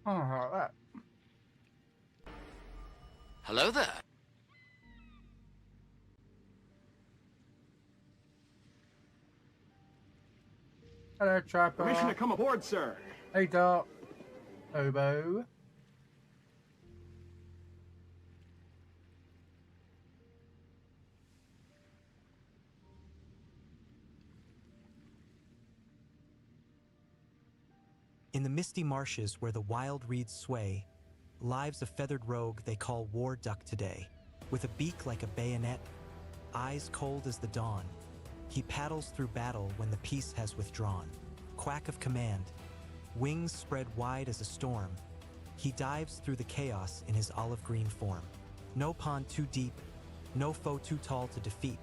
Oh, like that. Hello there. Hello, Trapper. Permission to come aboard, sir. Hey, Doc. Hobo. In the misty marshes where the wild reeds sway, lives a feathered rogue they call War Duck today. With a beak like a bayonet, eyes cold as the dawn, he paddles through battle when the peace has withdrawn. Quack of command, wings spread wide as a storm, he dives through the chaos in his olive green form. No pond too deep, no foe too tall to defeat.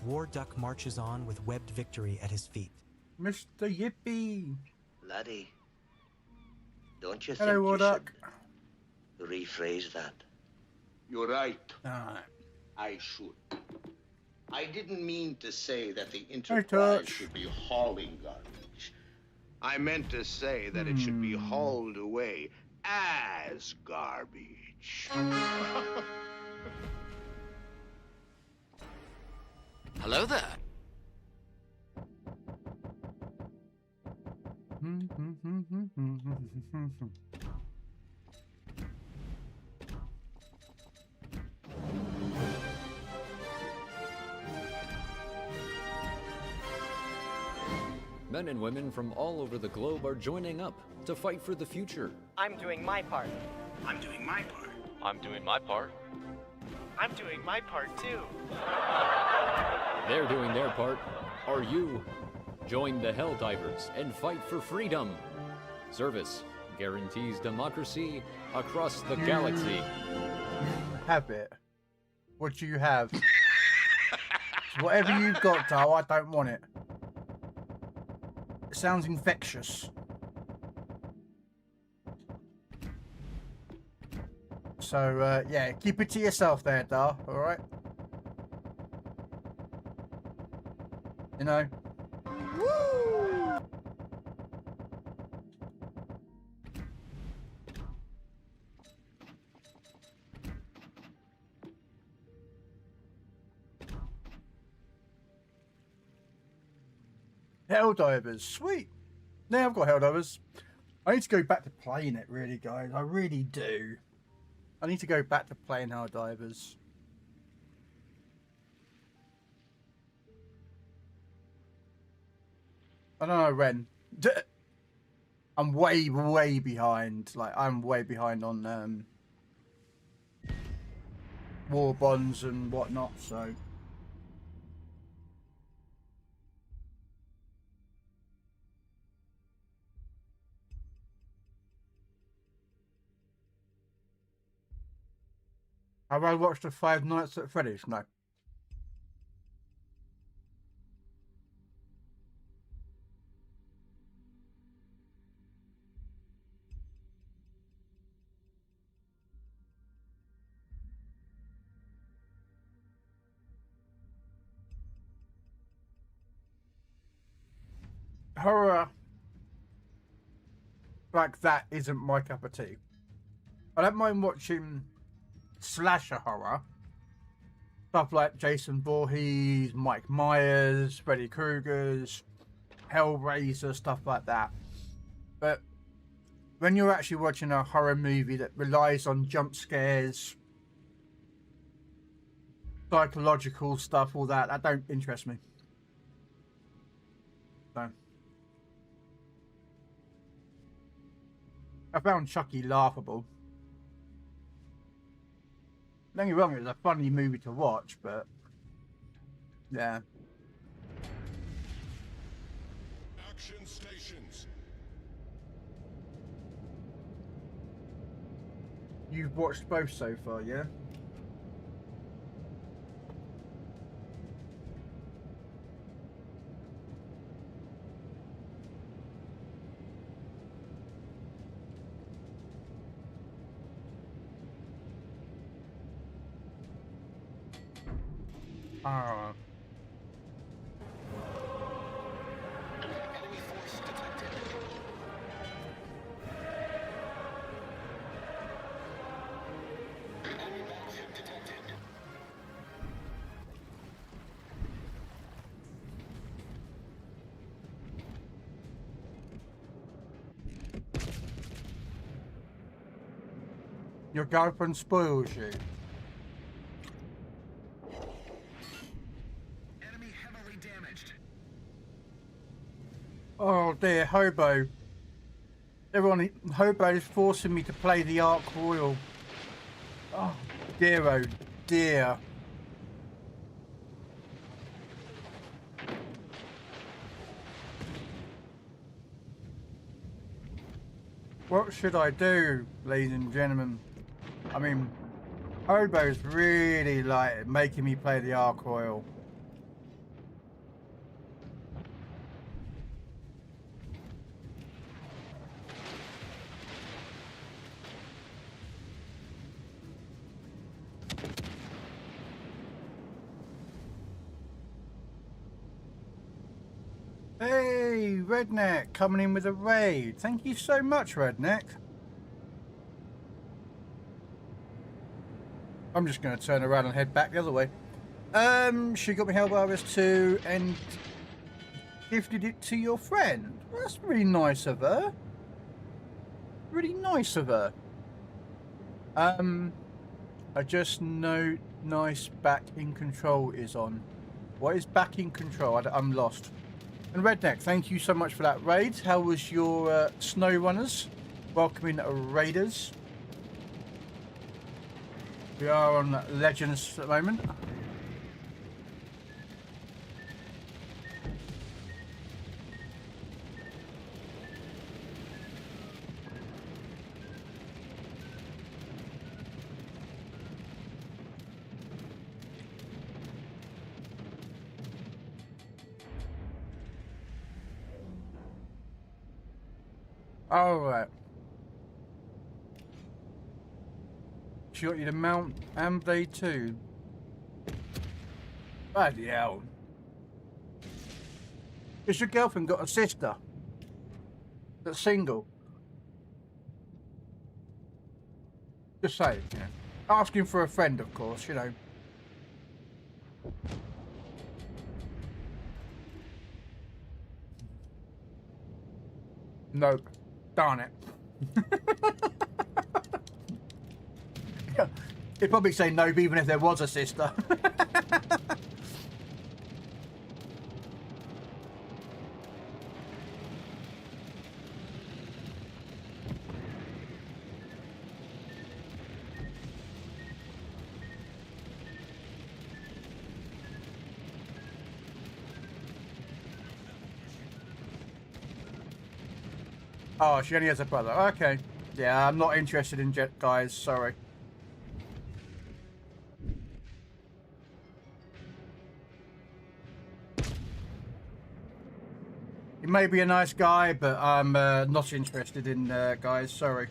War Duck marches on with webbed victory at his feet. Mr. Yippee. Laddie, don't you Hello, think War you Duck. should rephrase that? You're right. Alright. I should. I didn't mean to say that the Touch. Enterprise should be hauling garbage. I meant to say that it should be hauled away as garbage. Hello there. Men and women from all over the globe are joining up to fight for the future. I'm doing my part. I'm doing my part. I'm doing my part. I'm doing my part too. They're doing their part. Are you? Join the Helldivers and fight for freedom. Service guarantees democracy across the galaxy. Have it. What do you have? Whatever you've got, Dal, I don't want it. It sounds infectious. So, yeah, keep it to yourself there, Dar, alright? You know? Woo! Helldivers, sweet. Now I've got Helldivers. I need to go back to playing it, really, guys. I really do. I need to go back to playing Helldivers. I don't know when. I'm way behind. Like, I'm way behind on war bonds and whatnot, so. Have I watched the Five Nights at Freddy's? No. Horror like that isn't my cup of tea. I don't mind watching slasher horror, stuff like Jason Voorhees, Mike Myers, Freddy Krueger's, Hellraiser, stuff like that. But when you're actually watching a horror movie that relies on jump scares, psychological stuff, all that, that don't interest me. So I found Chucky laughable. Don't get me wrong, it was a funny movie to watch, but yeah. Action stations. You've watched both so far, yeah? Ah. Enemy force detected. Your girlfriend spoils you. Enemy heavily damaged. Oh dear, Hobo. Everyone, Hobo is forcing me to play the Ark Royal. Oh dear, oh dear. What should I do, ladies and gentlemen? I mean, Hobo's really like making me play the Ark Royal. Hey, Redneck, coming in with a raid. Thank you so much, Redneck. I'm just going to turn around and head back the other way. She got me Hellbarbers 2 and gifted it to your friend. That's really nice of her. Really nice of her. I just know nice back in control is on. What is back in control? I'm lost. And Redneck, thank you so much for that raid. How was your snow runners? Welcoming raiders. We are on Legends at the moment. All right. She got you to mount AMD 2. Bloody hell. Has your girlfriend got a sister that's single? Just say, you know. Asking for a friend, of course, you know. Nope. Darn it. He'd probably say nope even if there was a sister. Oh, she only has a brother. Okay. Yeah, I'm not interested in jet guys, sorry. He may be a nice guy, but I'm not interested in guys, sorry.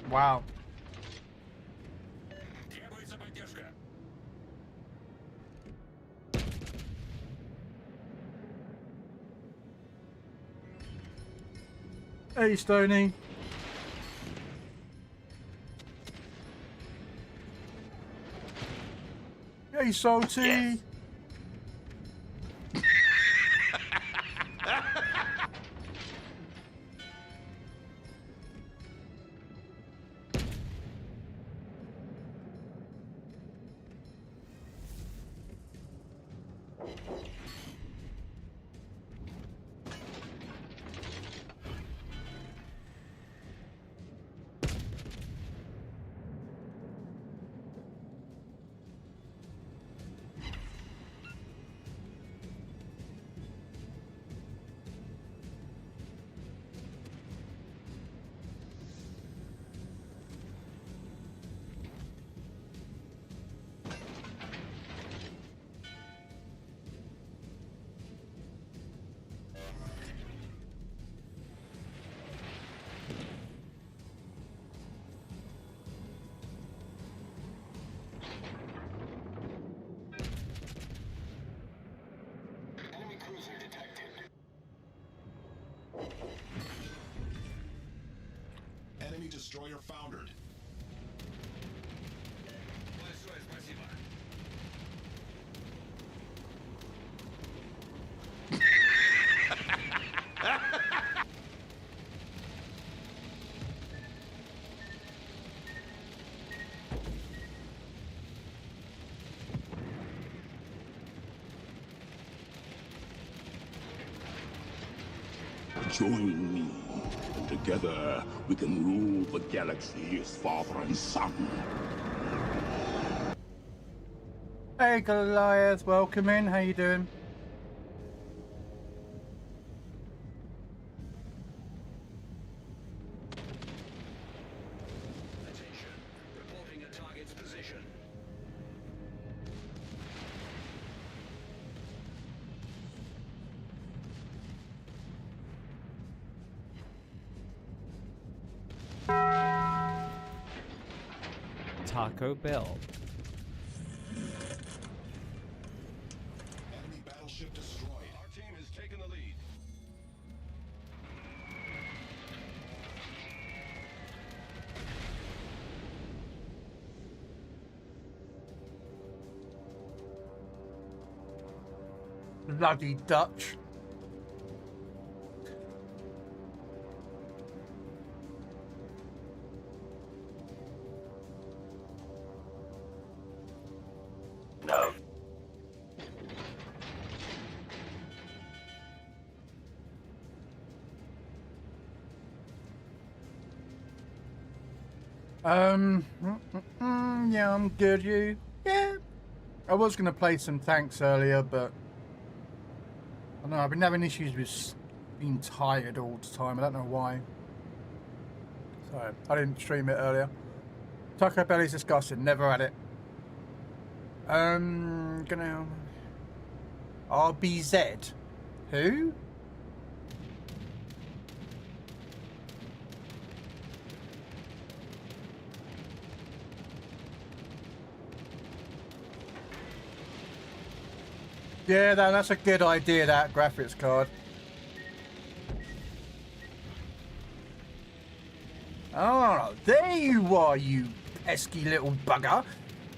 Wow. Требуется поддержка. Hey, Stoney. Hey, Salty. Yes. destroyer foundered. Join me, and together we can rule the galaxy as father and son. Hey Goliath, welcome in. How you doing? Attention. Reporting a target's position. Taco Bell. Enemy battleship destroyed. Our team has taken the lead. Bloody Dutch. No. Yeah, I'm good. You? Yeah. I was gonna play some tanks earlier, but I don't know. I've been having issues with being tired all the time. I don't know why. So I didn't stream it earlier. Taco Bell is disgusting. Never had it. Gonna RBZ. Who? Yeah, that's a good idea, that graphics card. Oh, there you are, you pesky little bugger.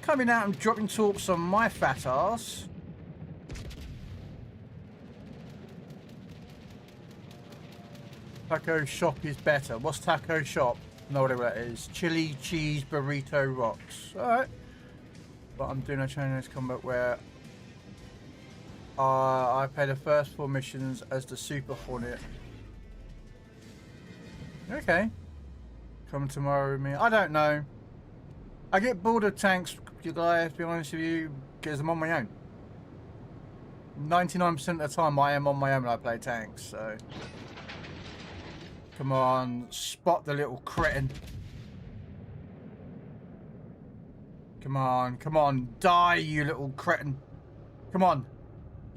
Coming out and dropping talks on my fat ass. Taco Shop is better. What's Taco Shop? No idea what that is. Chili cheese burrito rocks. Alright. But I'm doing a Chinese combat where I play the first 4 missions as the Super Hornet. Okay. Come tomorrow with me. I don't know. I get bored of tanks, you guys, to be honest with you, because I'm on my own. 99% of the time I am on my own when I play tanks, so. Come on, spot the little cretin. Come on, die, you little cretin. Come on.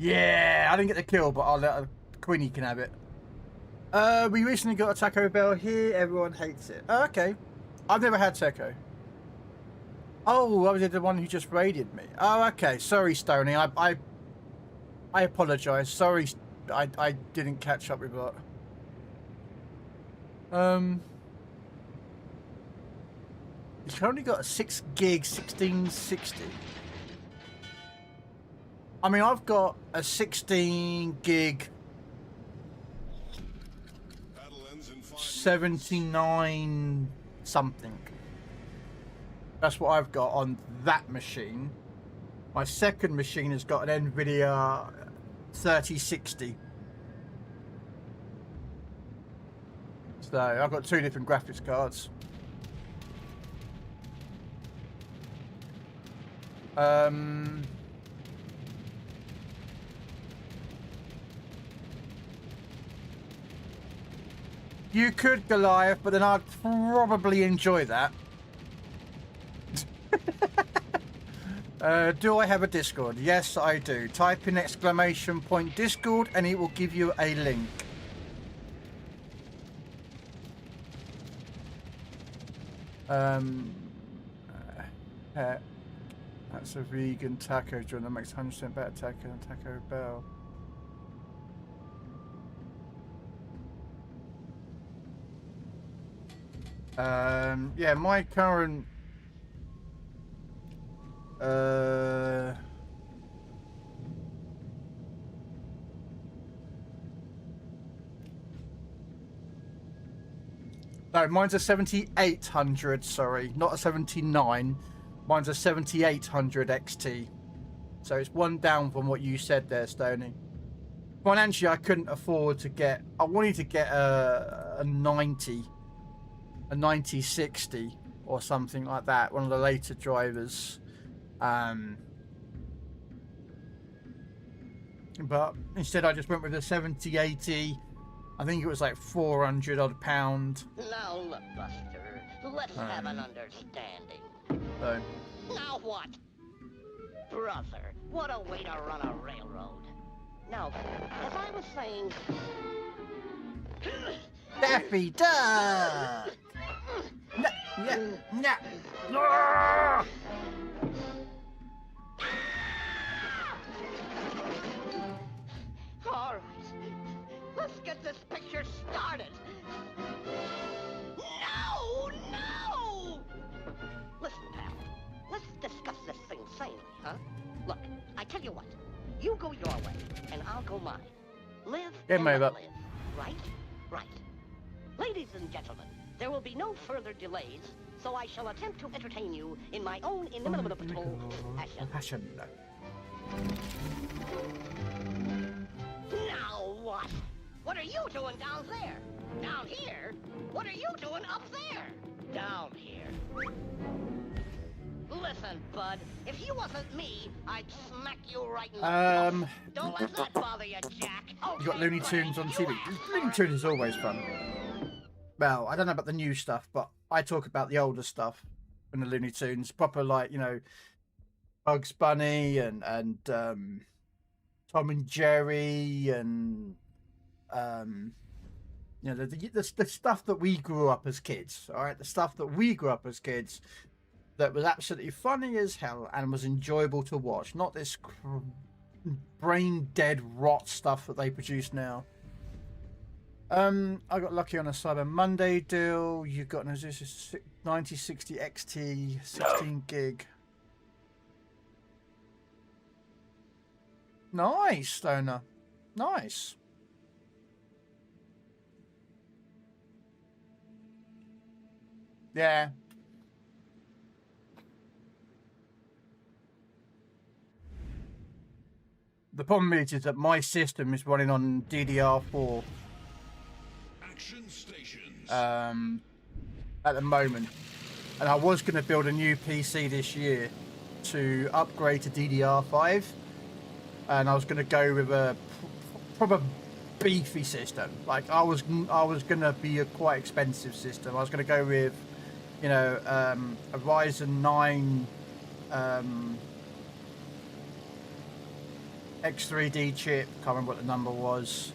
Yeah, I didn't get the kill, but I'll let Queenie can have it. We recently got a Taco Bell here. Everyone hates it. Okay. I've never had Taco. Oh, I was the one who just raided me. Oh, okay. Sorry, Stoney. I apologise. Sorry, I didn't catch up with that. You've currently got a 6 gig 1660. I mean, I've got a 16 gig 79 something. That's what I've got on that machine. My second machine has got an NVIDIA 3060. So I've got 2 different graphics cards. You could, Goliath, but then I'd probably enjoy that. Do I have a Discord? Yes, I do. Type in ! Discord and it will give you a link. That's a vegan taco joint that makes 100% better taco than Taco Bell. Yeah, my current no, mine's a 7800, sorry, not a 79. Mine's a 7800 XT. So it's one down from what you said there, Stoney. Financially, I couldn't afford to get... I wanted to get a 9060 or something like that, one of the later drivers. But instead I just went with a 7080. I think it was like 400 odd pound. Now look, Buster, let's have an understanding. So. Now what? Brother, what a way to run a railroad. Now, as I was saying... Daffy Duck! No. All right, let's get this picture started. No! Listen, pal, let's discuss this thing sanely, huh? Look, I tell you what, you go your way, and I'll go mine. Live and let live, right? Right. Ladies and gentlemen, there will be no further delays, so I shall attempt to entertain you in my own inimitable fashion. Now what? What are you doing down there? Down here? What are you doing up there? Down here. Listen, bud, if you wasn't me, I'd smack you right in the Don't let that bother you, Jack. You got Looney Tunes on TV. Looney Tunes is always fun. Well, I don't know about the new stuff, but I talk about the older stuff in the Looney Tunes. Proper, like, you know, Bugs Bunny and Tom and Jerry and you know, the stuff that we grew up as kids. All right, the stuff that we grew up as kids that was absolutely funny as hell and was enjoyable to watch. Not this brain dead rot stuff that they produce now. I got lucky on a Cyber Monday deal. You got an Asus 9060 XT 16 gig. Nice, Stoner. Nice. Yeah. The problem is that my system is running on DDR4. Action stations. At the moment, and I was going to build a new PC this year to upgrade to DDR5, and I was going to go with a proper beefy system. Like I was going to be a quite expensive system. I was going to go with, you know, a Ryzen 9 X3D chip. Can't remember what the number was.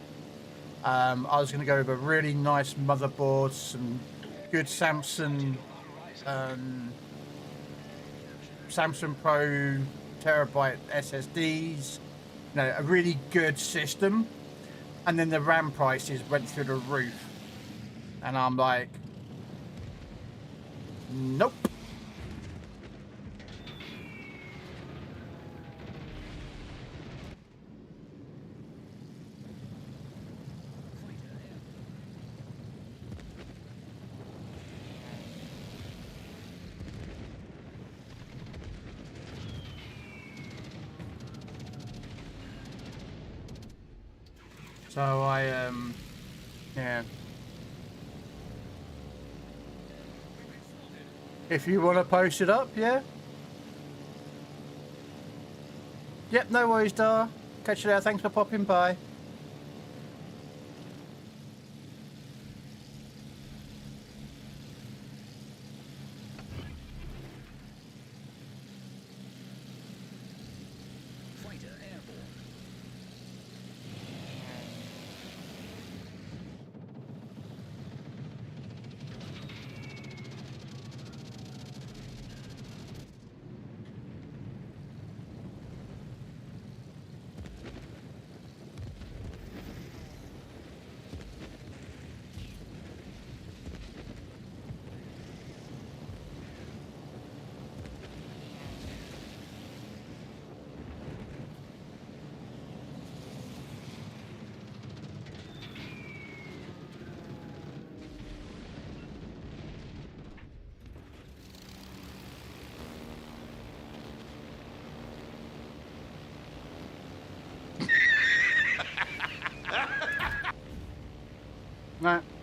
I was going to go with a really nice motherboard, some good Samsung Pro terabyte SSDs, you know, a really good system, and then the RAM prices went through the roof, and I'm like, nope. So yeah. If you want to post it up, yeah. Yep, no worries, Dar. Catch you there. Thanks for popping by.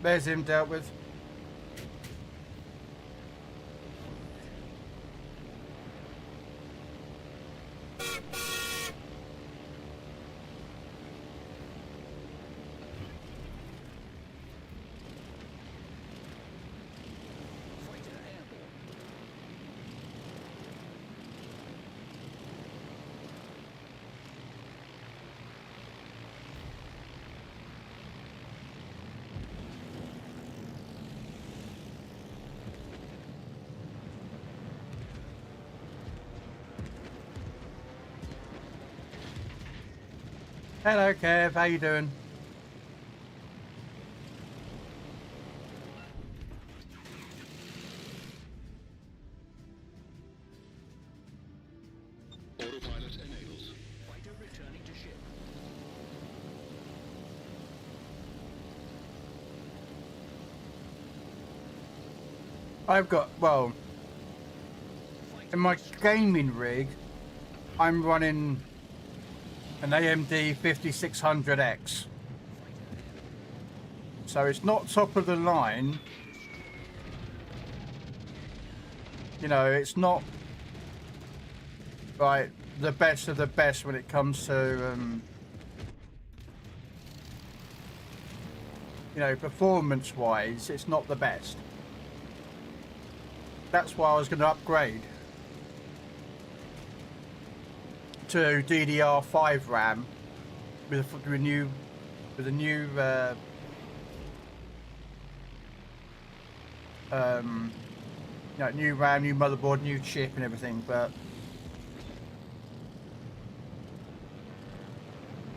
there's him dealt with. Hello, Kev. How you doing? Autopilot enabled. Fighter returning to ship. I've got, well, in my gaming rig, I'm running an AMD 5600X. So it's not top of the line. You know, it's not like the best of the best when it comes to, you know, performance-wise, it's not the best. That's why I was going to upgrade to DDR5 RAM with a new you know, new RAM, new motherboard, new chip, and everything. But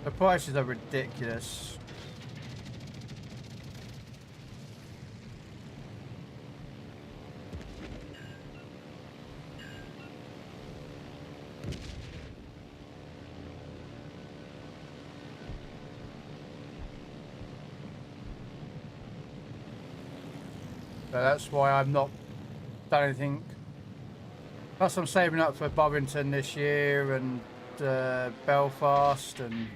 the prices are ridiculous. So that's why I've not done anything. Plus I'm saving up for Bovington this year and Belfast and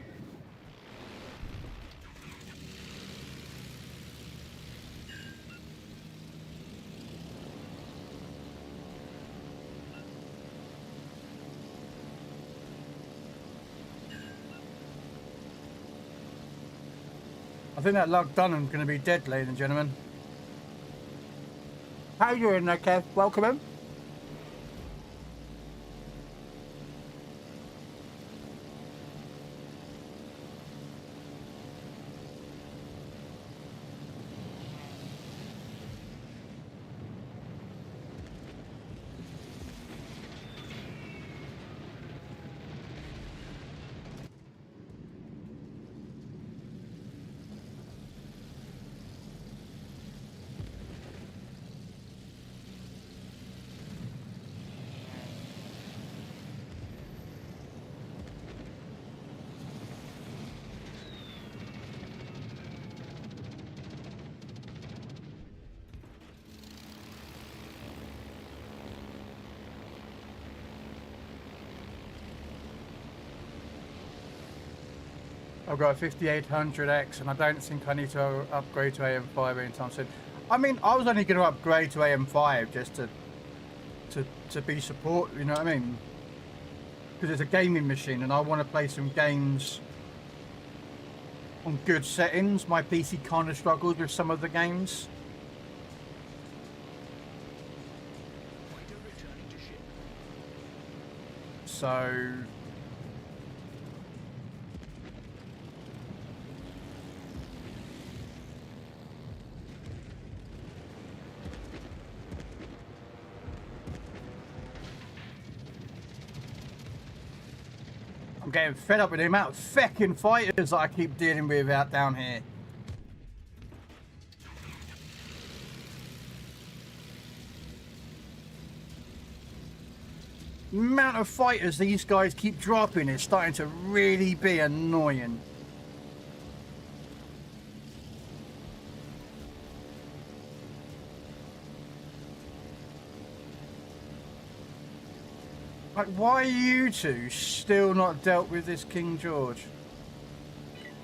I think that Lug Dunham's going to be dead, ladies and gentlemen. How you doing there, Kev? Welcome in. I've got a 5800X and I don't think I need to upgrade to AM5 anytime soon. I mean, I was only going to upgrade to AM5 just to be support, you know what I mean? Because it's a gaming machine and I want to play some games on good settings. My PC kind of struggles with some of the games. So I'm getting fed up with the amount of feckin' fighters that I keep dealing with out down here. The amount of fighters these guys keep dropping is starting to really be annoying. Like, why are you two still not dealt with this King George?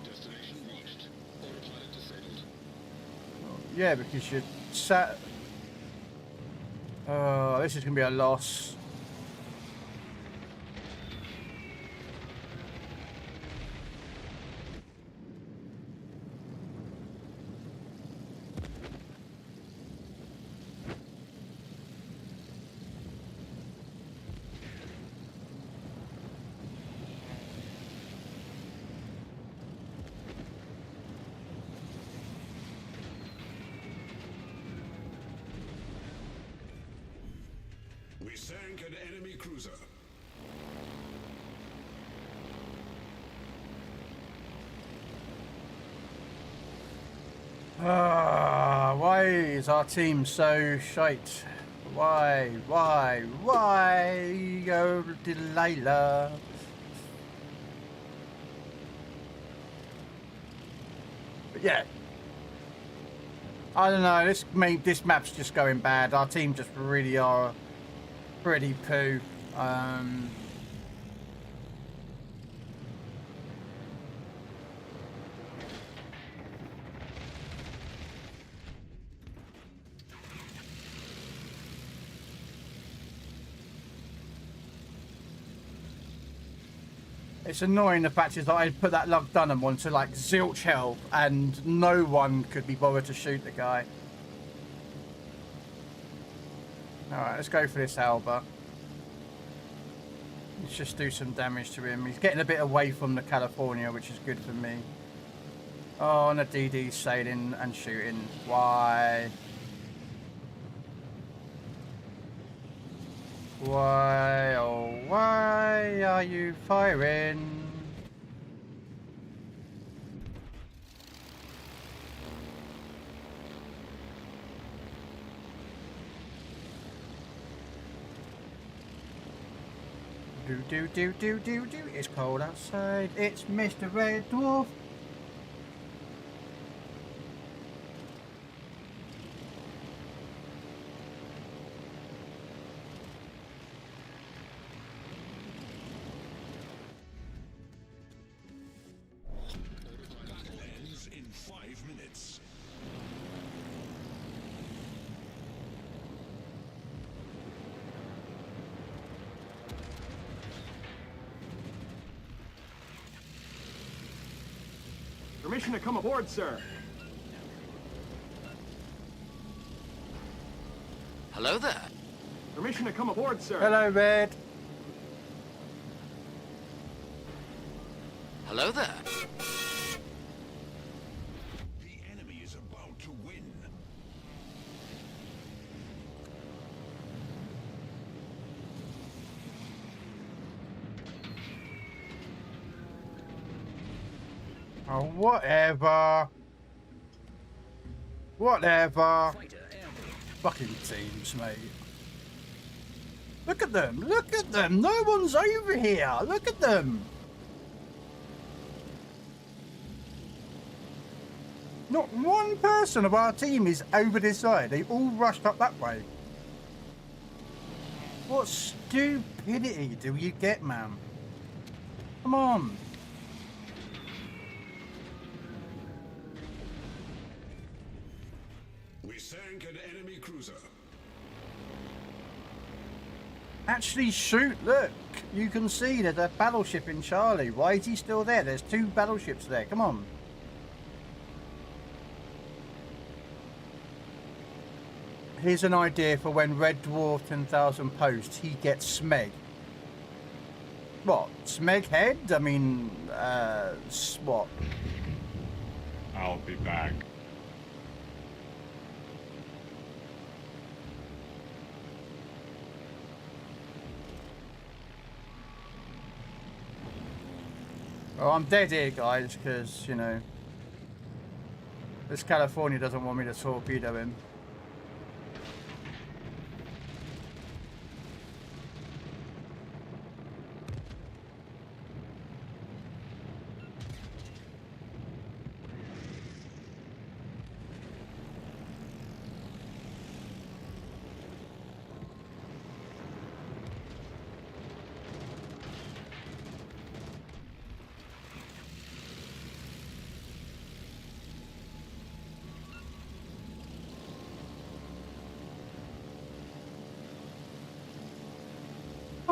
Destination reached. Autopilot disabled. Oh Yeah, because you're sat. Oh, this is gonna be a loss. We sank an enemy cruiser. Why is our team so shite? Why? Oh, Delilah. But yeah. I don't know, this map's just going bad. Our team just really are pretty poo. It's annoying the fact is that I put that Lug Dunham onto like zilch health and no one could be bothered to shoot the guy. Alright, let's go for this Alba. Let's just do some damage to him. He's getting a bit away from the California, which is good for me. Oh, and the DD's sailing and shooting. Why? Why, oh why are you firing? Do. It's cold outside. It's Mr. Red Dwarf. Battle ends in 5 minutes. Permission to come aboard, sir. Hello there. Permission to come aboard, sir. Hello, Red. Hello there. The enemy is about to win. Oh, whatever. Whatever. Fucking teams, mate. Look at them. Look at them. No one's over here. Look at them. Not one person of our team is over this side. They all rushed up that way. What stupidity do you get, man? Come on. We sank an enemy cruiser. Actually shoot, look. You can see there's a battleship in Charlie. Why is he still there? There's 2 battleships there. Come on. Here's an idea for when Red Dwarf 10,000 posts, he gets Smeg. What? Smeg head? I mean, what? I'll be back. Oh, I'm dead here, guys, because, you know, this California doesn't want me to torpedo him.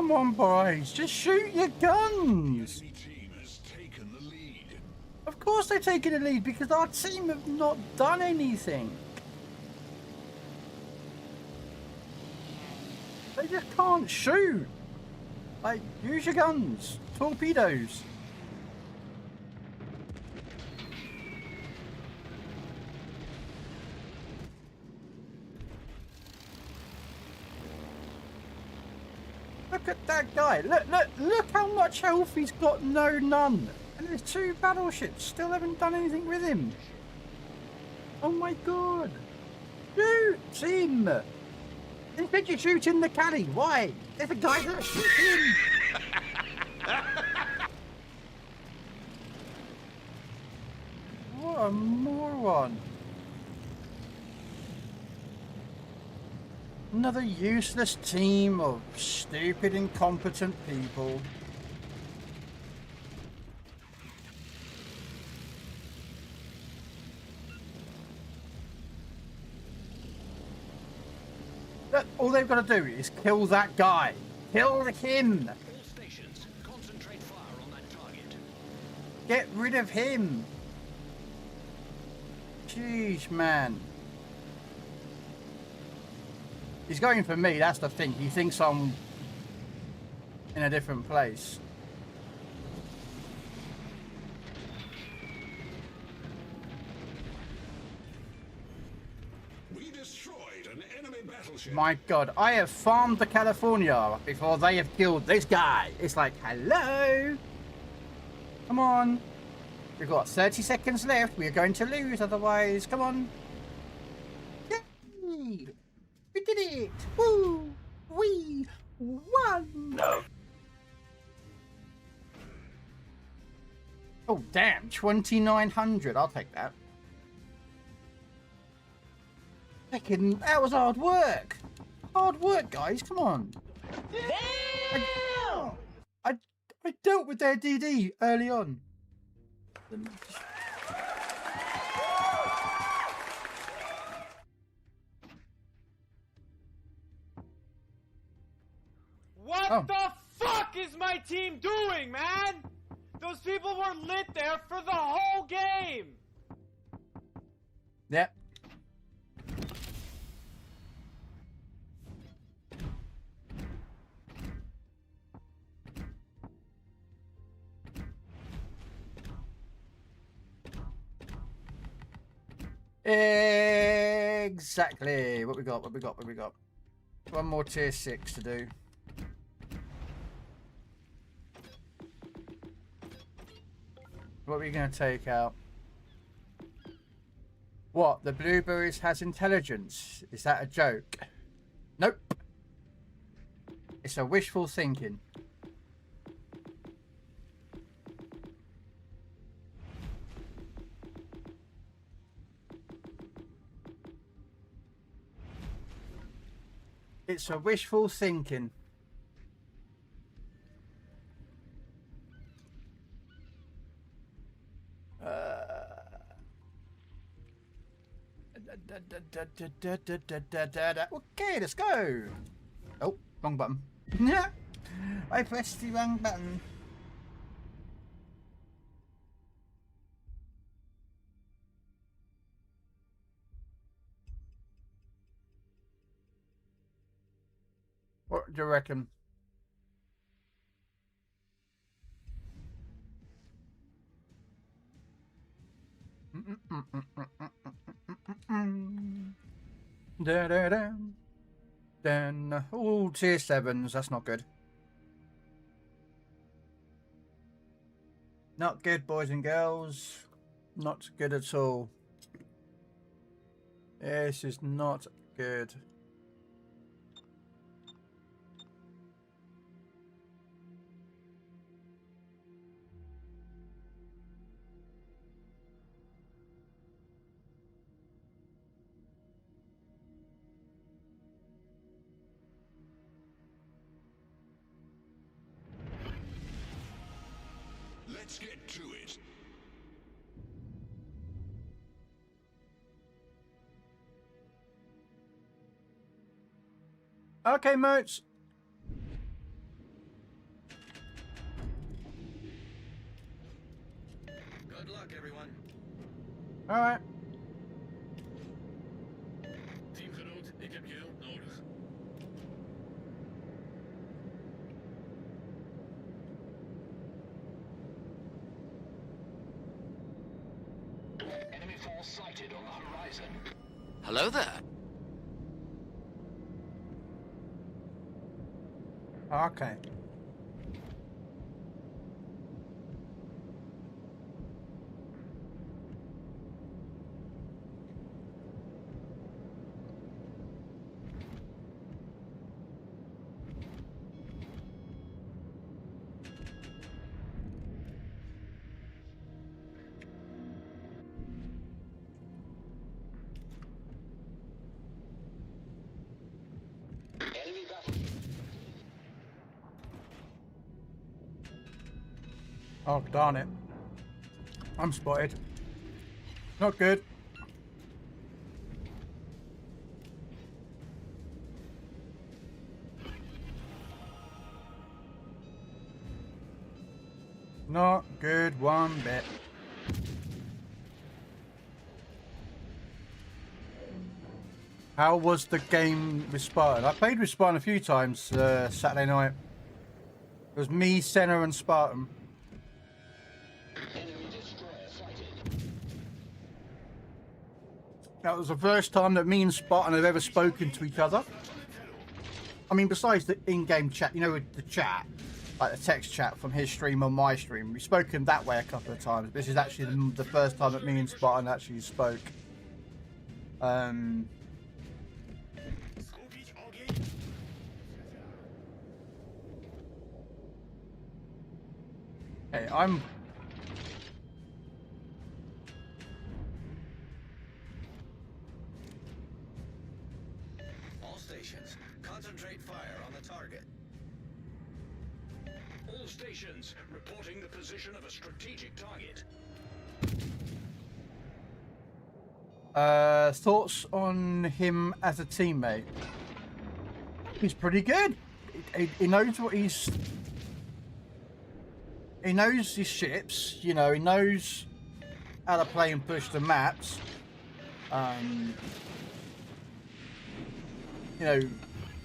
Come on, boys. Just shoot your guns. Of course they're taking the lead because our team have not done anything. They just can't shoot. Like, use your guns. Torpedoes. Look at that guy. Look how much health he's got. No, none. And there's 2 battleships. Still haven't done anything with him. Oh my god. Shoot him. Instead you're shooting the caddy. Why? There's a guy that shoots him. What a moron. Another useless team of stupid, incompetent people. Look, all they've got to do is kill that guy. Kill him. All stations, concentrate fire on that target. Get rid of him. Jeez, man. He's going for me, that's the thing. He thinks I'm in a different place. We destroyed an enemy battleship. My god, I have farmed the California before they have killed this guy. It's like, hello? Come on. We've got 30 seconds left. We are going to lose otherwise. Come on. Yay! We did it! Woo! We won! No. Oh, damn. 2,900. I'll take that. Fucking, that was hard work. Hard work, guys. Come on. I dealt with their DD early on. What the fuck is my team doing, man? Those people were lit there for the whole game. Yep. Exactly. What we got? What we got? What we got? One more tier 6 to do. What are we going to take out? What? The blueberries has intelligence? Is that a joke? Nope. It's a wishful thinking. It's a wishful thinking. Okay, let's go. Oh, wrong button. I pressed the wrong button. What do you reckon? Then, oh, tier 7s, that's not good. Not good, boys and girls. Not good at all. This is not good. Let's get to it. Okay, mates. Alright. Teamgenoot, ik heb je hulp nodig. Enemy force sighted on the horizon. Hello there. Okay. Enemy battle. Oh, darn it. I'm spotted. Not good. Not good one bit. How was the game with Spartan? I played with Spartan a few times Saturday night. It was me, Senna and Spartan. Enemy destroyer sighted. That was the first time that me and Spartan have ever spoken to each other. I mean, besides the in-game chat, you know, with the chat, like the text chat from his stream or my stream, we've spoken that way a couple of times. This is actually the first time that me and Spartan actually spoke. Hey, I'm... All stations, concentrate fire on the target. All stations, reporting the position of a strategic target. Thoughts on him as a teammate? He's pretty good. He knows what he's... He knows his ships, you know, he knows how to play and push the maps. You know,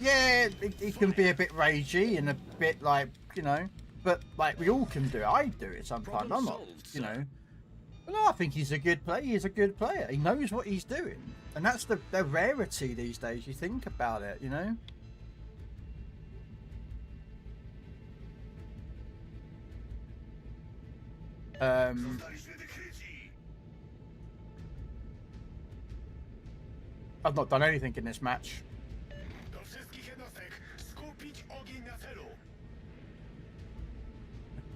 yeah, he can be a bit ragey and a bit like, you know, but like we all can do it. I do it sometimes. I'm not, you know. But no, I think he's a good player. He's a good player. He knows what he's doing. And that's the rarity these days. You think about it, you know. I've not done anything in this match.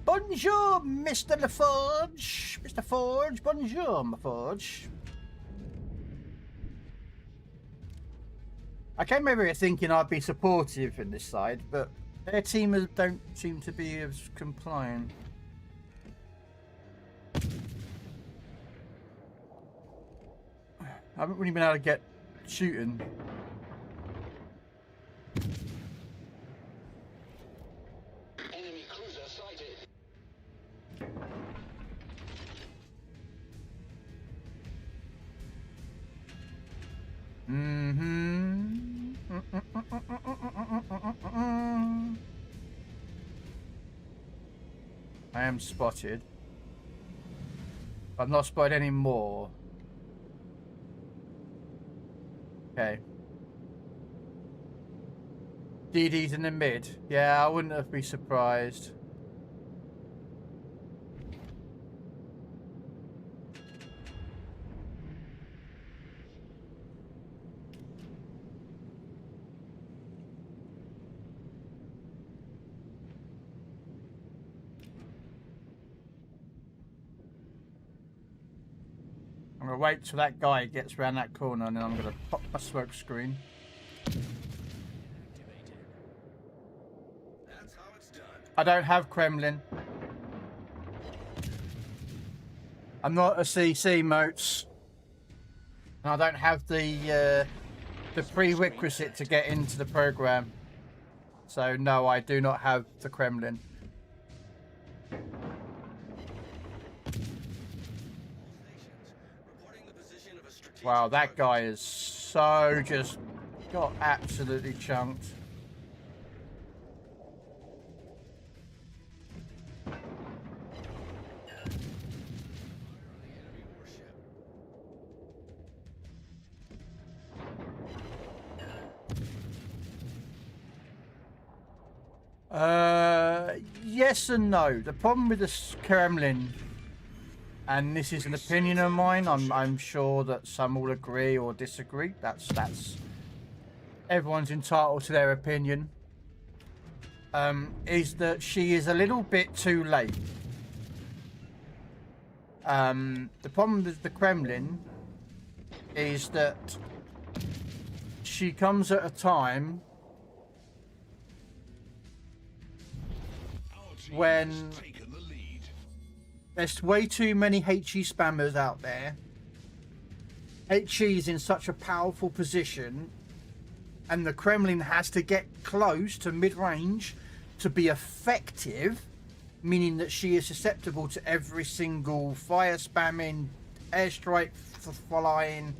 Bonjour, Mr. LaForge. Mr. Forge, bonjour, my Forge. I came over here thinking I'd be supportive in this side, but their teamers don't seem to be as compliant. I haven't really been able to get shooting. Enemy cruiser sighted. I am spotted. I've not spotted any more. Okay. DD's in the mid. Yeah, I wouldn't have been surprised. I'm gonna wait till that guy gets around that corner and then I'm gonna pop my smoke screen. That's how it's done. I don't have Kremlin. I'm not a CC motes. And I don't have the prerequisite to get into the program. So no, I do not have the Kremlin. Reporting Wow, that guy is so just got absolutely chunked. Yes and no. The problem with this Kremlin, and this is an opinion of mine, I'm sure that some will agree or disagree. That's everyone's entitled to their opinion. Is that she is a little bit too late. The problem with the Kremlin is that she comes at a time when there's way too many HE spammers out there. HE is in such a powerful position, and the Kremlin has to get close to mid-range to be effective, meaning that she is susceptible to every single fire spamming, airstrike flying,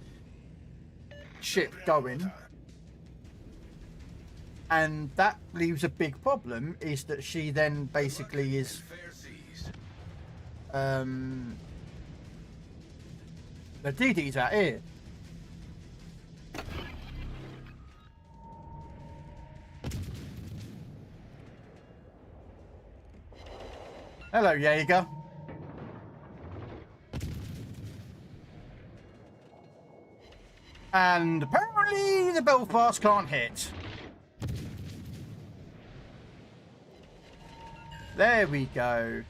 ship going. And that leaves a big problem, is that she then basically is the DD's out here. Hello, Jaeger. And apparently the Belfast can't hit. There we go.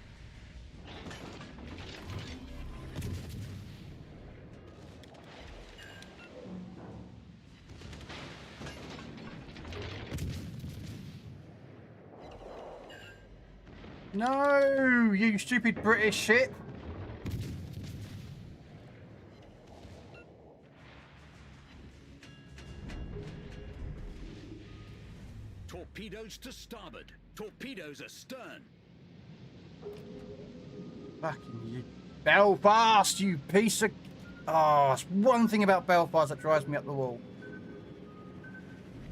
No, you stupid British ship. Torpedoes to starboard. Torpedoes astern. Fucking you. Belfast, you piece of... Oh, it's one thing about Belfast that drives me up the wall.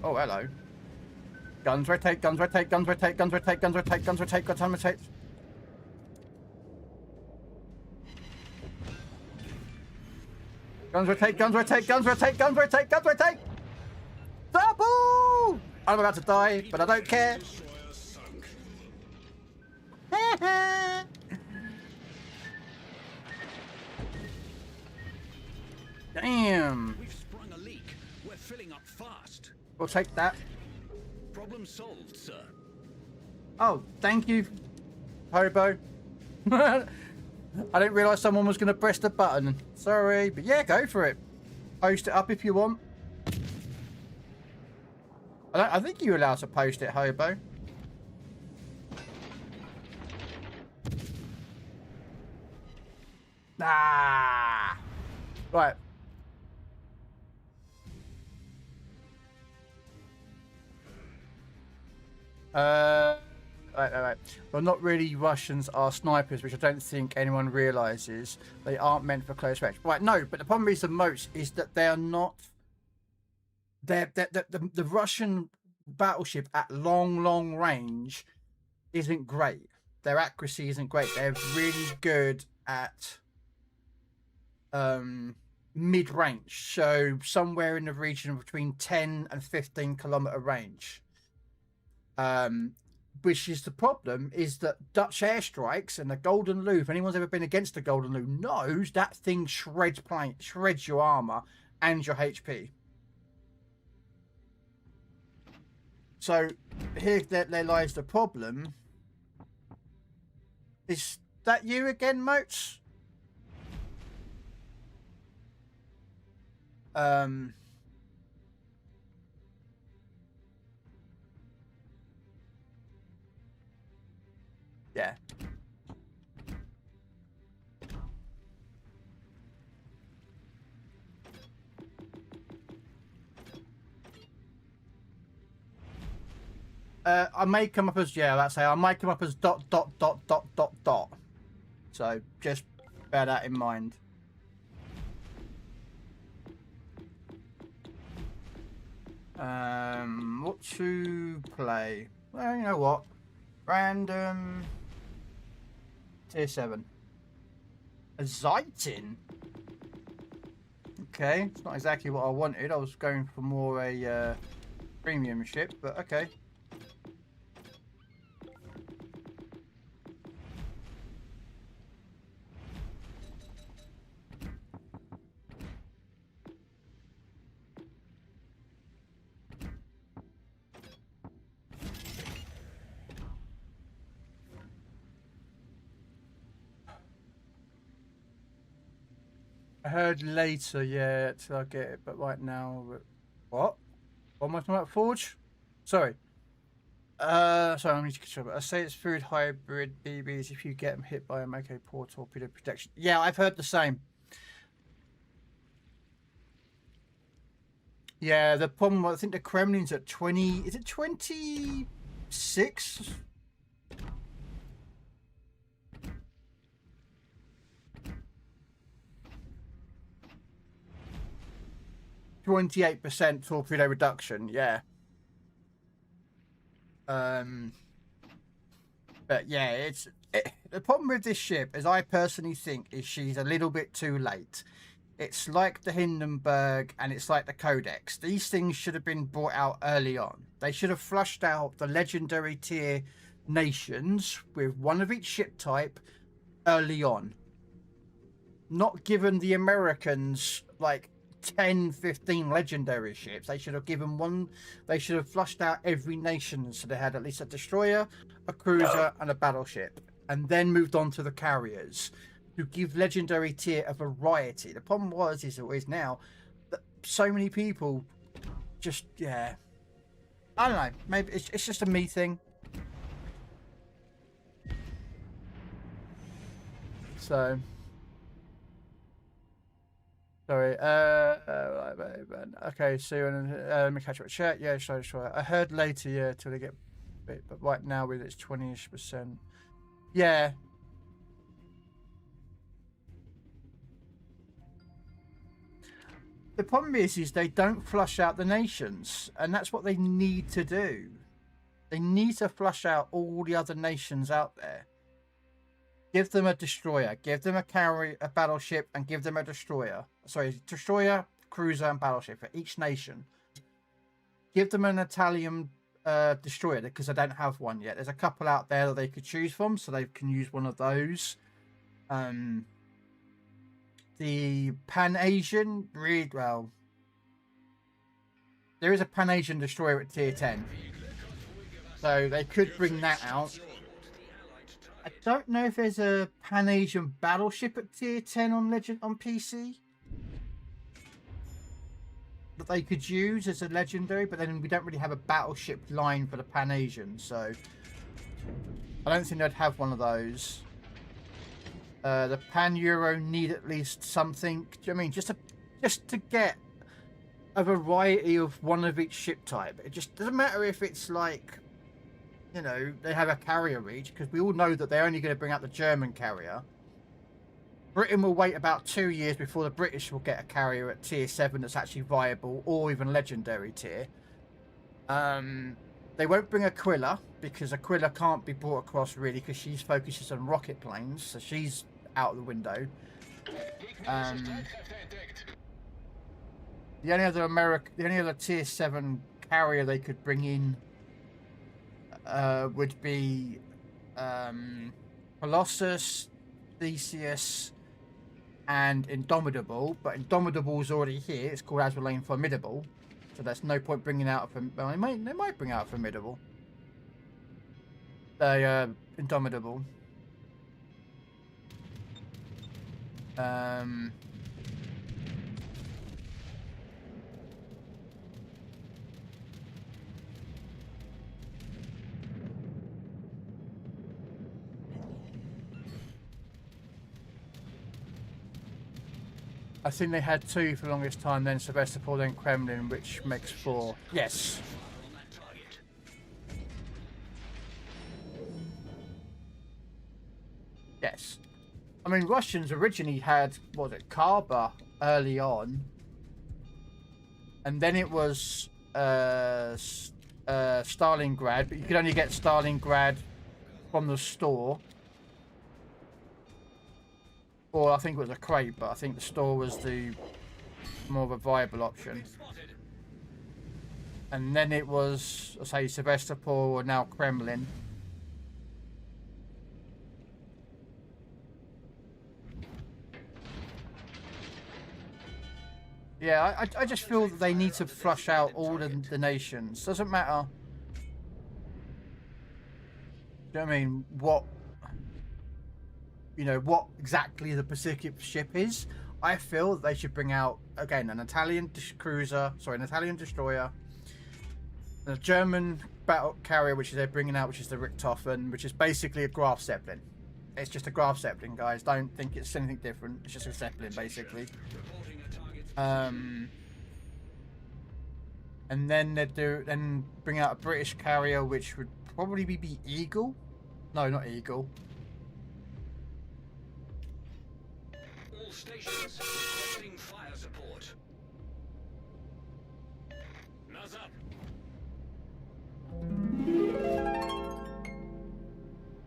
Oh, hello. Guns rotate, guns rotate, guns rotate, guns rotate, guns rotate, guns rotate, guns rotate. Guns rotate, guns rotate, guns rotate, guns rotate, guns rotate! Double! I'm about to die, but I don't care. Damn. We've sprung a leak. We're filling up fast. We'll take that. Problem solved, sir. Oh, thank you, Hobo. I didn't realise someone was going to press the button. Sorry, but yeah, go for it. Post it up if you want. I think you're allowed to post it, Hobo. Ah! Right. Right. Well, not really. Russians are snipers, which I don't think anyone realises. They aren't meant for close range. Right, no, but the problem is the moats is that they are not... The Russian battleship at long range isn't great. Their accuracy isn't great. They're really good at mid-range. So somewhere in the region of between 10 and 15 kilometre range. Which is the problem, is that Dutch airstrikes and the Golden Loo, if anyone's ever been against the Golden Loo, knows that thing shreds your armour and your HP. So here there lies the problem. Is that you again, Moats? Yeah. I may come up as, yeah, let's say I might come up as ... So just bear that in mind. What to play? Well, you know what? Random. Tier 7. A Zeitin? Okay, it's not exactly what I wanted. I was going for more a premium ship, but okay. I heard later, yeah, till I get it, but right now, what? What am I talking about? Forge? Sorry. Sorry, I need to control it. I say it's food hybrid BBs if you get them hit by a okay, poor torpedo protection. Yeah, I've heard the same. Yeah, the problem, I think the Kremlin's at 20, is it 26? 28% torpedo reduction, yeah. But yeah, the problem with this ship, as I personally think, is she's a little bit too late. It's like the Hindenburg and it's like the Codex. These things should have been brought out early on. They should have flushed out the legendary tier nations with one of each ship type early on. Not given the Americans like 10, 15 legendary ships. They should have given one. They should have flushed out every nation so they had at least a destroyer, a cruiser, and a battleship, and then moved on to the carriers to give legendary tier a variety. The problem is always now that so many people just, yeah, I don't know. Maybe it's just a me thing. So. Sorry, okay, so let me catch up with chat. Yeah, sure. I heard later, yeah, till they get bit, but right now with it's 20-ish%. Yeah. The problem is they don't flush out the nations, and that's what they need to do. They need to flush out all the other nations out there. Give them a destroyer, give them a battleship, and give them a destroyer. Sorry, destroyer, cruiser, and battleship for each nation. Give them an Italian destroyer because they don't have one yet. There's a couple out there that they could choose from, so they can use one of those. The Pan-Asian, really well. There is a Pan-Asian destroyer at tier 10, so they could bring that out. I don't know if there's a Pan-Asian battleship at tier 10 on PC that they could use as a legendary, but then we don't really have a battleship line for the Pan-Asian, so I don't think they'd have one of those. The Pan-Euro need at least something. Do you know what I mean? Just to get a variety of one of each ship type. It just doesn't matter if it's like, you know, they have a carrier reach, because we all know that they're only going to bring out the German carrier. Britain will wait about 2 years before the British will get a carrier at tier 7 that's actually viable, or even legendary tier. They won't bring Aquila, because Aquila can't be brought across really, because she focuses on rocket planes, so she's out of the window. The only other tier 7 carrier they could bring in would be Colossus, Theseus, and Indomitable, but Indomitable's already here. It's called Azraelane Formidable, so there's no point bringing out well, they might bring out Formidable. Indomitable. I think they had 2 for the longest time, then Sevastopol, then Kremlin, which makes 4. Yes. Yes. I mean, Russians originally had, what was it, Kaba early on. And then it was Stalingrad, but you could only get Stalingrad from the store. Or I think it was a crate, but I think the store was the more of a viable option. And then it was, I say, Sevastopol or now Kremlin. Yeah, I just feel that they need to flush out all the nations. Doesn't matter. Do you know what I mean? What, you know, what exactly the Pacific ship is. I feel that they should bring out, again, an Italian cruiser, sorry, an Italian destroyer, a German battle carrier, which is they're bringing out, which is the Richthofen, which is basically a Graf Zeppelin. It's just a Graf Zeppelin, guys. Don't think it's anything different. It's just a Zeppelin, basically. And then they then bring out a British carrier, which would probably be Eagle. No, not Eagle. All stations requesting fire support. Nose up.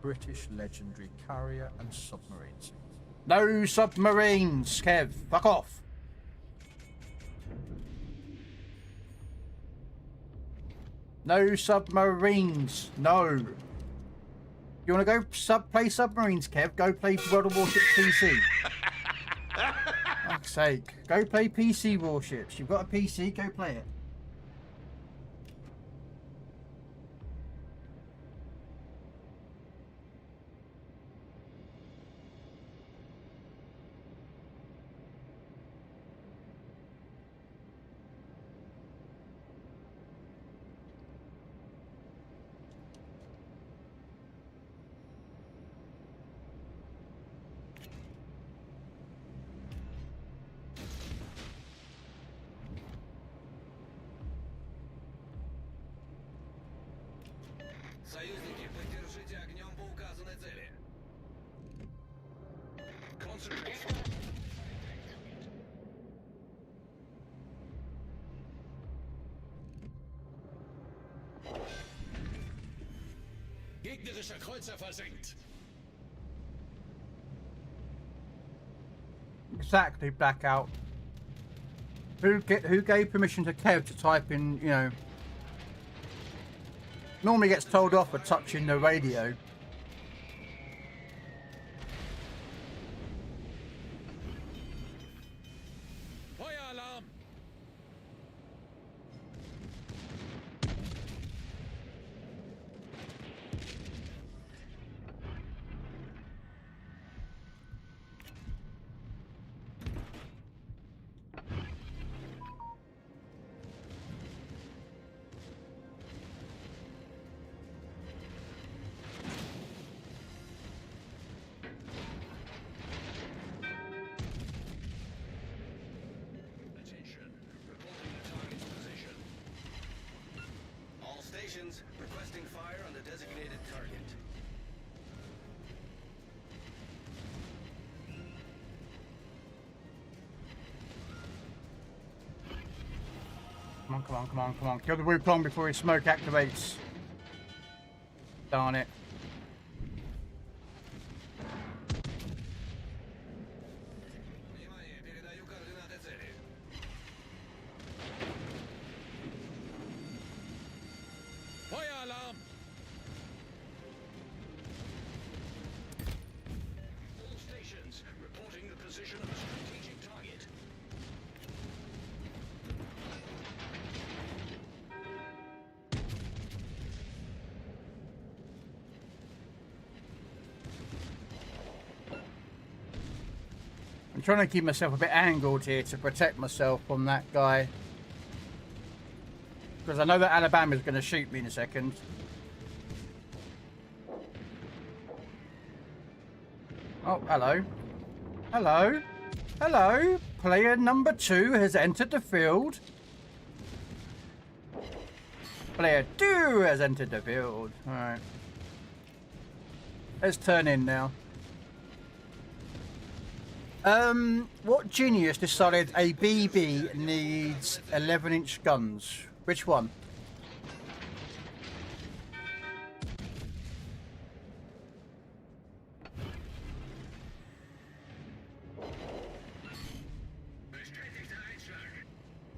British legendary carrier and submarines. No submarines, Kev. Fuck off. No submarines. No. You want to go play submarines, Kev? Go play World of Warships PC. Fuck's sake. Go play PC Warships. You've got a PC, go play it. Союзники, поддержите огнем по указанной цели. Concentrate. Gegnerischer Kreuzer versenkt. Exactly, Blackout. Who gave permission to Kev to type in, you know, normally gets told off for touching the radio. Feuer alarm. Requesting fire on the designated target. Come on, come on, come on, come on. Kill the Wukong before his smoke activates. Darn it. I'm trying to keep myself a bit angled here to protect myself from that guy. Because I know that Alabama's going to shoot me in a second. Oh, hello. Hello. Hello. Player number 2 has entered the field. Player 2 has entered the field. Alright. Let's turn in now. What genius decided a BB needs 11-inch guns? Which one?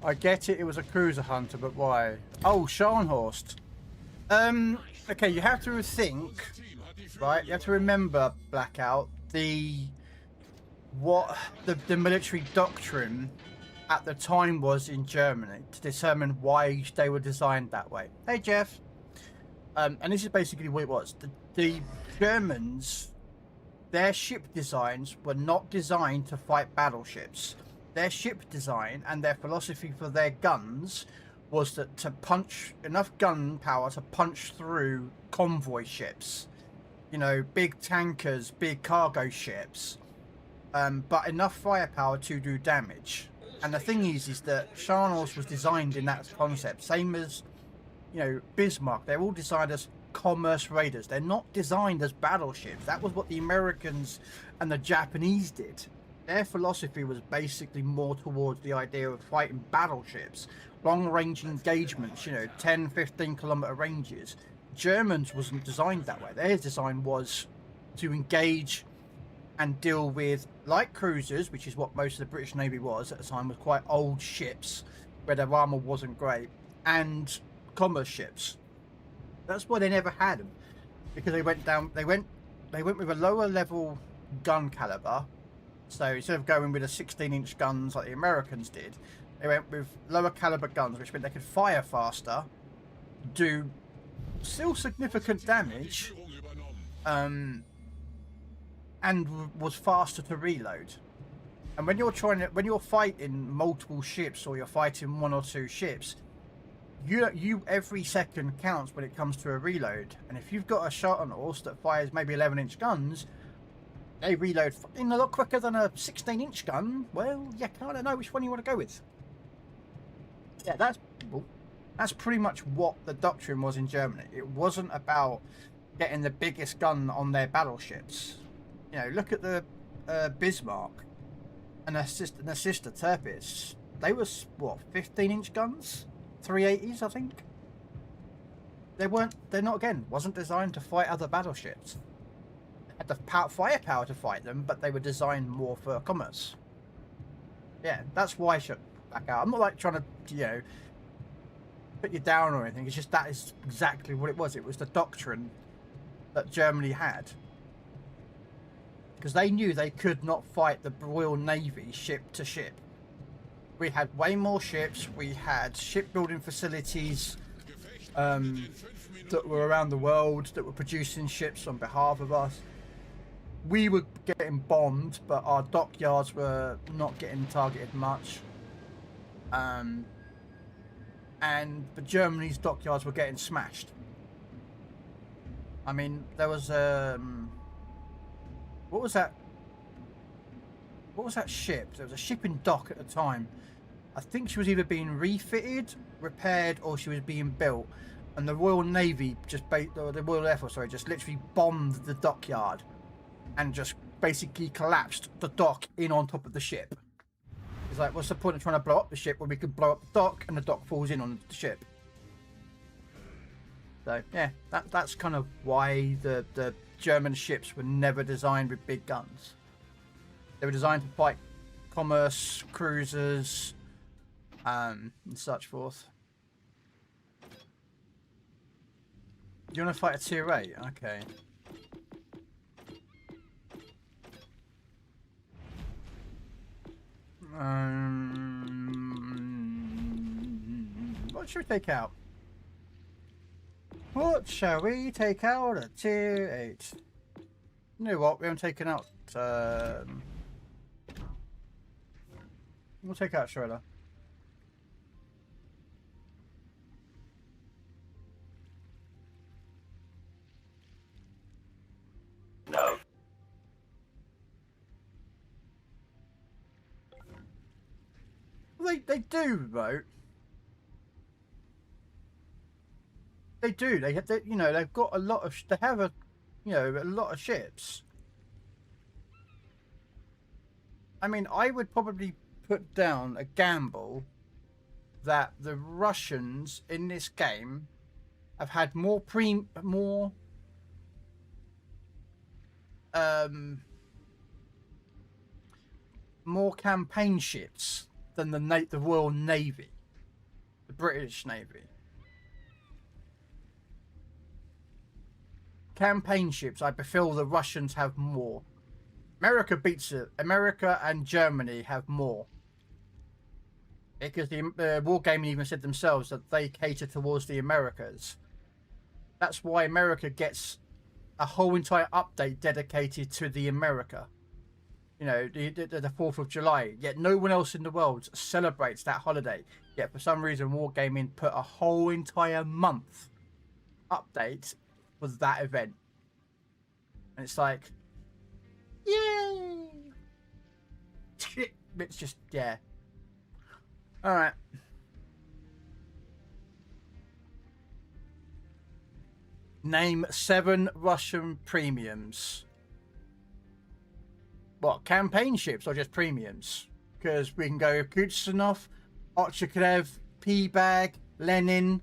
I get it, it was a cruiser hunter, but why? Oh, Scharnhorst. Okay, you have to think, right? You have to remember, Blackout, the military doctrine at the time was in Germany to determine why they were designed that way. Hey, Jeff. And this is basically what it was. The Germans, their ship designs were not designed to fight battleships. Their ship design and their philosophy for their guns was that to punch enough gun power to punch through convoy ships, you know, big tankers, big cargo ships, but enough firepower to do damage. And the thing is that Scharnhorst was designed in that concept, same as, you know, Bismarck. They're all designed as commerce raiders. They're not designed as battleships. That was what the Americans and the Japanese did. Their philosophy was basically more towards the idea of fighting battleships, long-range engagements, you know, 10, 15-kilometer ranges. Germans wasn't designed that way. Their design was to engage and deal with light cruisers, which is what most of the British Navy was at the time, with quite old ships where their armor wasn't great, and commerce ships. That's why they never had them, because they went with a lower level gun caliber. So instead of going with a 16-inch guns like the Americans did, they went with lower caliber guns, which meant they could fire faster, do still significant damage, and was faster to reload. And when you're fighting multiple ships, or you're fighting one or two ships, you every second counts when it comes to a reload. And if you've got a Scharnhorst that fires maybe 11-inch guns, they reload fucking a lot quicker than a 16-inch gun. Well, you kind of know which one you want to go with. Yeah, that's pretty much what the doctrine was in Germany. It wasn't about getting the biggest gun on their battleships. You know, look at the Bismarck and their sister Tirpitz. They were, what, 15-inch guns? 380s, I think? Wasn't designed to fight other battleships. Had the firepower to fight them, but they were designed more for commerce. Yeah, that's why I should back out. I'm not like trying to, you know, put you down or anything. It's just that is exactly what it was. It was the doctrine that Germany had. Because they knew they could not fight the Royal Navy ship to ship. We had way more ships. We had shipbuilding facilities that were around the world that were producing ships on behalf of us. We were getting bombed, but our dockyards were not getting targeted much. And the Germany's dockyards were getting smashed. I mean, there was what was that ship? There was a ship in dock at the time. I think she was either being refitted, repaired, or she was being built. And the Royal Navy the Royal Air Force, sorry, just literally bombed the dockyard and just basically collapsed the dock in on top of the ship. It's like, what's the point of trying to blow up the ship when we could blow up the dock and the dock falls in on the ship? So yeah, that's kind of why the German ships were never designed with big guns. They were designed to fight commerce, cruisers, and such forth. You want to fight a tier 8? Okay. What should we take out? What shall we take out at tier 8? You know what? We haven't taken out. We'll take out Schroeder. No. They do vote. They do. They you know, they've got a lot of. They have a lot of ships. I mean, I would probably put down a gamble that the Russians in this game have had more more campaign ships than the Royal Navy, the British Navy. Campaign ships, I feel the Russians have more. America beats it. America and Germany have more. Because the Wargaming even said themselves that they cater towards the Americas. That's why America gets a whole entire update dedicated to the America. You know, the 4th of July. Yet no one else in the world celebrates that holiday. Yet for some reason, Wargaming put a whole entire month update for that event. And it's like, yay! It's just, yeah. Alright. Name 7 Russian premiums. What, campaign ships or just premiums? Because we can go Kuznetsov, Ochaklev, P-Bag, Lenin,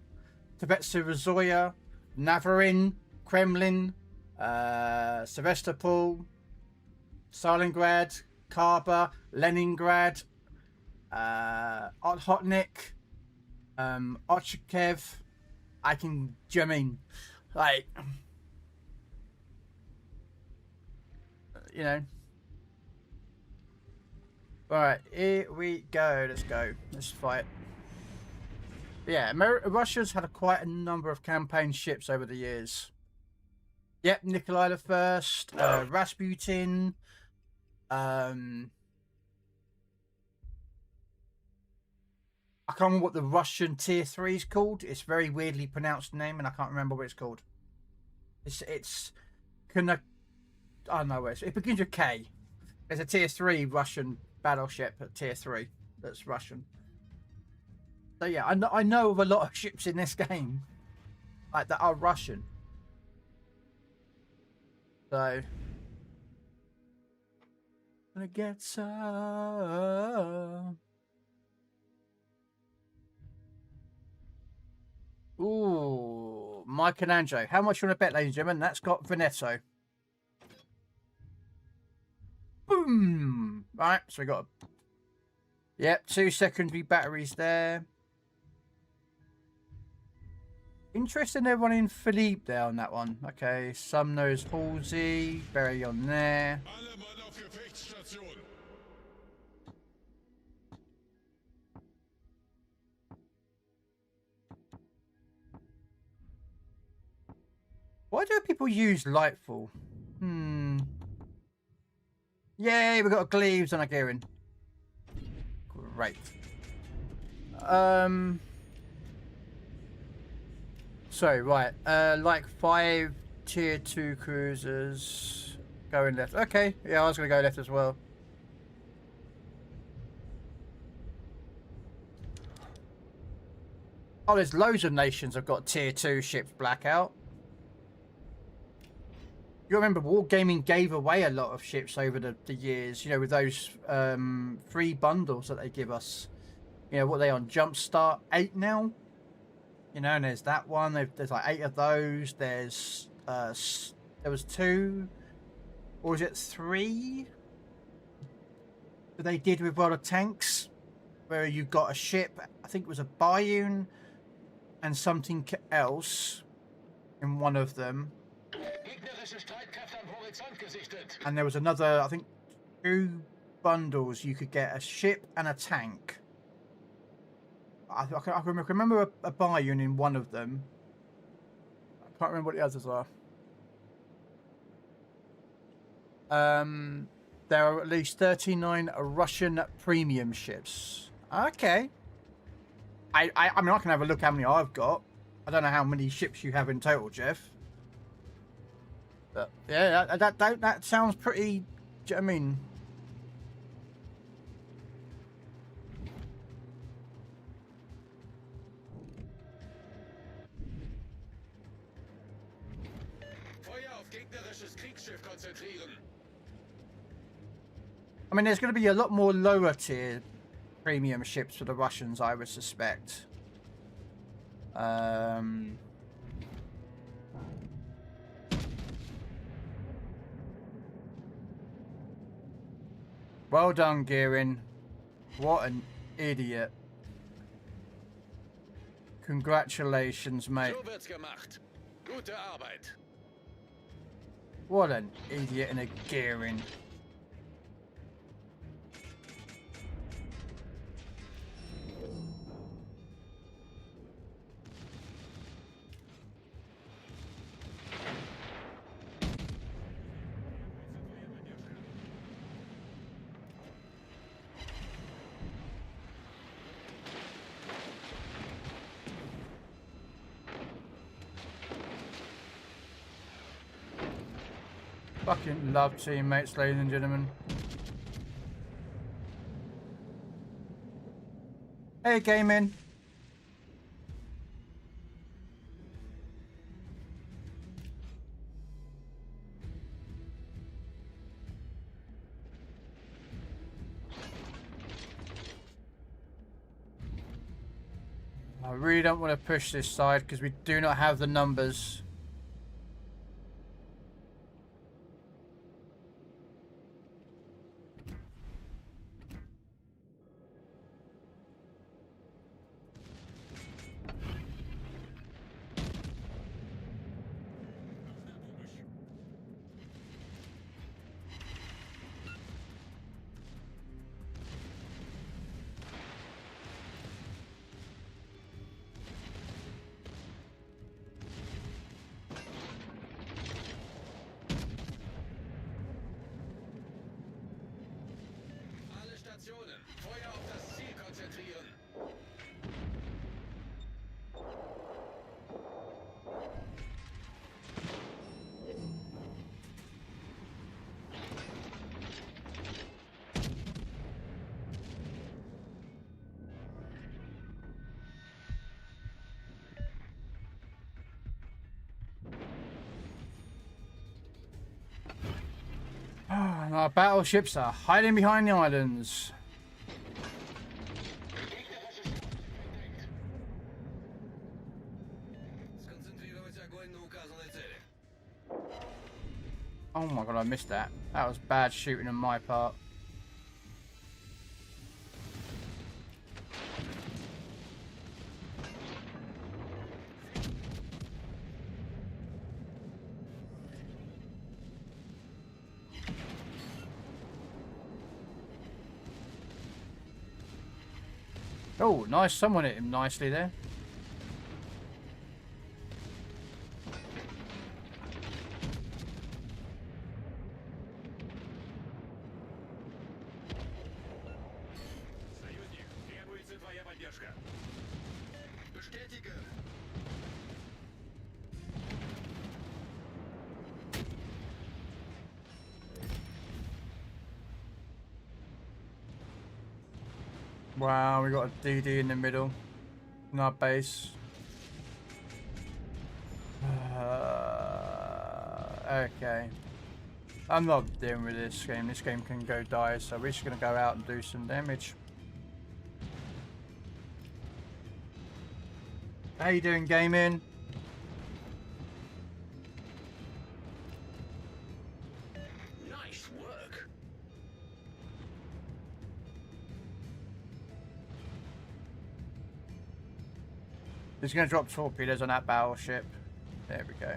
Tvetserozoya, Navarin, Kremlin, Sevastopol, Stalingrad, Kharba, Leningrad, Okhotnik, Ochakev. I can, do you know what I mean? Like, you know. Alright, here we go. Let's go. Let's fight. Yeah, Russia's had quite a number of campaign ships over the years. Yep, Nikolai the First, Rasputin, I can't remember what the Russian tier 3 is called. It's a very weirdly pronounced name, and I can't remember what it's called. It's I don't know where it begins with K. There's a tier 3 Russian battleship at tier 3 that's Russian. So yeah, I know of a lot of ships in this game like that are Russian. So gonna get some. Ooh, Michelangelo. How much you want to bet, ladies and gentlemen? That's got Veneto. Boom! Right, so we got yep, 2 secondary batteries there. Interesting, they're running Philippe there on that one. Okay, Sumner's Halsey, Berry on there. Why do people use Lightfall? Yay, we got Gleaves on our gearing. Great. So, right. Like 5 tier 2 cruisers going left. Okay, yeah, I was going to go left as well. Oh, there's loads of nations have got tier 2 ships blackout. You remember Wargaming gave away a lot of ships over the years, you know, with those free bundles that they give us. You know, what are they on? Jumpstart 8 now? You know, and there's that one. There's like 8 of those. There's, there was 2, or is it 3? That they did with World of Tanks, where you got a ship, I think it was a Bayern, and something else in one of them. And there was another, I think, 2 bundles. You could get a ship and a tank. I can remember a Bayern in one of them. I can't remember what the others are. There are at least 39 Russian premium ships. Okay. I mean, I can have a look how many I've got. I don't know how many ships you have in total, Jeff. But yeah, that sounds pretty. Do you know what I mean? I mean, there's going to be a lot more lower tier premium ships for the Russians, I would suspect. Well done, Gearin. What an idiot. Congratulations, mate. What an idiot and a Gearin. Fucking love teammates, ladies and gentlemen. Hey, gaming. I really don't want to push this side because we do not have the numbers. And our battleships are hiding behind the islands. Oh my god, I missed that. That was bad shooting on my part. Oh, nice. Someone hit him nicely there. Wow, we got a DD in the middle in our base. Okay. I'm not dealing with this game. This game can go die, so we're just going to go out and do some damage. How you doing, gaming? Nice work. He's going to drop torpedoes on that battleship. There we go.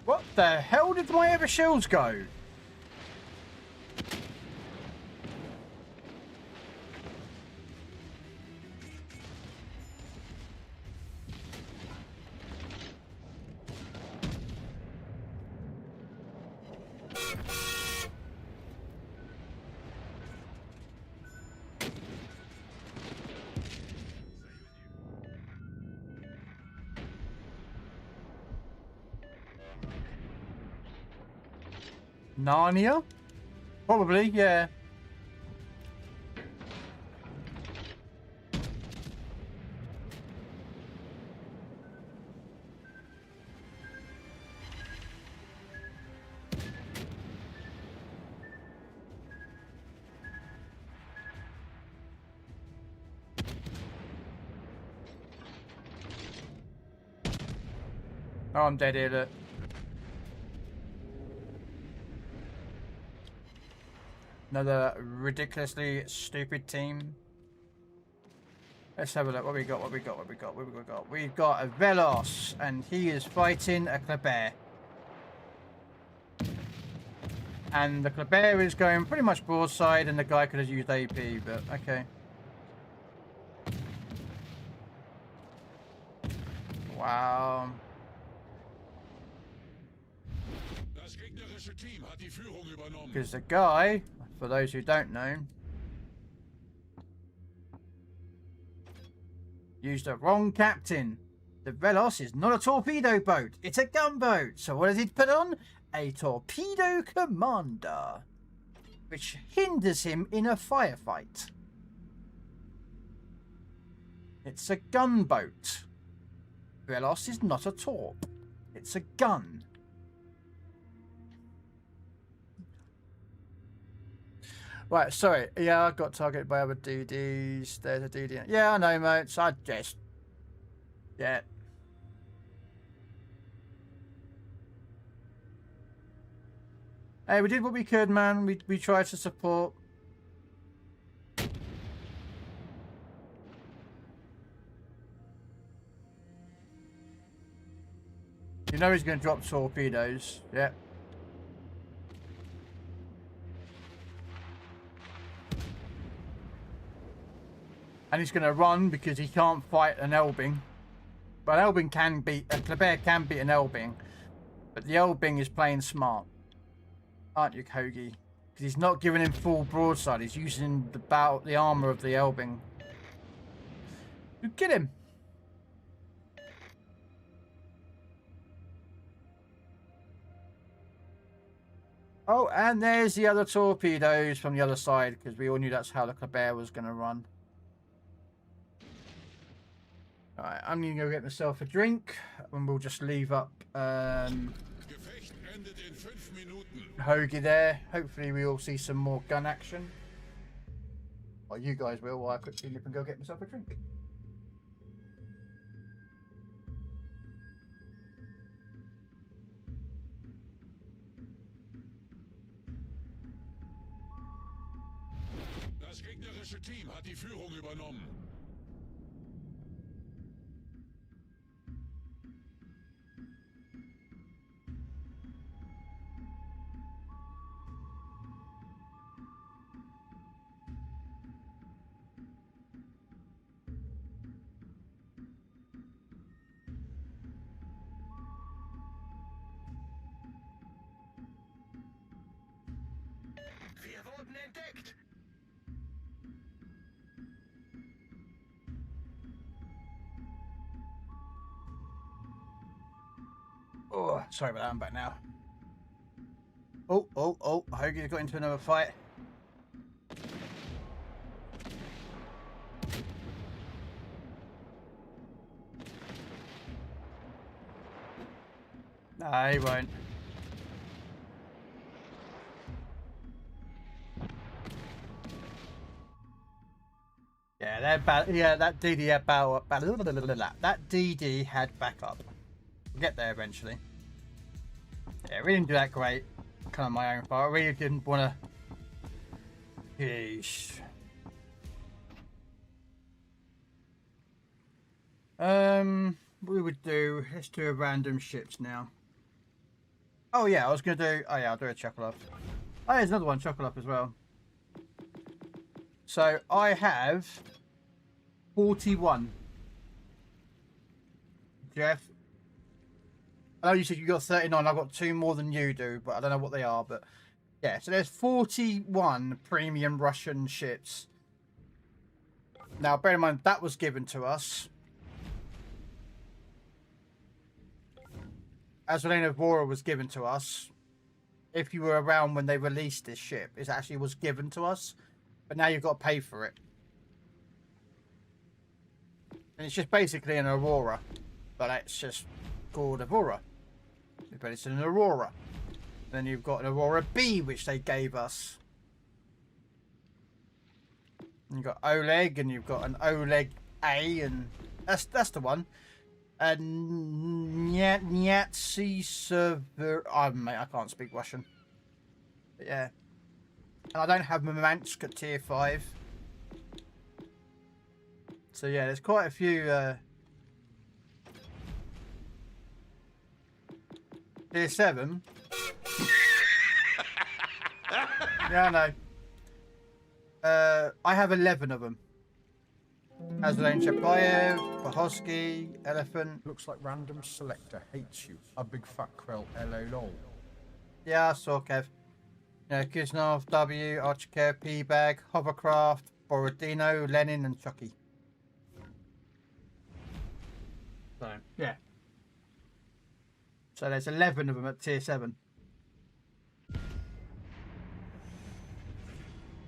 What the hell did my other shields go? Narnia? Probably, yeah. Oh, I'm dead here, look. Another ridiculously stupid team. Let's have a look. What we got? We've got a Velos, and he is fighting a Kleber. And the Kleber is going pretty much broadside, and the guy could have used AP, but okay. Wow. Because the guy, for those who don't know, used the wrong captain. The Velos is not a torpedo boat, it's a gunboat. So what does it put on? A torpedo commander, which hinders him in a firefight. It's a gunboat. Velos is not a torp, it's a gun. Right, sorry. Yeah, I got targeted by other DDs. There's a DD. Yeah, I know, mate. So I just... Yeah. Hey, we did what we could, man. We tried to support. You know he's going to drop torpedoes. Yeah. And he's going to run because he can't fight an Elbing. But an Elbing can beat... A Kleber can beat an Elbing. But the Elbing is playing smart. Aren't you, Kogi? Because he's not giving him full broadside. He's using the armour of the Elbing. You get him. Oh, and there's the other torpedoes from the other side. Because we all knew that's how the Kleber was going to run. Alright, I'm going to go get myself a drink, and we'll just leave up Hoagie there. Hopefully we all see some more gun action. Well, you guys will, while I quickly nip and go get myself a drink. Das gegnerische Team hat die Führung übernommen. Wir wurden entdeckt. Oh, sorry about that. I'm back now. Oh, Hoagie's got into another fight. No, he won't. Yeah, that DD had that DD had backup. We'll get there eventually. Yeah, we didn't do that great. Kind of my own fault. I really didn't want to. Yeesh. What we would do? Let's do a random ships now. Oh yeah, I was gonna do. Oh yeah, I'll do a chocolate. Oh, there's another one, chocolate as well. So I have 41. Jeff, I know you said you got 39. I've got 2 more than you do, but I don't know what they are. But yeah, so there's 41 premium Russian ships. Now, bear in mind that was given to us. As Elena Vora was given to us if you were around when they released this ship. It actually was given to us, but now you've got to pay for it. And it's just basically an Aurora, but it's just called Aurora. But it's an Aurora. Then you've got an Aurora B, which they gave us. And you've got Oleg, and you've got an Oleg A, and that's the one. And Nyatsi server. Oh, mate, I can't speak Russian. But yeah. And I don't have Murmansk at tier 5. So yeah, there's quite a few tier 7. Yeah, I know. I have 11 of them. Azalain Chapayev, Pahosky, Elephant. Looks like random selector hates you. A big fat Krell, LOL. Yeah, I saw Kev. Yeah, Kuznov, W, Archicare, P-Bag, Hovercraft, Borodino, Lenin, and Chucky. So, yeah. So there's 11 of them at tier 7.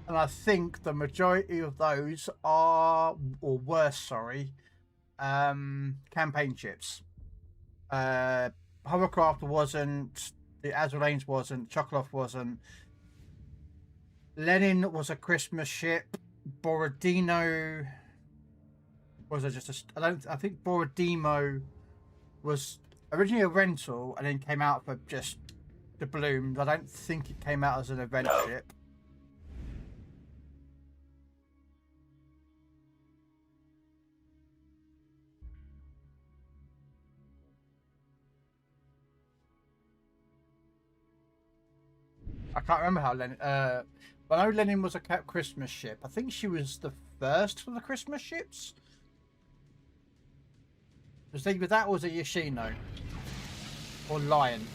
And I think the majority of those are, or were, sorry, campaign ships. Hovercraft wasn't, the Azulains wasn't, Chokolov wasn't. Lenin was a Christmas ship. Borodino was I think Borodino was originally a rental and then came out for just the balloons. I don't think it came out as an event ship. I can't remember how Lenin. But I know Lenin was a Christmas ship. I think she was the first for the Christmas ships. It was either that or was it Yoshino or Lion.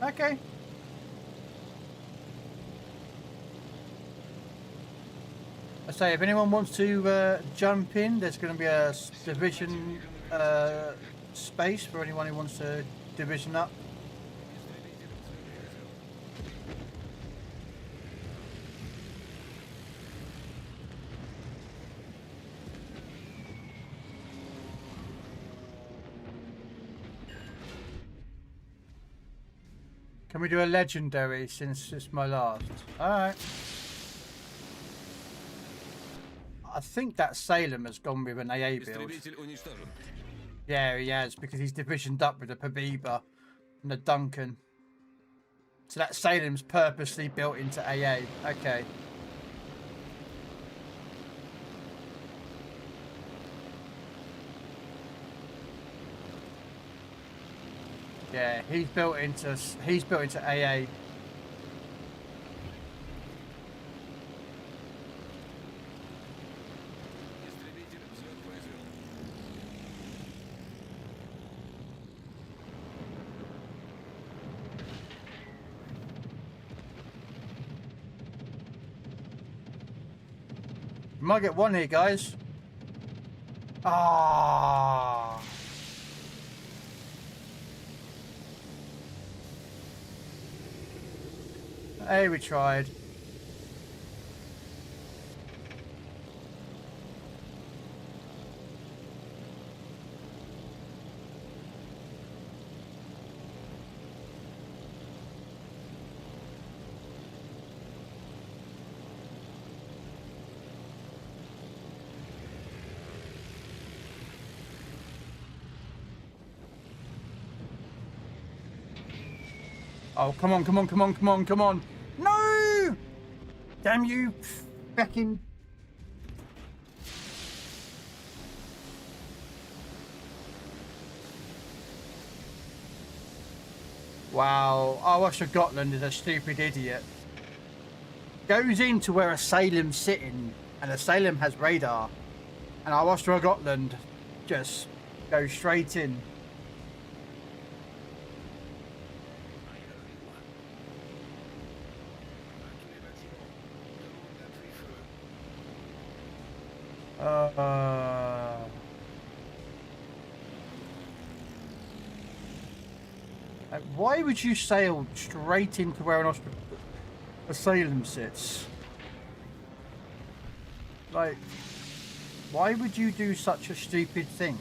Okay. I say, if anyone wants to jump in, there's going to be a division space for anyone who wants to division up. Can we do a legendary since it's my last? Alright. I think that Salem has gone with an AA build. Yeah, he has, because he's divisioned up with the Pabiba and the Duncan. So that Salem's purposely built into AA. Okay. Yeah, he's built into AA. Might get one here, guys. Ah. Hey, we tried. Oh, come on, come on, come on, come on, come on. No! Damn you, fucking... Wow, Arwasher Gotland is a stupid idiot. Goes into where a Salem's sitting, and a Salem has radar. And Arwasher Gotland just goes straight in. Why would you sail straight into where an asylum sits? Like, why would you do such a stupid thing?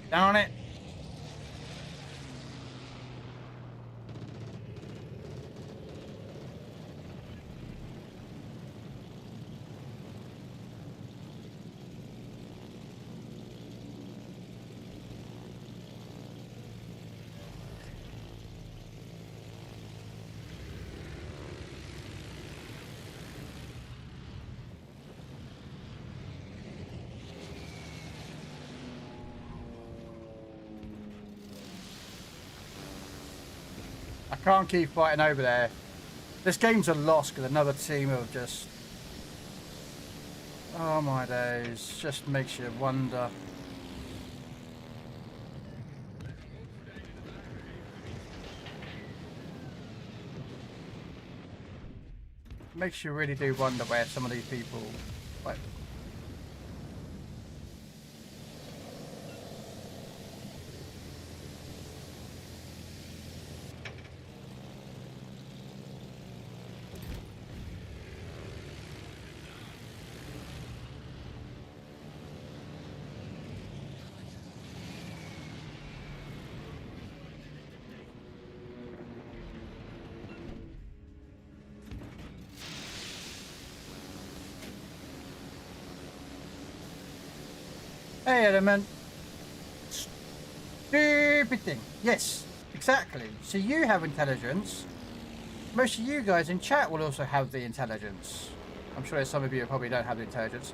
Darn it. I can't keep fighting over there. This game's a loss because another team have just... Oh my days. Just makes you wonder. Makes you really do wonder where some of these people... like. Hey, Element. Stupid thing. Yes, exactly. So you have intelligence. Most of you guys in chat will also have the intelligence. I'm sure there's some of you who probably don't have the intelligence.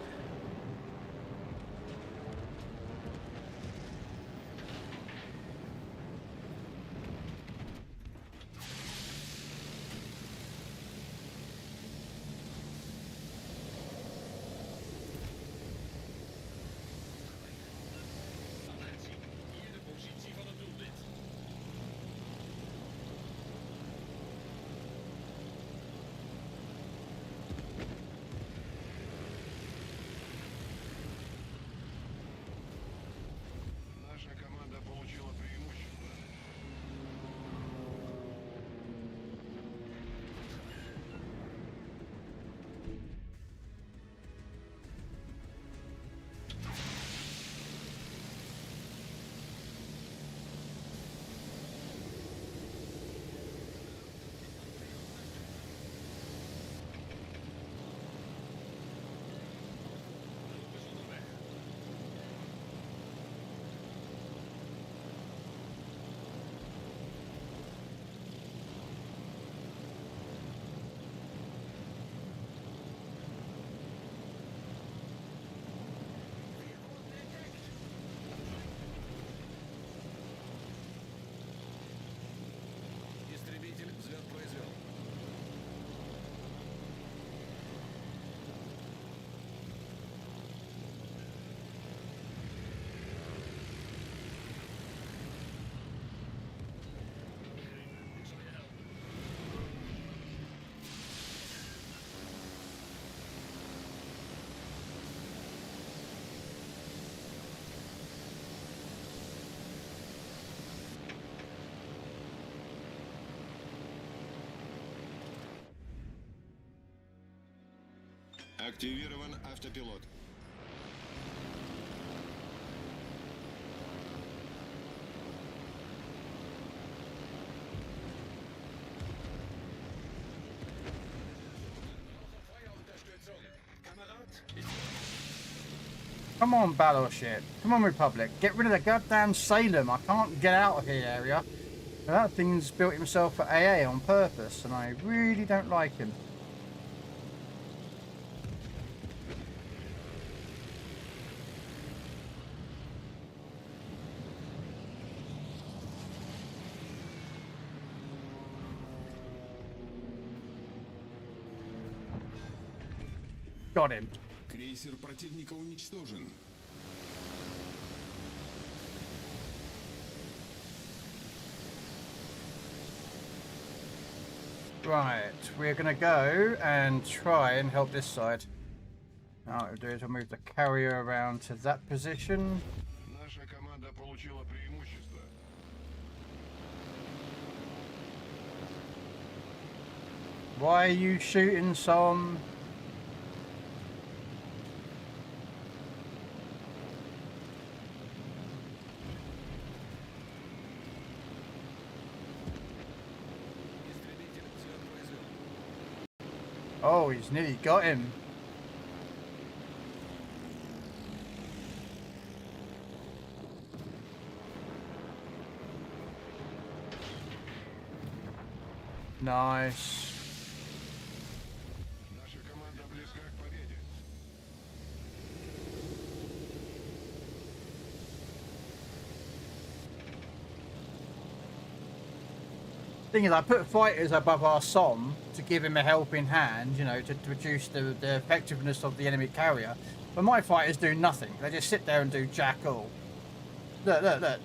Активирован автопилот. Come on, Battleship. Come on, Republic. Get rid of the goddamn Salem. I can't get out of here area. That thing's built himself for AA on purpose, and I really don't like him. Got him. Крейсер противника уничтожен. Right, we're gonna go and try and help this side. Now what we'll do is we'll move the carrier around to that position. Наша команда получила преимущество. Why are you shooting some? Oh, he's nearly got him. Nice. Наша команда близка к победе. Thing is, I put fighters above our SOM to give him a helping hand, you know, to reduce the effectiveness of the enemy carrier. But my fighters do nothing. They just sit there and do jack all. Look, look, look.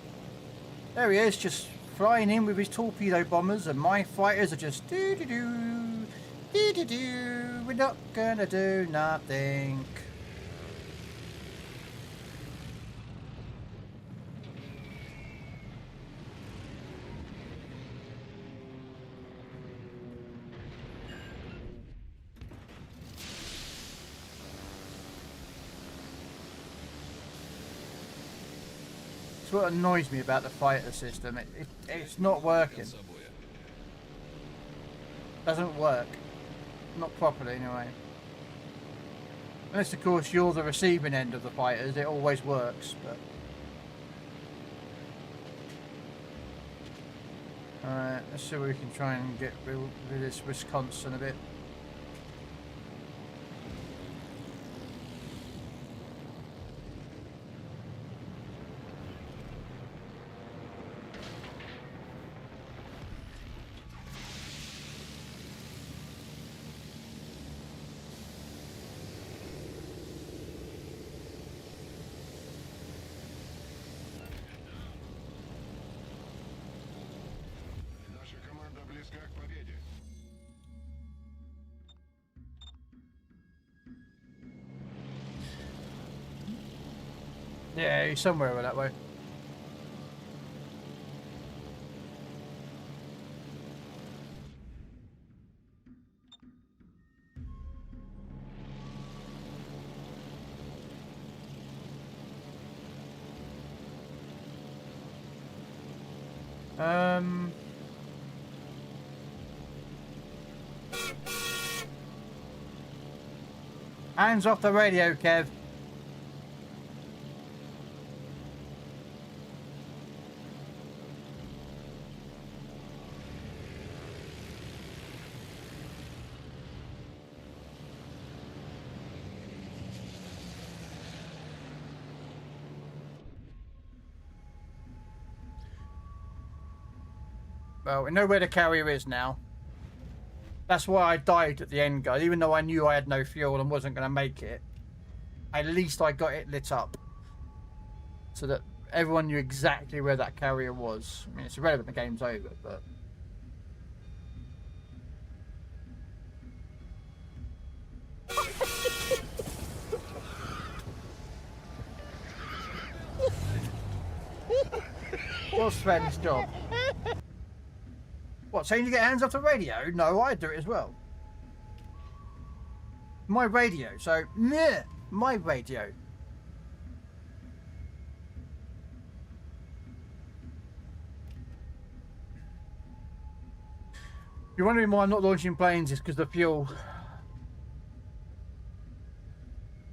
There he is, just flying in with his torpedo bombers, and my fighters are just do-do-do, do-do-do. We're not gonna do nothing. That's what annoys me about the fighter system. It's not working. Doesn't work. Not properly, anyway. Unless, of course, you're the receiving end of the fighters, it always works, but... Alright, let's see what we can try and get rid of this Wisconsin a bit. Yeah, he's somewhere over that way. Hands off the radio, Kev. Well, we know where the carrier is now. That's why I died at the end, guys. Even though I knew I had no fuel and wasn't going to make it, at least I got it lit up. So that everyone knew exactly where that carrier was. I mean, it's irrelevant, the game's over, but... What's Sven's job? What, saying you get hands off the radio? No, I do it as well. My radio, so, meh, my radio. You're wondering why I'm not launching planes, is because the fuel.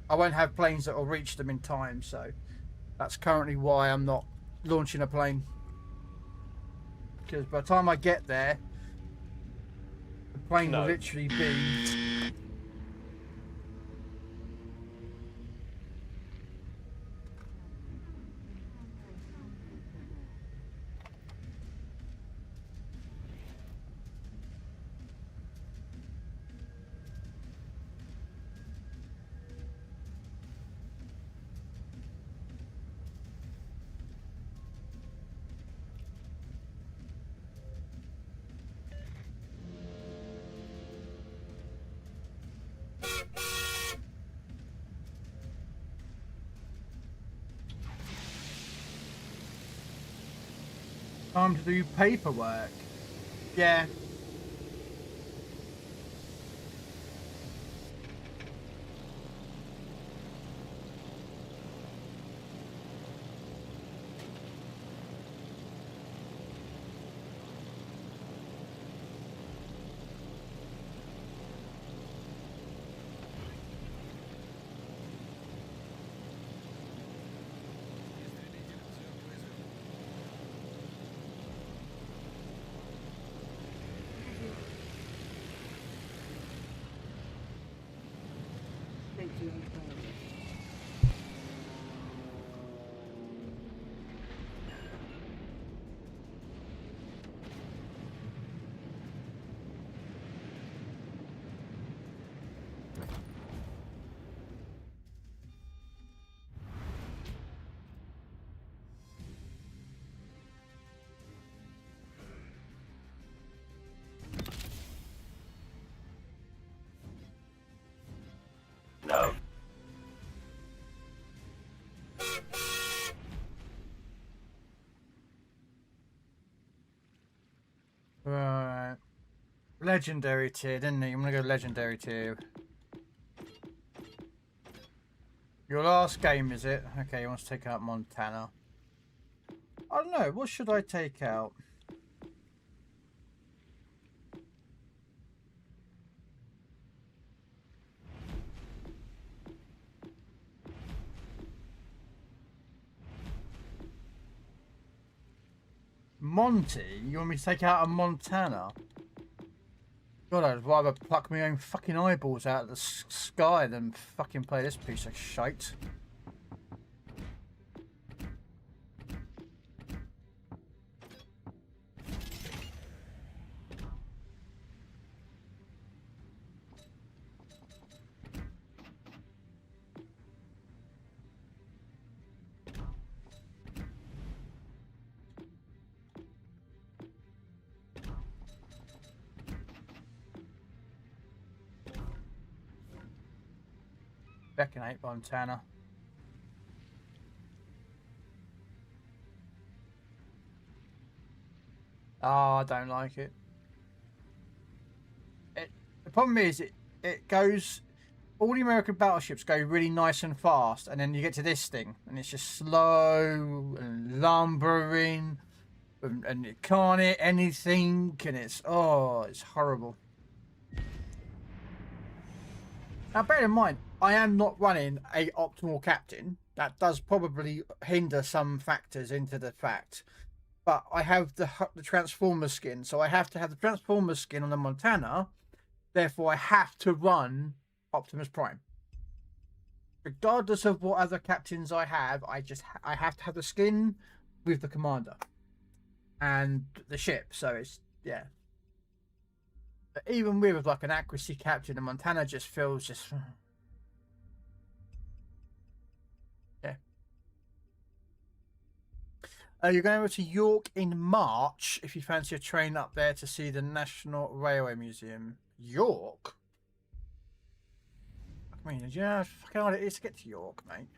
I won't have planes that will reach them in time, so that's currently why I'm not launching a plane. Because by the time I get there, the plane will literally be... Time to do paperwork. Yeah. No. Right. Legendary tier, didn't he? I'm gonna go legendary tier. Your last game, is it? Okay, he wants to take out Montana. I don't know, what should I take out? Monty? You want me to take out a Montana? God, I'd rather pluck my own fucking eyeballs out of the sky than fucking play this piece of shite. Back in 8 Montana. Oh, I don't like it. The problem is it goes, all the American battleships go really nice and fast, and then you get to this thing and it's just slow and lumbering and it can't hit anything, and it's horrible. Now bear in mind, I am not running a optimal captain. That does probably hinder some factors into the fact. But I have the Transformer skin, so I have to have the Transformer skin on the Montana. Therefore, I have to run Optimus Prime. Regardless of what other captains I have, I have to have the skin with the commander and the ship. So it's, yeah. But even with like an accuracy captain, the Montana just feels just... Yeah. You're going over to York in March if you fancy a train up there to see the National Railway Museum. York? I mean, do you know how fucking hard it is to get to York, mate?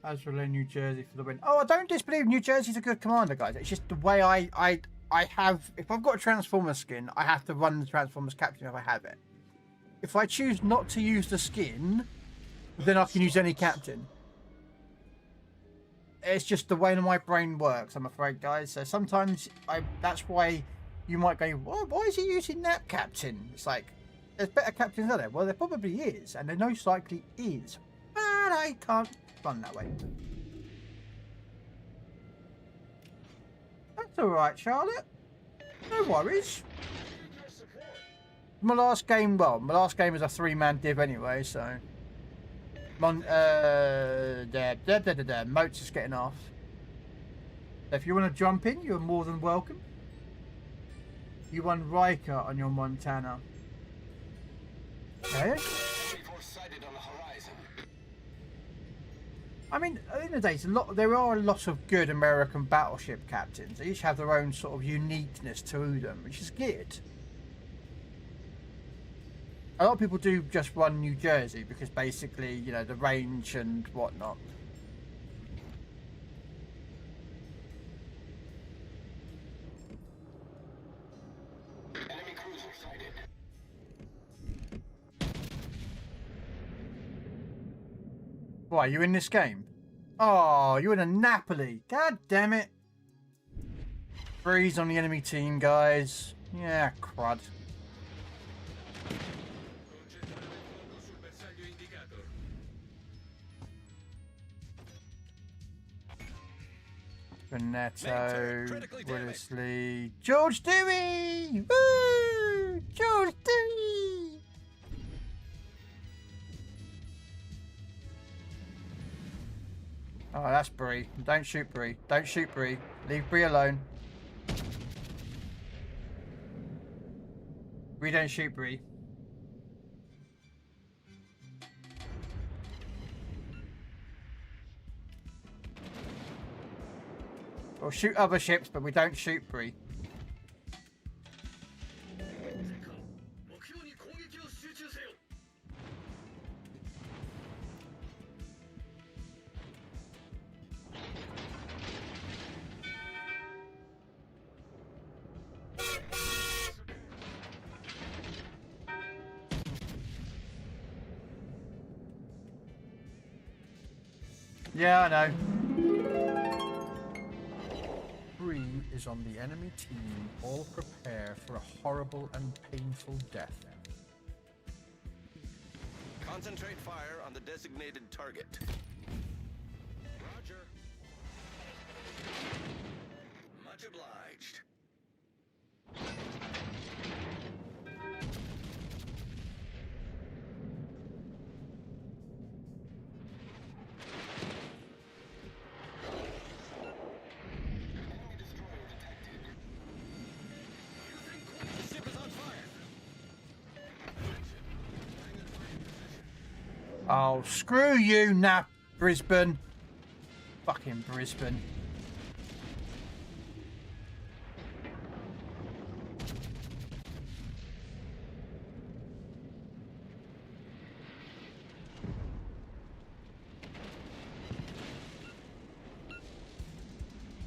Azrael, New Jersey for the win. Oh, I don't disbelieve New Jersey's a good commander, guys. It's just the way I have. If I've got a Transformer skin, I have to run the Transformers captain if I have it. If I choose not to use the skin, then I can use any captain. It's just the way my brain works, I'm afraid, guys. So sometimes that's why you might go, why is he using that captain? It's like, there's better captains out there. Well, there probably is, and there most likely is. But I can't run that way. That's alright, Charlotte. No worries. My last game was a 3-man div anyway, so... Moats is getting off. So if you want to jump in, you're more than welcome. You won Riker on your Montana. Okay. I mean, at the end of the day, there are a lot of good American battleship captains. They each have their own sort of uniqueness to them, which is good. A lot of people do just run New Jersey because basically, you know, the range and whatnot. Enemy cruiser sighted. Why, you in this game? Oh, you're in a Napoli. God damn it. Freeze on the enemy team, guys. Yeah, crud. Benetto, Willisley, George Dewey! Woo! George Dewey! Oh, that's Bree. Don't shoot Bree. Don't shoot Bree. Leave Bree alone. Bree, don't shoot Bree. We'll shoot other ships, but we don't shoot Bree. Yeah, I know. Bree is on the enemy team. All prepare for a horrible and painful death. Concentrate fire on the designated target. Roger. Much obliged. Oh, screw you, Brisbane. Fucking Brisbane.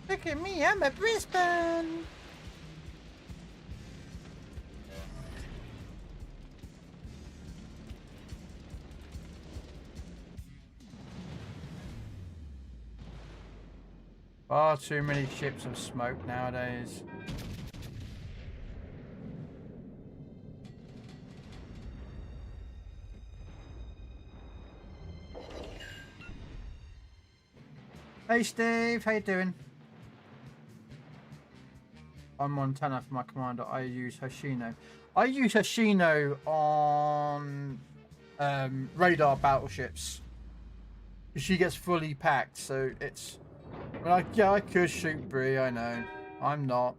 Look at me, I'm a Brisbane. Far too many ships of smoke nowadays. Hey Steve, how you doing? I'm Montana for my commander. I use Hoshino. I use Hoshino on radar battleships. She gets fully packed, so it's... Well, yeah, I could shoot Bree, I know. I'm not.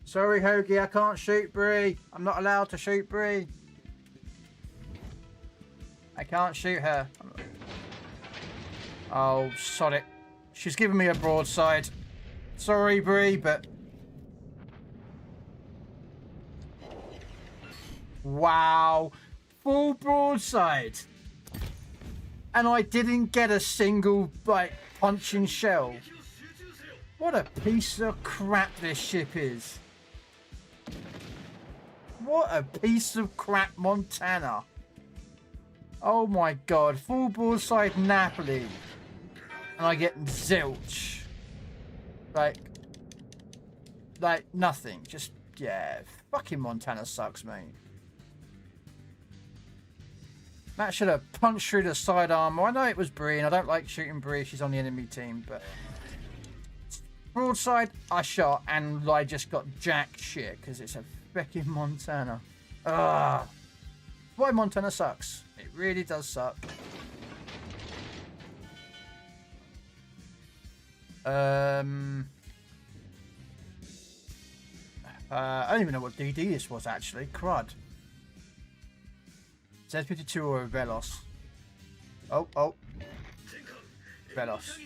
Sorry, Hoagie, I can't shoot Bree. I'm not allowed to shoot Bree. I can't shoot her. Oh, sod it. She's giving me a broadside. Sorry, Bree, but... Wow. Full broadside. And I didn't get a single, like, punching shell. What a piece of crap this ship is. What a piece of crap Montana. Oh my god, full broadside Napoli. And I get zilch. Like nothing. Just, yeah. Fucking Montana sucks, mate. That should have punched through the side armor. I know it was Bree, and I don't like shooting Bree. She's on the enemy team, but... Broadside, I shot and I just got jack shit because it's a freaking Montana. Ah, why Montana sucks. It really does suck. I don't even know what DD this was actually. Crud. Z52 or Velos. Oh. Velos.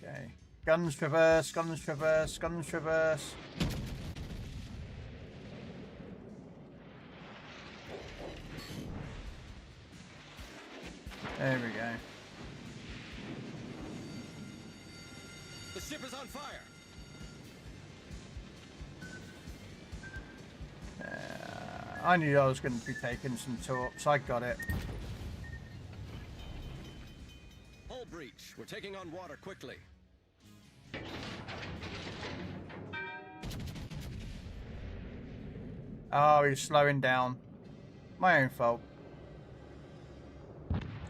Okay. Guns traverse, guns traverse, guns traverse. There we go. The ship is on fire. I knew I was going to be taking some torps. I got it. Hull breach. We're taking on water quickly. Oh, he's slowing down. My own fault.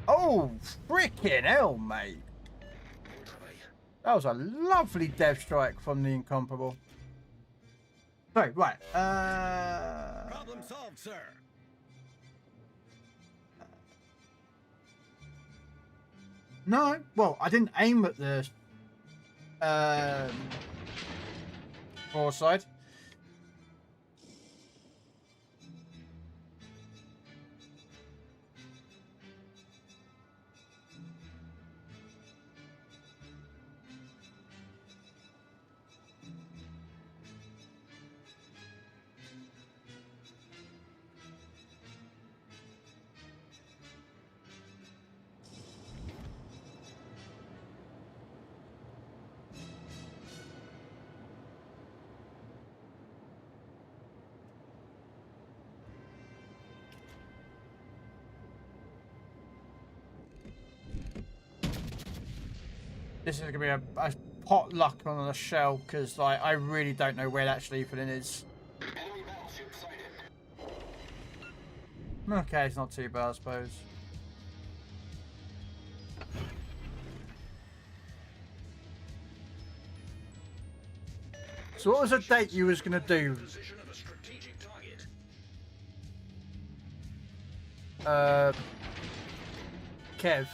Oh, freaking hell, mate. That was a lovely dev strike from the Incomparable. Sorry, right. Problem solved, sir. No, well, I didn't aim at the broadside. This is going to be a potluck on the shell because I really don't know where that sleeping is. Okay, it's not too bad, I suppose. So what was the date you was going to do? Kev.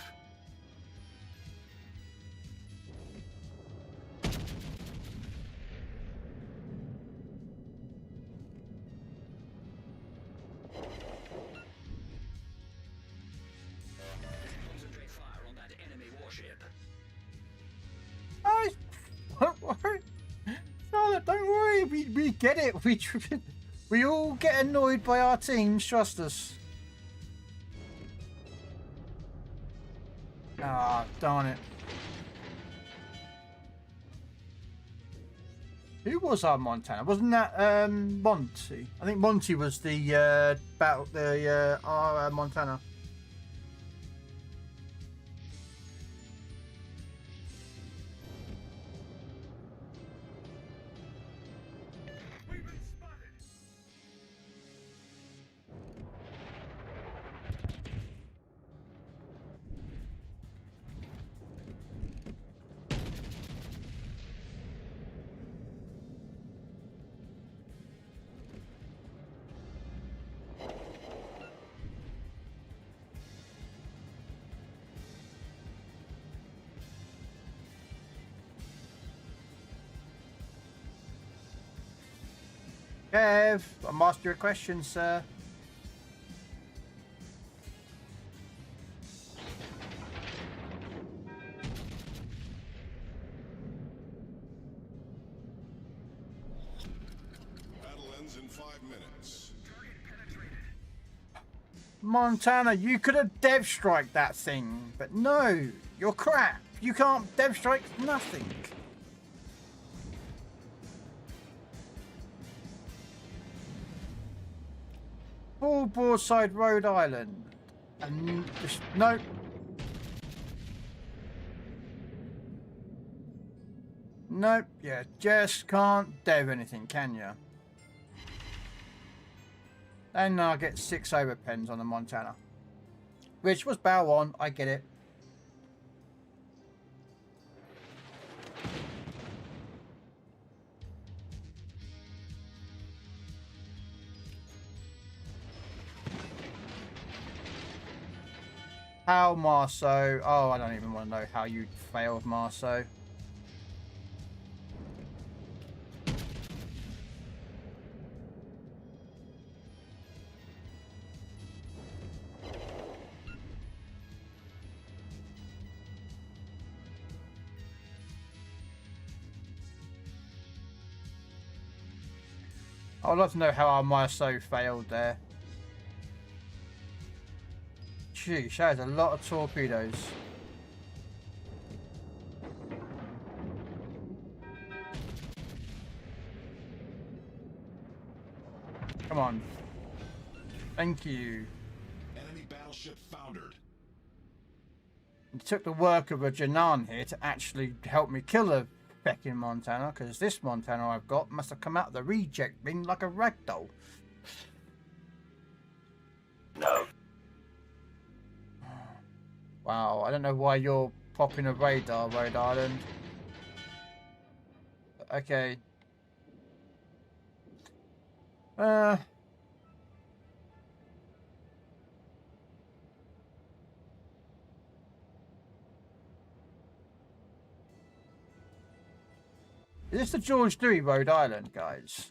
Don't worry, we get it. We all get annoyed by our teams, trust us. Ah, darn it. Who was our Montana? Wasn't that Monty? I think Monty was the our Montana. Kev, I'm asking you a question, sir. Battle ends in 5 minutes. Montana, you could have dev strike that thing, but no, you're crap. You can't dev strike nothing. Full broadside Rhode Island. And just no. Nope, yeah, just can't dev anything, can ya? And I get 6 overpens on the Montana. Which was bow on, I get it. How Marceau? Oh, I don't even want to know how you failed Marceau. I'd love to know how our Marceau failed there. Sheesh, that is a lot of torpedoes. Come on. Thank you. Enemy battleship foundered. It took the work of a Janan here to actually help me kill a feckin' Montana, because this Montana I've got must have come out of the reject bin like a ragdoll. No. Wow, I don't know why you're popping a radar, Rhode Island. Okay. Is this the George Dewey Rhode Island, guys?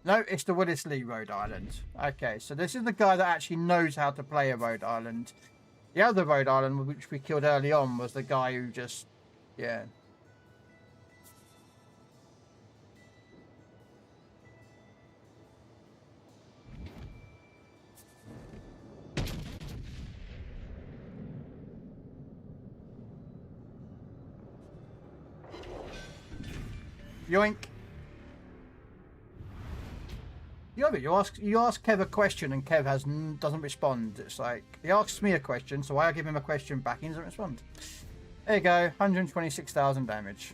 No, it's the Willis Lee Rhode Island. Okay, so this is the guy that actually knows how to play a Rhode Island. The other Rhode Island, which we killed early on, was the guy who just... yeah. Yoink. You ask Kev a question and Kev doesn't respond. It's like he asks me a question, so I give him a question back. He doesn't respond. There you go, 126,000 damage.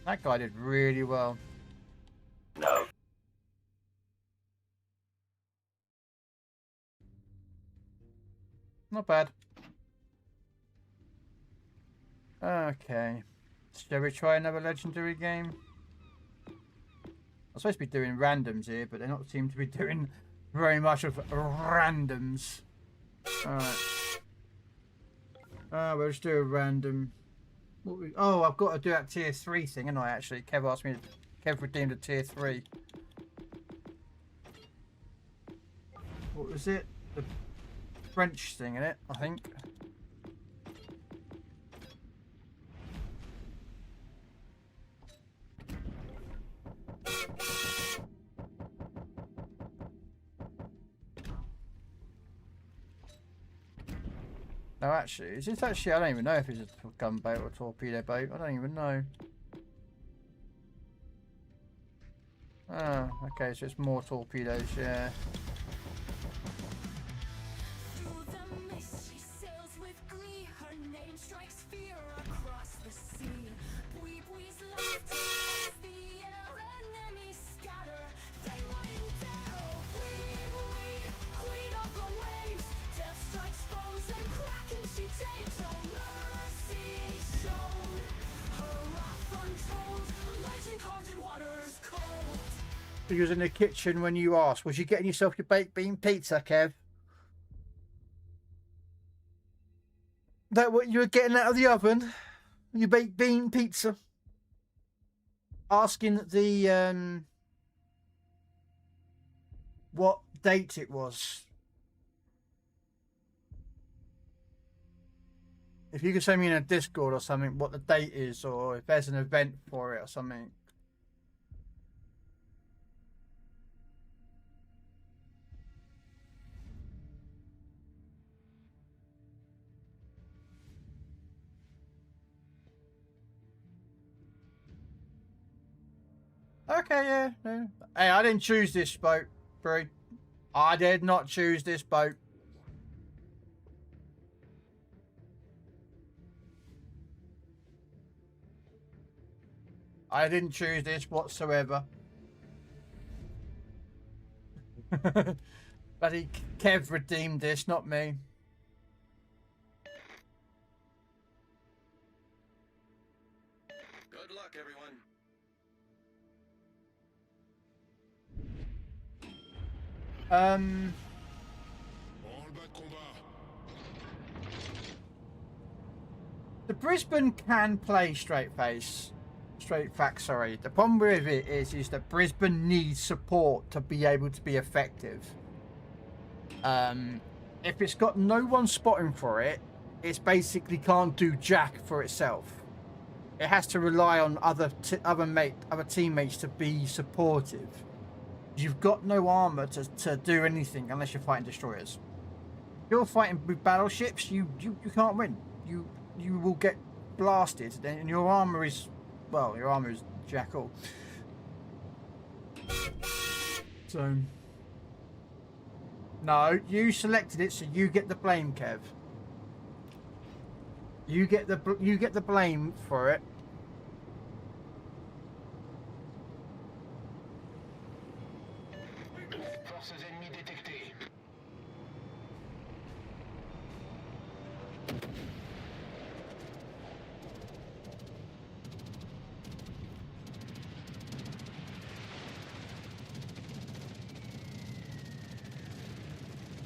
That guy did really well. No. Not bad. Okay. Shall we try another legendary game? I'm supposed to be doing randoms here, but they don't seem to be doing very much of randoms. Alright. We'll just do a random. Oh, I've got to do that tier 3 thing, haven't I, actually? Kev asked me Kev redeemed a tier 3. What was it? The French thing, innit? I think. No, actually, is this actually? I don't even know if it's a gunboat or a torpedo boat. I don't even know. Oh, okay, so it's more torpedoes, yeah. He was in the kitchen when you asked, was you getting yourself your baked bean pizza, Kev? That what you were getting out of the oven? Your baked bean pizza? Asking the what date it was. If you could send me in a Discord or something what the date is, or if there's an event for it or something. Okay, yeah. No. Hey, I didn't choose this boat, Bree. I did not choose this boat. I didn't choose this whatsoever. Bloody Kev redeemed this, not me. Good luck, everyone. The Brisbane can play straight fact, sorry. The problem with it is that Brisbane needs support to be able to be effective. If it's got no one spotting for it, it's basically can't do jack for itself. It has to rely on other teammates to be supportive. You've got no armor to do anything unless you're fighting destroyers. If you're fighting with battleships, you can't win. You will get blasted, and your armor is, well, your armor is jack all. So, no, you selected it, so you get the blame, Kev. You get the blame for it.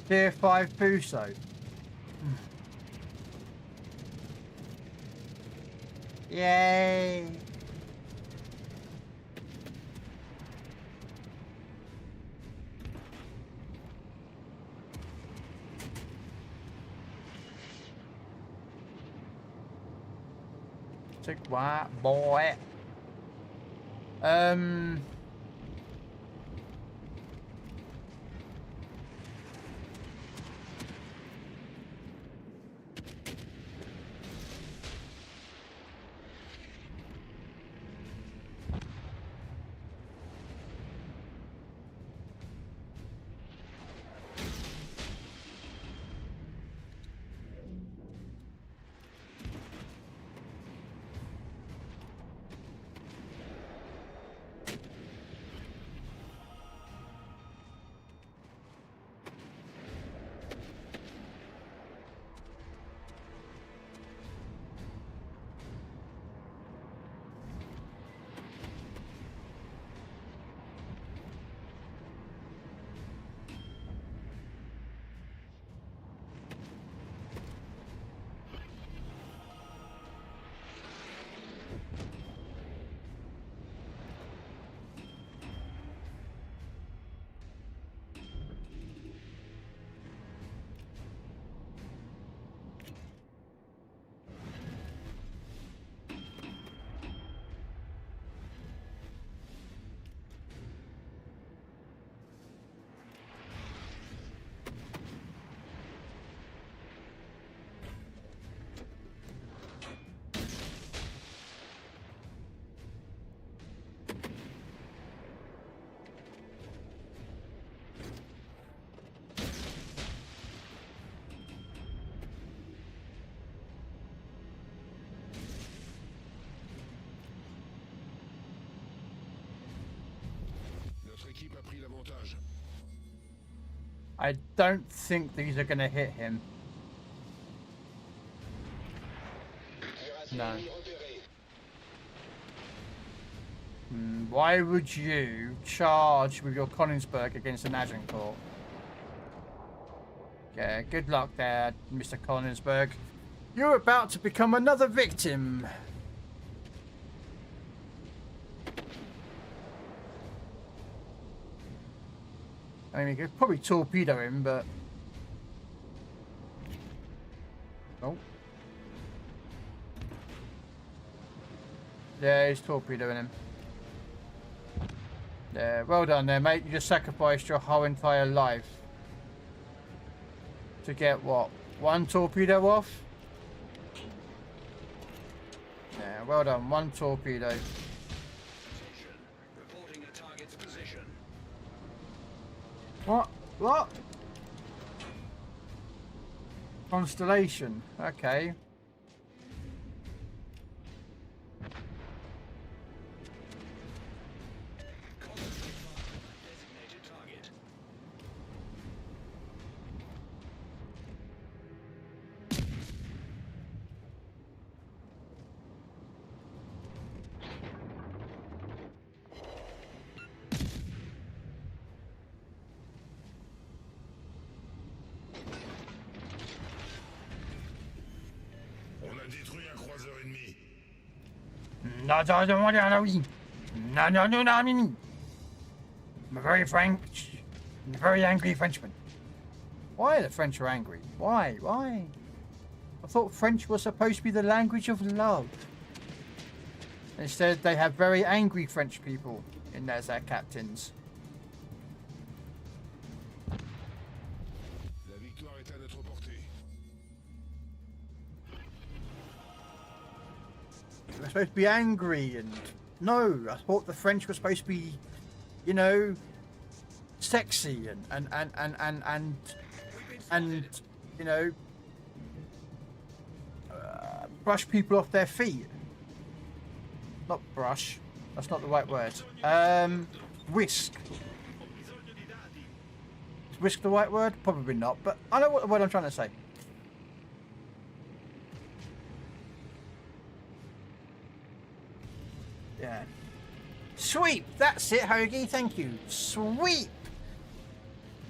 Tier 5 Puso. Yay! Take what, boy? I don't think these are going to hit him. No. Why would you charge with your Konigsberg against an Agincourt? Yeah, good luck there, Mr. Konigsberg. You're about to become another victim. I mean, you could probably torpedo him, but... Oh. Yeah, he's torpedoing him. Yeah, well done there, mate. You just sacrificed your whole entire life. To get, what, one torpedo off? Yeah, well done. One torpedo. What? What? Constellation. Okay. I'm a very French, a very angry Frenchman. Why are the French are angry? Why? Why? I thought French was supposed to be the language of love. Instead, they have very angry French people as their captains. They're supposed to be angry and... No, I thought the French were supposed to be, you know, sexy and you know, brush people off their feet. Not brush. That's not the right word. Whisk. Is whisk the right word? Probably not, but I know what the word I'm trying to say. Yeah. Sweep! That's it, Hoagie. Thank you. Sweep!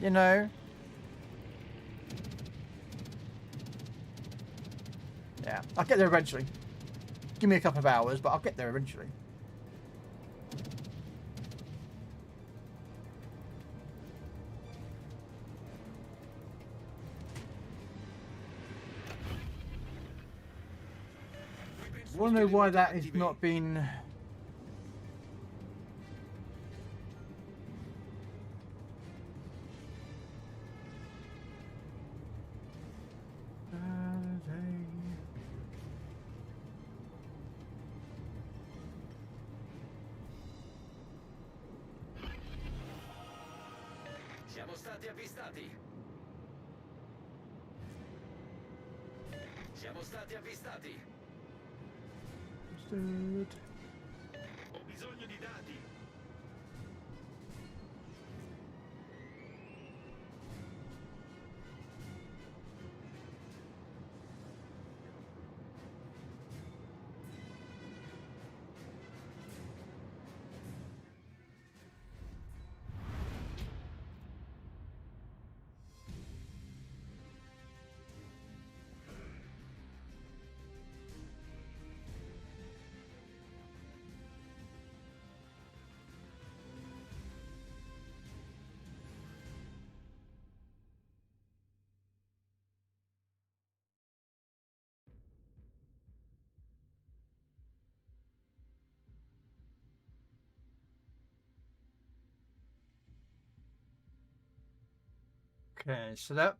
You know. Yeah, I'll get there eventually. Give me a couple of hours, but I'll get there eventually. I want to know why that has not been... Siamo stati avvistati. Siamo stati avvistati. Ho bisogno di dati. Okay, so that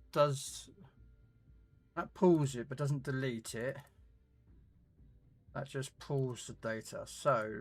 pulls it but doesn't delete it. That just pulls the data. So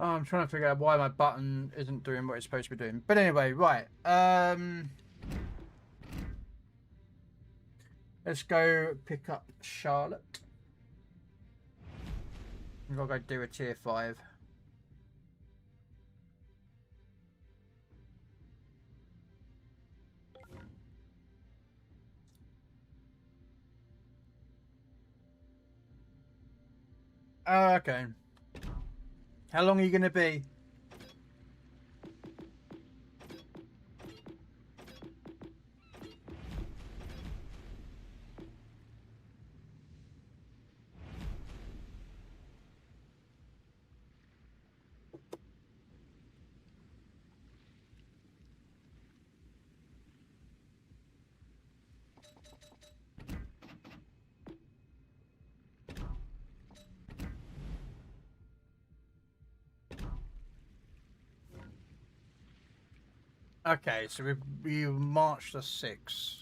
oh, I'm trying to figure out why my button isn't doing what it's supposed to be doing. But anyway, right. Let's go pick up Charlotte. I've got to go do a tier 5. Oh, okay. How long are you going to be? Okay, so we March the 6th.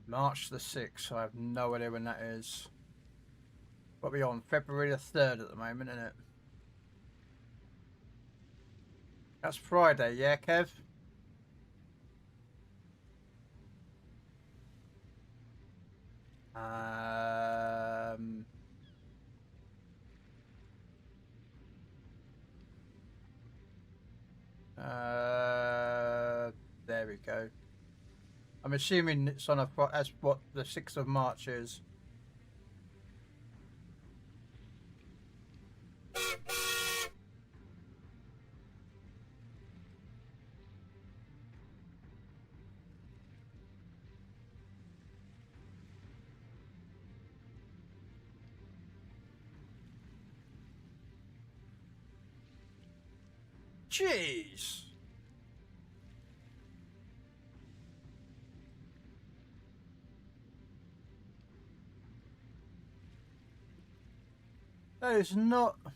March the 6th. I have no idea when that is. What are we on? February the 3rd at the moment, isn't it? That's Friday, yeah, Kev? There we go. I'm assuming it's on that's what the 6th of March is. Jeez. That is not... I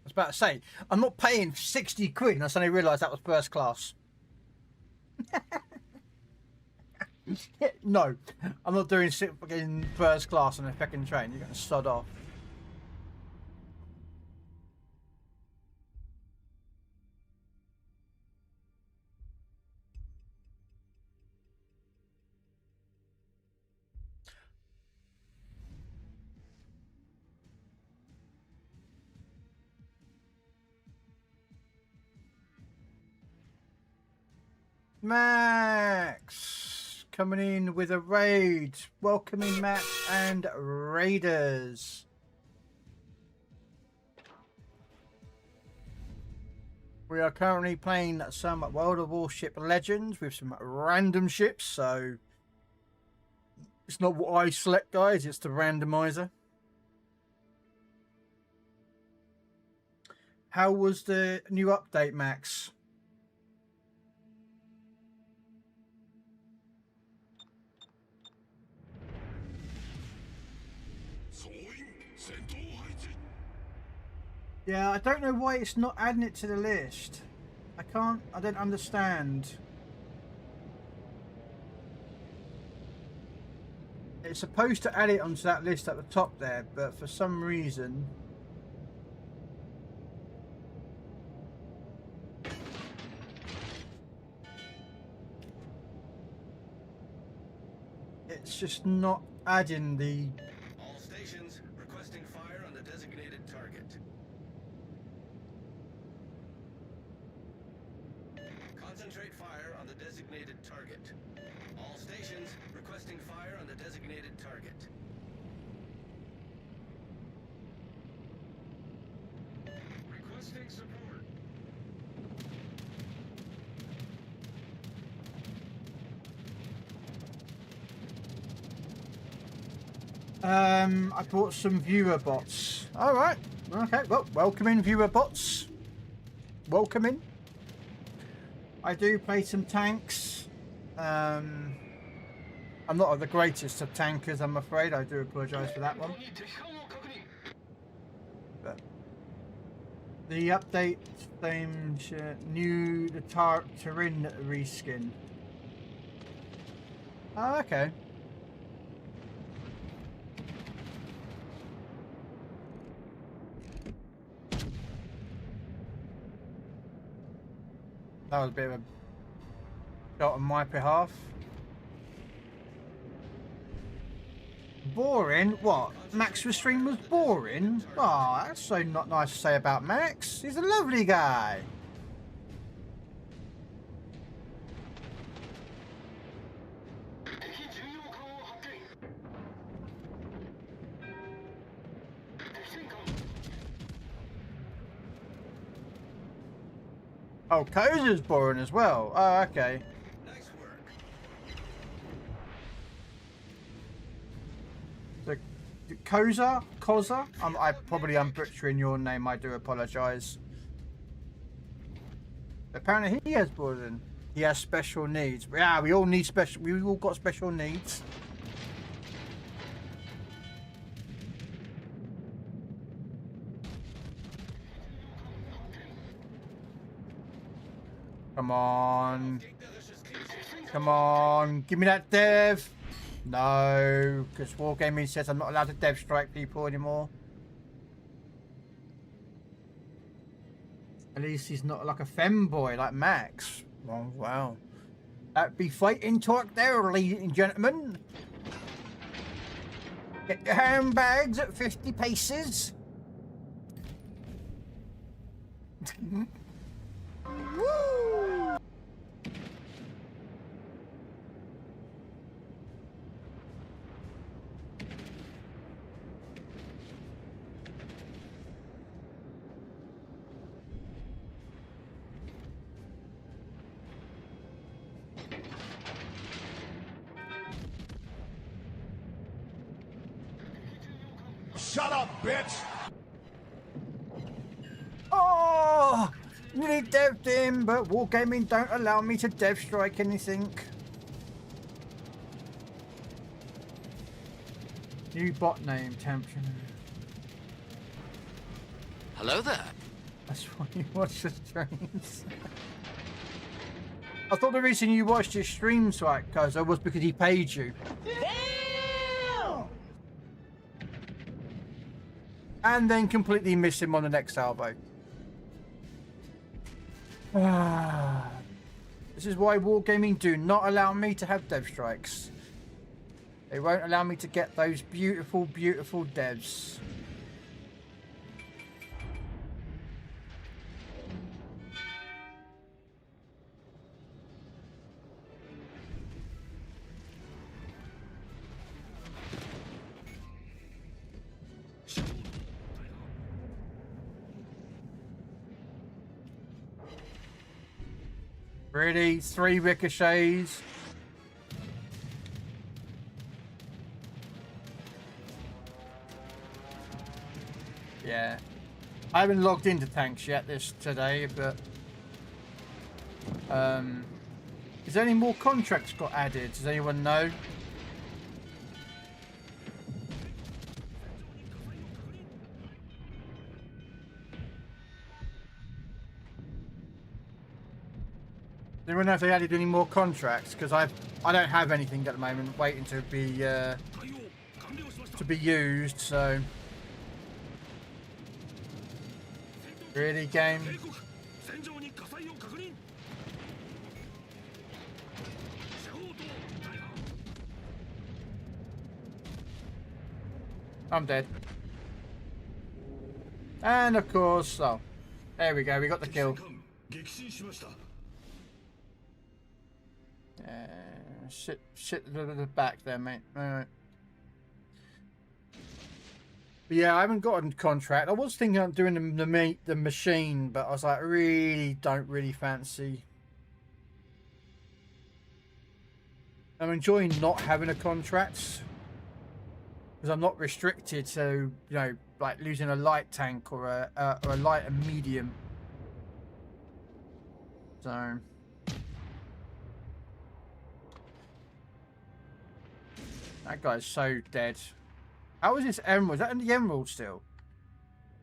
was about to say, I'm not paying 60 quid and I suddenly realised that was first class. No, I'm not doing fucking first class on a fucking train. You're going to sod off. Max coming in with a raid. Welcoming Max and Raiders. We are currently playing some World of Warship Legends with some random ships, so it's not what I select, guys, it's the randomizer. How was the new update, Max? Yeah, I don't know why it's not adding it to the list. I don't understand. It's supposed to add it onto that list at the top there, but for some reason... it's just not adding the... All stations requesting fire on the designated target. Concentrate fire on the designated target. All stations requesting fire on the designated target. Requesting support. I bought some viewer bots. All right. Okay. Well, welcome in, viewer bots. Welcome in. I do play some tanks. I'm not the greatest of tankers, I'm afraid. I do apologise for that one. But the update named new the Turin reskin. Oh, okay. That was a bit of a shot on my behalf. Boring? What? Max's stream was boring? Oh, that's so not nice to say about Max. He's a lovely guy. Oh, Koza's boring as well. Oh, okay. Nice work. So, Koza? I probably am butchering your name. I do apologise. Apparently he has boring. He has special needs. Yeah, we all need special. We all got special needs. Come on. Come on. Give me that dev. No, because Wargaming says I'm not allowed to dev strike people anymore. At least he's not like a femboy like Max. Oh, wow. That'd be fighting talk there, ladies and gentlemen. Get your handbags at 50 paces. Woo! Shut up, bitch! Oh! Nearly dev'd him, but Wargaming don't allow me to dev strike anything. New bot name, Temption. Hello there. That's why you watch the streams. I thought the reason you watched his streams, right, Kozo, was because he paid you. And then completely miss him on the next salvo. This is why Wargaming do not allow me to have dev strikes. They won't allow me to get those beautiful, beautiful devs. Really? 3 ricochets? Yeah. I haven't logged into tanks yet today, but is there any more contracts got added? Does anyone know? Do you know if they added any more contracts? Because I don't have anything at the moment, waiting to be used. So really, game. I'm dead. And of course, oh, there we go. We got the kill. Sit to the back there, mate. Alright. But yeah, I haven't got a contract. I was thinking of doing the machine, but I was like, I really don't fancy. I'm enjoying not having a contract because I'm not restricted to, you know, like losing a light tank or a light and medium. So. That guy's so dead. How is this emerald? Is that in the emerald still?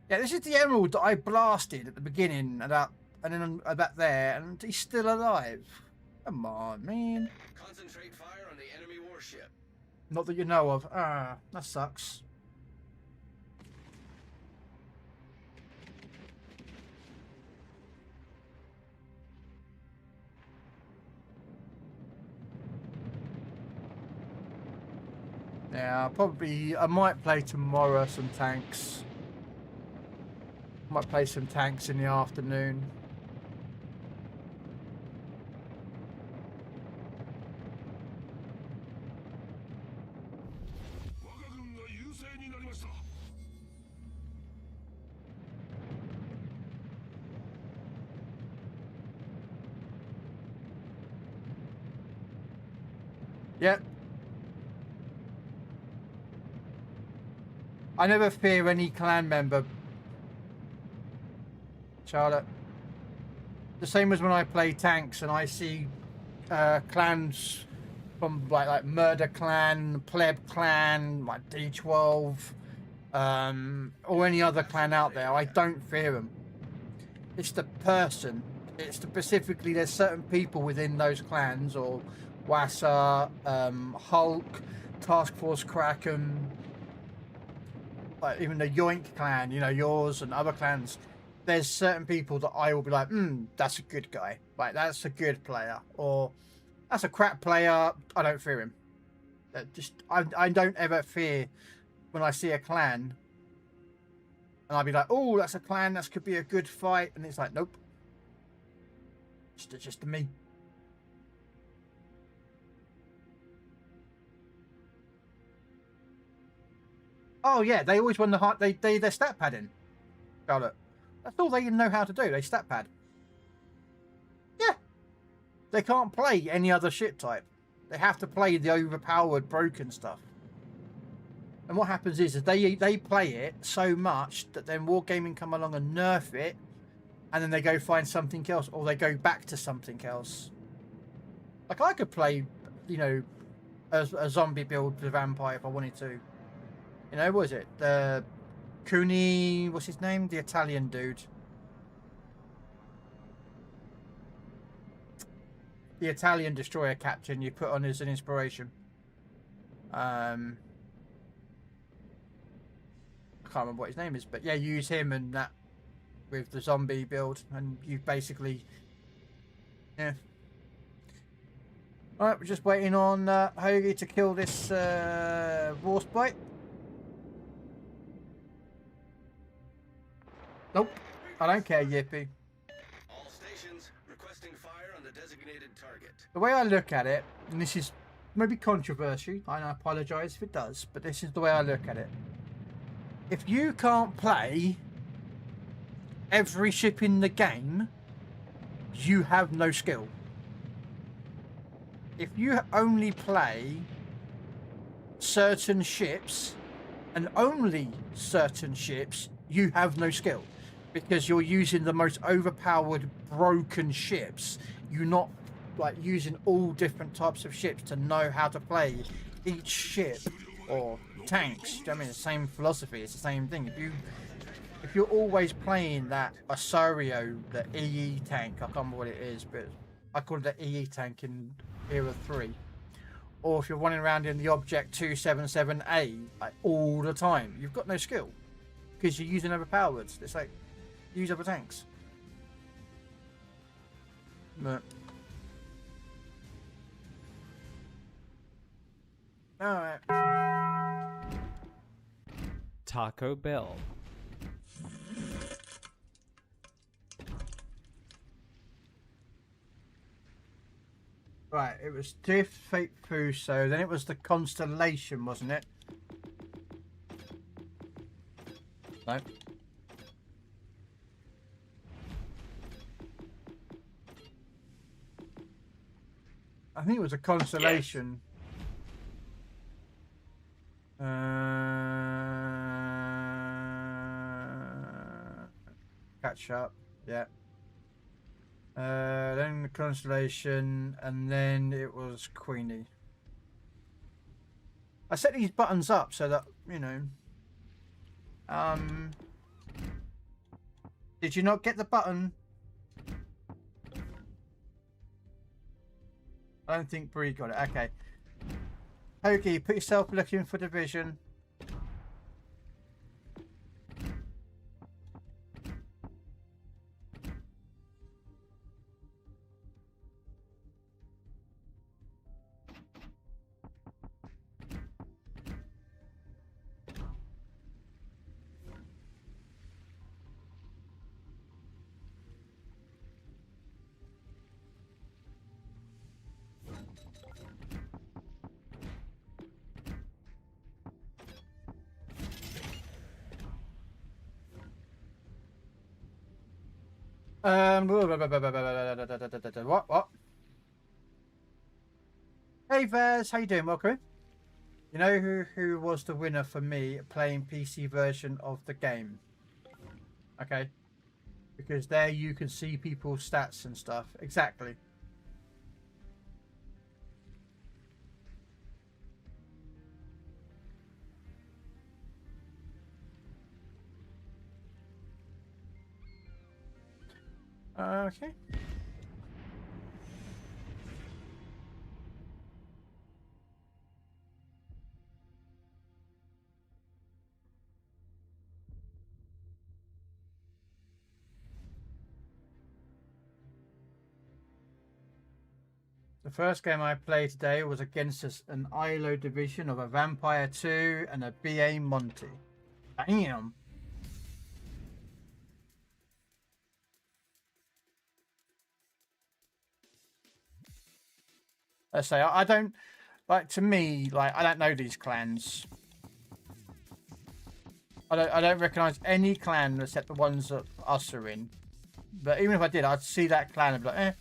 Yeah, this is the emerald that I blasted at the beginning and then about there, and he's still alive. Come on, man. Concentrate fire on the enemy warship. Not that you know of. Ah, that sucks. Yeah, I might play tomorrow some tanks. Might play some tanks in the afternoon. Yep. I never fear any clan member, Charlotte. the same as when I play tanks and I see clans from like Murder Clan, Pleb Clan, like D12, or any other clan out there. I don't fear them. It's the person. It's specifically there's certain people within those clans, or Wassa, Hulk, Task Force Kraken, like even the Yoink clan, you know, yours and other clans. There's certain people that I will be like, that's a good guy. Like, that's a good player. Or, that's a crap player. I don't fear him. I don't ever fear when I see a clan. And I'll be like, oh, that's a clan. That could be a good fight. And it's like, nope. It's just me. Oh, yeah. They always won the heart. They're stat padding. Charlotte. That's all they know how to do. They stat pad. Yeah. They can't play any other shit type. They have to play the overpowered, broken stuff. And what happens is they play it so much that then Wargaming come along and nerf it, and then they go find something else, or they go back to something else. Like, I could play, you know, a zombie build with Vampire if I wanted to. You know, what is it? The Cooney, what's his name? The Italian dude. The Italian destroyer captain you put on as an inspiration. I can't remember what his name is, but yeah, you use him and that with the zombie build, and you basically, yeah. Alright, we're just waiting on Hoagie to kill this horse bite. Nope, I don't care, Yippee. All stations requesting fire on the designated target. The way I look at it, and this is maybe controversial, and I apologise if it does, but this is the way I look at it. If you can't play every ship in the game, you have no skill. If you only play certain ships, and only certain ships, you have no skill. Because you're using the most overpowered, broken ships. You're not like using all different types of ships to know how to play each ship or tanks. I mean, the same philosophy. It's the same thing. If you're always playing that Asario, the EE tank, I can't remember what it is, but I call it the EE tank in Era 3. Or if you're running around in the Object 277A like all the time, you've got no skill because you're using overpowered. It's like use other tanks. But all right. Taco Bell. Right, it was Diff, Fate Fuso, then it was the Constellation, wasn't it? No. I think it was a Constellation. Yes. Catch up, yeah. Then the Constellation, and then it was Queenie. I set these buttons up so that, you know. Did you not get the button? I don't think Bree got it. Okay. Hoagie, put yourself looking for division. What? Hey Vaz, how you doing? Welcome. You know who was the winner for me playing PC version of the game? Okay. Because there you can see people's stats and stuff. Exactly. Okay. The first game I played today was against an ILO division of a Vampire 2 and a BA Monty. Damn. I say I don't like, to me, like, I don't know these clans. I don't recognise any clan except the ones that us are in. But even if I did, I'd see that clan and be like, eh.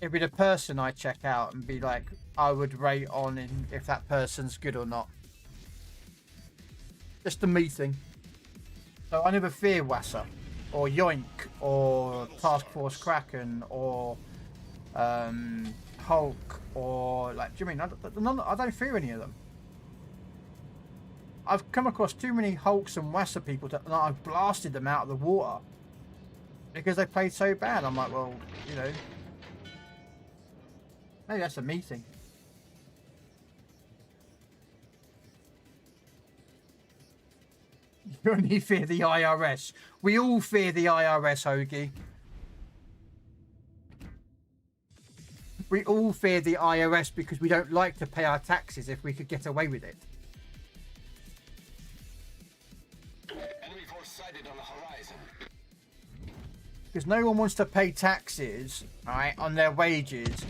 It'd be the person I check out and be like, I would rate on if that person's good or not. Just the me thing. So I never fear Wassa, or Yoink, or Task Force Kraken, or Hulk, or like, do you mean? I don't fear any of them. I've come across too many Hulks and Wassa people that I've blasted them out of the water because they played so bad. I'm like, well, you know. Maybe that's a me thing. You only fear the IRS. We all fear the IRS, Hoagie. We all fear the IRS because we don't like to pay our taxes if we could get away with it. Enemy force sighted on the horizon. Because no one wants to pay taxes, right, on their wages.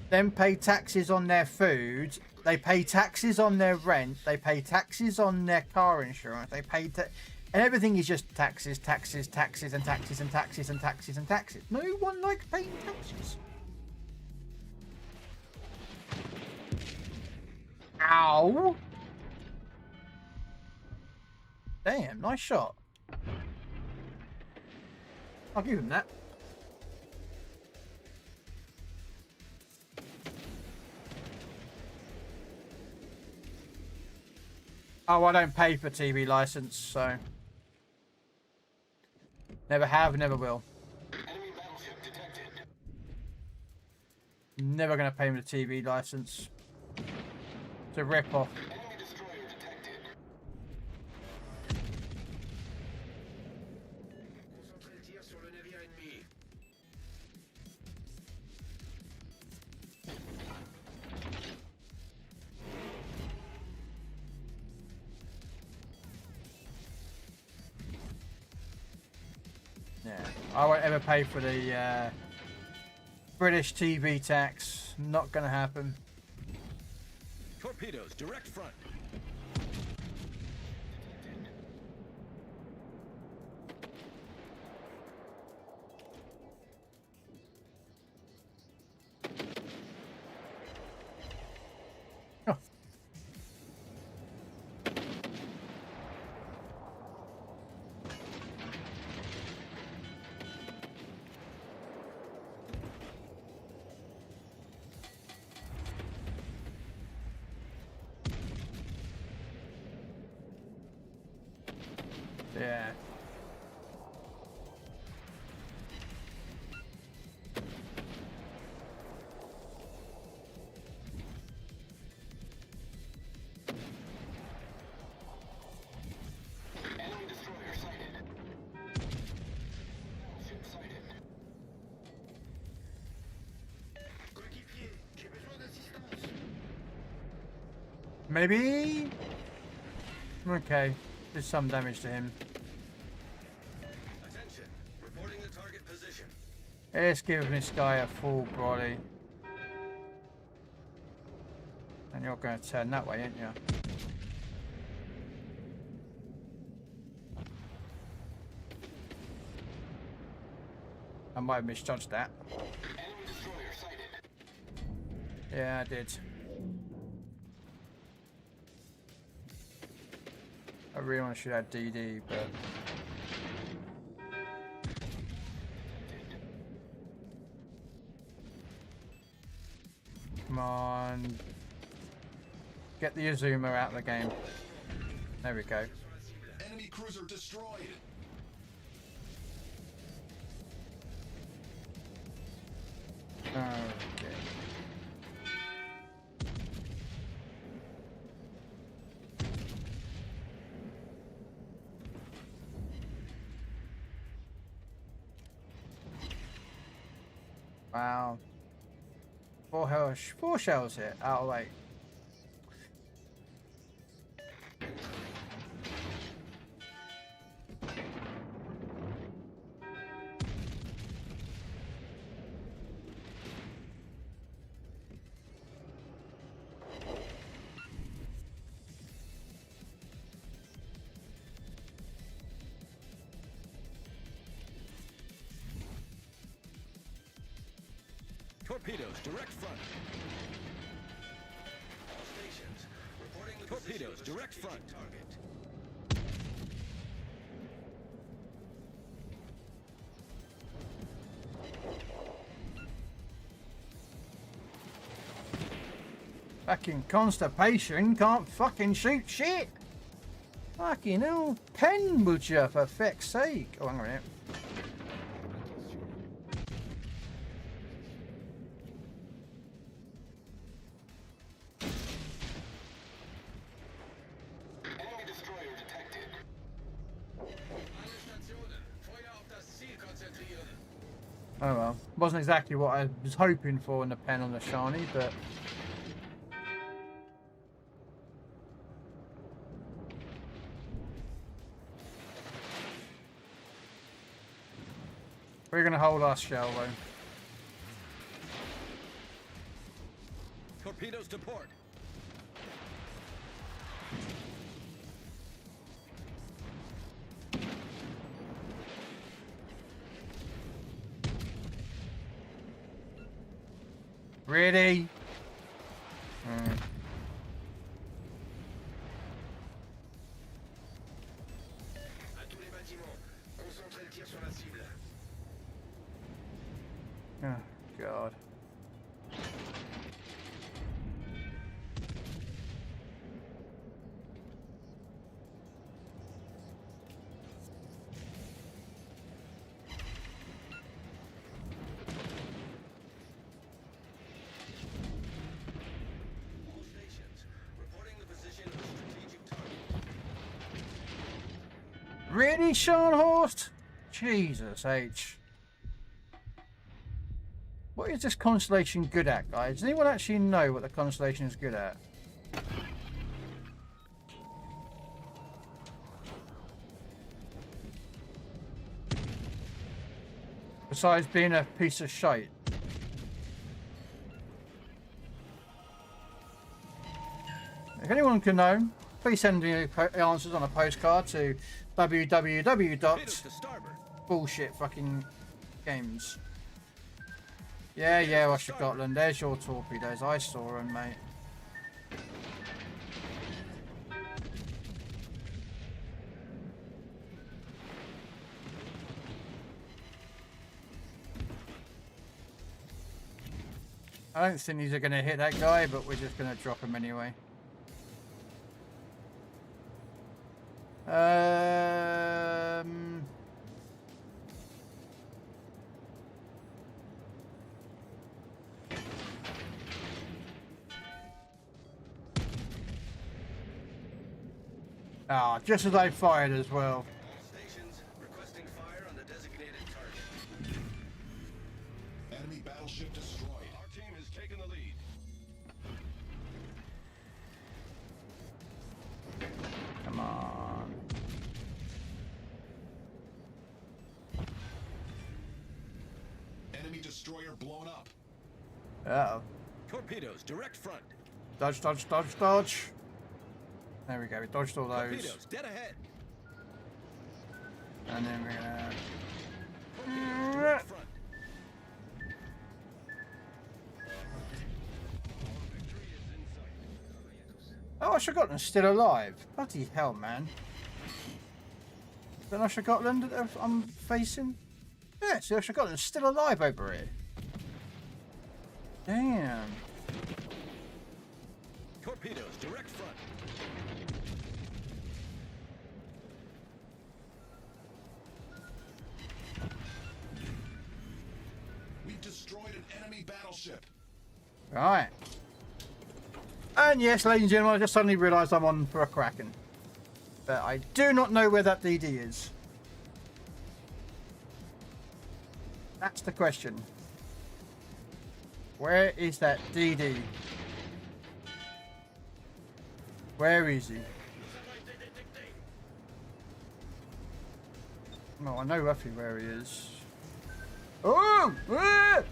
Then pay taxes on their food, they pay taxes on their rent, they pay taxes on their car insurance, they pay and everything is just taxes, taxes, taxes, and taxes, and taxes, and taxes, and taxes. No one likes paying taxes. Ow! Damn, nice shot. I'll give him that. Oh, I don't pay for TV license, so never have, never will. Enemy battleship detected. Never gonna pay me the TV license. It's a rip-off. Enemy destroyer detected. Concentrez le tir sur le navire ennemi. Yeah, I won't ever pay for the British TV tax. Not gonna happen. Torpedoes, direct front. Oh. Yeah. Enemy destroyer sighted. Ship sighted. Coéquipier, j'ai besoin d'assistance. Maybe? Okay. Did some damage to him. Attention, reporting the target position. Let's give this guy a full body. And you're going to turn that way, aren't you? I might have misjudged that. Enemy destroyer sighted. Yeah, I did. I really want to shoot at DD, but Come on. Get the Azuma out of the game. There we go. Enemy cruiser destroyed. Okay. Wow. Four shells here. Oh wait. Torpedoes, direct front. All stations, reporting the torpedoes, direct front. Target. Fucking constipation can't fucking shoot shit. Fucking hell. Pen would you, for feck's sake. Oh, hang on a minute. Oh well, wasn't exactly what I was hoping for in the pen on the shiny, but we're gonna hold our shell though. Torpedoes to port. Ready? Oh, God. Really, Sean Horst? Jesus H. What is this constellation good at, guys? Does anyone actually know what the constellation is good at? Besides being a piece of shite. If anyone can know, please send me answers on a postcard to www.bullshitfuckinggames. Yeah, Russia Scotland. There's your torpedoes. I saw them, mate. I don't think these are going to hit that guy, but we're just going to drop him anyway. Ah, just as I fired as well. Stations requesting fire on the designated target. Enemy battleship destroyed. Our team has taken the lead. Come on. Enemy destroyer blown up. Uh-oh. Torpedoes, direct front. Dodge, dodge, dodge, dodge. There we go, we dodged all those. Torpedoes, dead ahead. And then we're gonna... Direct front. Oh, Scotland's still alive. Bloody hell, man. Is that Scotland that I'm facing? Yeah, see, Scotland's still alive over here. Damn. battleship. Right. And yes, ladies and gentlemen, I just suddenly realised I'm on for a Kraken. But I do not know where that DD is. That's the question. Where is that DD? Where is he? No, I know roughly where he is. Oh! Ah!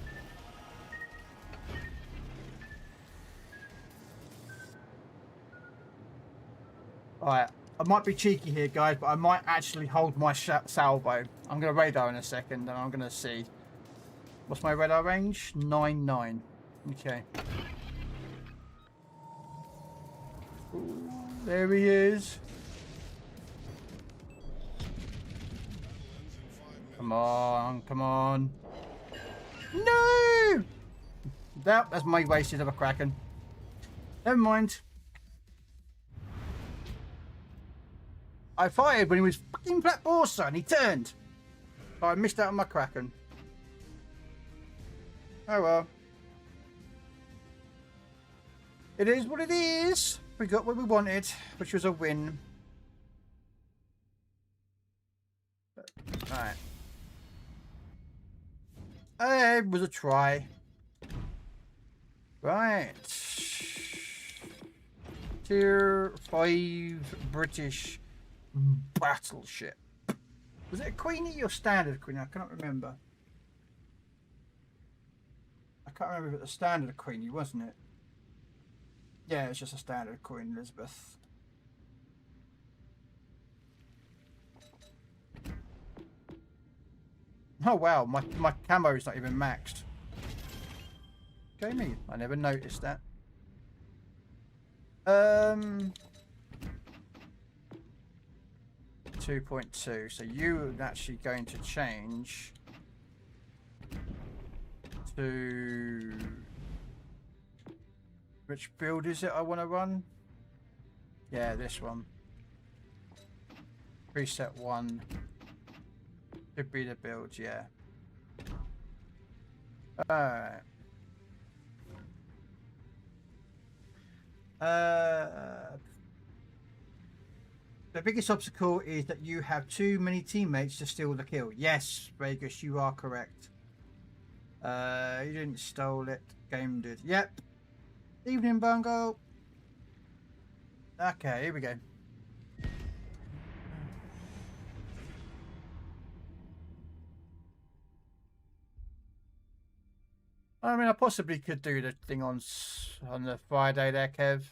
Alright, I might be cheeky here, guys, but I might actually hold my salvo. I'm going to radar in a second, and I'm going to see. What's my radar range? 9-9. Okay. Ooh, there he is. Come on, come on. No! That's my wasted of a Kraken. Never mind. I fired when he was fucking Black Borsa and he turned. So I missed out on my Kraken. Oh well. It is what it is. We got what we wanted, which was a win. Alright. It was a try. Right. Tier 5 British battleship. Was it a Queenie or standard Queenie? I cannot remember. I can't remember if it was a standard Queenie, wasn't it? Yeah, it's just a standard Queen Elizabeth. Oh wow, my camo is not even maxed. Okay, me. I never noticed that. 2.2. So you are actually going to change to which build is it I want to run? Yeah, this one. Preset 1 should be the build, yeah. Alright. The biggest obstacle is that you have too many teammates to steal the kill. Yes, Vegas, you are correct. You didn't stole it. Game did. Yep. Evening, Bungo. Okay, here we go. I mean, I possibly could do the thing on the Friday there, Kev.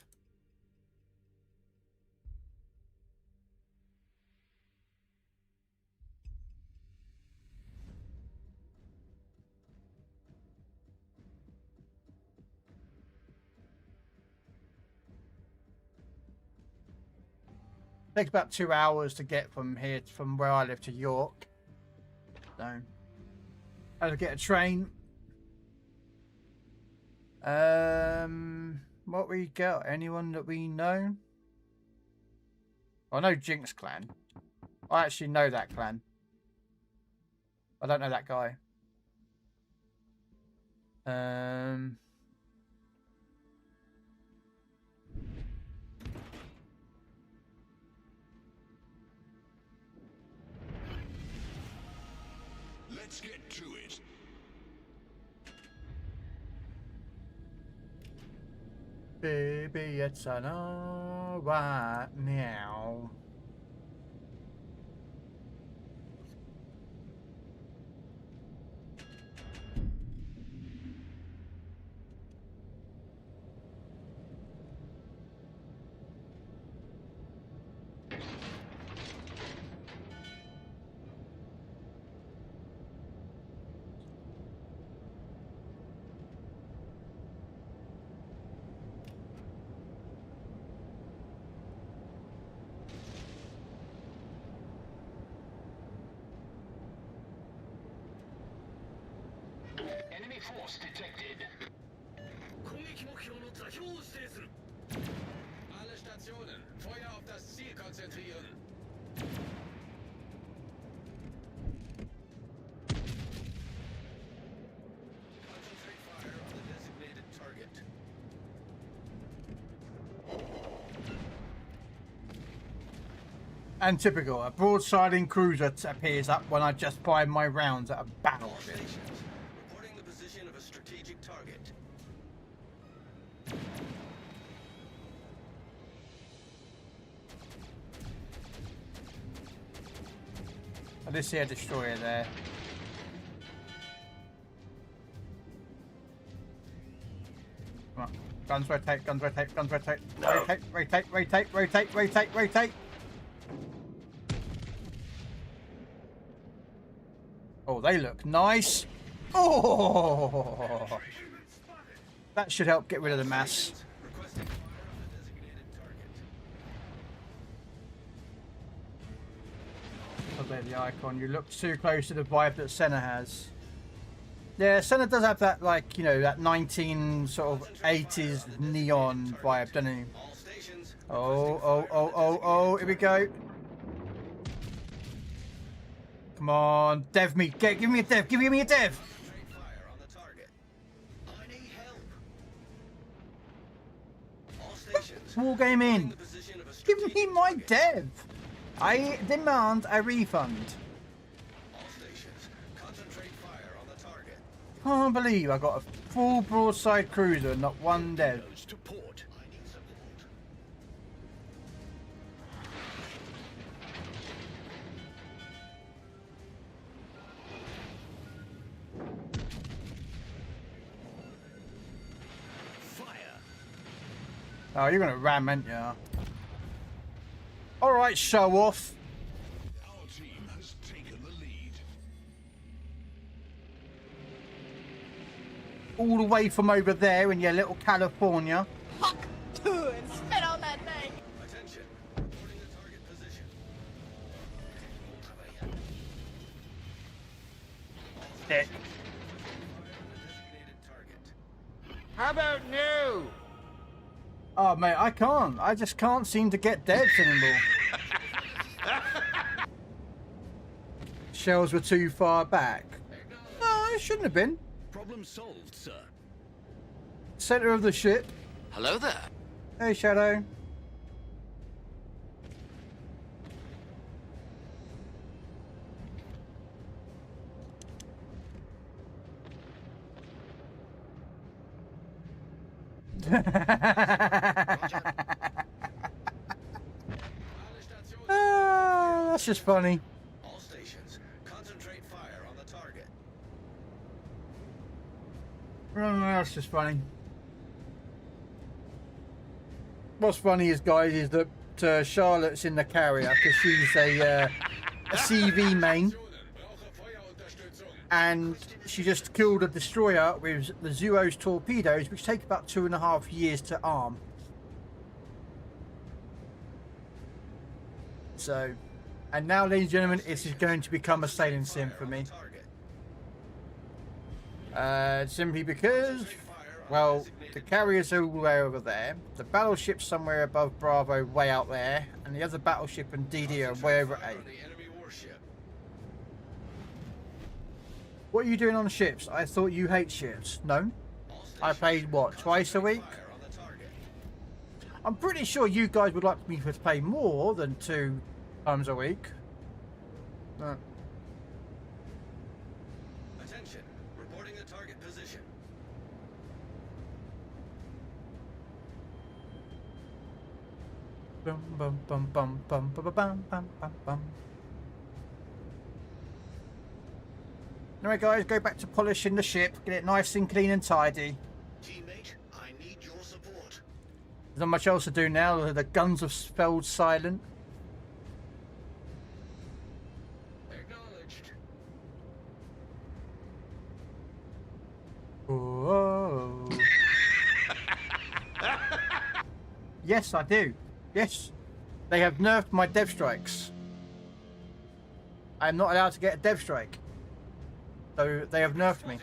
Takes about 2 hours to get from here, from where I live to York. So, I had to get a train. What we got? Anyone that we know? I know Jinx clan. I actually know that clan. I don't know that guy. Let's get to it. Baby, it's an alright now. Enemy force detected. Alle Stationen, Feuer auf das Ziel konzentrieren. Concentrate fire on the And typical, a broadsiding cruiser appears up when I just fire my rounds at a battleship. Reporting the position of a strategic target. I did see a destroyer there. Come on. Guns rotate, guns rotate, guns rotate. No. Rotate, rotate, rotate, rotate, rotate, rotate. Oh, they look nice. Oh, that should help get rid of the mass. Requesting fire on the designated target. Oh, there the icon. You look too close to the vibe that Senna has. Yeah, Senna does have that, like, you know, that 19 sort of 80s neon vibe, doesn't he? All stations. Oh, here we go. Come on, dev me. Give me a dev. Give me a dev. Concentrate fire on the target. I need help. All stations. War game in. The position of a Give strategic me my target. dev. I demand a refund. All stations. Concentrate fire on the target. Can't believe I got a full broadside cruiser and not one dev. To port. I need support. Fire. Oh, you're gonna ram, aren't you? Alright, show off. Our team has taken the lead. All the way from over there in your little California. Attention. Reporting the target position. Dick. Fire on the designated target. How about no? Oh, mate, I can't. I just can't seem to get devs anymore. Shells were too far back. No, it shouldn't have been. Problem solved, sir. Center of the ship. Hello there. Hey, Shadow. Ah, that's just funny. All stations. Concentrate fire on the target. Oh, that's just funny. What's funny is, guys, is that Charlotte's in the carrier because she's a CV main, and she just killed a destroyer with the Zuo's torpedoes, which take about 2.5 years to arm. So, and now, ladies and gentlemen, this is going to become a sailing sim for me. Simply because, well, the carrier's all the way over there, the battleship's somewhere above Bravo, way out there, and the other battleship and DD are way over at A. What are you doing on ships? I thought you hate ships. No? I played, what, twice a week? I'm pretty sure you guys would like me to play more than 2 times a week. Attention. Reporting the target position. Bum bum bum bum bum bum bum bum bum bum. Alright, guys, go back to polishing the ship, get it nice and clean and tidy. Teammate, I need your support. There's not much else to do now. The guns have spelled silent. Acknowledged. Whoa. Yes, I do. Yes. They have nerfed my dev strikes. I am not allowed to get a dev strike. So they have nerfed me.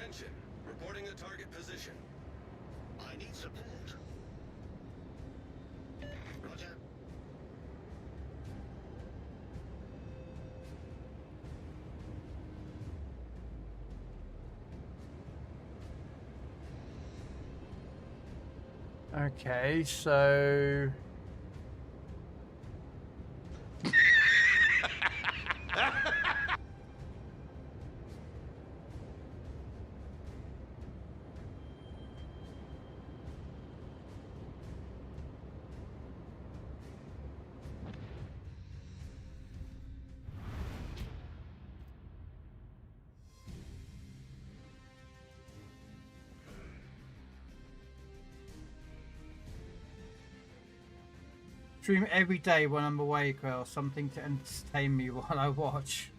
Attention. Reporting the target position. I need support. Roger. Okay, so stream every day when I'm away, Krell. Something to entertain me while I watch.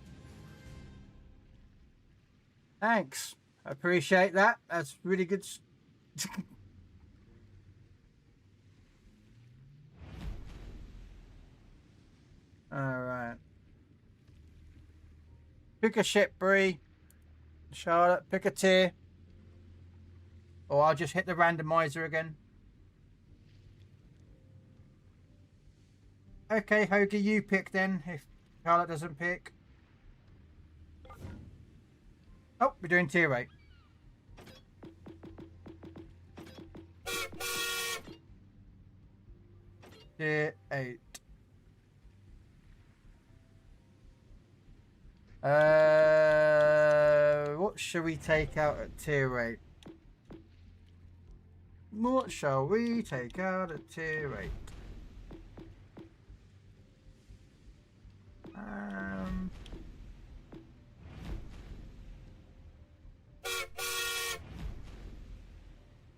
Thanks. I appreciate that. That's really good. Alright. Pick a ship, Bree. Charlotte, pick a tier. Or I'll just hit the randomizer again. Okay, Hoagie, you pick then, if Charlotte doesn't pick. Oh, we're doing tier 8. Tier 8. What shall we take out at tier 8? What shall we take out at tier 8?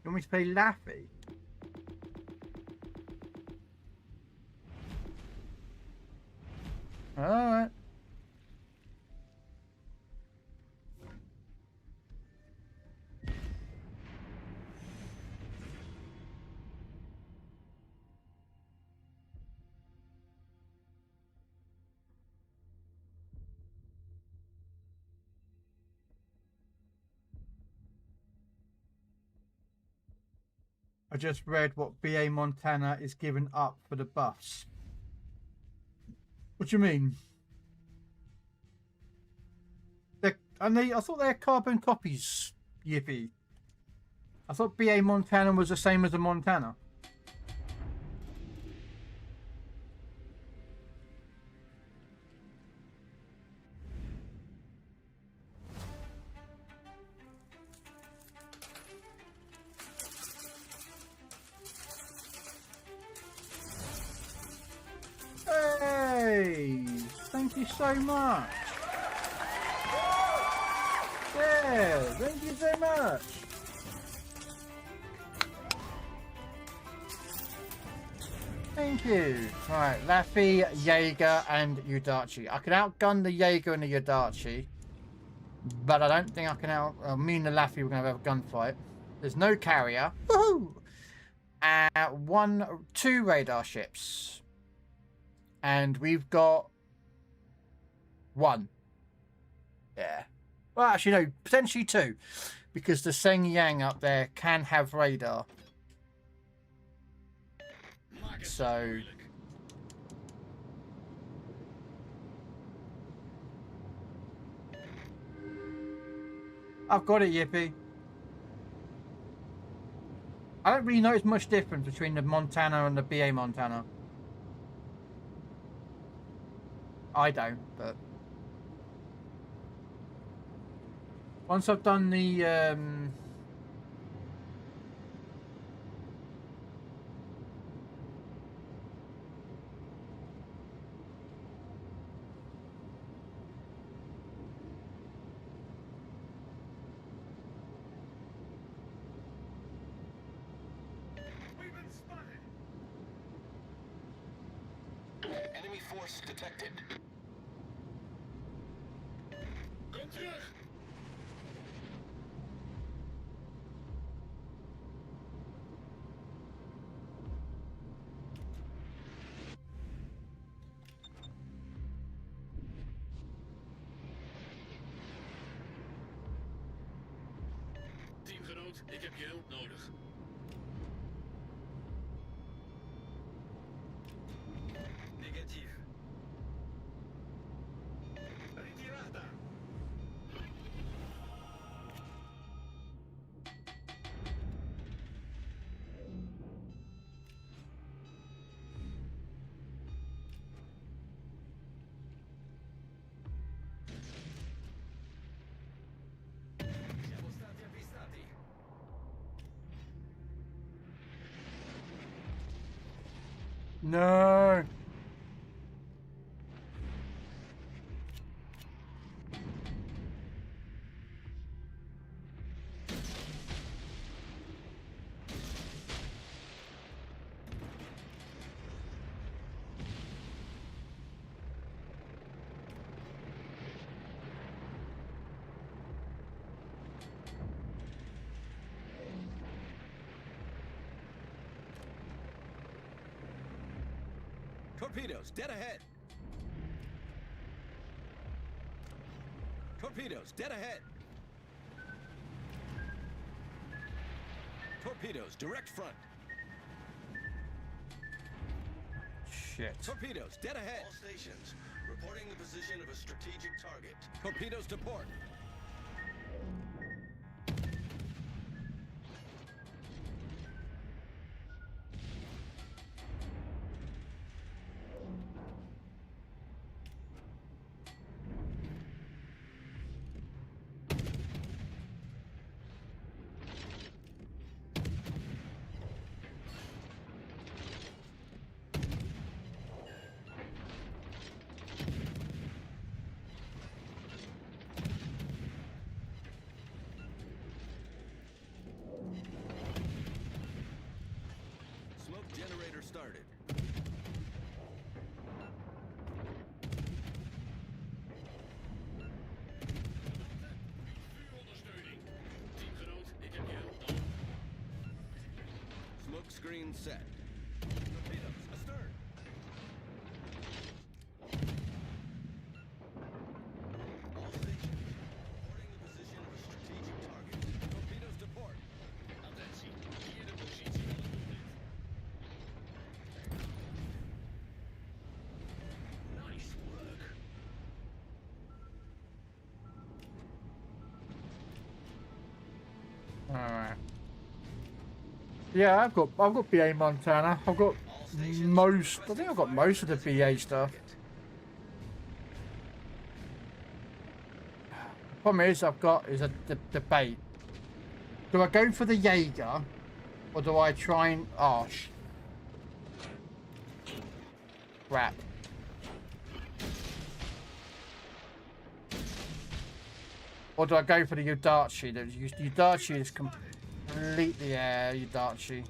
You want me to play Laffy? Alright. I just read what BA Montana is giving up for the buffs. What do you mean? I thought they're carbon copies, Yippee. I thought BA Montana was the same as a Montana. Hey, thank you so much. Yeah, thank you so much. Thank you. Right, Laffy, Jaeger, and Yudachi. I can outgun the Jaeger and the Yudachi, but I don't think I can me and the Laffy, we're going to have a gunfight. There's no carrier. Woohoo! 2 radar ships. And we've got 1. Yeah. Well, actually, no, potentially 2. Because the Seng Yang up there can have radar. So... I've got it, Yippee. I don't really notice much difference between the Montana and the BA Montana. I don't, but... Once I've done the, We've been spotted. Enemy force detected. Teamgenoot, ik heb je hulp nodig. Negatief. Ritirata. Siamo stati avvistati. No. Torpedoes, dead ahead. Torpedoes, dead ahead. Torpedoes, direct front. Shit. Torpedoes, dead ahead. All stations, reporting the position of a strategic target. Torpedoes to port. Smoke generator started. Vuurondersteuning. Teamgenoot, ik heb je hulp nodig. Smoke screen set. Torpedoes, astern. All stations, reporting the position of a strategic target. Torpedoes to port. Attentie, hier de positie van het doelwit. Nice work. Alright. Yeah, I've got BA Montana. I've got most. I think I've got most of the BA stuff. Problem is, I've got is a debate. Do I go for the Jaeger, or do I try and crap? Or do I go for the Udachi? The Udachi is completely Udachi.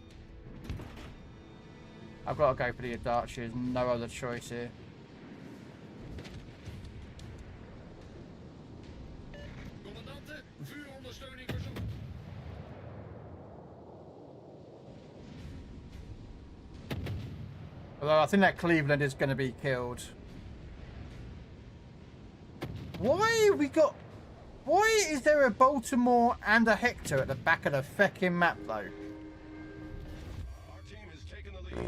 I've got to go for the Udachi. There's no other choice here. Commandante, vuurondersteuning verzoekt. Although I think that Cleveland is going to be killed. Why have we got... Why is there a Baltimore and a Hector at the back of the feckin' map, though? Our team has taken the lead.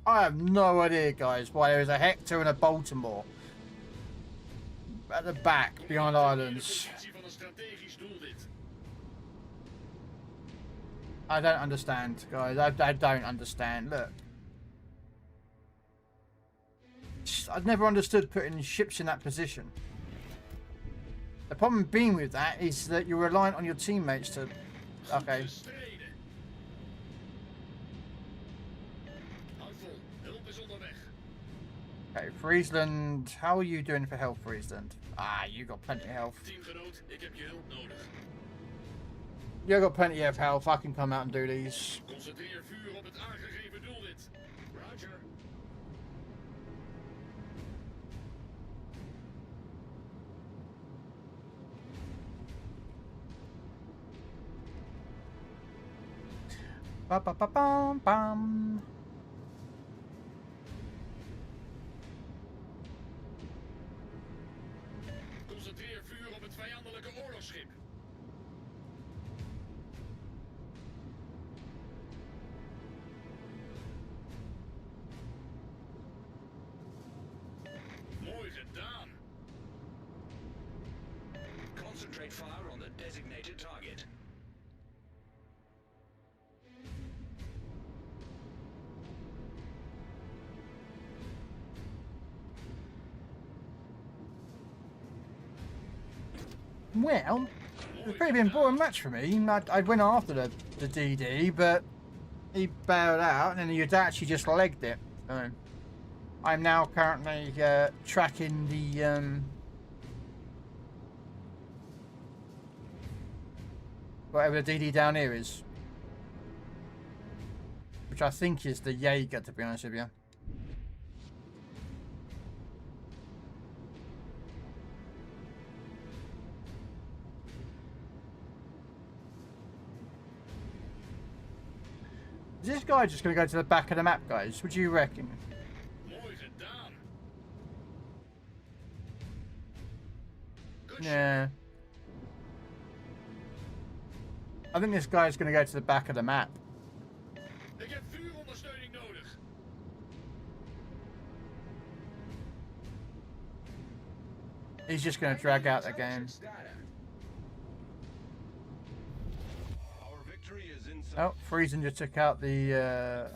I have no idea, guys, why there is a Hector and a Baltimore at the back, behind islands. Positie van een strategisch doelwit. I don't understand, guys. I don't understand. Look. I've never understood putting ships in that position. The problem being with that is that you're reliant on your teammates to... Okay. Okay, Friesland. How are you doing for health, Friesland? Ah, you got plenty of health. Teamgenoot, ik heb je hulp nodig. You got plenty of health. I can come out and do these. Concentreer vuur op het aangegeven doelwit. Roger. Ba ba ba bam bam. Concentreer vuur op het vijandelijke oorlogsschip. Concentrate fire on the designated target. Well, it was a pretty important match for me. I went after the DD, but he bailed out and then he'd actually just legged it. So I'm now currently tracking the whatever the DD down here is, which I think is the Jaeger, to be honest with you. Is this guy just going to go to the back of the map, guys? What do you reckon? Yeah. I think this guy's going to go to the back of the map. He's just going to drag out the game. Oh, Friesen just took out the...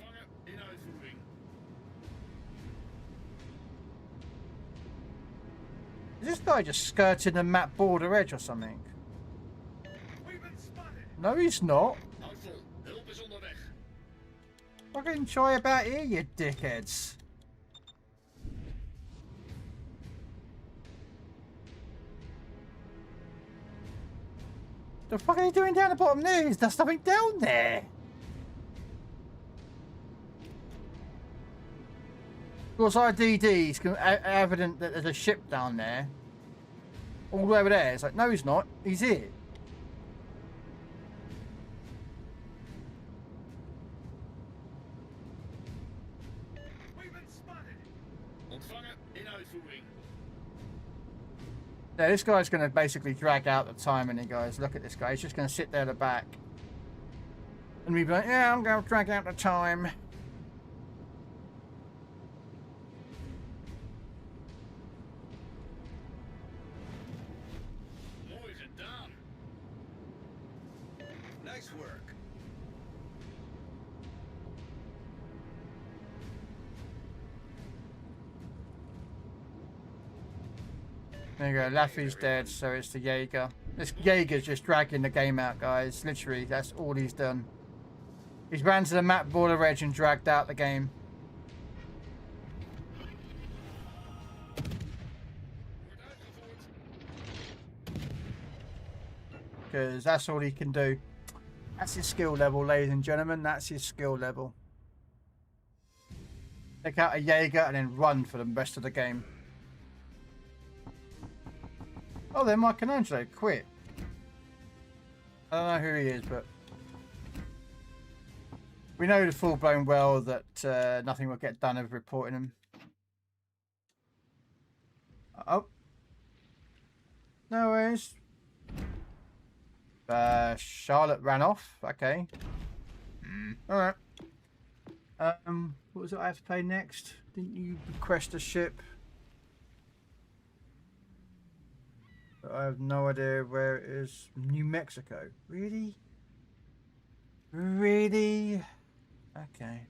Is this guy just skirting the map border edge or something? No, he's not. Fucking try about here, you dickheads. The fuck are you doing down the bottom there? There's nothing down there. Of course, our DD is evident that there's a ship down there. All the way over there. It's like, no, he's not. He's here. Yeah, this guy's going to basically drag out the time, and he guys, look at this guy. He's just going to sit there at the back. And we'd be like, yeah, I'm going to drag out the time. Nice work. There you go, Laffy's dead, so it's the Jaeger. This Jaeger's just dragging the game out, guys. Literally, that's all he's done. He's ran to the map border edge and dragged out the game. Because that's all he can do. That's his skill level, ladies and gentlemen. That's his skill level. Take out a Jaeger and then run for the rest of the game. Oh, then Michelangelo quit. I don't know who he is, but we know the full-blown well that nothing will get done of reporting him. Oh. No worries. Charlotte ran off. Okay. Alright. What was it I have to play next? Didn't you request a ship? I have no idea where it is. New Mexico. Really? Really? Okay.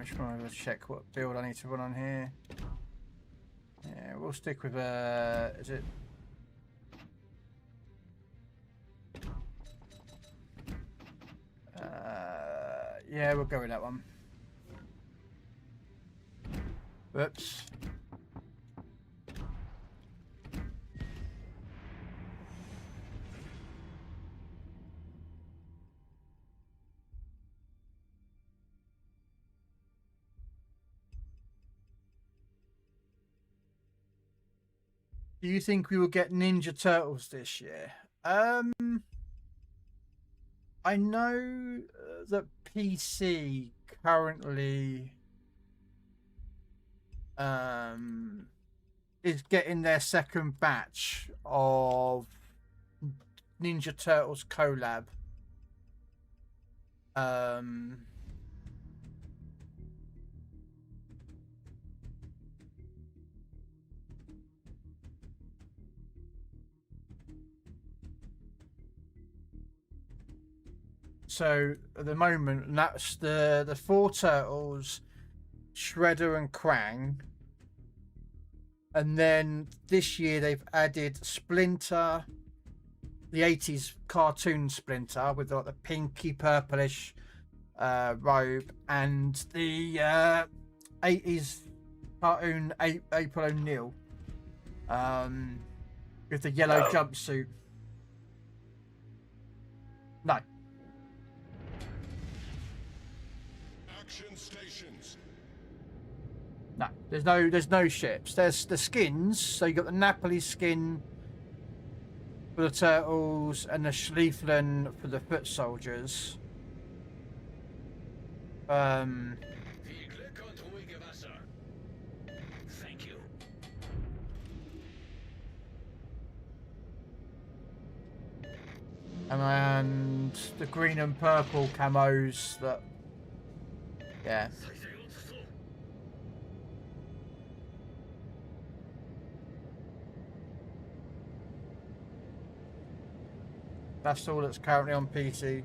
Which one? I'll check what build I need to run on here. Yeah, we'll stick with is it? Yeah, we'll go with that one. Whoops. Do you think we will get Ninja Turtles this year? I know that PC currently is getting their second batch of Ninja Turtles collab Um, so at the moment, that's the four turtles, Shredder and Krang. And then this year they've added Splinter, the 80s cartoon Splinter with like the pinky purplish robe, and the 80s cartoon April O'Neil with the yellow jumpsuit. No. Action stations. No, there's no ships. There's the skins. So you got the Napoli skin for the turtles and the Schlieflen for the foot soldiers. Thank you. And the green and purple camos that, yeah. That's all that's currently on PC.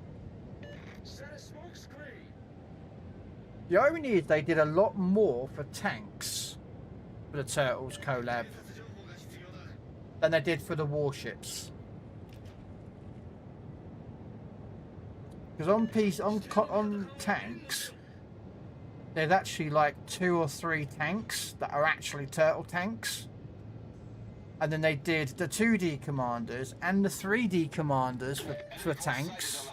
The irony is they did a lot more for tanks for the Turtles collab than they did for the warships. Because on tanks, there's actually like 2 or 3 tanks that are actually turtle tanks. And then they did the 2D commanders and the 3D commanders for tanks.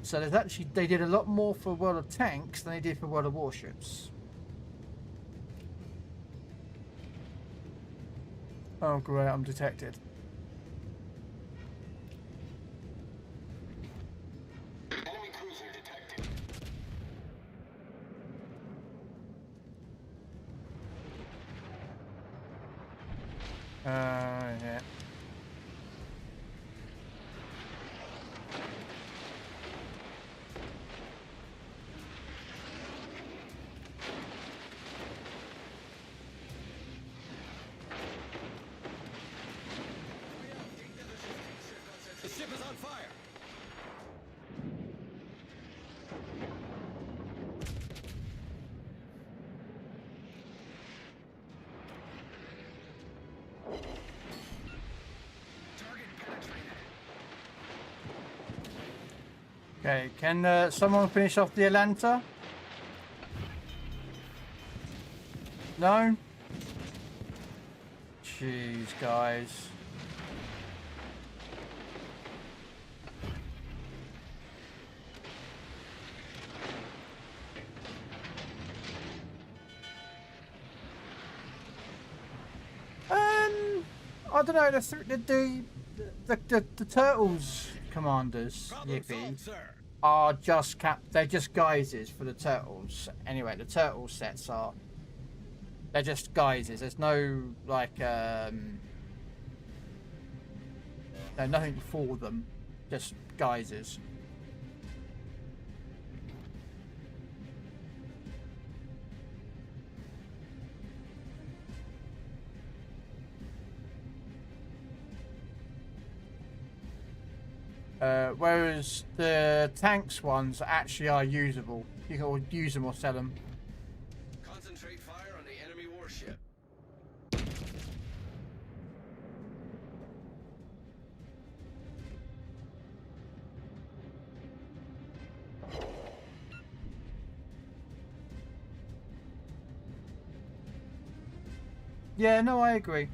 So there's actually, they did a lot more for World of Tanks than they did for World of Warships. Oh great, I'm detected. Enemy cruiser detected. Yeah. The ship is on fire. Okay, can someone finish off the Atlanta? No? Jeez, guys. I don't know, the Turtles commanders, Yippee, are just they're just guises for the Turtles. Anyway, the Turtle sets they're just guises. There's no like no, nothing for them, just guises. Whereas the tanks ones actually are usable. You can use them or sell them. Concentrate fire on the enemy warship. Yeah, no, I agree.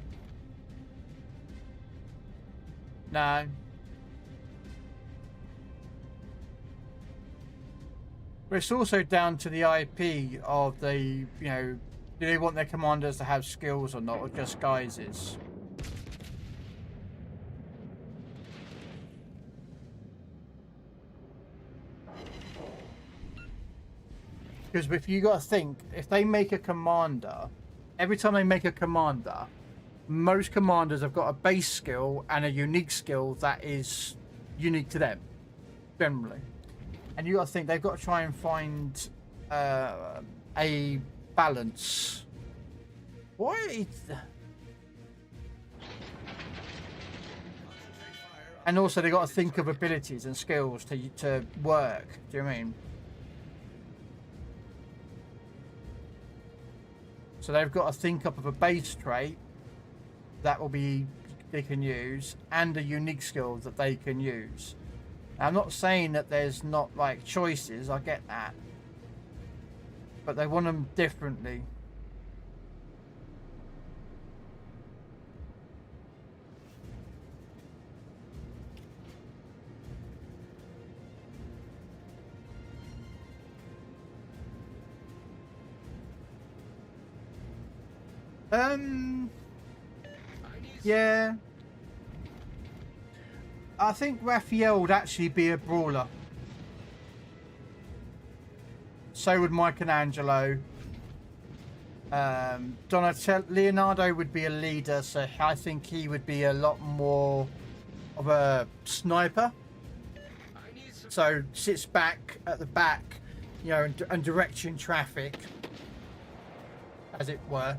No. But it's also down to the IP of the, you know, do they want their commanders to have skills or not, or just guises? Because if you got to think, if they make a commander, every time they make a commander, most commanders have got a base skill and a unique skill that is unique to them. generally. And you got to think they've got to try and find a balance. Why? And also they got to think of abilities and skills to work. Do you know what I mean? So they've got to think up of a base trait that will be they can use and a unique skill that they can use. Now, I'm not saying that there's not like choices. I get that, but they want them differently. Yeah. I think Raphael would actually be a brawler. So would Michelangelo. Leonardo would be a leader, so I think he would be a lot more of a sniper. So sits back at the back, you know, and directing traffic, as it were.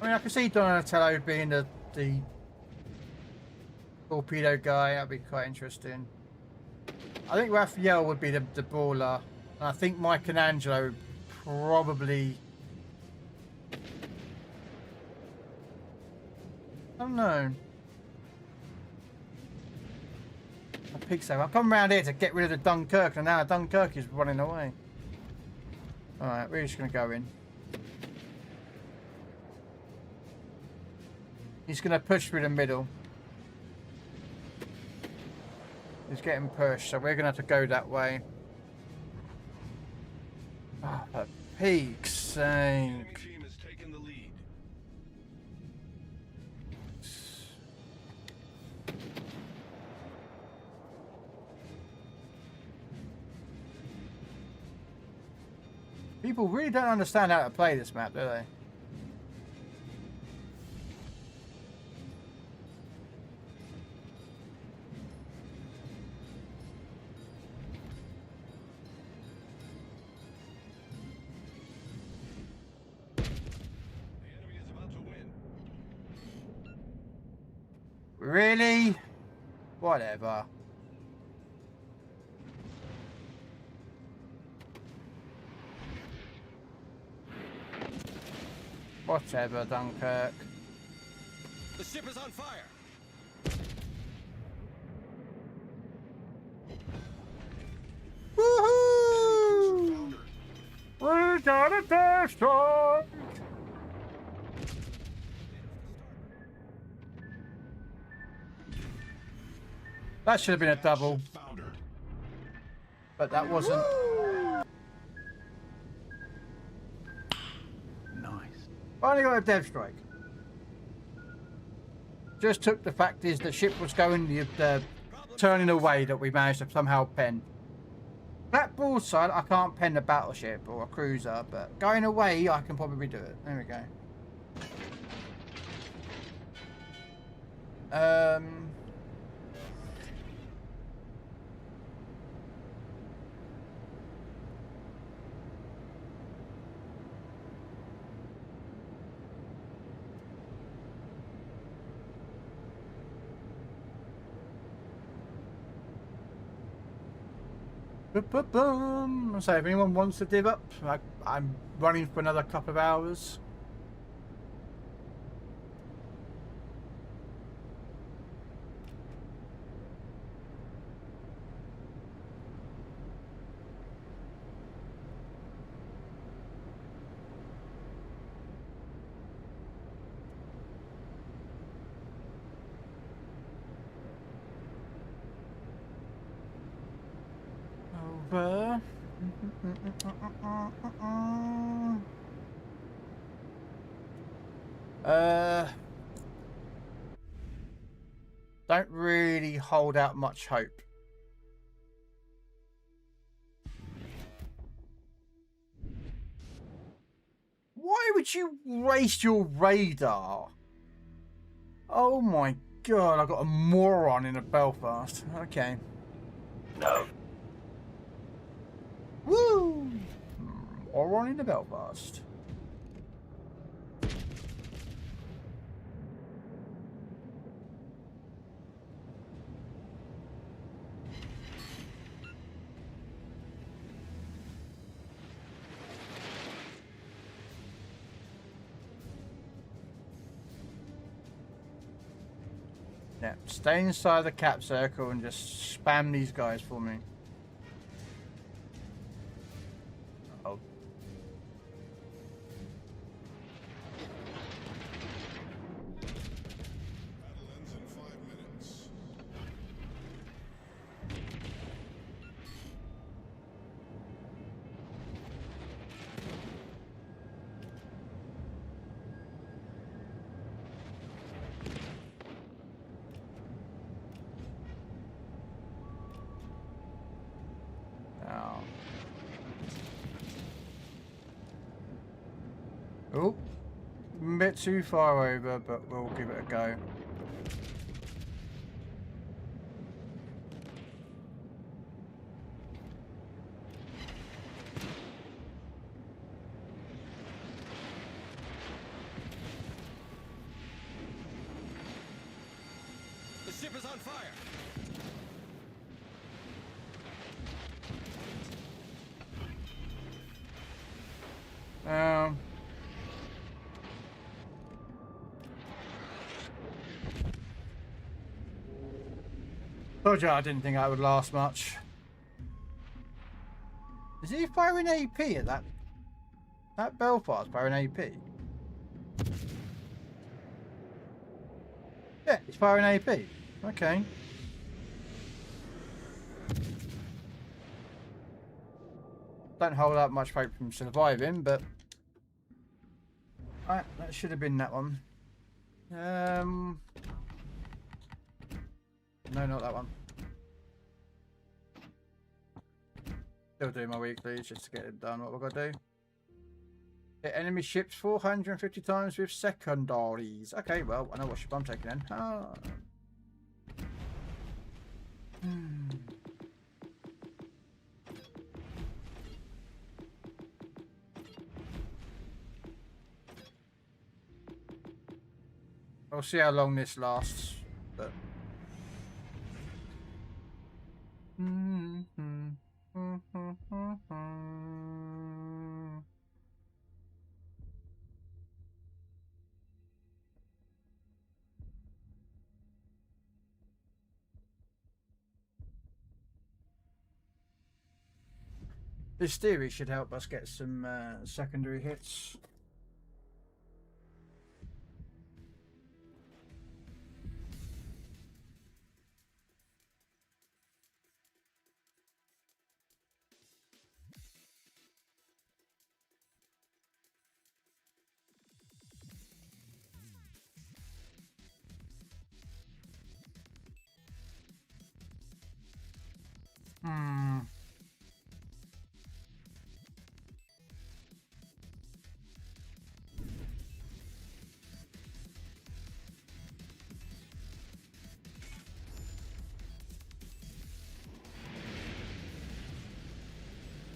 I mean, I can see Donatello being the torpedo guy. That'd be quite interesting. I think Raphael would be the brawler. And I think Michelangelo probably... I don't know. I think so. I've come around here to get rid of the Dunkirk, and now Dunkirk is running away. Alright, we're just going to go in. He's going to push through the middle. He's getting pushed, so we're going to have to go that way. Oh, for peak's sake. Team has taken the lead. People really don't understand how to play this map, do they? Really? Whatever. Whatever, Dunkirk. The ship is on fire. Woohoo! We got a Death Strike! That should have been a double. But that wasn't. Nice. Finally got a dev strike. Just took the fact is the ship was going turning away that we managed to somehow pen. That broadside I can't pen a battleship or a cruiser, but going away I can probably do it. There we go. Boom. So if anyone wants to div up, I'm running for another couple of hours. Don't really hold out much hope. Why would you waste your radar? Oh my God, I got a moron in a Belfast. Okay. No. Woo! Moron in a Belfast. Yeah, stay inside the cap circle and just spam these guys for me. Oh. Battle ends in 5 minutes. Now. Oh, a bit too far over, but we'll give it a go. The ship is on fire. Told you I didn't think I would last much. Is he firing AP at that? That Belfast firing AP? Yeah, he's firing AP. Okay. Don't hold out much hope from surviving, but alright, that should have been that one. No, not that one. Still doing my weeklies just to get it done. What we've got to do? Hit enemy ships 450 times with secondaries. Okay, well, I know what ship I'm taking then. Ah. We'll see how long this lasts, but this theory should help us get some secondary hits.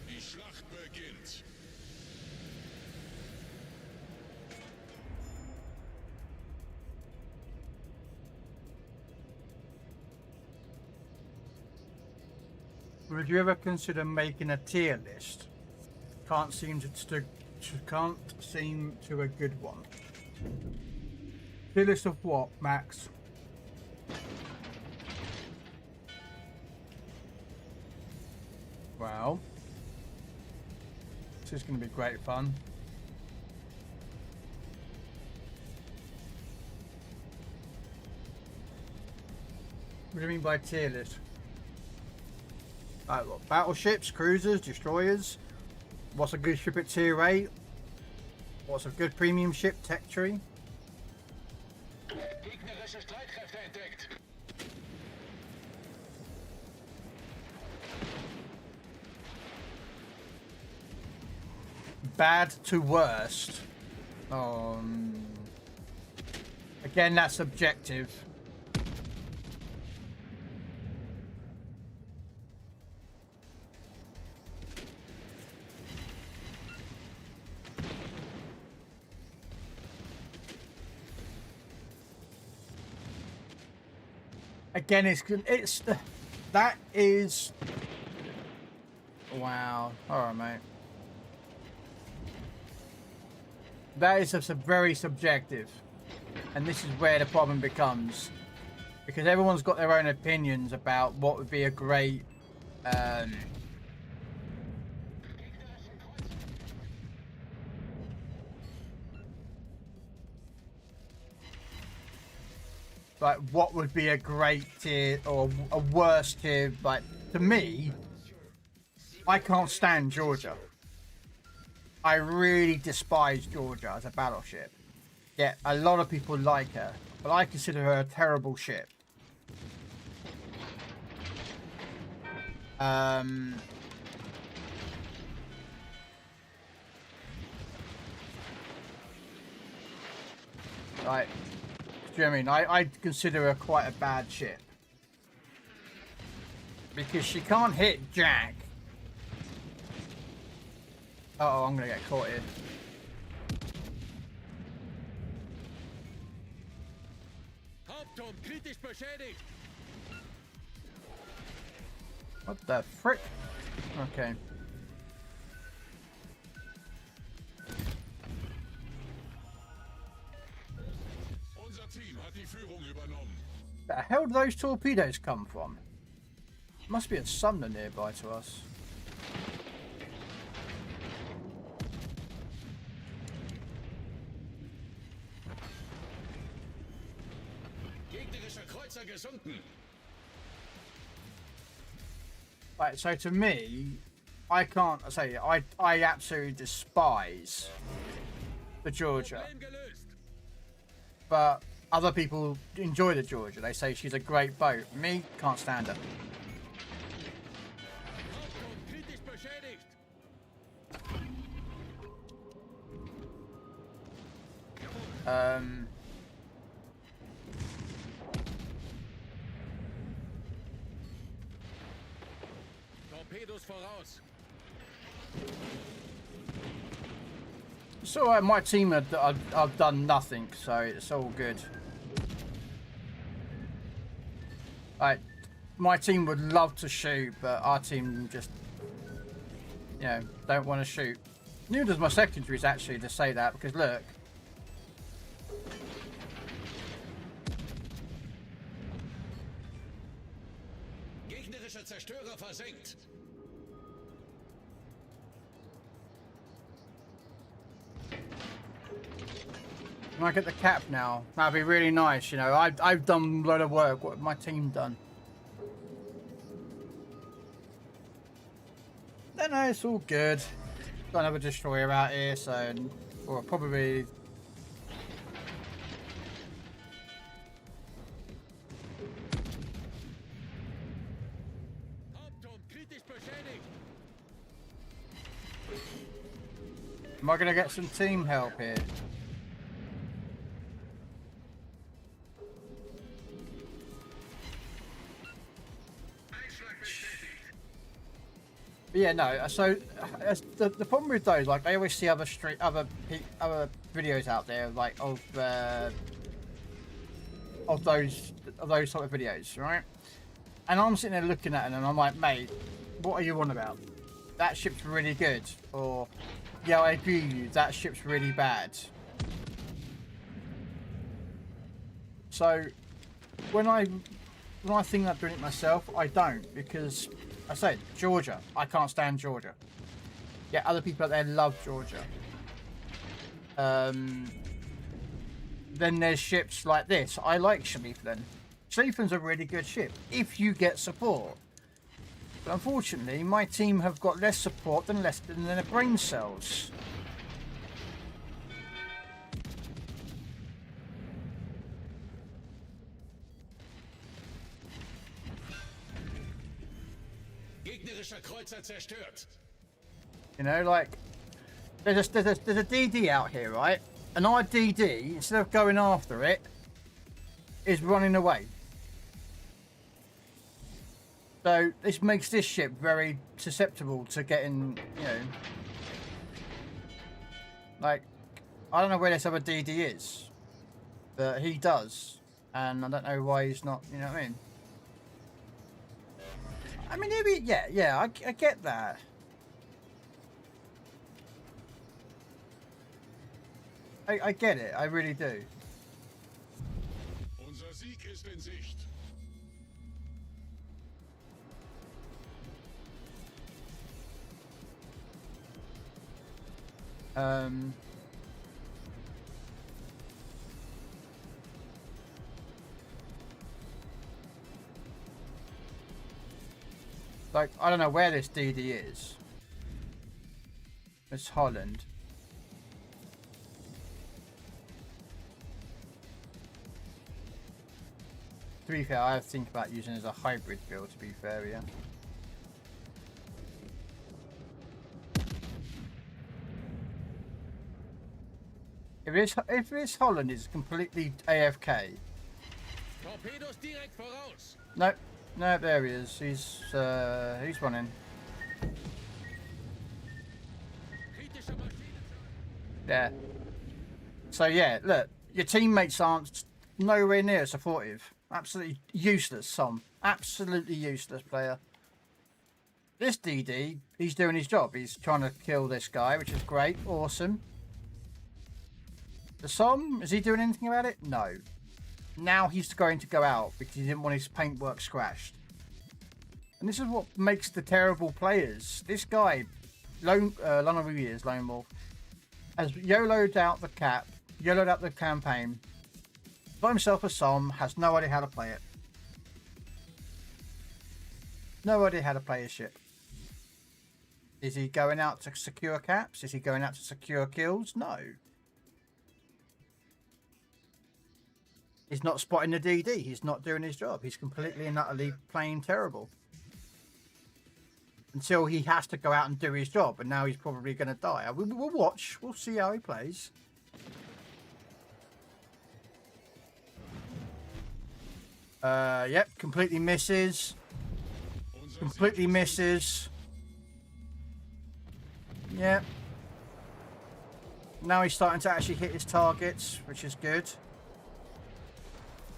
Die Schlacht beginnt. Would you ever consider making a tier list? Can't seem to a good one. Tier list of what, Max? Well, this is going to be great fun. What do you mean by tier list? What, battleships, cruisers, destroyers? What's a good ship at tier 8? What's a good premium ship, tech tree? Gegnerische Streitkräfte entdeckt. Bad to worst. Again, that's subjective. Again, that is. Wow. All right, mate. That is just very subjective, and this is where the problem becomes, because everyone's got their own opinions about what would be a great. Like, what would be a great tier or a worst tier? Like, to me, I can't stand Georgia. I really despise Georgia as a battleship. Yet a lot of people like her, but I consider her a terrible ship. Like, do you know what I mean? I consider her quite a bad ship. Because she can't hit Jack. Uh-oh, I'm gonna get caught here. What the frick? Okay. The hell do those torpedoes come from? Must be a summoner nearby to us. Right, so to me, I can't say I absolutely despise the Georgia, but other people enjoy the Georgia. They say she's a great boat. Me, can't stand her. So my team I've done nothing, so it's all good. Like, my team would love to shoot, but our team just, you know, don't want to shoot. Neither does my secondaries, actually, to say that, because look. Gegnerischer Zerstörer versenkt. Can I get the cap now? That'd be really nice, you know. I've done a lot of work. What have my team done? No, it's all good. Got another destroyer out here, so or probably. Am I gonna get some team help here? Yeah, no. So the problem with those, like, I always see other videos out there, like of those sort of videos, right? And I'm sitting there looking at it, and I'm like, mate, what are you on about? That ship's really good, or yeah, I agree with you, that ship's really bad. So when I think about doing it myself, I don't, because I said Georgia. I can't stand Georgia. Yeah, other people out there love Georgia. Then there's ships like this. I like Schlieffen. Schlieffen's a really good ship if you get support. But unfortunately, my team have got less support than their brain cells. You know, like, there's a DD out here, right? And our DD, instead of going after it, is running away. So this makes this ship very susceptible to getting, you know, like, I don't know where this other DD is, but he does, and I don't know why he's not, you know what I mean? I mean, maybe, yeah, I get that. I get it, I really do. Unser Sieg ist in Sicht. Like, I don't know where this DD is. It's Holland. To be fair, I have to think about using it as a hybrid build, to be fair, yeah. If this Holland is completely AFK. Nope. No, there he is. He's running. Yeah. So yeah, look, your teammates aren't nowhere near supportive. Absolutely useless, some. Absolutely useless player. This DD, he's doing his job. He's trying to kill this guy, which is great. Awesome. The Som, is he doing anything about it? No. Now he's going to go out because he didn't want his paintwork scratched. And this is what makes the terrible players. This guy, Lone Wolf, has YOLO'd out the cap, YOLO'd out the campaign, got himself a Som, has no idea how to play it. No idea how to play his ship. Is he going out to secure caps? Is he going out to secure kills? No. He's not spotting the DD. He's not doing his job. He's completely and utterly playing terrible. Until he has to go out and do his job. And now he's probably going to die. We'll watch. We'll see how he plays. Yep. Completely misses. Completely misses. Yep. Now he's starting to actually hit his targets, which is good.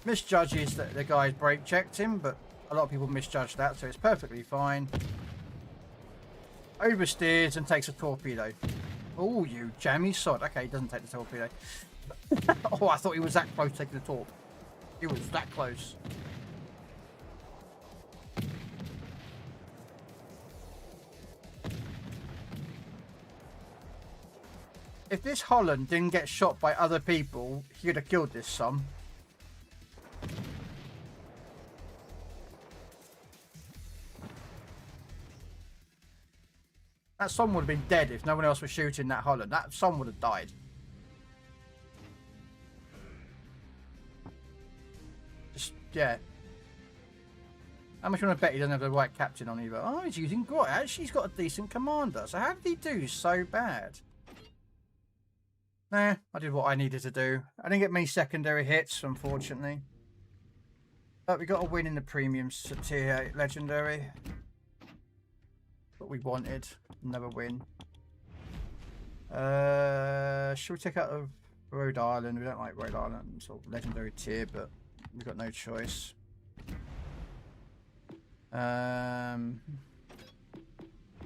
Misjudges that the guy's brake checked him, but a lot of people misjudge that, so it's perfectly fine. Oversteers and takes a torpedo. Oh, you jammy sod. Okay, he doesn't take the torpedo. Oh, I thought he was that close taking the torp. He was that close. If this Holland didn't get shot by other people, he would have killed this Som. That Som would have been dead if no one else was shooting that Holland. That Som would have died. Just, yeah. How much you want to bet he doesn't have the right captain on either? Oh, he's using Grot. Actually, he's got a decent commander. So how did he do so bad? Nah, I did what I needed to do. I didn't get many secondary hits, unfortunately. But we got a win in the premium tier 8 legendary. What we wanted. Another win. Should we take out of Rhode Island? We don't like Rhode Island. Sort of legendary tier, but we've got no choice.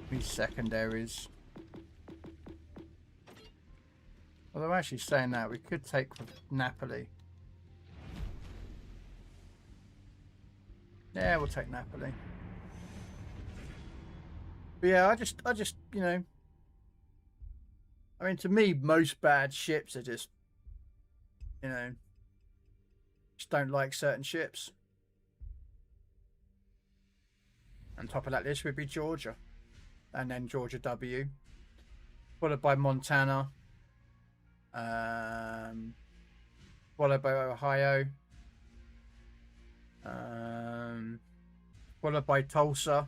These secondaries. Although I'm actually saying that, we could take Napoli. Yeah, we'll take Napoli. But yeah, I just, you know, I mean, to me, most bad ships are just, you know, just don't like certain ships. On top of that list would be Georgia, and then Georgia W, followed by Montana, followed by Ohio, followed by Tulsa.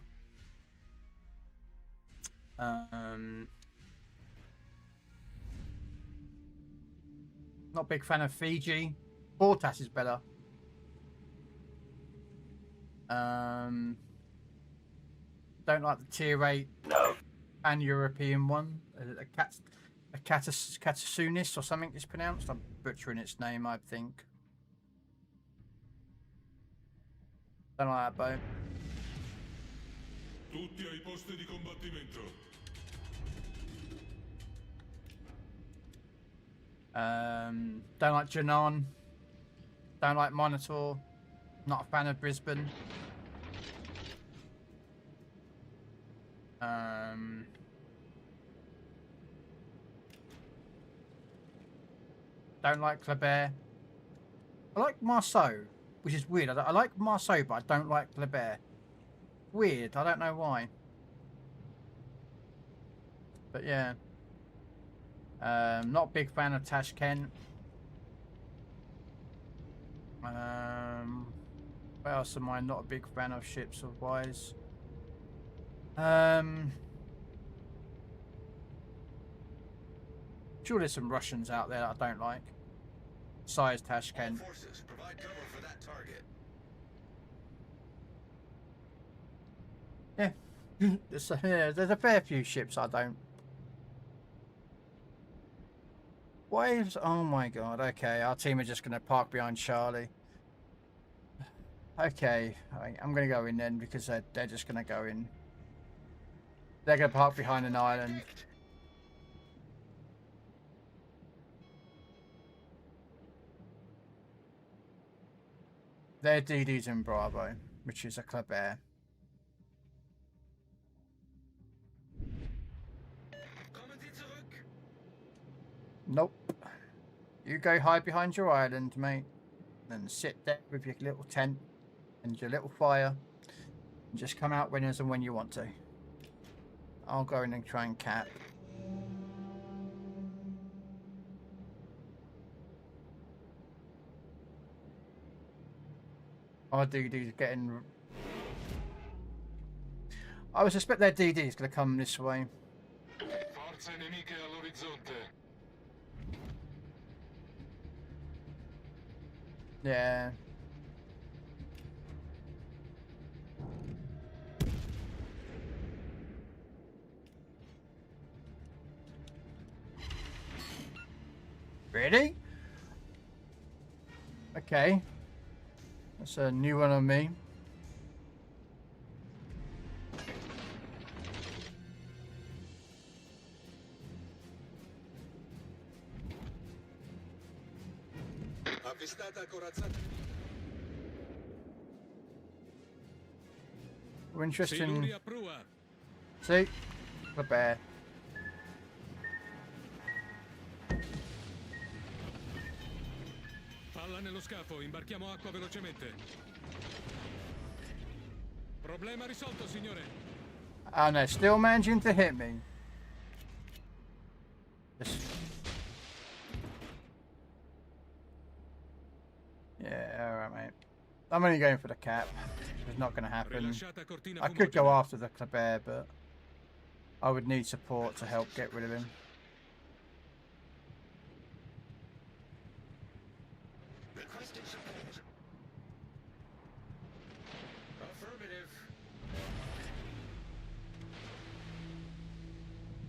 Not a big fan of Fiji. Portas is better. Don't like the tier 8 pan-European one. A Catasunis or something it's pronounced. I'm butchering its name, I think. Don't like that boat. Tutti ai posti di combattimento. Don't like Janan. Don't like Monitor. Not a fan of Brisbane. Don't like Kleber. I like Marceau, which is weird. I like Marceau, but I don't like Kleber. Weird. I don't know why. But yeah. Not a big fan of Tashkent. What else am I not a big fan of ships or wise? Sure, there's some Russians out there that I don't like. Besides Tashkent. All forces, provide cover for that target. Yeah. There's a fair few ships I don't. Waves? Oh my god. Okay, our team are just going to park behind Charlie. Okay, I'm going to go in then because they're just going to go in. They're going to park behind an island. Their DD's in Bravo, which is a Kleber. Nope. You go hide behind your island, mate. And sit there with your little tent and your little fire. And just come out winners and when you want to. I'll go in and try and cap. Our DD's getting... I would suspect their DD is going to come this way. Forze nemiche all'orizzonte. Yeah. Really? Okay. That's a new one on me. We're interesting. See? The bear. Palla nello scafo, imbarchiamo acqua velocemente. Problema risolto, signore. Oh no, still managing to hit me. Yeah, alright, mate. I'm only going for the cap. It's not going to happen. I could go after the Kleber, but I would need support to help get rid of him. Requesting support. Affirmative.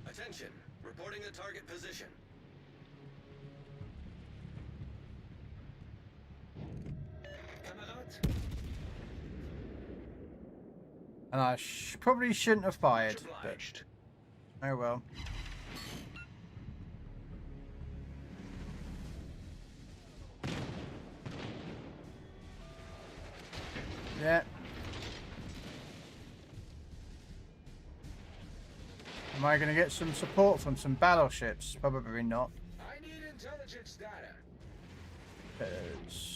Attention. Reporting the target position. And I probably shouldn't have fired. But, oh well. Yeah. Am I going to get some support from some battleships? Probably not. I need intelligence data. Because...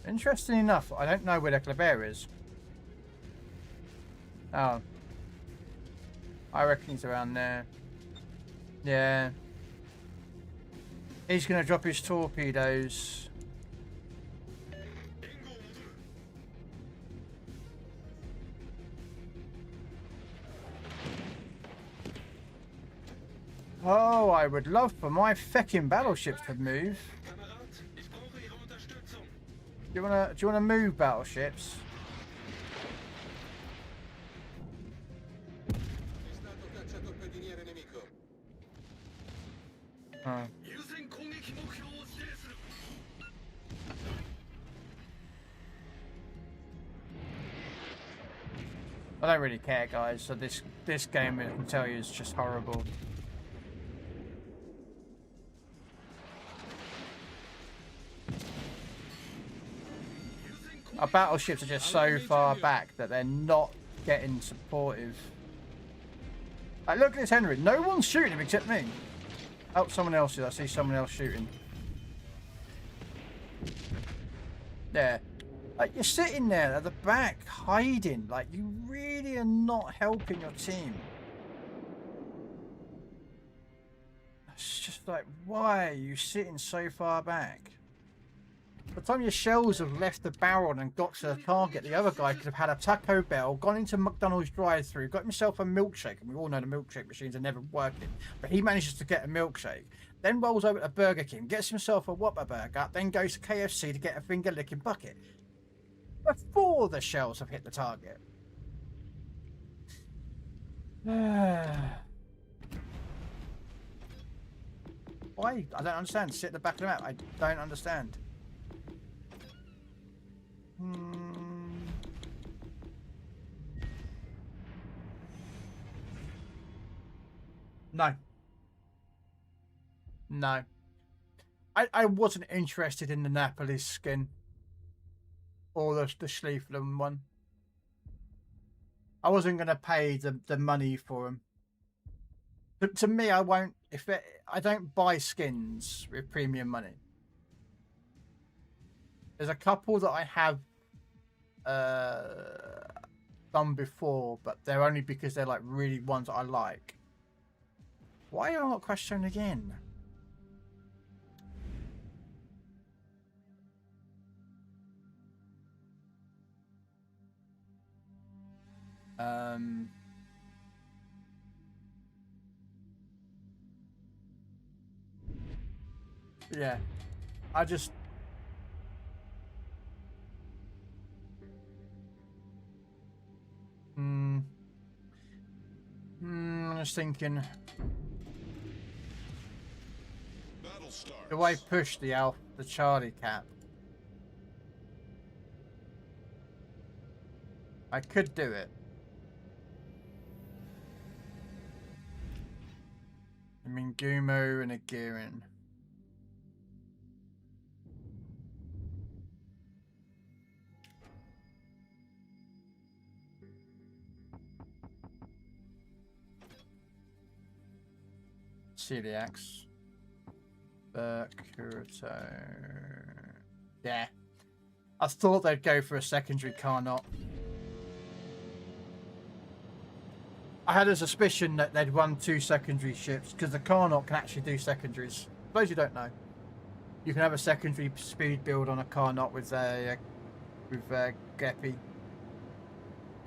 Interesting enough, I don't know where the Kleber is. Oh. I reckon he's around there. Yeah. He's going to drop his torpedoes. Oh, I would love for my feckin' battleships to move. Do you wanna move battleships? don't really care, guys. So this game, I can tell you, is just horrible. Our battleships are just so far back that they're not getting supportive. Like, look at this Henry. No one's shooting him except me. Oh, someone else is. I see someone else shooting. There. Like, you're sitting there at the back, hiding. Like, you really are not helping your team. It's just like, why are you sitting so far back? By the time your shells have left the barrel and got to the target, the other guy could have had a Taco Bell, gone into McDonald's drive-thru, got himself a milkshake, and we all know the milkshake machines are never working, but he manages to get a milkshake, then rolls over to Burger King, gets himself a Whopper burger, then goes to KFC to get a finger-licking bucket. Before the shells have hit the target. Why? I don't understand. Sit at the back of the map. I don't understand. No. No. I wasn't interested in the Napoli skin. Or the Schliefflin one. I wasn't going to pay the money for them. To me, I won't. I don't buy skins with premium money. There's a couple that I have done before, but they're only because they're like really ones that I like. Why am I not questioned again? Yeah, I just I'm just thinking, do I push the Charlie cap? I could do it. I mean, Gumo and a Girin. Celiacs. Kuruto. Yeah. I thought they'd go for a secondary Carnot. I had a suspicion that they'd run 2 secondary ships because the Carnot can actually do secondaries. For those who don't know, you can have a secondary speed build on a Carnot with Geppy. You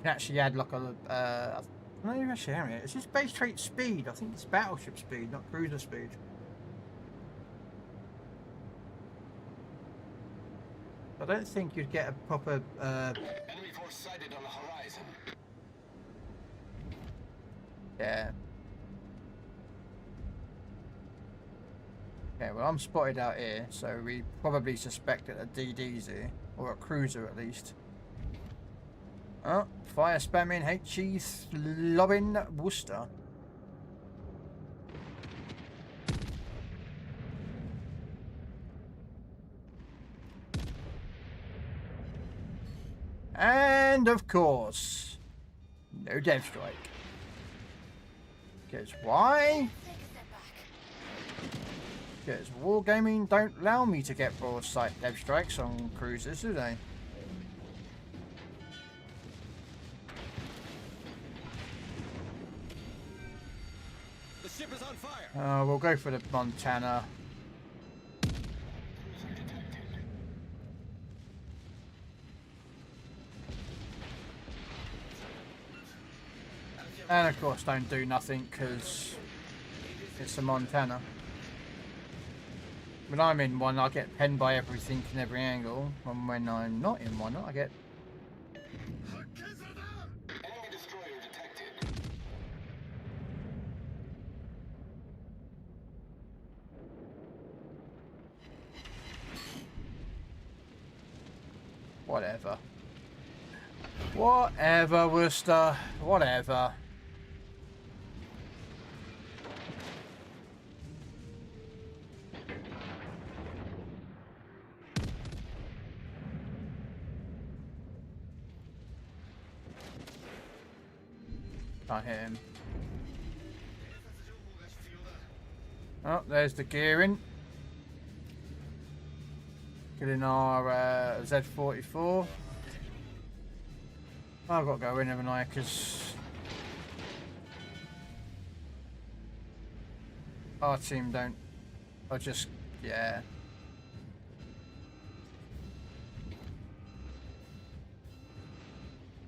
can actually add like a no, you're actually having it. It's just base trait speed. I think it's battleship speed, not cruiser speed. I don't think you'd get a proper. Enemy force sighted on the horizon. Yeah. Okay, well, I'm spotted out here, so we probably suspect that a DD's here, or a cruiser at least. Oh, fire spamming HE lobbing Worcester. And of course, no dev strike. Because why? Because Wargaming don't allow me to get broadside dev strikes on cruisers, do they? The ship is on fire. We'll go for the Montana. And of course don't do nothing because it's a Montana. When I'm in one, I get penned by everything in every angle. And when I'm not in one, I get... Enemy destroyer detected. whatever. Whatever, Worcester. Whatever. Can't hit him. Oh, there's the gearing. Killing our Z44. I've got to go in, haven't I? Because our team don't. I just, yeah.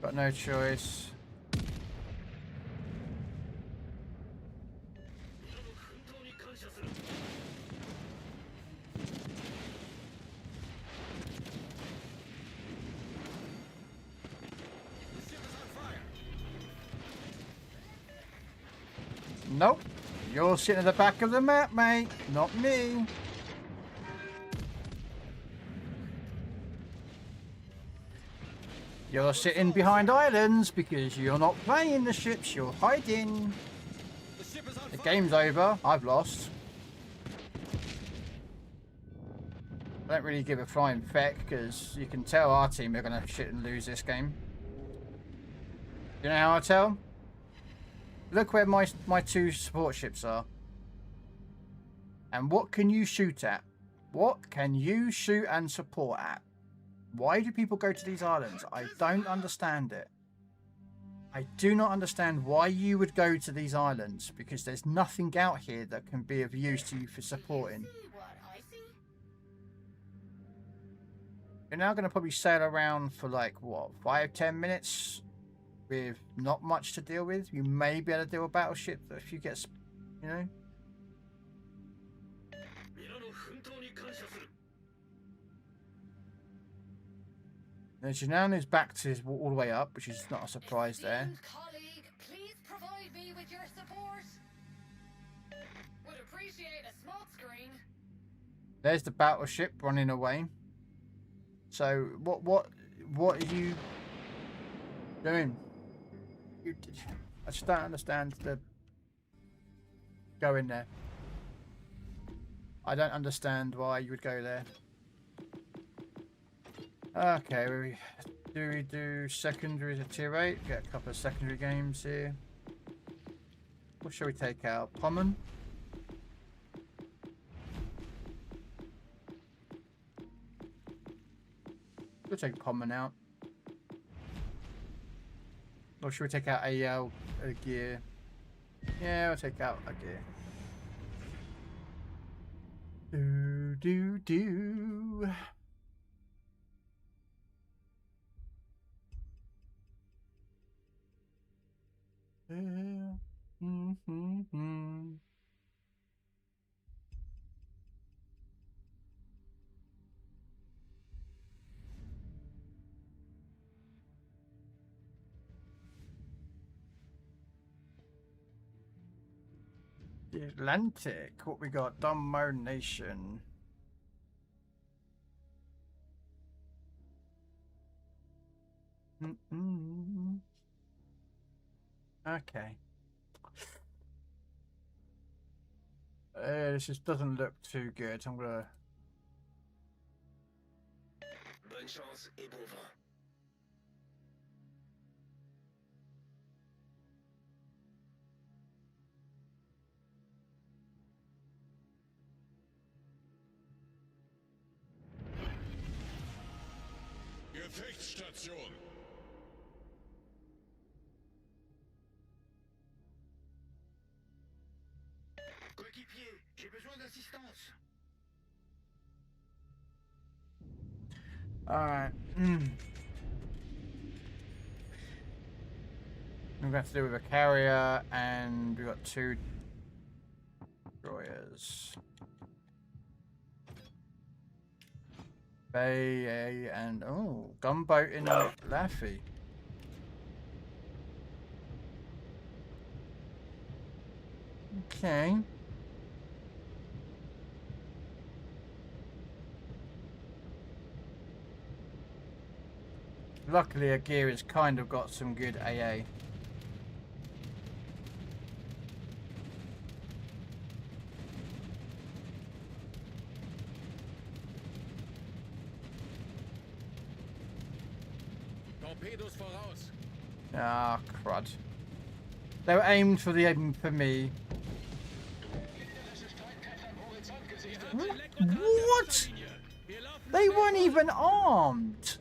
Got no choice. Nope. You're sitting at the back of the map, mate. Not me. You're sitting behind islands because you're not playing the ships. You're hiding. The game's over. I've lost. I don't really give a flying feck because you can tell our team are going to shit and lose this game. You know how I tell? Look where my two support ships are. And what can you shoot at? What can you shoot and support at? Why do people go to these islands? I don't understand it. I do not understand why you would go to these islands, because there's nothing out here that can be of use to you for supporting. You're now going to probably sail around for like, what, 5-10 minutes? With not much to deal with. You may be able to deal with a battleship if you get, you know. As you now is back to all the way up, which is not a surprise there. Colleague, please provide me with your support. Would appreciate a smoke screen. There's the battleship running away. So what are you doing? I just don't understand the going there. I don't understand why you would go there. Okay, we do secondaries at tier 8? Get a couple of secondary games here. What shall we take out? Pommern? We'll take Pommern out. Or should we take out a gear? Yeah, we'll take out a gear. Do. The Atlantic. What we got? Dumbo Nation. Okay. This just doesn't look too good. I'm gonna. Bonne chance et bon vent. Gefechtsstation. Coéquipier, j'ai besoin d'assistance. Alright. We're going to have to do with a carrier, and we've got 2 destroyers. Bay, and oh, gunboat in Laffy. Okay. Luckily, a gear has kind of got some good AA. Torpedos voraus. Ah, crud. They were aimed for the aim for me. What? They weren't even armed.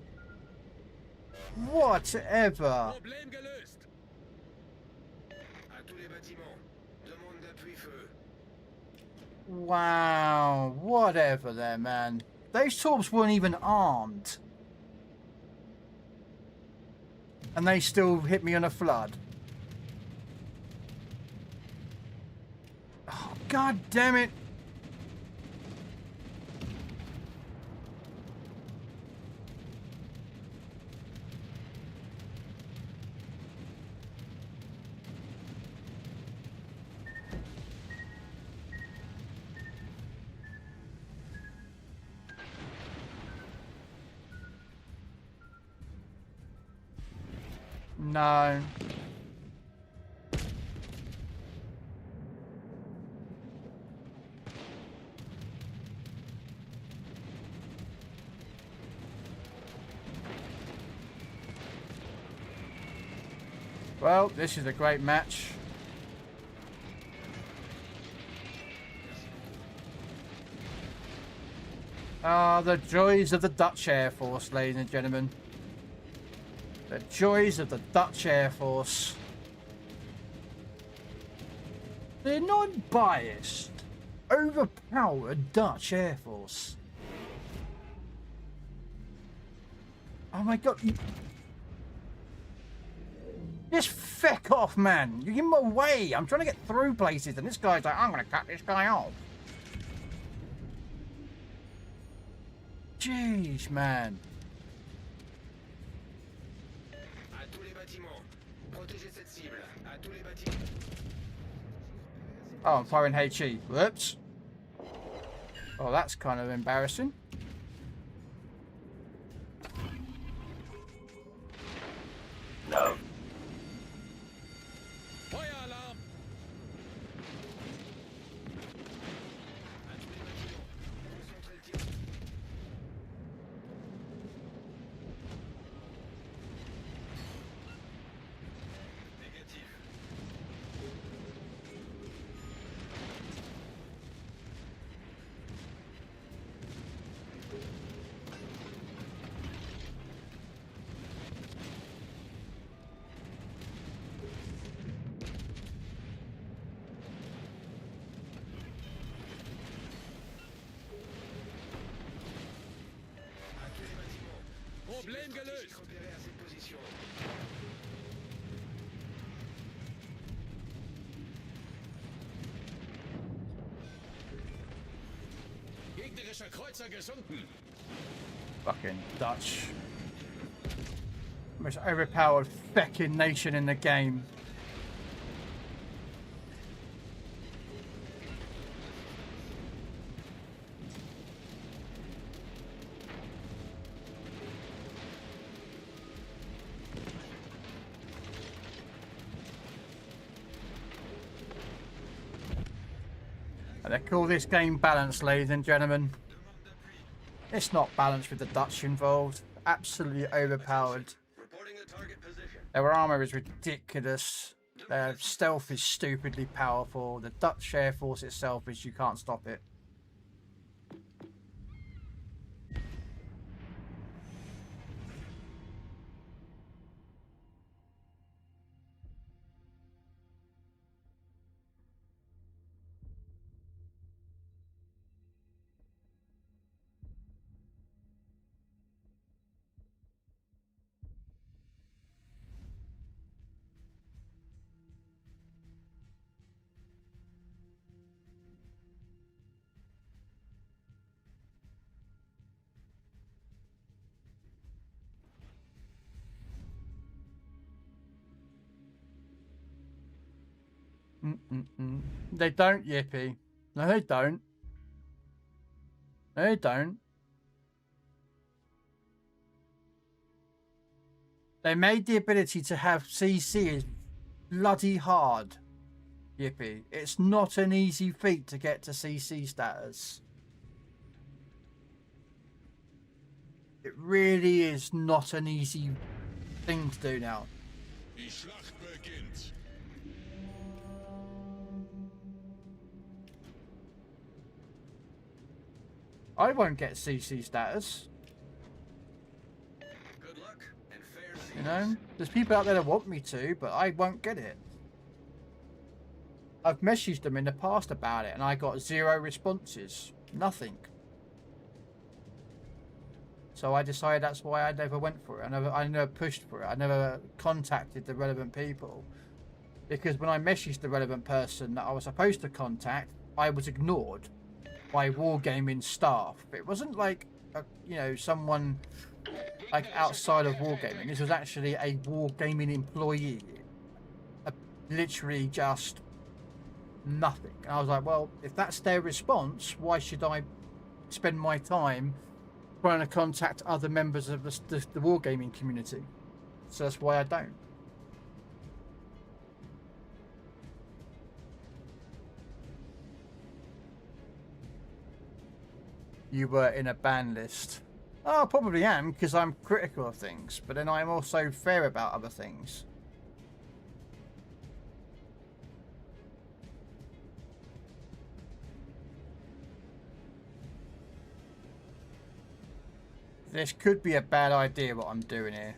Whatever. Problem gelöst. À tous les bâtiments. Demande d'appui feu. Wow. Whatever there, man. Those torps weren't even armed. And they still hit me on a flood. Oh, God damn it. No. Well, this is a great match. Ah, the joys of the Dutch Air Force, ladies and gentlemen. The joys of the Dutch Air Force. They're not biased, overpowered Dutch Air Force. Oh my God. Just feck off, man. You give him away. I'm trying to get through places and this guy's like, I'm going to cut this guy off. Jeez, man. Oh, I'm firing HE. Whoops. Oh, that's kind of embarrassing. No. Problem gelöst. Gegnerischer Kreuzer gesunken. Fucking Dutch. Most overpowered feckin' nation in the game. They call this game balanced, ladies and gentlemen. It's not balanced with the Dutch involved. Absolutely overpowered. Their armor is ridiculous. Their stealth is stupidly powerful. The Dutch Air Force itself is, you can't stop it. They don't, Yippee. No, they don't. No, they don't. They made the ability to have CC is bloody hard. Yippee. It's not an easy feat to get to CC status. It really is not an easy thing to do now. Die Schlacht beginnt. I won't get CC status. Good luck and fair seas. You know, there's people out there that want me to, but I won't get it. I've messaged them in the past about it and I got 0 responses. Nothing. So I decided that's why I never went for it. I never pushed for it. I never contacted the relevant people. Because when I messaged the relevant person that I was supposed to contact, I was ignored by Wargaming staff. It wasn't like, you know, someone like outside of Wargaming. This was actually a Wargaming employee. Literally just nothing. And I was like, well, if that's their response, why should I spend my time trying to contact other members of the Wargaming community? So that's why I don't. You were in a ban list. Oh, I probably am, because I'm critical of things, but then I'm also fair about other things. This could be a bad idea what I'm doing here.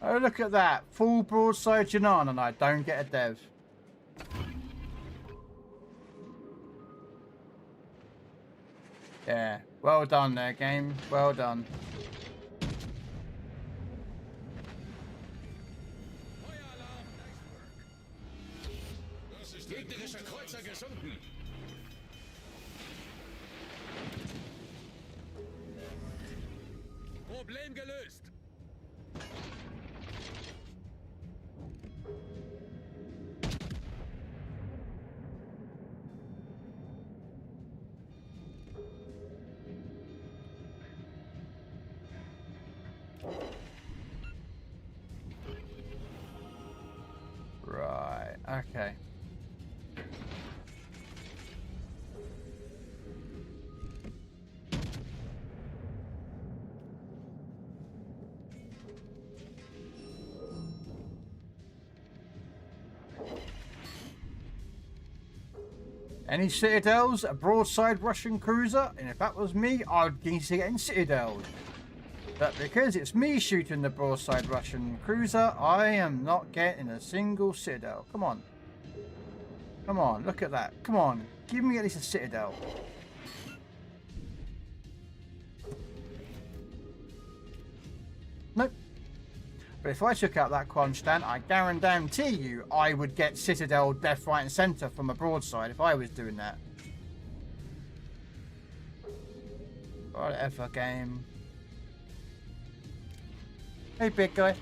Oh, look at that. Full broadside Janan and I don't get a dev. Yeah. Well done there, game. Well done. Gegnerischer Kreuzer gesunken. Problem gelöst. Right, okay. Any citadels? A broadside Russian cruiser? And if that was me, I'd be getting citadels. But because it's me shooting the broadside Russian cruiser, I am not getting a single citadel. Come on. Come on, look at that. Come on, give me at least a citadel. Nope. But if I took out that Quadcast, I guarantee you I would get citadel left, right and centre from a broadside if I was doing that. Whatever, game. Hey, big guy.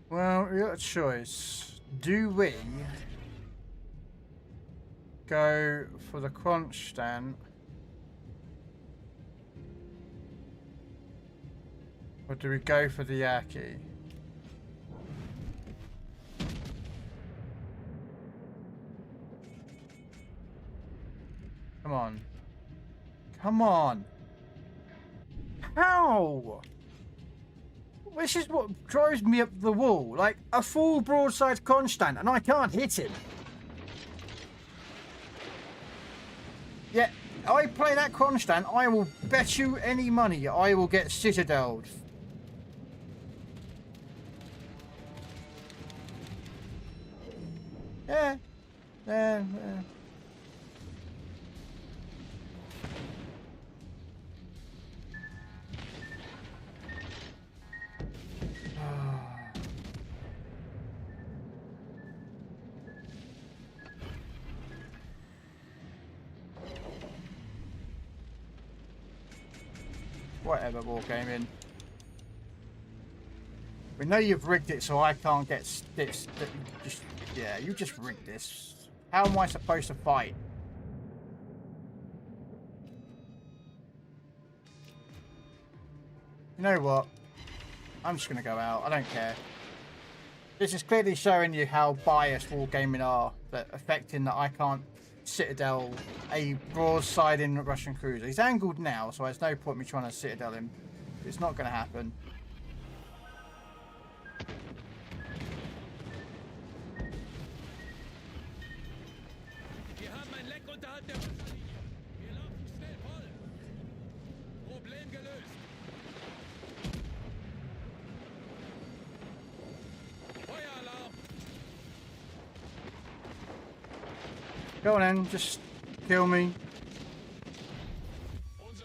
Well, we got a choice. Do we go for the Quadcast? Or do we go for the Yaki? Come on. Come on. How? This is what drives me up the wall. Like, a full broadside Quadcast and I can't hit him. Yeah, I play that Kronstadt, I will bet you any money I will get citadeled. Yeah. Yeah. Whatever, Wargaming. We know you've rigged it so I can't get this. Yeah, you just rigged this. How am I supposed to fight? You know what? I'm just going to go out. I don't care. This is clearly showing you how biased Wargaming are, that affecting that I can't citadel a broadsiding Russian cruiser. He's angled now, so there's no point me trying to citadel him. It's not going to happen. Go on then, just kill me.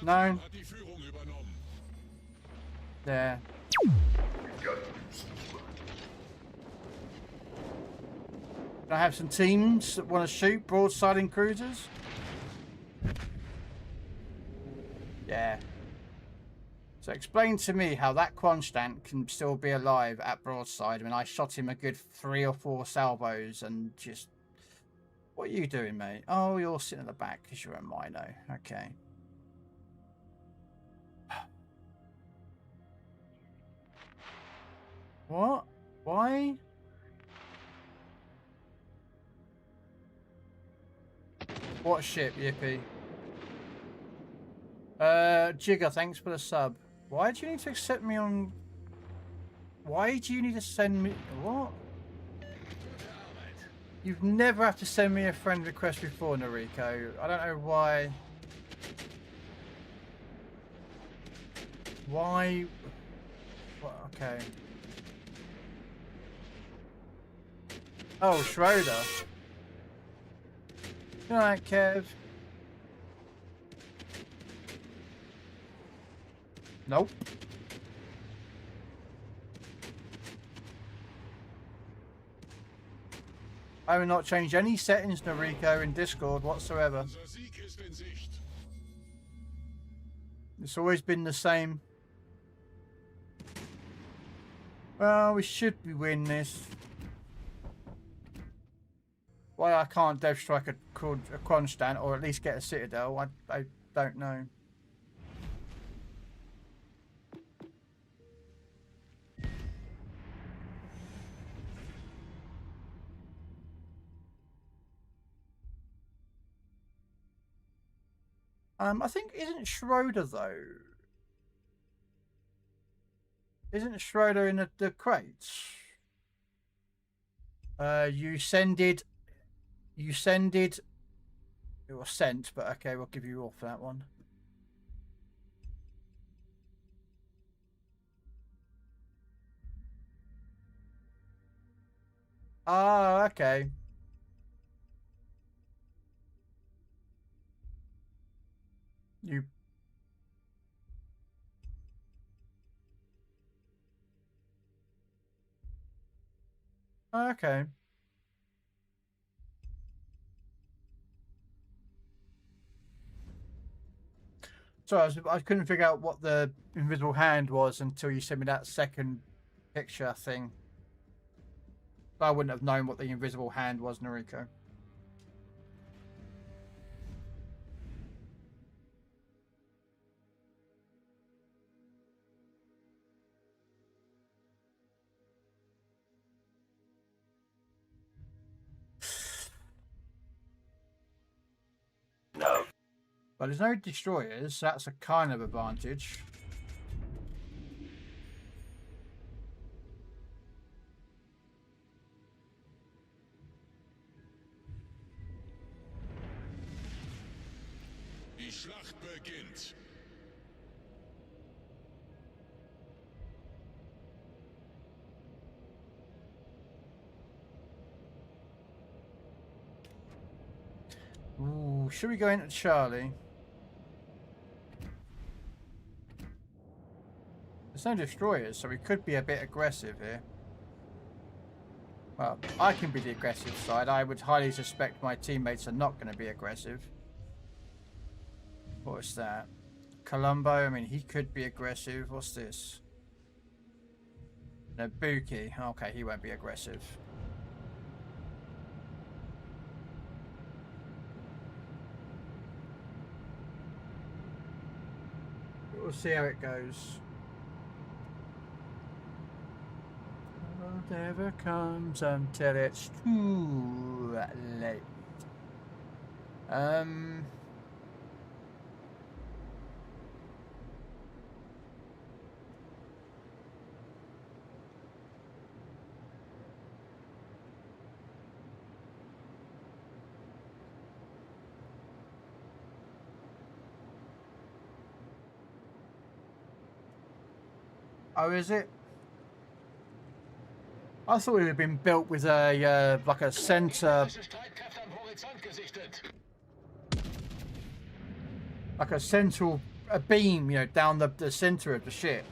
No. There. Can I have some teams that want to shoot broadsiding cruisers? Yeah. So explain to me how that Kronstadt can still be alive at broadside when I shot him a good 3 or 4 salvos and just... What are you doing, mate? Oh, you're sitting at the back because you're a Mino. Okay. What? Why? What ship, Yippee? Jigger, thanks for the sub. Why do you need to accept me on... Why do you need to send me... What? You've never have to send me a friend request before, Noriko. I don't know why. Why? Well, okay. Oh, Schroeder. Alright, Kev. Nope. I will not change any settings, Noriko, in Discord whatsoever. It's always been the same. Well, we should be winning this. Why I can't dev strike a Kronstadt or at least get a citadel, I don't know. I think, isn't Schroeder though? Isn't Schroeder in the crates? You sended, it was sent, but okay, we'll give you all for that one. Ah, okay. You... Okay. So I couldn't figure out what the invisible hand was until you sent me that second picture thing. I wouldn't have known what the invisible hand was, Noriko. No. But there's no destroyers, so that's a kind of advantage. Schlacht beginnt. Ooh, should we go into Charlie? There's no destroyers, so we could be a bit aggressive here. Well, I can be the aggressive side. I would highly suspect my teammates are not going to be aggressive. What's that? Columbo, I mean, he could be aggressive. What's this? Nabuki. Okay, he won't be aggressive. We'll see how it goes. Never comes until it's too late. Oh, is it? I thought it had been built with a like a center, like a central beam, you know, down the center of the ship.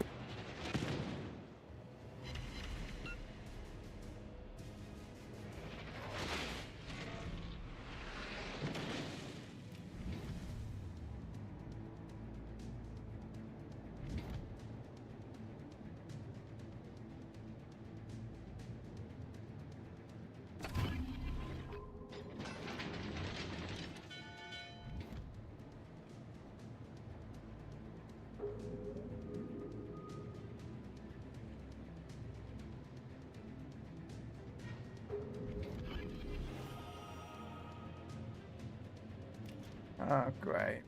Oh, great.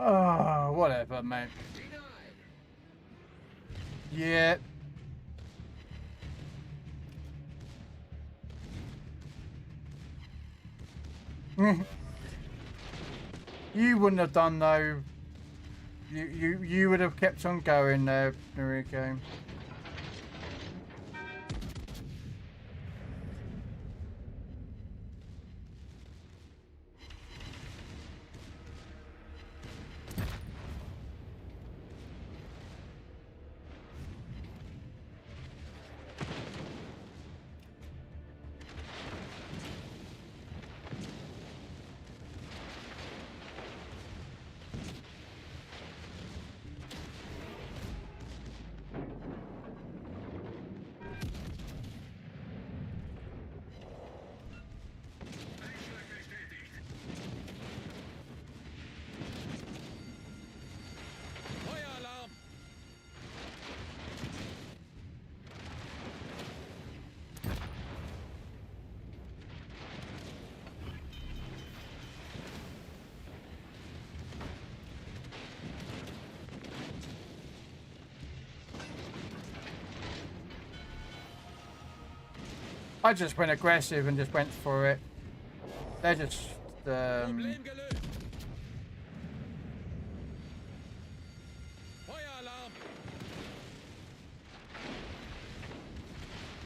Oh, whatever, mate. Yeah. You wouldn't have done though. You would have kept on going there, Noriko. I just went aggressive and just went for it. They're just oh,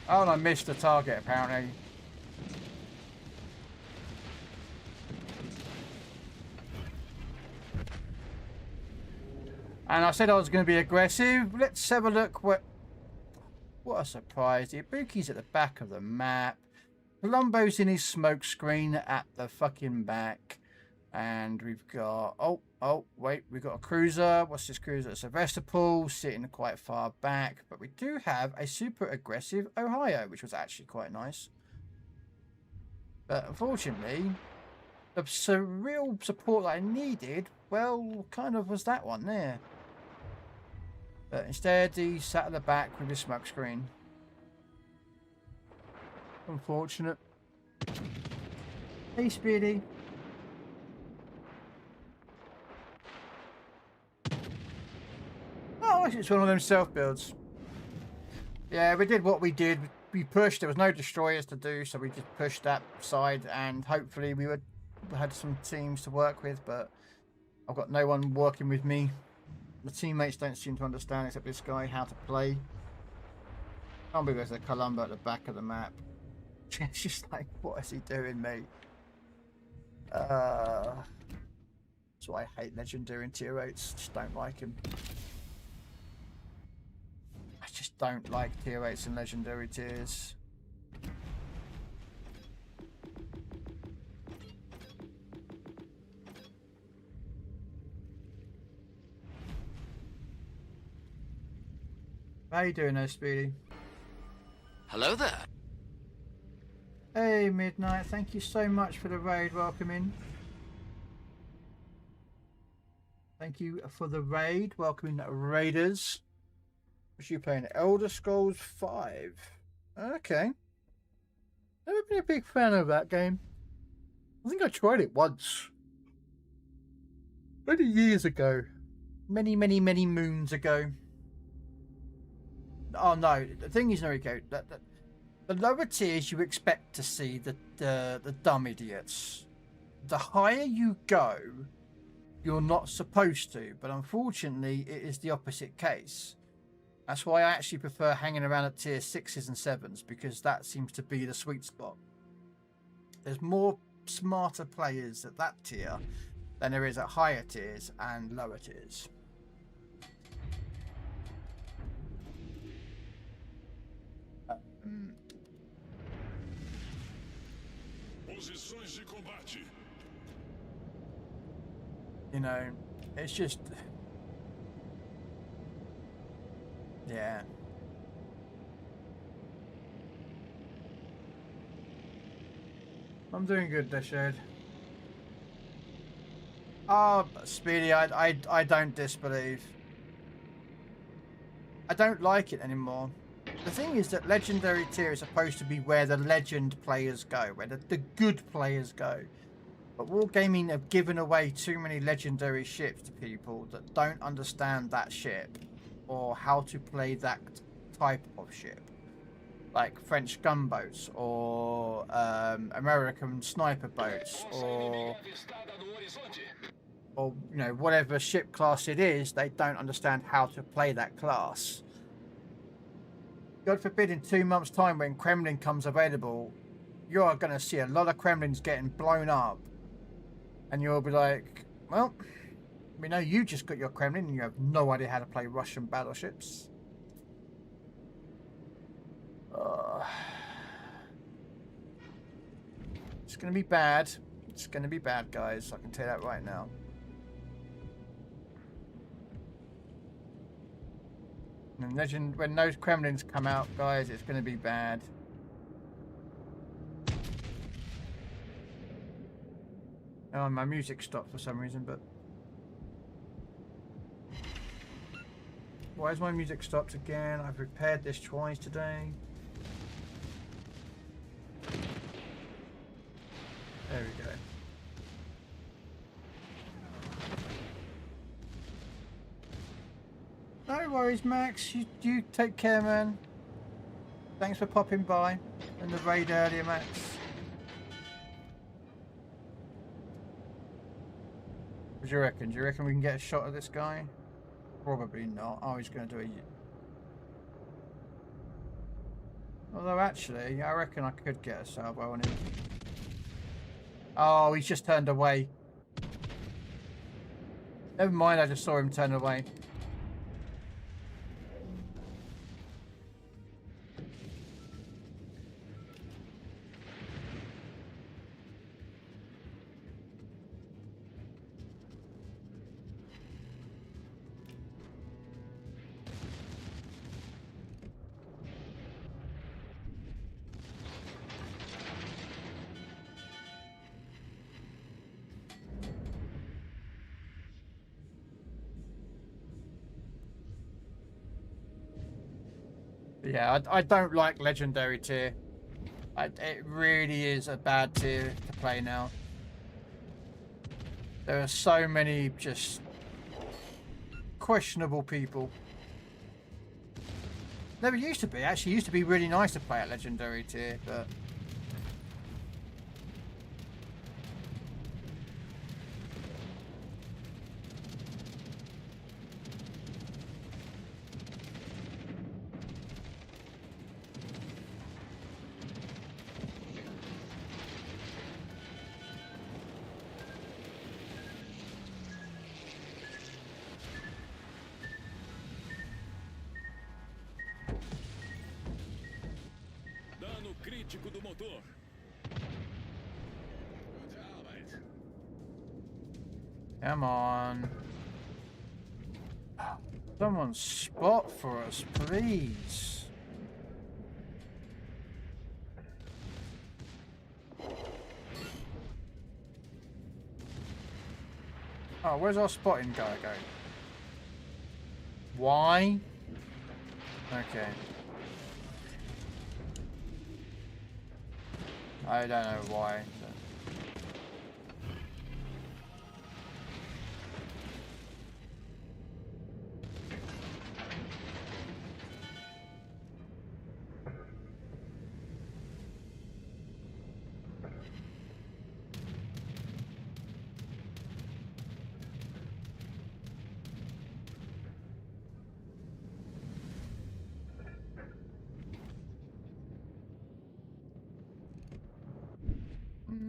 and I missed the target apparently. And I said I was going to be aggressive. Let's have a look what What a surprise. The Ibuki's at the back of the map. Columbo's in his smoke screen at the fucking back. And we've got... Oh, wait. We've got a cruiser. What's this cruiser? It's a Sevastopol sitting quite far back. But we do have a super aggressive Ohio, which was actually quite nice. But unfortunately, the real support that I needed, well, kind of was that one there. But instead, he sat at the back with his smoke screen. Unfortunate. Hey, Speedy. Oh, it's one of them self-builds. Yeah, we did what we did. We pushed. There was no destroyers to do, so we just pushed that side, and hopefully we had some teams to work with, but I've got no one working with me. The teammates don't seem to understand, except this guy, how to play. Can't believe there's a Columbo at the back of the map. It's just like, what is he doing, mate? That's why I hate Legendary and Tier 8s. Just don't like him. I just don't like Tier 8s and Legendary tiers. How you doing there, Speedy? Hello there. Hey, Midnight. Thank you so much for the raid. Welcome in. Thank you for the raid. Welcome in, Raiders. Was you playing Elder Scrolls 5? Okay. Never been a big fan of that game. I think I tried it once. Many years ago. Many moons ago. Oh no, the thing is, Noriko, the lower tiers you expect to see the dumb idiots. The higher you go, you're not supposed to, but unfortunately it is the opposite case. That's why I actually prefer hanging around at tier 6s and 7s, because that seems to be the sweet spot. There's more smarter players at that tier than there is at higher tiers and lower tiers. You know, it's just... Yeah. I'm doing good, Deshade. Oh, Speedy, I don't disbelieve. I don't like it anymore. The thing is that Legendary tier is supposed to be where the legend players go, where the good players go. But Wargaming have given away too many legendary ships to people that don't understand that ship or how to play that type of ship. Like French gunboats or American sniper boats or you know, whatever ship class it is, they don't understand how to play that class. God forbid in 2 months' time when Kremlin comes available, you are going to see a lot of Kremlins getting blown up. And you'll be like, well, we know you just got your Kremlin and you have no idea how to play Russian battleships. It's going to be bad. It's going to be bad, guys. I can tell you that right now. And when those Kremlins come out, guys, it's going to be bad. Oh, my music stopped for some reason, but... Why is my music stopped again? I've repaired this twice today. There we go. No worries, Max. You take care, man. Thanks for popping by in the raid earlier, Max. What do you reckon? Do you reckon we can get a shot of this guy? Probably not. Oh, he's going to do a... Although, actually, I reckon I could get a salvo on him. Oh, he's just turned away. Never mind, I just saw him turn away. Yeah, I don't like legendary tier. It really is a bad tier to play now. There are so many just questionable people. Never used to be. Actually, used to be really nice to play at legendary tier, but Dano crítico do motor. come on. Someone spot for us, please. Oh, where's our spotting guy going? Why? Okay. I don't know why. But...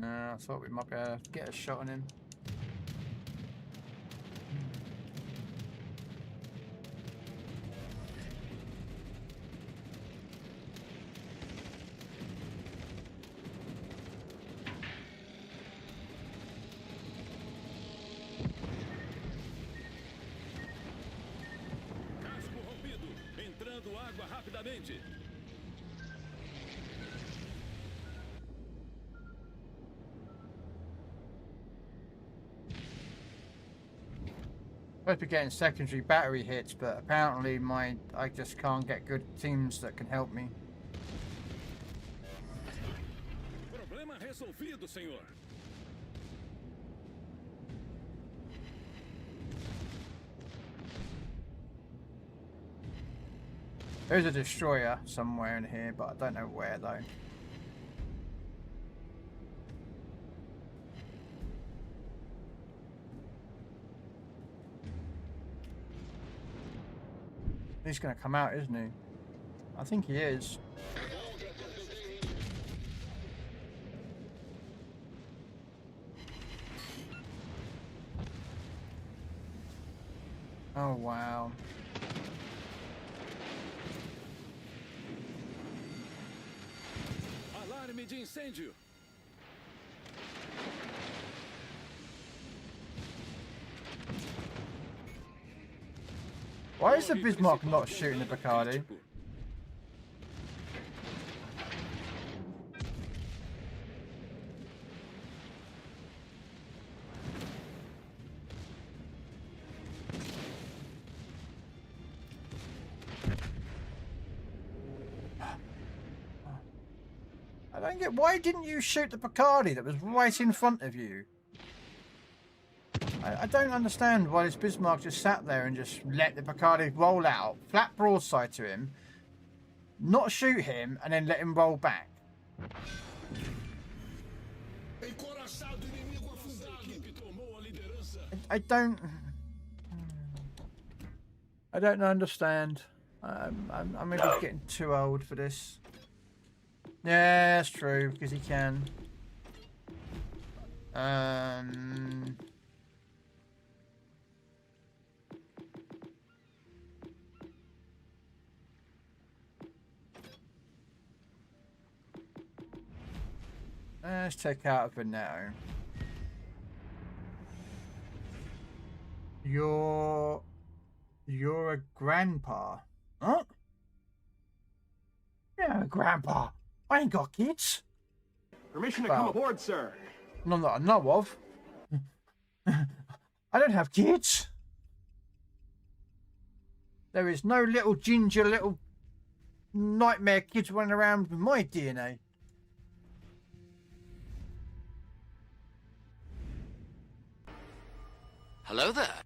No, I thought we might be able to get a shot on him. Casco rompido. Entrando água rapidamente. Supposed to be getting secondary battery hits, but apparently I just can't get good teams that can help me. Problema resolvido, senhor. There's a destroyer somewhere in here, but I don't know where though. He's going to come out, isn't he? I think he is. Oh, wow. Alarme de incêndio. Why is the Bismarck not shooting the Bacardi? I don't get, why didn't you shoot the Bacardi that was right in front of you? I don't understand why this Bismarck just sat there and just let the Bacardi roll out, flat broadside to him, not shoot him, and then let him roll back. I don't understand. I'm maybe getting too old for this. Yeah, that's true, because he can. Let's take out for now. You're a grandpa. Huh? Yeah, grandpa. I ain't got kids. Permission to come aboard, sir. None that I know of. I don't have kids. There is no little ginger little nightmare kids running around with my DNA. Hello there.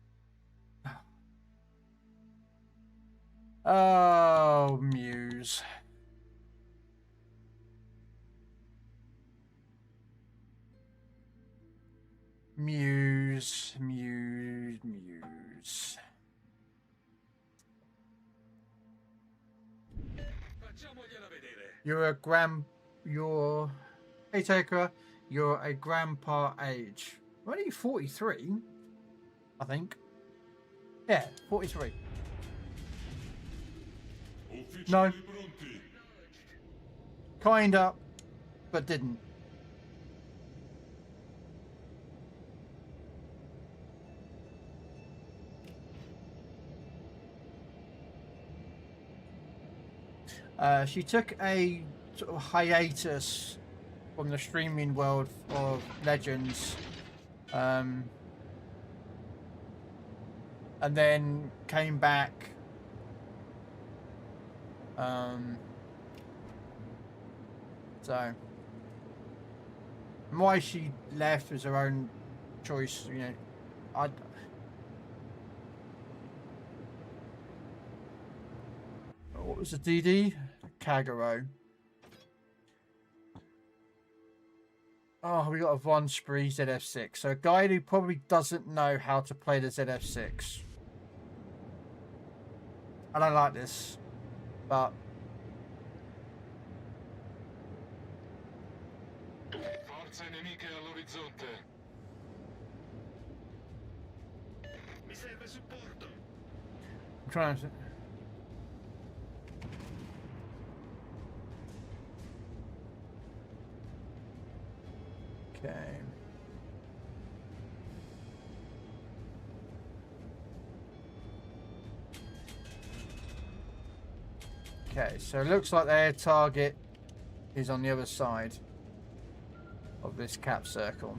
Oh, Muse. Muse. Hey Taker, you're a grandpa age. What are you, 43? I think. Yeah, 43. No. Kinda, but didn't. She took a sort of hiatus from the streaming world of Legends, and then came back. So why she left was her own choice, you know. What was the DD? Kagero. Oh, we got a Von Spree ZF6. So a guy who probably doesn't know how to play the ZF6. I don't like this, but Forze nemiche all'orizzonte. Mi serve supporto. I'm trying to. Okay. Okay, so it looks like their target is on the other side of this cap circle.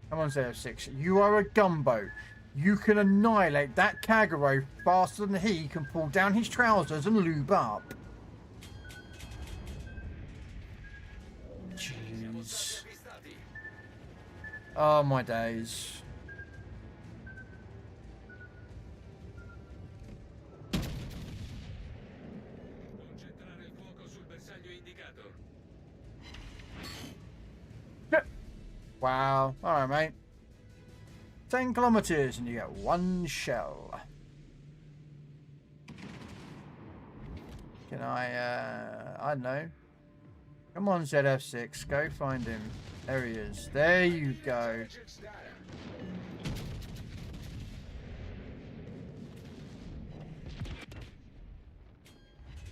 Come on, ZF6. You are a gumbo. You can annihilate that Kagero faster than he can pull down his trousers and lube up. Jeez. Oh, my days. Wow. Alright, mate. 10 kilometers and you get one shell. Can I don't know. Come on, ZF6. Go find him. There he is. There you go.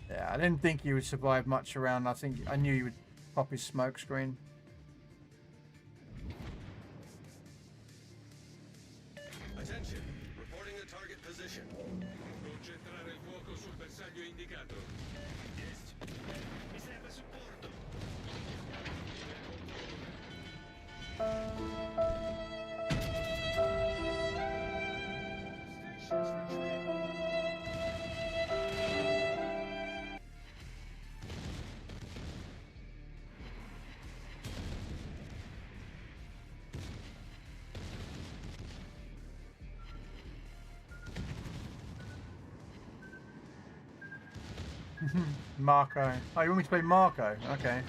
Yeah, I didn't think he would survive much around. I knew he would pop his smoke screen. Attention, reporting the target position. Concentrare il fuoco sul bersaglio indicato. Yes. Mi serve supporto. Marco. Oh, you want me to play Marco? Okay.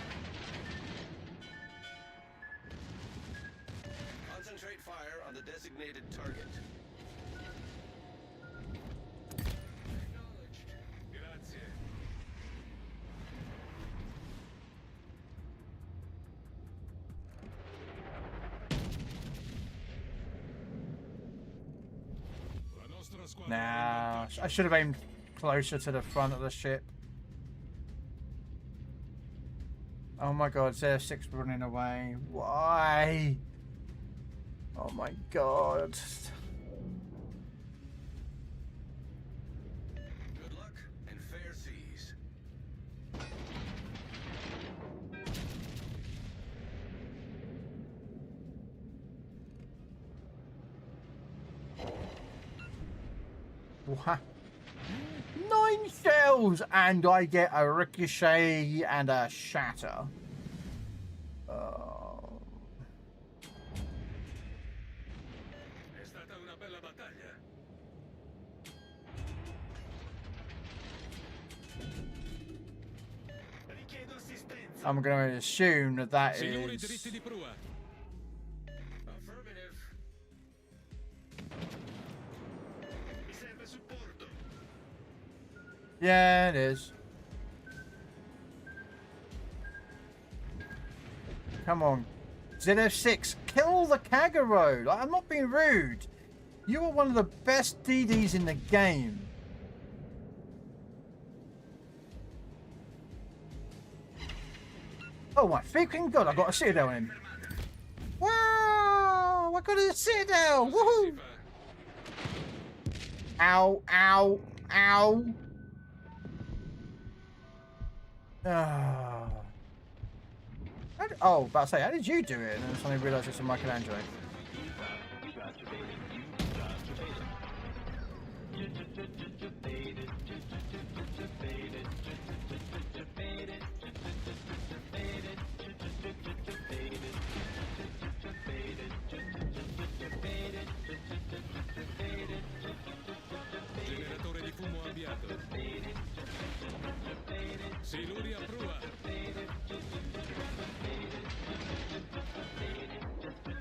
Concentrate fire on the designated target. Acknowledged. Grazie. Nah, I should have aimed closer to the front of the ship. Oh my god, ZF6 running away. Why? Oh my god. Good luck and fair seas. What? 9 shells, and I get a ricochet and a shatter. È stata una bella battaglia. Richiedo assistenza. I'm going to assume that that Signori is... diritti di prua. Affirmative. Mi serve supporto. Yeah, it is. Come on. ZF6, kill the Kagero. Like, I'm not being rude. You are one of the best DDs in the game. Oh my freaking god, I got a citadel in him. Wow, I got a citadel. Woohoo! Ow, ow, ow. Oh, about to say, how did you do it? And then suddenly realised it's a Michelangelo. Generatore di fumo avviato. Siluri a prua.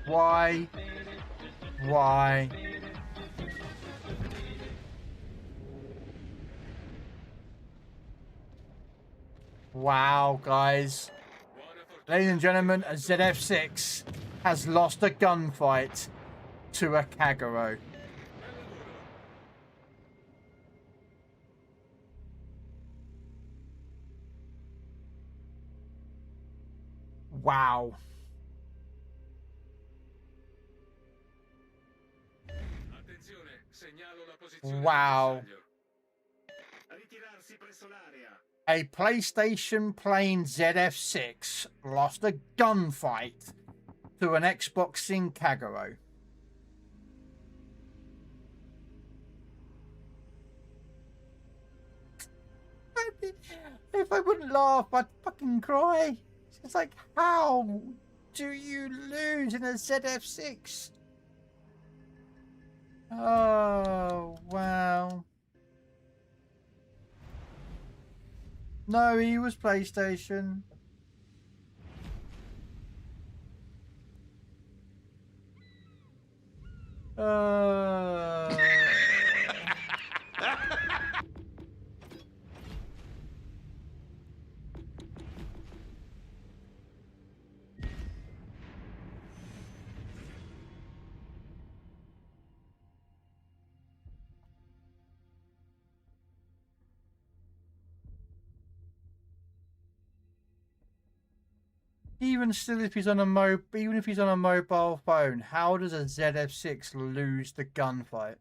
Why? Why? Wow, guys. Ladies and gentlemen, a ZF6 has lost a gunfight to a Kagero. Wow. Attenzione, segnalo la posizione Wow. del bersaglio. Ritirarsi presso l'area. A PlayStation playing ZF6 lost a gunfight to an Xboxing Kagero. If I wouldn't laugh, I'd fucking cry. It's like, how do you lose in a ZF6? Oh, wow. No, he was PlayStation. Even still, if he's on a even if he's on a mobile phone, how does a ZF6 lose the gunfight?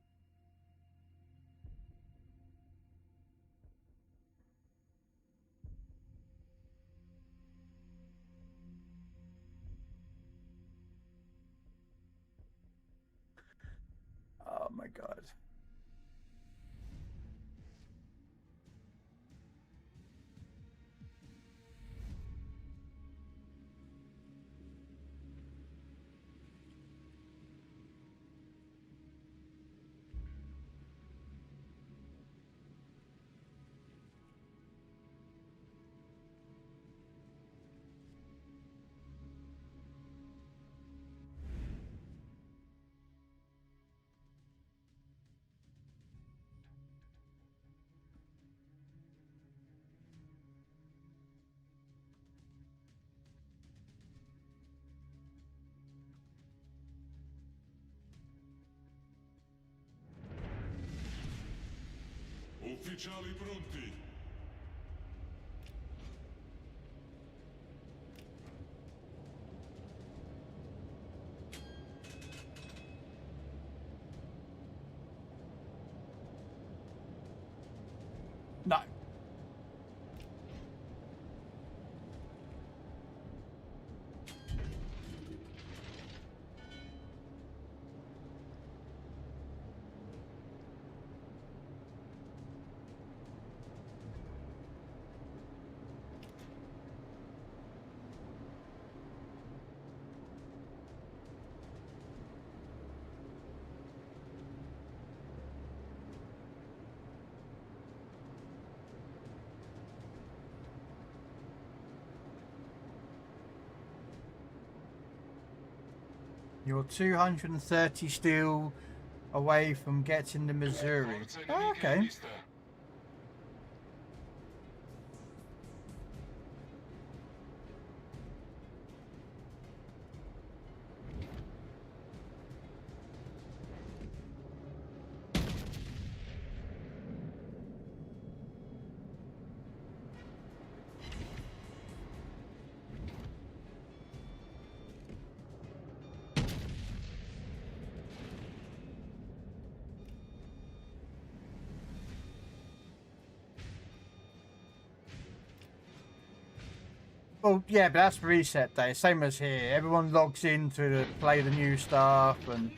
Oh my god. Ufficiali pronti. No. You're 230 steel away from getting the Missouri. Oh, okay. Well, yeah, but that's reset day, same as here. Everyone logs in to play the new stuff and...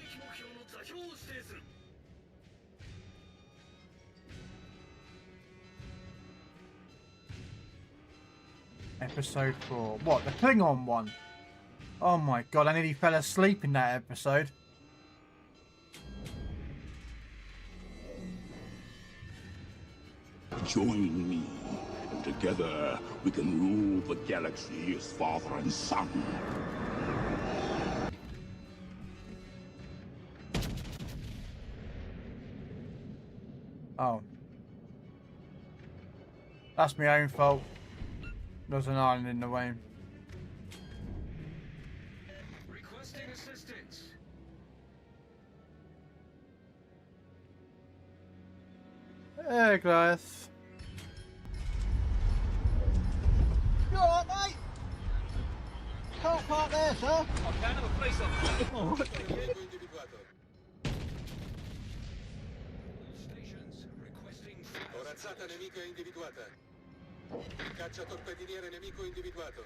Episode 4. What, the Klingon one? Oh my god, I nearly fell asleep in that episode. Join me, and together we can rule the galaxy as father and son. Oh. That's my own fault. There's an island in the way. Requesting assistance. Hey, Goliath. You alright, mate? Can't park there, sir. I can have a place up. Stations requesting corazzata nemica individuata. Caccia torpediniere nemico individuato.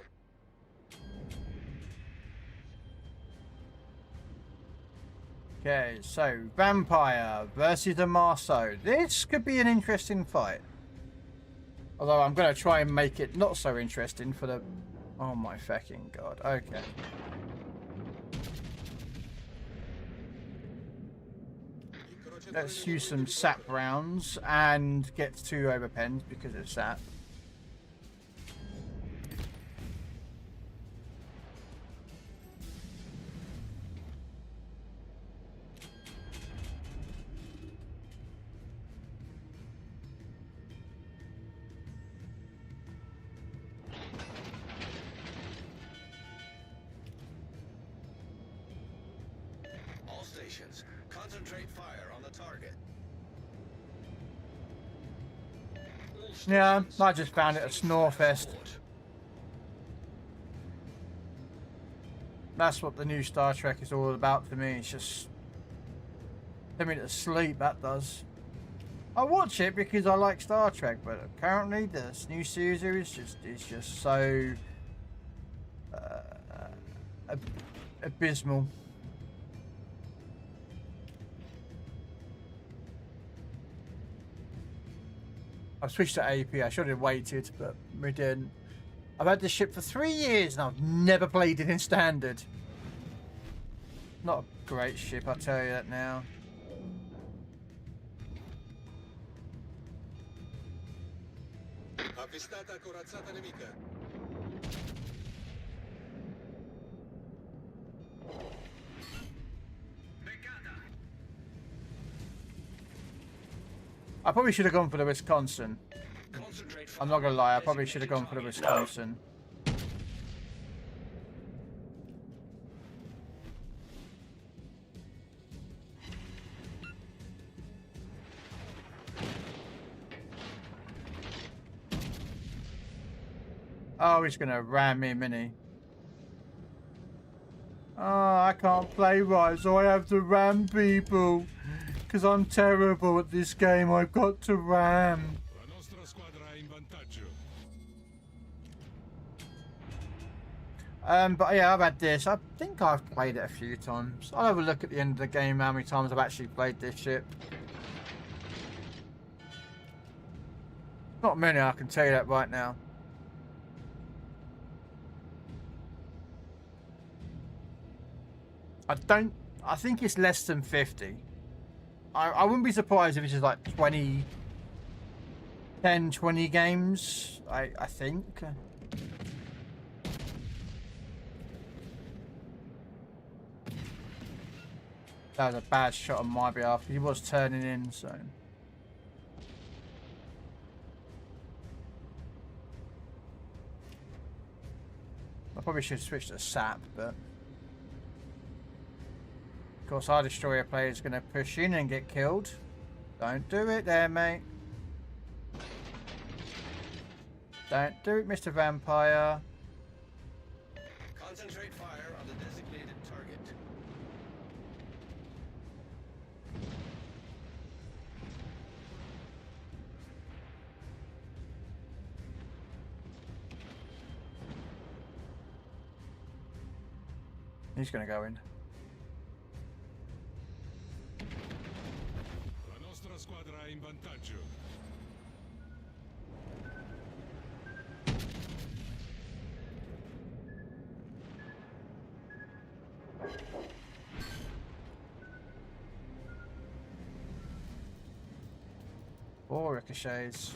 Okay, so Vampire versus the Marceau. This could be an interesting fight. Although I'm going to try and make it not so interesting for the... Oh my fucking god. Okay. Let's use some sap rounds and get 2 overpens because of sap. All stations, concentrate fire on the target. Yeah, I just found it a snore fest. That's what the new Star Trek is all about to me. It's just put me to sleep, that does. I watch it because I like Star Trek, but apparently this new series is just so abysmal. I've switched to AP. I should have waited, but we didn't. I've had this ship for 3 years and I've never played it in standard. Not a great ship, I'll tell you that now. Avvistata corazzata nemica. I probably should have gone for the Wisconsin. I'm not gonna lie, I probably should have gone for the Wisconsin. Oh, he's gonna ram me, mini. Oh, I can't play right, so I have to ram people. Because I'm terrible at this game, I've got to ram. But yeah, I've had this. I think I've played it a few times. I'll have a look at the end of the game how many times I've actually played this ship. Not many, I can tell you that right now. I think it's less than 50. I wouldn't be surprised if it's just like 20 games, I think. That was a bad shot on my behalf. He was turning in, so. I probably should switch to sap, but. Of course, our destroyer player is going to push in and get killed. Don't do it there, mate. Don't do it, Mr. Vampire. Concentrate fire on the designated target. He's going to go in. La nostra squadra è in vantaggio. Four ricochets.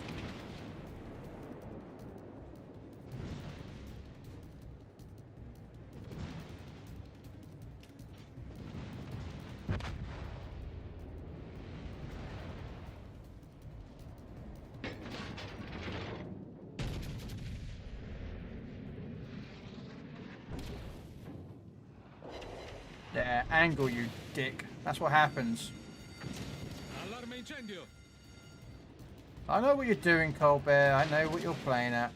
Yeah, angle, you dick. That's what happens. Allarme incendio. I know what you're doing, Colbert. I know what you're playing at.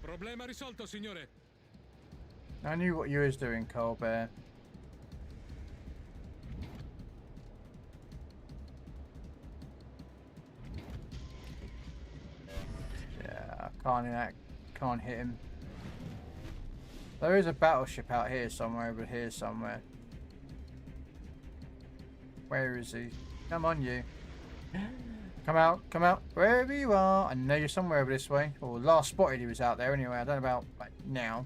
Problema risolto, signore. I knew what you was doing, Colbert. Yeah, can't hit him. There is a battleship out here somewhere, over here somewhere. Where is he? Come on, you. Come out, wherever you are. I know you're somewhere over this way. Or last spotted he was out there anyway. I don't know about like now.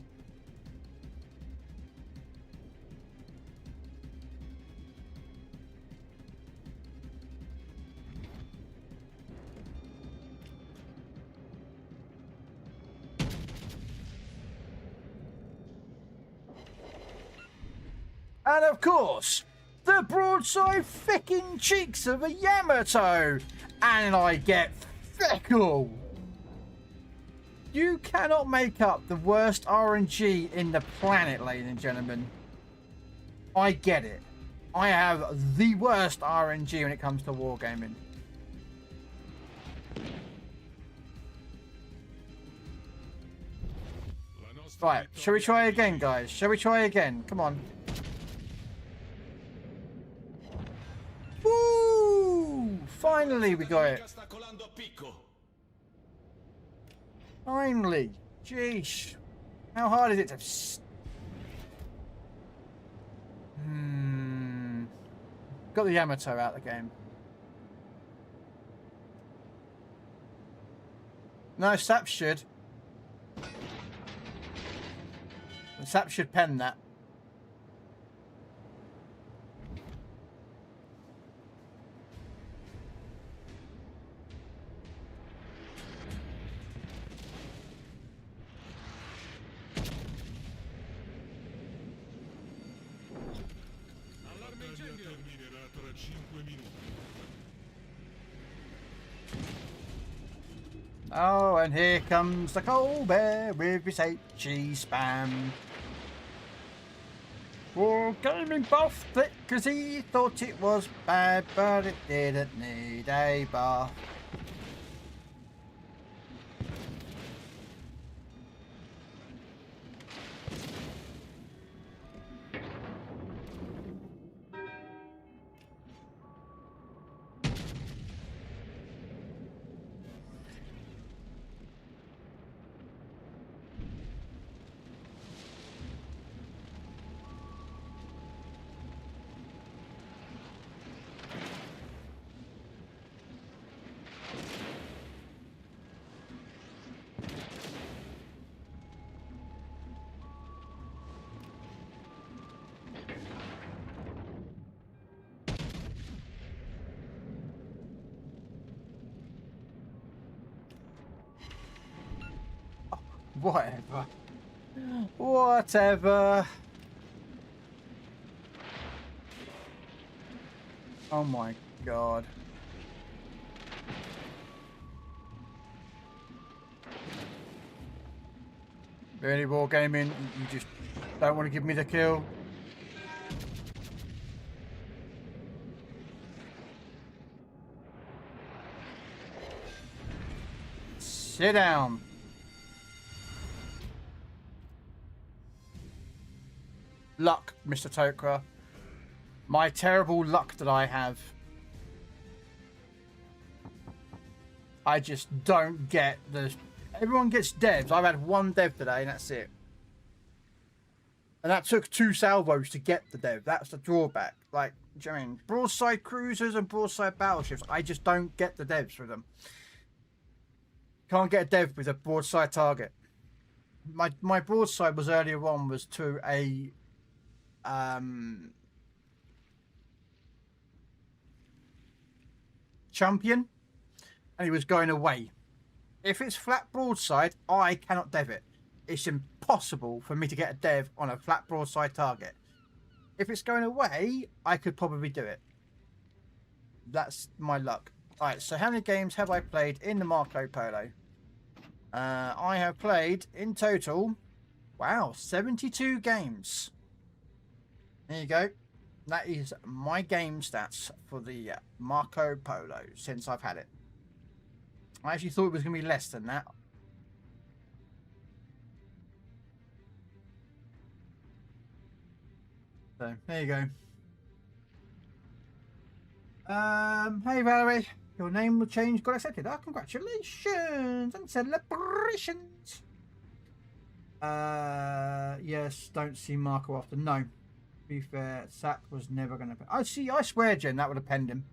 And of course, the broadside ficking cheeks of a Yamato. And I get fickle. You cannot make up the worst RNG in the planet, ladies and gentlemen. I get it. I have the worst RNG when it comes to wargaming. Right, shall we try again, guys? Shall we try again? Come on. Woo! Finally, we got it. Finally. Jeez. How hard is it to... Got the Yamato out of the game. No, Sap should. Sap should pen that. Oh, and here comes the Colbert with his HE spam. War gaming buffed it because he thought it was bad, but it didn't need a buff. Whatever. Whatever. Oh my god. Really, wargaming? You just don't want to give me the kill? Sit down. Luck, Mr. Tokra. My terrible luck that I have. I just don't get the... Everyone gets devs. I've had one dev today and that's it. And that took 2 salvos to get the dev. That's the drawback. Like, do you know what I mean? Broadside cruisers and broadside battleships, I just don't get the devs for them. Can't get a dev with a broadside target. My broadside was earlier on was to a champion, and he was going away. If it's flat broadside, I cannot dev it. It's impossible for me to get a dev on a flat broadside target. If it's going away, I could probably do it. That's my luck. Alright, so how many games have I played in the Marco Polo? I have played in total, wow, 72 games. There you go. That is my game stats for the Marco Polo since I've had it. I actually thought it was going to be less than that. So, there you go. Hey Valerie, your name will change. Got accepted. Oh, congratulations and celebrations. Yes, don't see Marco after. No. To be fair, Sack was never going to... I swear, Jen, that would have penned him.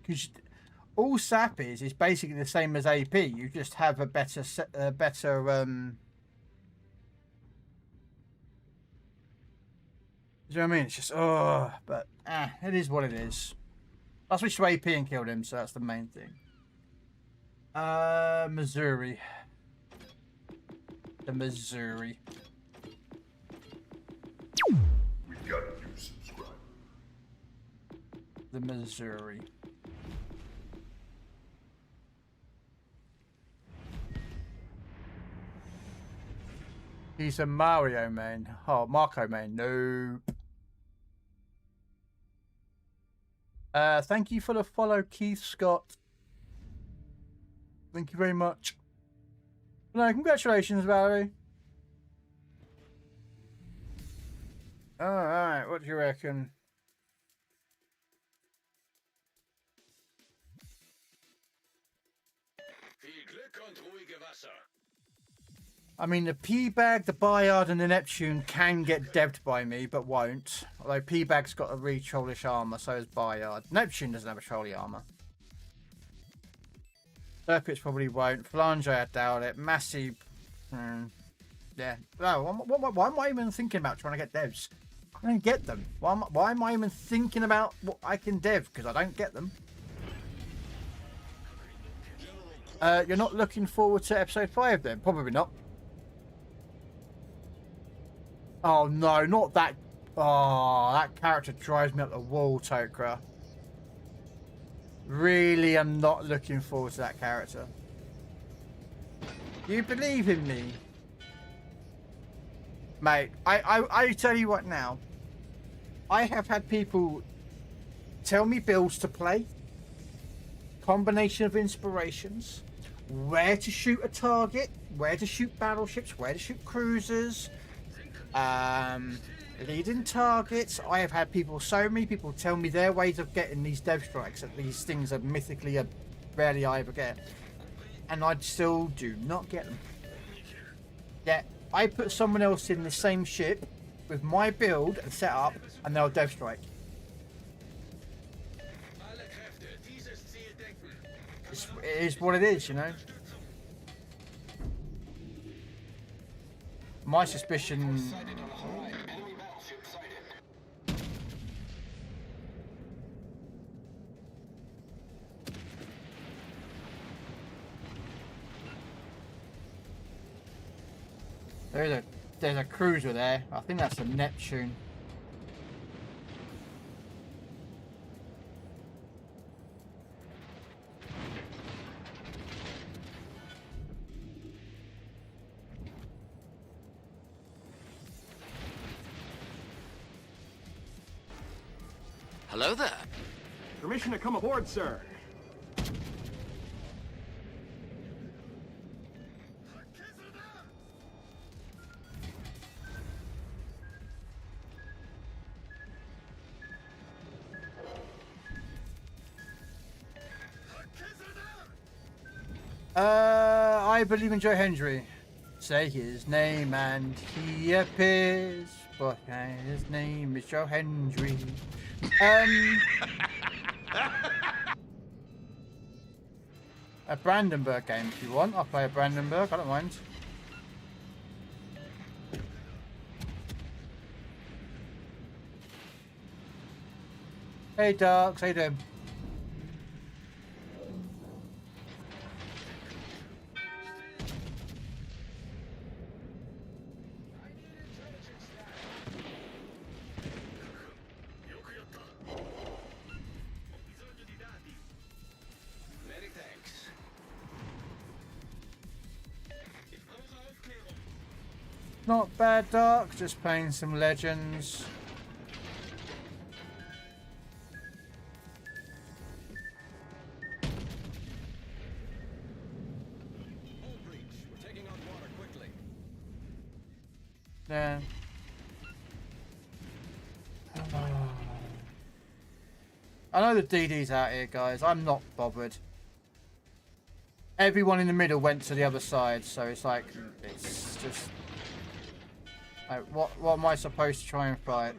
Because all SAP is basically the same as AP. You just have a better you know what I mean? It's just, but it is what it is. I switched to AP and killed him, so that's the main thing. Missouri. The Missouri. We've got a new subscriber. The Missouri. He's a Mario main. Oh, Marco main. Nope. Thank you for the follow, Keith Scott. Thank you very much. No, congratulations, Valerie. Alright, what do you reckon? I mean, the P-Bag, the Bayard, and the Neptune can get devved by me, but won't. Although P-Bag's got a really trollish armor, so has Bayard. Neptune doesn't have a trolly armor. Serpits probably won't. Flange, I doubt it. Massive. Yeah. No, why am I even thinking about trying to get devs? I don't get them. Why am I even thinking about what I can dev? Because I don't get them. You're not looking forward to episode 5 then? Probably not. Oh no, not that. Oh, that character drives me up the wall, Tokra. Really, I'm not looking forward to that character. You believe in me? Mate, I tell you what now. I have had people tell me builds to play. Combination of inspirations. Where to shoot a target. Where to shoot battleships. Where to shoot cruisers. Leading targets. I have had people, so many people tell me their ways of getting these dev strikes, that these things are mythically rarely I ever get, and I still do not get them. Yeah, I put someone else in the same ship with my build and setup, and they'll dev strike. It is what it is, you know. My suspicion. There's a cruiser there. I think that's a Neptune. Hello there. Permission to come aboard, sir. I believe in Joe Hendry. Say his name and he appears. But his name is Joe Hendry. A Brandenburg game if you want. I'll play a Brandenburg, I don't mind. Hey Darks, how you doing? Not bad, Dark. Just playing some Legends. Yeah. I know the DD's out here, guys. I'm not bothered. Everyone in the middle went to the other side, so it's like, it's just... Like, what am I supposed to try and fight?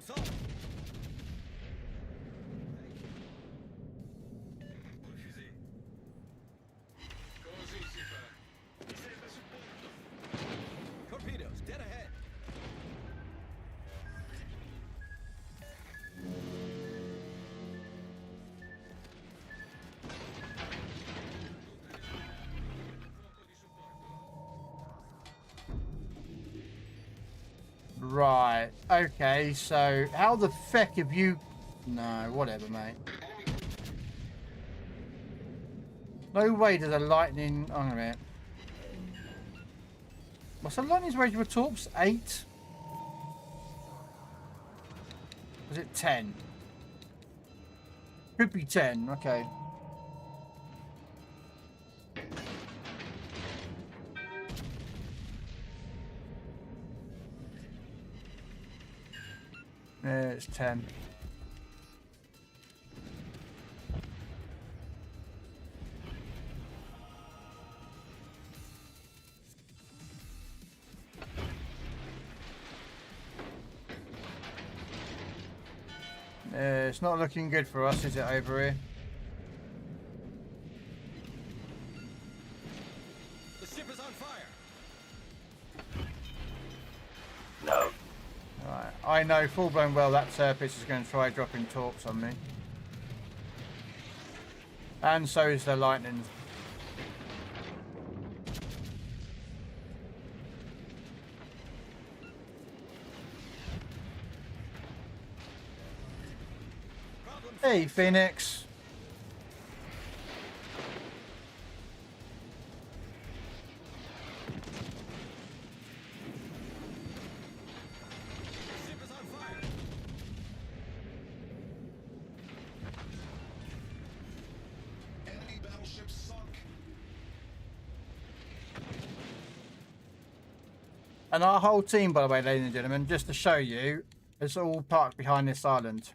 Torpedoes, dead ahead. Right, okay, so how the feck have you... No, whatever, mate. No way does a lightning... Hang on a minute. What's the lightning's range with torps? 8? Was it 10? Could be 10, okay. Yeah, it's 10. It's not looking good for us, is it, over here? The ship is on fire. No. Right, I know full blown well that Turpis is going to try dropping torps on me. And so is the lightning. Hey, Phoenix. Enemy battleship sunk. And our whole team, by the way, ladies and gentlemen, just to show you, is all parked behind this island.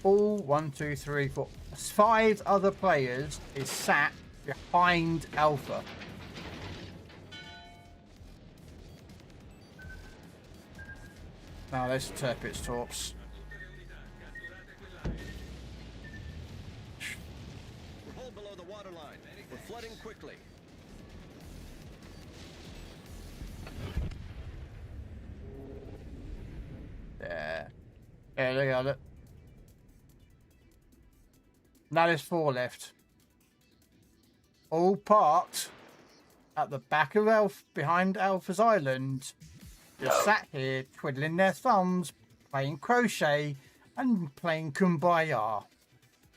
All 1, 2, 3, 4, 5 other players is sat behind Alpha. Now there's Turpit's torps. We're hull below the waterline. We're flooding quickly. There. Yeah, look at it. Now there's 4 left. All parked at the back of behind Alpha's Island, just sat here twiddling their thumbs, playing crochet and playing Kumbaya.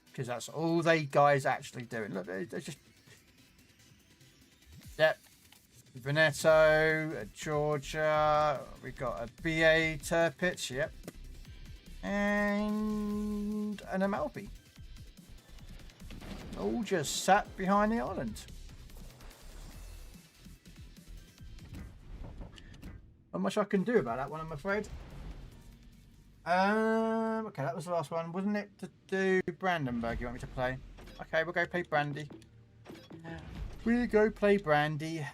Because that's all they guys actually do. Look, they're just... Yep. Veneto, Georgia, we got a BA Turpitz, yep. And an Amalfi. All just sat behind the island. Not much I can do about that one, I'm afraid. Okay, that was the last one, wasn't it? To do Brandenburg, you want me to play? Okay, we'll go play Brandy. We'll go play Brandy.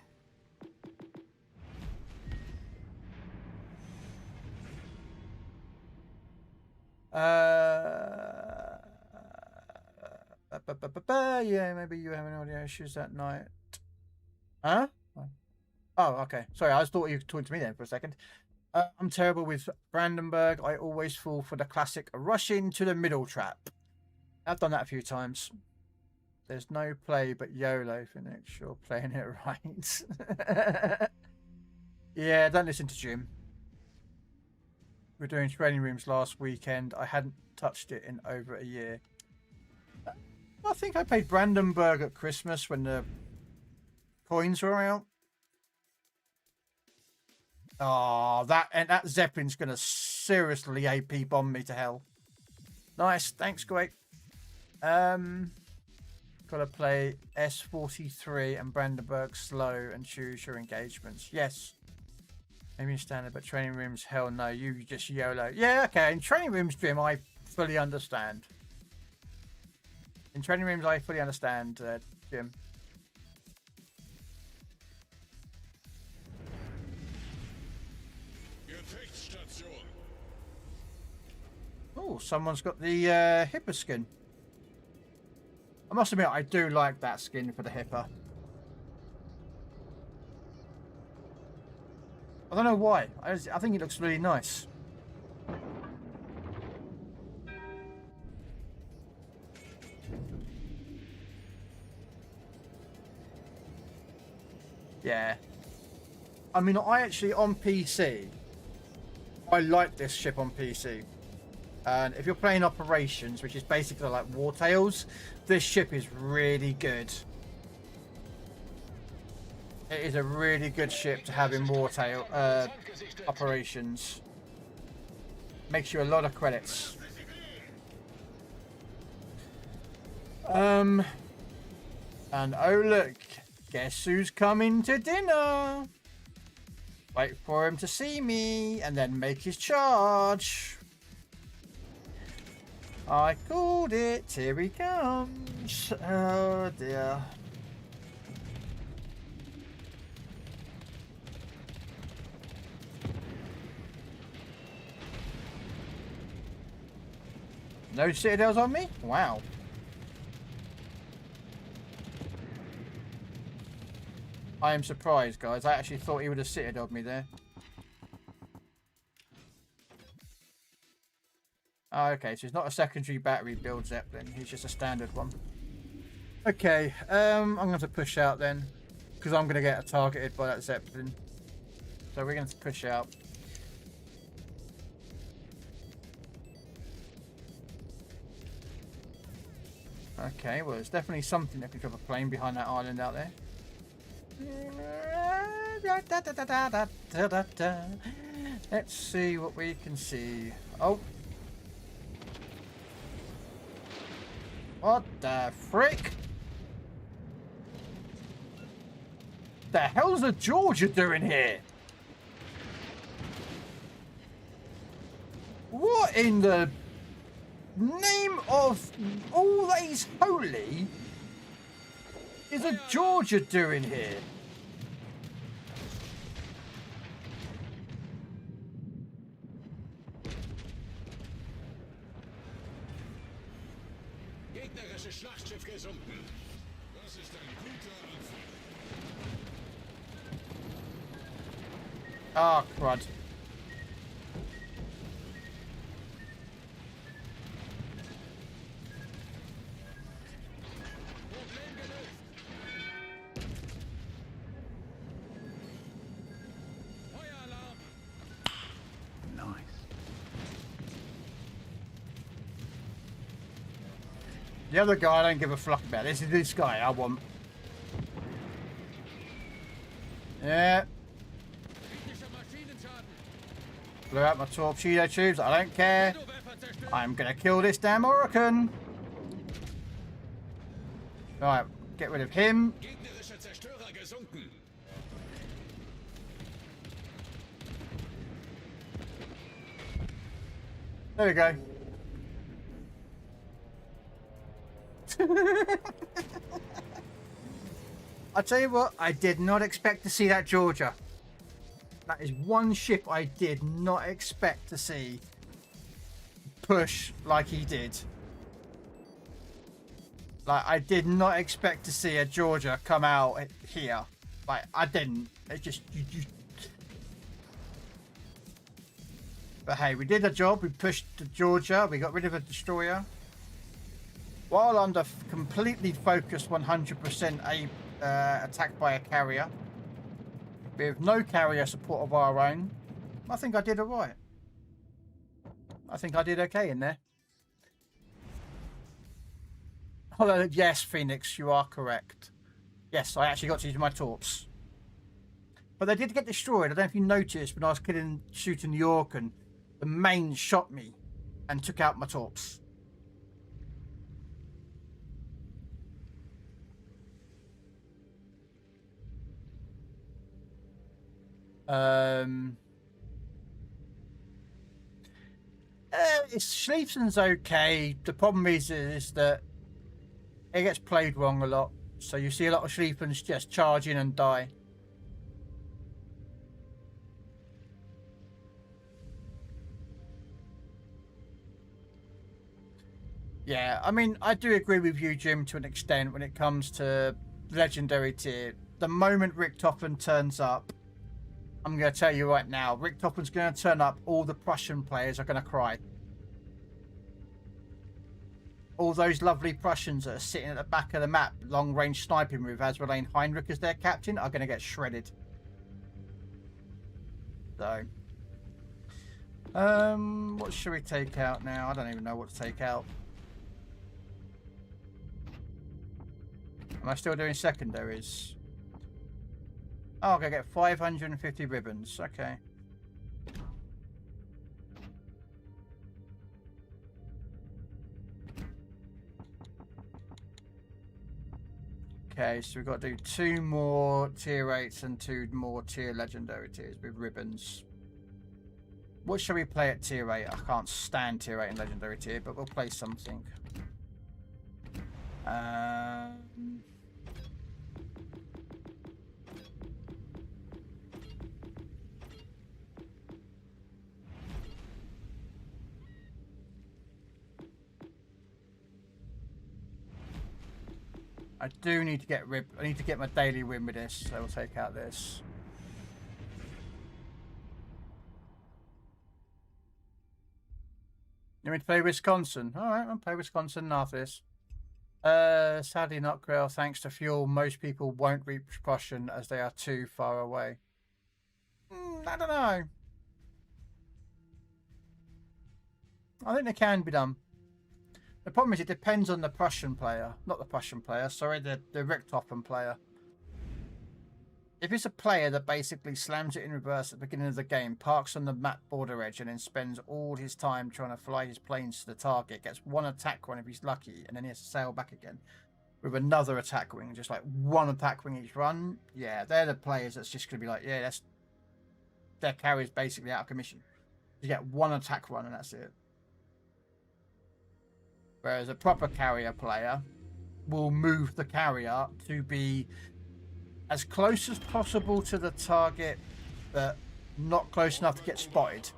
Yeah, maybe you have any audio issues that night. Huh? Oh, okay. Sorry, I just thought you were talking to me then for a second. I'm terrible with Brandenburg. I always fall for the classic rush into the middle trap. I've done that a few times. There's no play but YOLO for next. You're playing it right. Yeah, don't listen to Jim. We were doing training rooms last weekend. I hadn't touched it in over a year. I think I played Brandenburg at Christmas when the coins were out. Oh, that Zeppelin's gonna seriously AP bomb me to hell. Nice, thanks, great. Gotta play S43 and Brandenburg slow and choose your engagements. Yes. Maybe in standard, but training rooms, hell no. You just YOLO. Yeah, okay. In training rooms, Jim, I fully understand. In training rooms, I fully understand, Jim. Oh, someone's got the Hipper skin. I must admit, I do like that skin for the Hipper. I don't know why. I think it looks really nice. Yeah. I mean, I actually, on PC, I like this ship on PC. And if you're playing Operations, which is basically like War Tales, this ship is really good. It is a really good ship to have in War Tale Operations. Makes you a lot of credits. And oh look, guess who's coming to dinner? Wait for him to see me and then make his charge. I called it. Here he comes. Oh dear. No citadels on me? Wow. I am surprised, guys. I actually thought he would have citadeled me there. Oh, okay, so he's not a secondary battery build Zeppelin. He's just a standard one. Okay, I'm going to have to push out then. Because I'm going to get targeted by that Zeppelin. So we're going to push out. Okay, well, there's definitely something that can drop a plane behind that island out there. Let's see what we can see. Oh. What the frick? The hell's the Georgia doing here? What in the name of all that is holy is a Georgia doing here? Gegnerische Schlachtschiff gesunken. Das ist ein guter Anfang. Ah, crud. The other guy I don't give a fuck about. This is this guy I want. Yeah. Blew out my torpedo tubes. I don't care. I'm gonna kill this damn Hurricane. Right, get rid of him. There we go. I tell you what, I did not expect to see that Georgia. That is one ship I did not expect to see push like he did. Like, I did not expect to see a Georgia come out here. Like, I didn't. It just... But hey, we did the job. We pushed the Georgia. We got rid of a destroyer. While under completely focused 100% attacked by a carrier. With no carrier support of our own. I think I did alright. I think I did okay in there. Although, yes, Phoenix, you are correct. Yes, I actually got to use my torps. But they did get destroyed. I don't know if you noticed when I was shooting the York and the main shot me and took out my torps. Schlieffen's okay. The problem is that it gets played wrong a lot. So you see a lot of Schlieffens just charge in and die. Yeah, I mean, I do agree with you, Jim, to an extent when it comes to legendary tier. The moment Richthofen turns up, I'm going to tell you right now, Richthofen's going to turn up, all the Prussian players are going to cry. All those lovely Prussians that are sitting at the back of the map, long-range sniping with Azraelane Heinrich as their captain, are going to get shredded. So, what should we take out now? I don't even know what to take out. Am I still doing secondaries? Oh, I'm going to get 550 ribbons. Okay. Okay, so we've got to do 2 more tier 8s and 2 more tier legendary tiers with ribbons. What shall we play at tier 8? I can't stand tier 8 and legendary tier, but we'll play something. I do need to get I need to get my daily win with this, so we'll take out this. You want me to play Wisconsin? Alright, I'll play Wisconsin after this. Sadly not Krell. Thanks to fuel, most people won't reach Prussian as they are too far away. I don't know. I think they can be done. The problem is it depends on the Prussian player. Not the Prussian player, sorry, the Richthofen player. If it's a player that basically slams it in reverse at the beginning of the game, parks on the map border edge, and then spends all his time trying to fly his planes to the target, gets 1 attack run if he's lucky, and then he has to sail back again with another attack wing, just like 1 attack wing each run, yeah, they're the players that's just going to be like, yeah, their carrier's basically out of commission. You get 1 attack run and that's it. Whereas a proper carrier player will move the carrier to be as close as possible to the target, but not close enough to get spotted.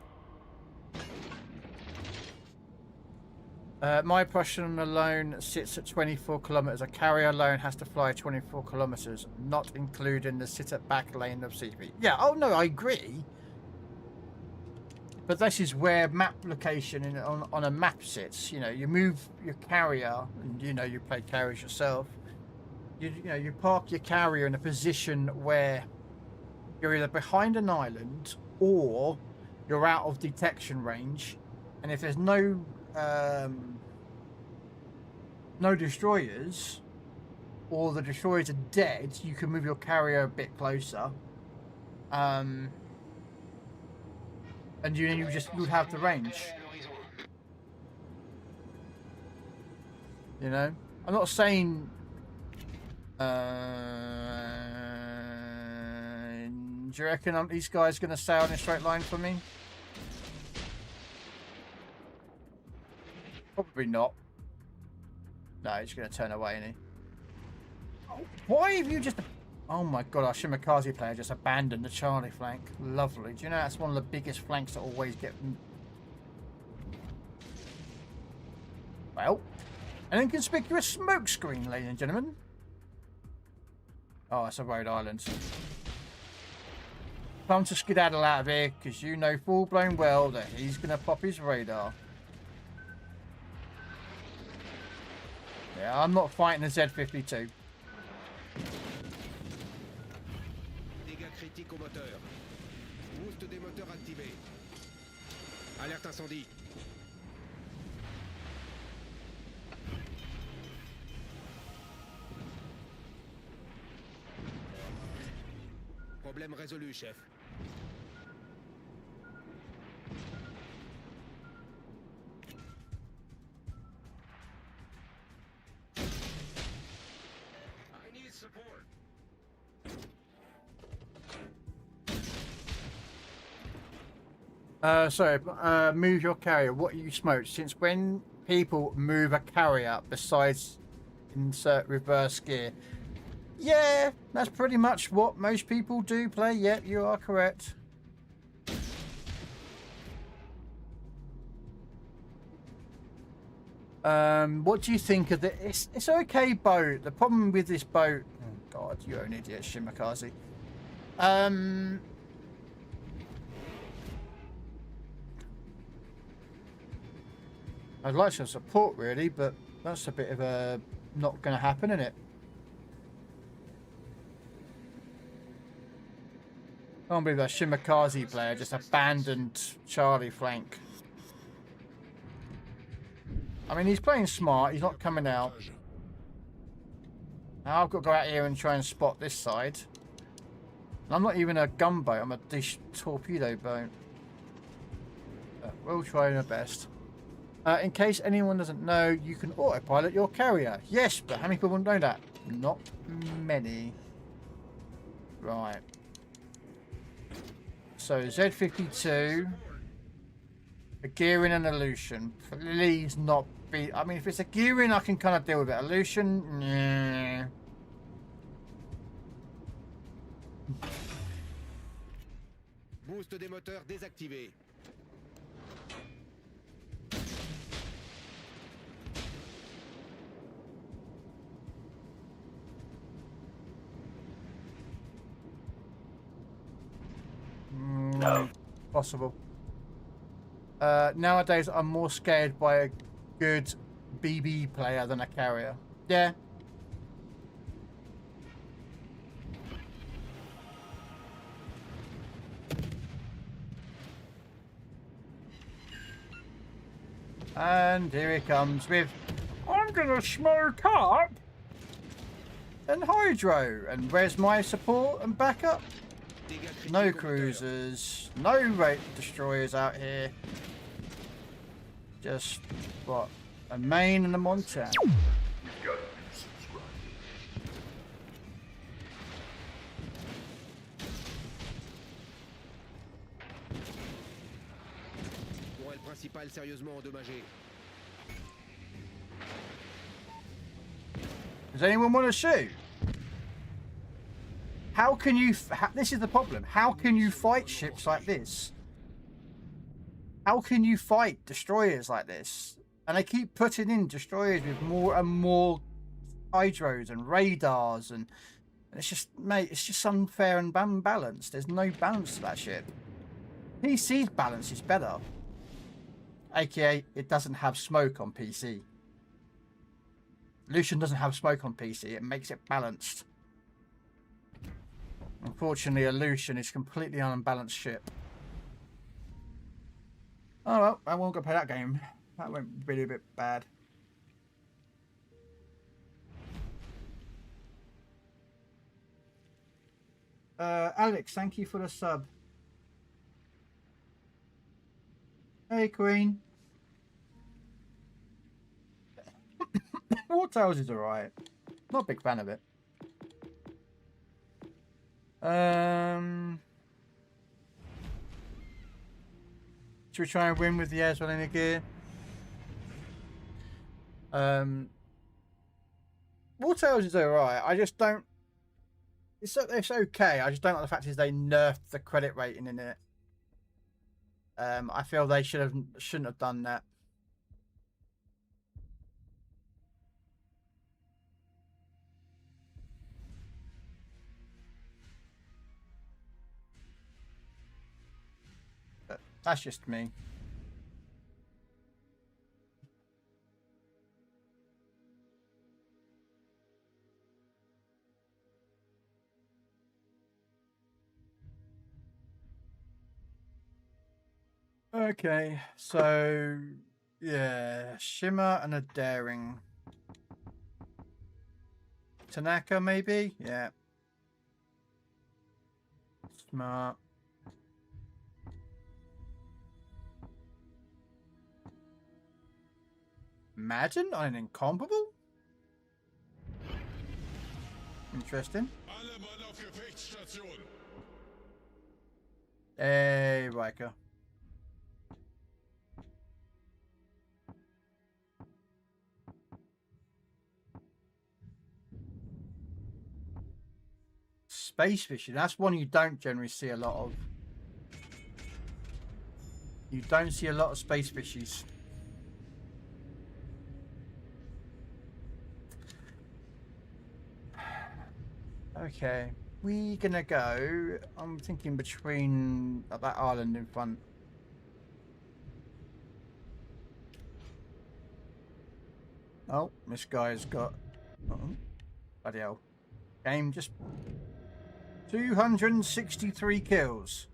My Prussian alone sits at 24 kilometers. A carrier alone has to fly 24 kilometers, not including the sit at back lane of CP. Yeah, oh no, I agree. But this is where map location on a map sits. You know, you move your carrier, and you know you play carriers yourself. You know, you park your carrier in a position where you're either behind an island or you're out of detection range. And if there's no no destroyers, or the destroyers are dead, you can move your carrier a bit closer. And you would have the range. You know? I'm not saying do you reckon these guys gonna sail in a straight line for me? Probably not. No, he's gonna turn away, isn't he? Oh, why have you just... Oh my god, our Shimakaze player just abandoned the Charlie flank. Lovely. Do you know that's one of the biggest flanks that always get... Well, an inconspicuous smoke screen, ladies and gentlemen. Oh, it's a Rhode Island. Time to skedaddle out of here, because you know full blown well that he's going to pop his radar. Yeah, I'm not fighting the Z-52. Dégâts critiques au moteur. Boost des moteurs activé. Alerte incendie. Problème résolu, chef. I need support. Sorry, move your carrier. What you smoked? Since when people move a carrier besides insert reverse gear? Yeah, that's pretty much what most people do play. Yep, you are correct. What do you think of the... It's okay boat. The problem with this boat... Oh, God, you're an idiot, Shimakaze. I'd like some support, really, but that's a bit of a... not going to happen, isn't it? I can't believe that Shimakaze player just abandoned Charlie flank. I mean, he's playing smart. He's not coming out. Now I've got to go out here and try and spot this side. And I'm not even a gunboat. I'm a torpedo boat. We'll try our best. In case anyone doesn't know, you can autopilot your carrier. Yes, but how many people know that? Not many. Right. So Z-52, a gearing and Illusion. Please not be... I mean, if it's a gearing, I can kind of deal with it. Illusion, nah. Boost des moteurs désactivé. No. Possible. Nowadays, I'm more scared by a good BB player than a carrier. Yeah. And here he comes with, I'm gonna smoke up and hydro. And where's my support and backup? No cruisers, no raid destroyers out here. Just, what, a main and a Montana. Tourelle principale sérieusement endommagée. Does anyone want to shoot? How can you... this is the problem. How can you fight ships like this? How can you fight destroyers like this? And they keep putting in destroyers with more and more hydros and radars. And it's just, mate, it's just unfair and unbalanced. There's no balance to that ship. PC's balance is better. AKA, it doesn't have smoke on PC. Lucian doesn't have smoke on PC. It makes it balanced. Unfortunately, Illusion is completely unbalanced ship. Oh well, I won't go play that game. That went really a bit bad. Alex, thank you for the sub. Hey, Queen. War Tales is alright. Not a big fan of it. Should we try and win with the Aswell in a gear? War Tales is alright. I just don't. It's okay. I just don't like the fact is they nerfed the credit rating in it. I feel they shouldn't have done that. But that's just me. Okay, so yeah, Shimmer and a Daring. Tanaka, maybe? Yeah. Smart. Imagine on an Incomparable? Interesting. Hey, Riker. Space fishing, that's one you don't generally see a lot of. You don't see a lot of space fishies. Okay, we gonna go. I'm thinking between that island in front. Oh, this guy's got. Bloody hell. Game just 263 kills.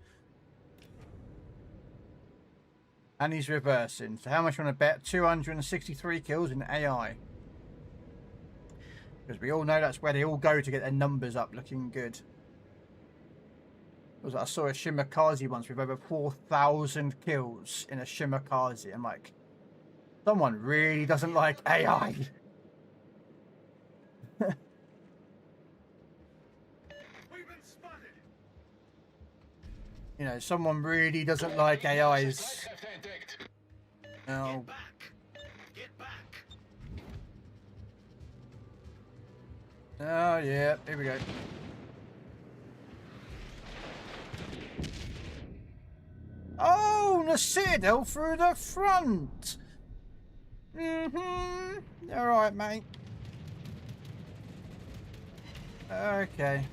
And he's reversing. So how much you want to bet? 263 kills in AI. Because we all know that's where they all go to get their numbers up looking good. I saw a Shimakaze once with over 4,000 kills in a Shimakaze. I'm like, someone really doesn't like AI. You know, someone really doesn't like AIs. No. Oh, yeah. Here we go. Oh, the Citadel through the front. All right, mate. Okay.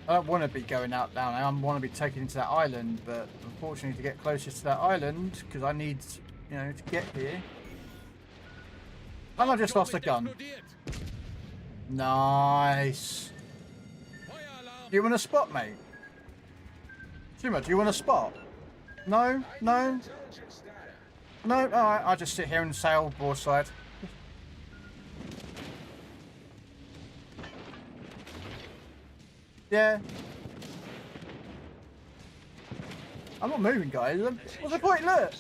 I don't want to be going out down there. I want to be taken into that island, but unfortunately to get closest to that island, because I need, you know, to get here. And I just lost a gun. Nice. Do you want a spot, mate? Shimmer, do you want a spot? No? No? No? Alright, I'll just sit here and sail broadside. Yeah. I'm not moving, guys. What's the point? Look.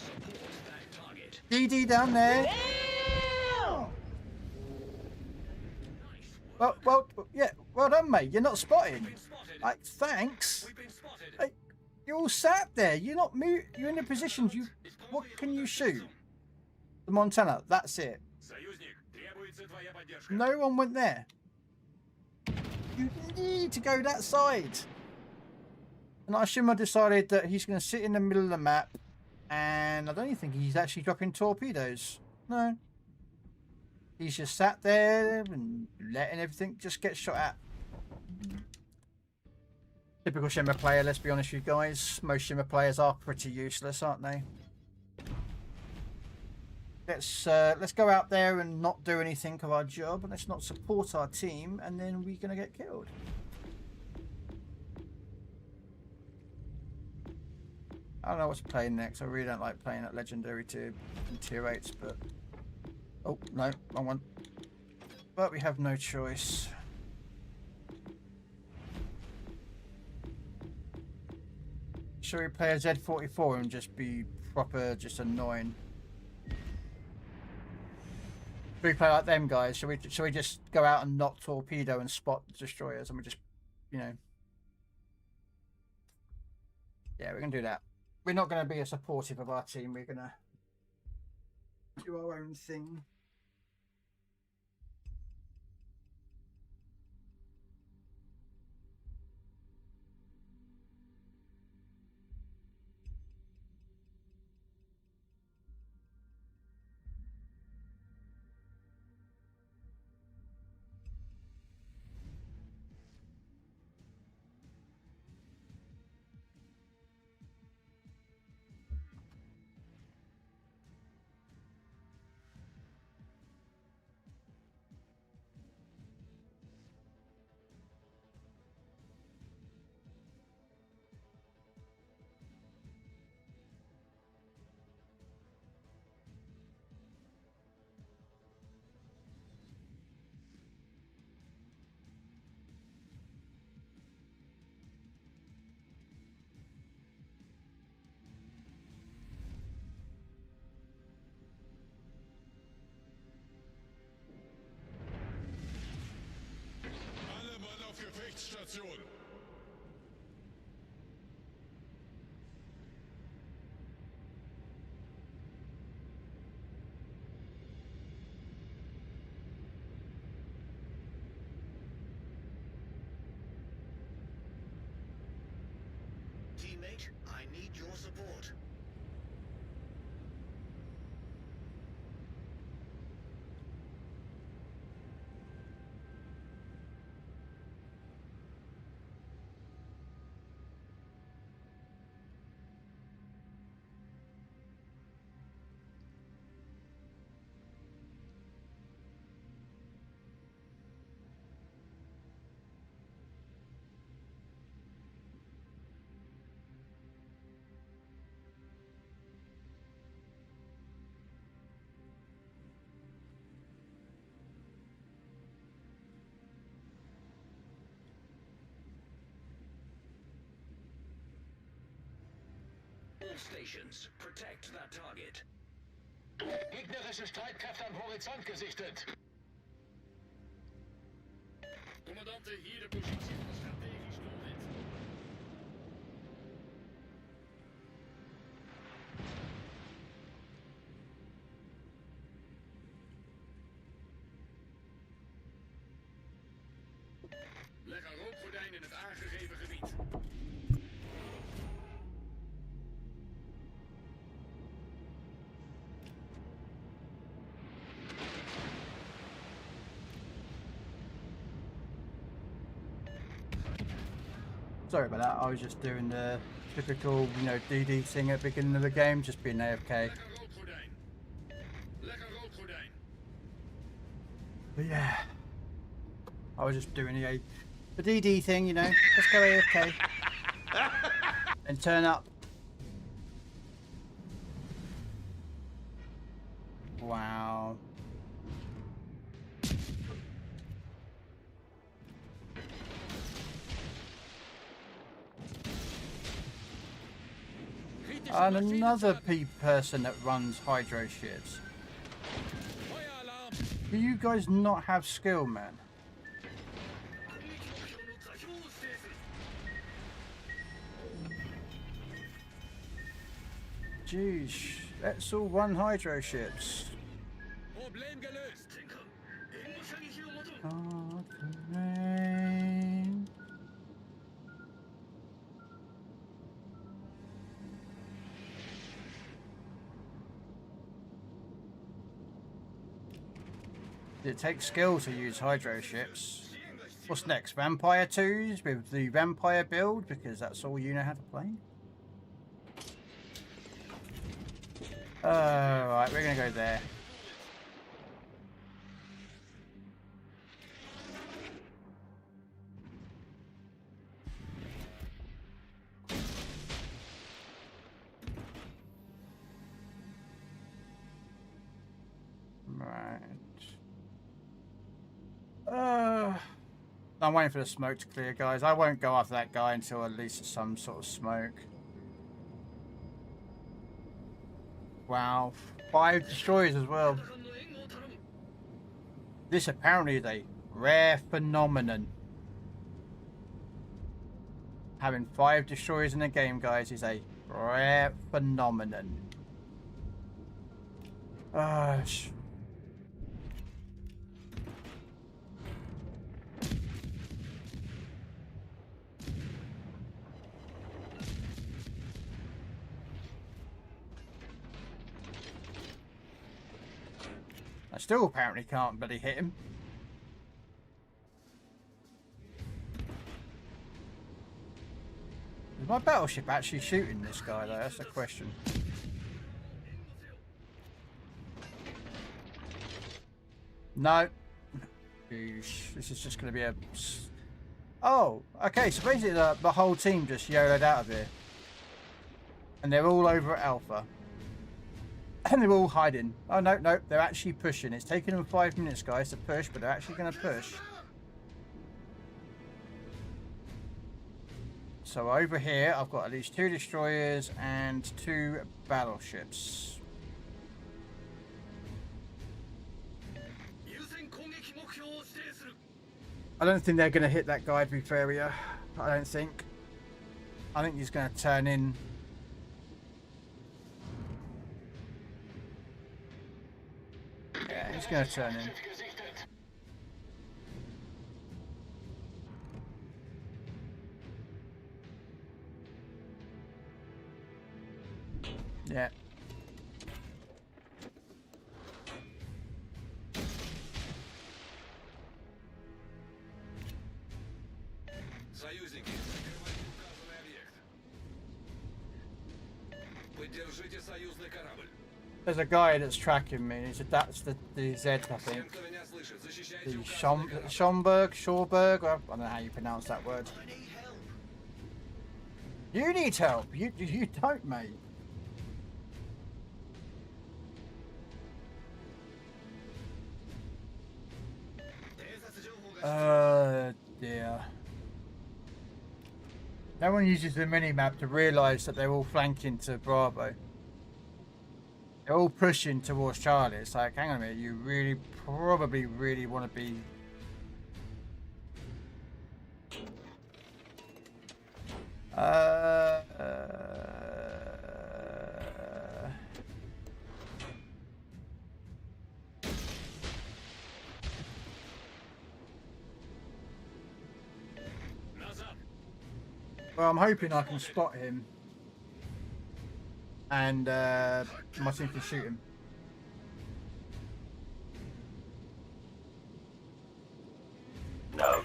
DD down there. Well, yeah. Well done, mate. You're not spotting. Like, thanks. Like, you're all sat there. You're not you're in a position. What can you shoot? The Montana. That's it. No one went there. You need to go that side. And Ashima decided that he's going to sit in the middle of the map, and I don't even think he's actually dropping torpedoes. No. He's just sat there and letting everything just get shot at. Typical Shimmer player, let's be honest with you guys. Most Shimmer players are pretty useless, aren't they? Let's go out there and not do anything of our job, and let's not support our team, and then we're gonna get killed. I don't know what's playing next. I really don't like playing at Legendary tier 8s, but Oh, no, wrong one. But we have no choice. Shall we play a Z44 and just be proper, just annoying? Should we play like them guys? Shall we just go out and not torpedo and spot destroyers and we just, you know? Yeah, we're gonna do that. We're not gonna be a supportive of our team. We're gonna do our own thing. Alle Mann auf Gefechtsstation. Teammate, I need your support. All stations, protect that target. Gegnerische Streitkräfte am Horizont gesichtet. Commandante, hier de positie van strategisch doelwit. Leg een rookgordijn in het aangegeven gebied. Sorry about that. I was just doing the typical, you know, DD thing at the beginning of the game, just being AFK. But yeah, I was just doing the DD thing, you know. Let's go AFK and turn up. Wow. And another person that runs hydro ships. Do you guys not have skill, man? Jeez, let's all run hydro ships. It takes skill to use hydro ships. What's next? Vampire 2s with the vampire build, because that's all you know how to play? Right, we're gonna go there. Right. I'm waiting for the smoke to clear, guys. I won't go after that guy until at least there's some sort of smoke. Wow, 5 destroyers as well. This apparently is a rare phenomenon. Having 5 destroyers in a game, guys, is a rare phenomenon. I still apparently can't bloody hit him. Is my battleship actually shooting this guy though? That's the question. No. This is just going to be a... Oh, okay, so basically the whole team just YOLO'd out of here. And they're all over at Alpha. And they're all hiding. Oh, no, no, they're actually pushing. It's taken them 5 minutes, guys, to push, but they're actually going to push. So over here, I've got at least 2 destroyers and 2 battleships. I don't think they're going to hit that guy, to be fair here. I don't think. I think he's going to turn in. Yeah, he's going to turn in. Yeah. There's a guy that's tracking me. That's the Z, I think. The Schomburg, I don't know how you pronounce that word. You need help. You don't, mate. Dear. No one uses the mini-map to realise that they're all flanking to Bravo. They're all pushing towards Charlie. It's like, hang on a minute, you really, probably really want to be... Well, I'm hoping I can spot him. And my team can shoot him. No.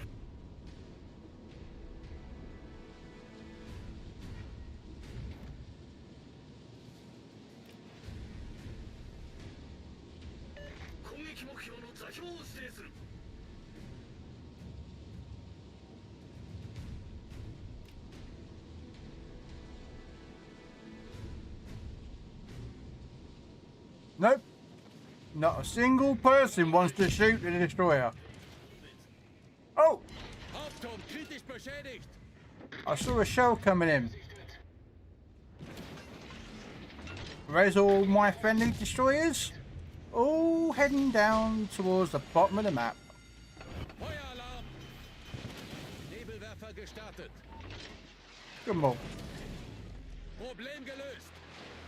Nope. Not a single person wants to shoot the destroyer. Oh! I saw a shell coming in. Where's all my friendly destroyers? All heading down towards the bottom of the map. Come on.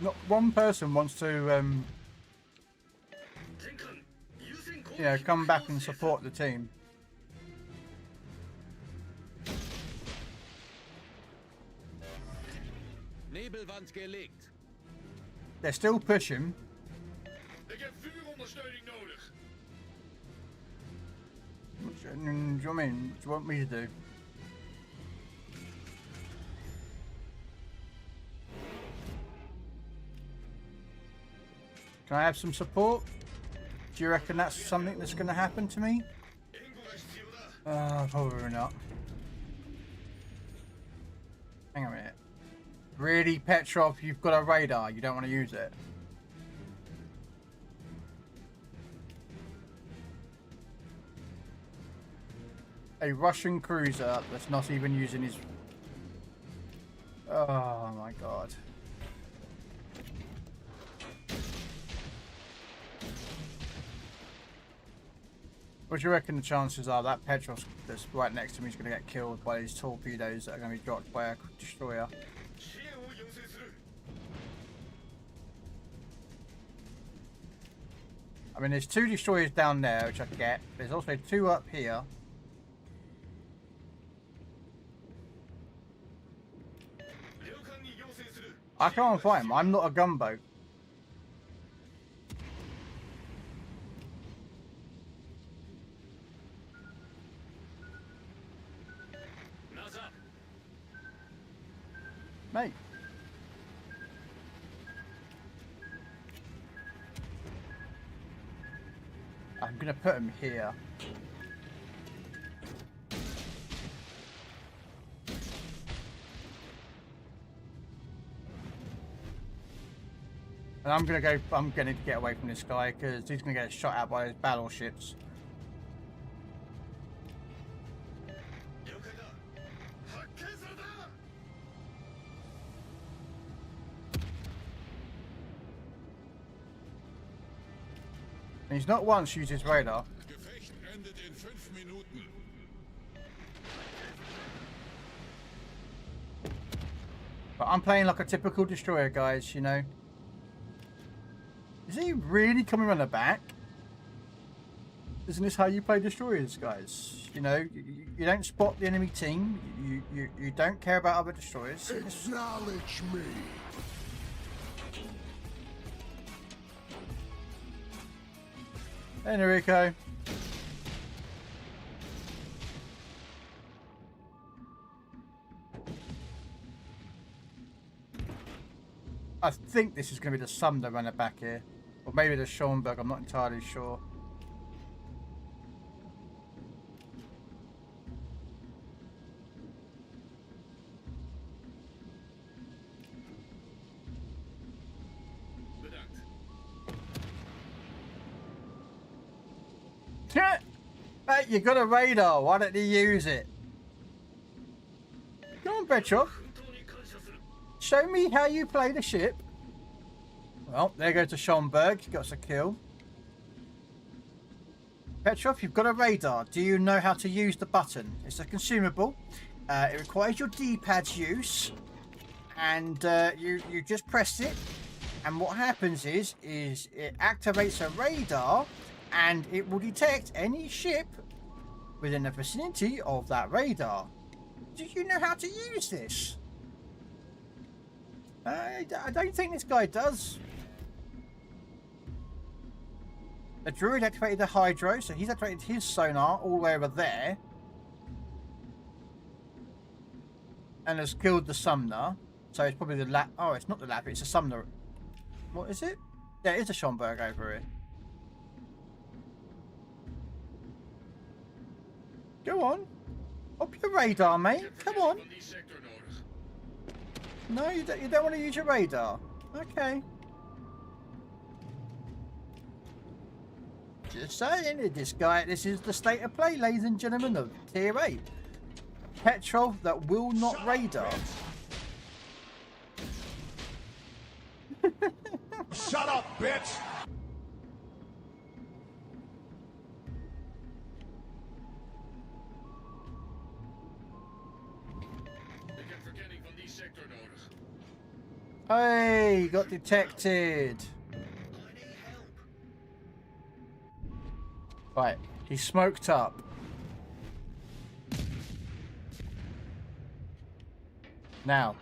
Not one person wants to you know, come back and support the team. They're still pushing. What do you mean? What do you want me to do? Can I have some support? Do you reckon that's something that's going to happen to me? Probably not. Hang on a minute. Really, Petrov, you've got a radar. You don't want to use it. a Russian cruiser that's not even using his... Oh my god. What do you reckon the chances are that Petrov that's right next to me is going to get killed by these torpedoes that are going to be dropped by a destroyer? I mean, there's 2 destroyers down there, which I get. There's also 2 up here. I can't fight him. I'm not a gunboat. Mate. I'm gonna put him here. And I'm gonna get away from this guy because he's gonna get shot out by his battleships. And he's not once used his radar. But I'm playing like a typical destroyer, guys, you know. Is he really coming around the back? Isn't this how you play destroyers, guys? You know, you don't spot the enemy team. You don't care about other destroyers. Acknowledge me. Hey, Enrico. I think this is going to be the Sumner runner back here. Or maybe the Schomburg, I'm not entirely sure. Hey, you got a radar, why don't you use it? Come on, Petrov. Show me how you play the ship. Well, there goes the Schomburg. He got us a kill. Petrov, you've got a radar. Do you know how to use the button? It's a consumable. It requires your D-pad's use. And you just press it. And what happens is it activates a radar. And it will detect any ship within the vicinity of that radar. Do you know how to use this? I don't think this guy does. The druid activated the hydro, so he's activated his sonar all the way over there. And has killed the Sumner. So it's probably the lap. Oh, it's not the lap, it's a Sumner. What is it? Yeah, it is a Schomburg over here. Go on. Up your radar, mate. Come on. No, you don't want to use your radar. Okay. Just saying, this is the state of play, ladies and gentlemen, of Tier 8. Petrol that will not radar. Shut up, bitch! Hey, got detected. Right, he's smoked up. Now,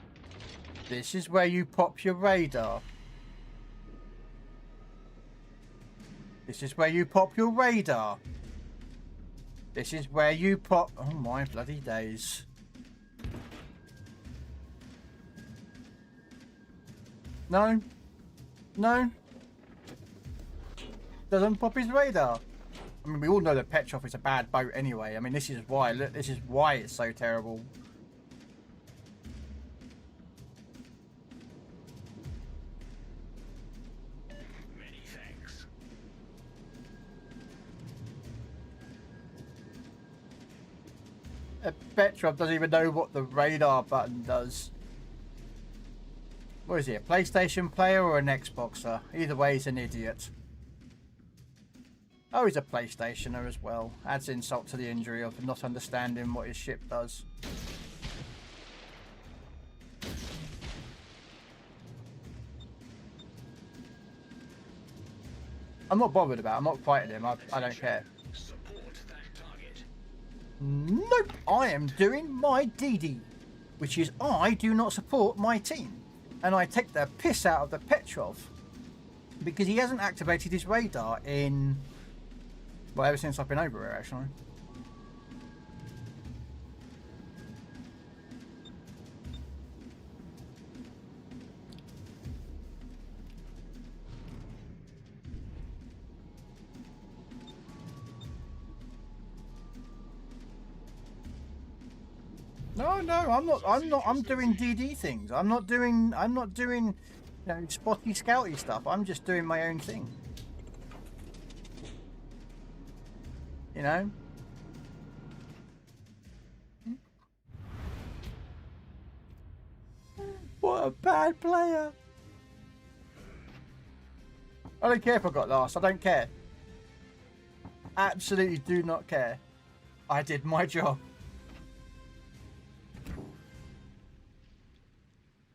this is where you pop your radar. This is where you pop your radar. This is where you pop... Oh my bloody days. No. No. Doesn't pop his radar. I mean, we all know that Petrov is a bad boat anyway. I mean, this is why. Look, this is why it's so terrible. Many thanks. Petrov doesn't even know what the radar button does. What is he, a PlayStation player or an Xboxer? Either way, he's an idiot. Oh, he's a PlayStationer as well. Adds insult to the injury of not understanding what his ship does. I'm not bothered about it. I'm not fighting him. I don't care. Nope. I am doing my DD. Which is I do not support my team. And I take the piss out of the Petrov. Because he hasn't activated his radar in... well, ever since I've been over here, actually. No, I'm doing DD things. I'm not doing, you know, spotty scouty stuff. I'm just doing my own thing. You know? What a bad player. I don't care if I got last. I don't care. Absolutely do not care. I did my job.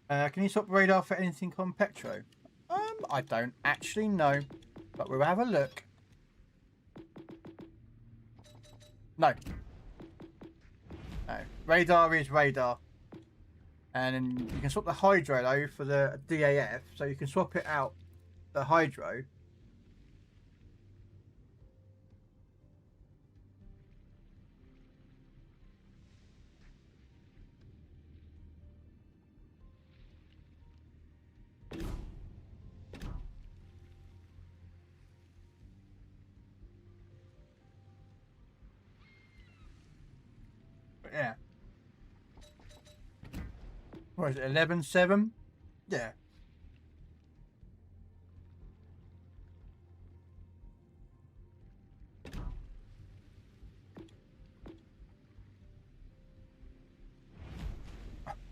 Can you swap radar for anything on Petro? I don't actually know, but we'll have a look. No. No. Radar is radar. And you can swap the hydro though for the DAF, so you can swap it out, the hydro. Yeah. What is it, 11-7? Yeah.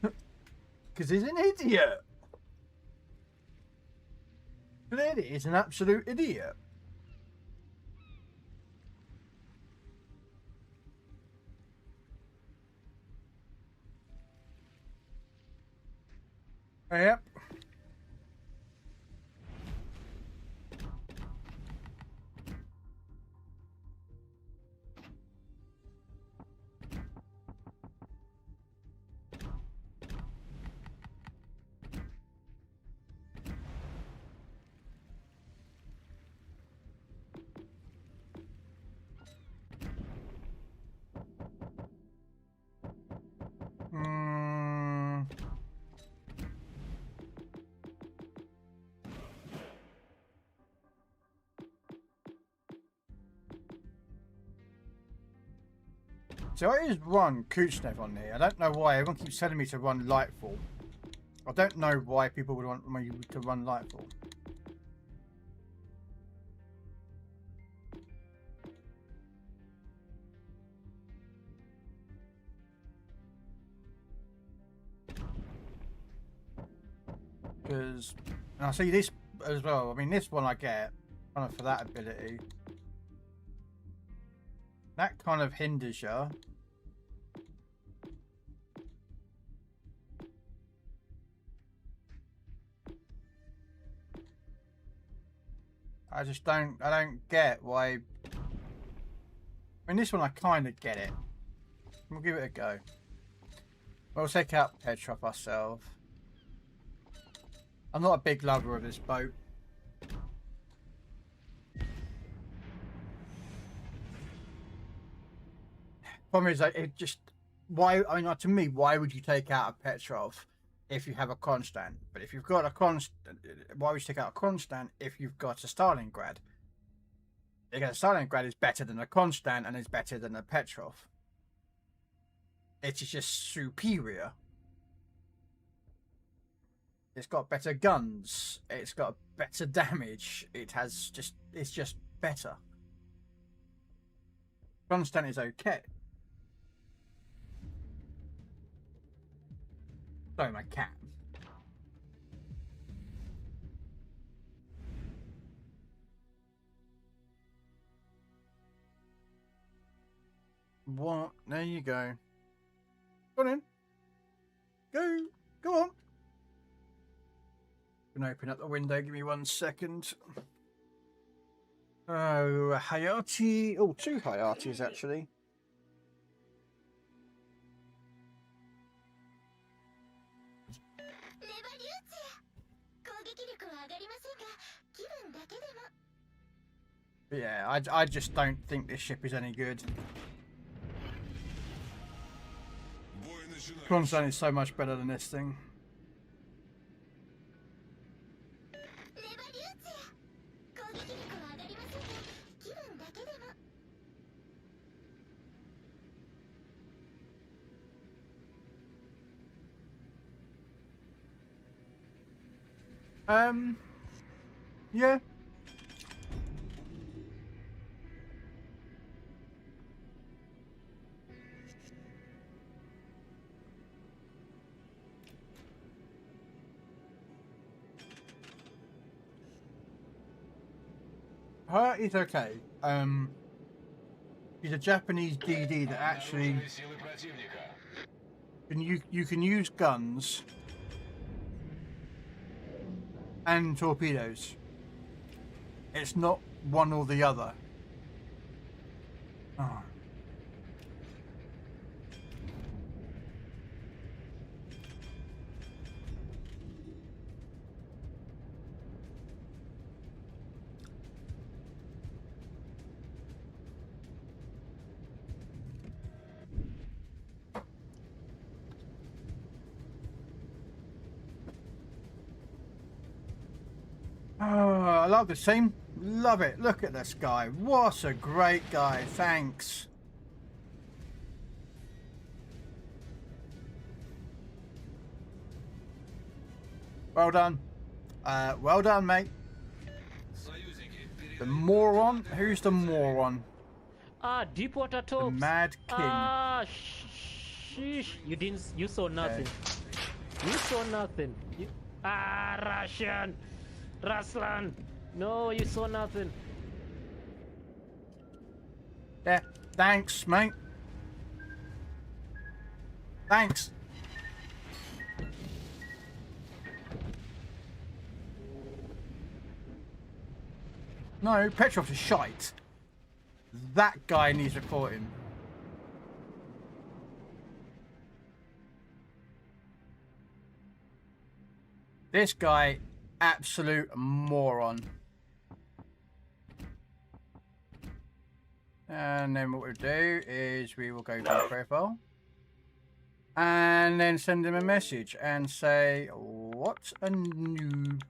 Because he's an idiot. Clearly, he's an absolute idiot. Yep. So I just run Kuchnev on here. I don't know why. Everyone keeps telling me to run Lightfall. I don't know why people would want me to run Lightfall. Because, and I see this as well. I mean, this one I get kind of for that ability. That kind of hinders you. I don't get why. I mean, this one I kind of get it. We'll give it a go. We'll take out Petrov ourselves. I'm not a big lover of this boat. Problem is, like, it just, why, I mean, to me, why would you take out a Petrov if you have a constant? But if you've got a constant, why would you take out a constant if you've got a Stalingrad? Because a Stalingrad is better than a constant and is better than a Petrov. It is just superior. It's got better guns. It's got better damage. It has just, it's just better. Constant is okay. Sorry, my cat. What? There you go. Go on in. Go on. I'm gonna open up the window. Give me 1 second. Oh, Hayati. Oh, 2 Hayatis actually. But yeah, I just don't think this ship is any good. Constantine is so much better than this thing. Yeah. Her is okay. He's a Japanese DD that actually you can use guns and torpedoes. It's not one or the other. Oh. I love this team. Love it. Look at this guy. What a great guy. Thanks. Well done. Well done, mate. The moron? Who's the moron? Deepwater Tops. The Mad King. Sheesh. You saw nothing. Okay. You saw nothing. Russian. Ruslan. No, you saw nothing. Yeah, thanks, mate. Thanks. No, Petrov's a shite. That guy needs reporting. This guy, absolute moron. And then what we'll do is we will go to the profile and then send him a message and say, what a noob.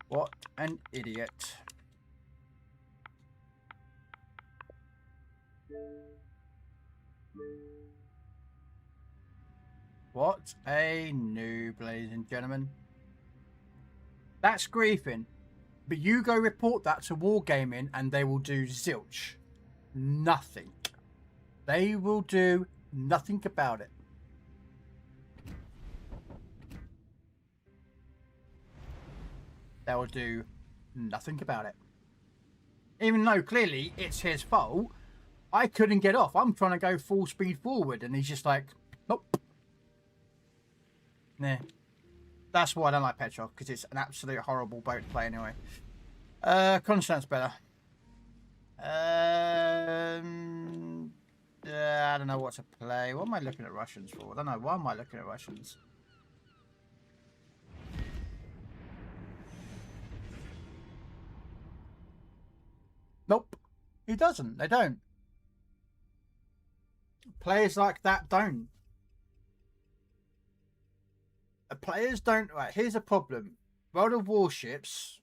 What an idiot. What a noob, ladies and gentlemen. That's griefing. But you go report that to Wargaming and they will do zilch. Nothing. They will do nothing about it. They will do nothing about it. Even though clearly it's his fault, I couldn't get off. I'm trying to go full speed forward and he's just like, nope. Nah. That's why I don't like Petrov, because it's an absolute horrible boat to play anyway. Constant's better. I don't know what to play. What am I looking at Russians for? I don't know. Why am I looking at Russians? Nope. He doesn't. They don't. Players like that don't. Players don't. Right, here's a problem. World of Warships,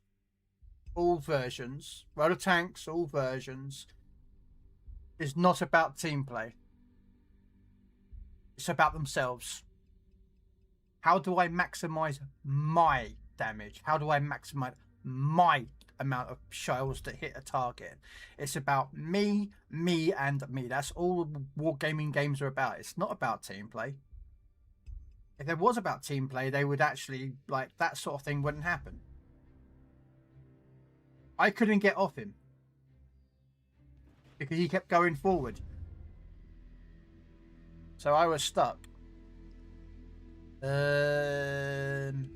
all versions. World of Tanks, all versions. Is not about team play. It's about themselves. How do I maximize my damage? How do I maximize my amount of shells that hit a target. It's about me, and me. That's all wargaming games are about. It's not about team play. If there was about team play, they would actually, like, that sort of thing wouldn't happen. I couldn't get off him because he kept going forward. So I was stuck. And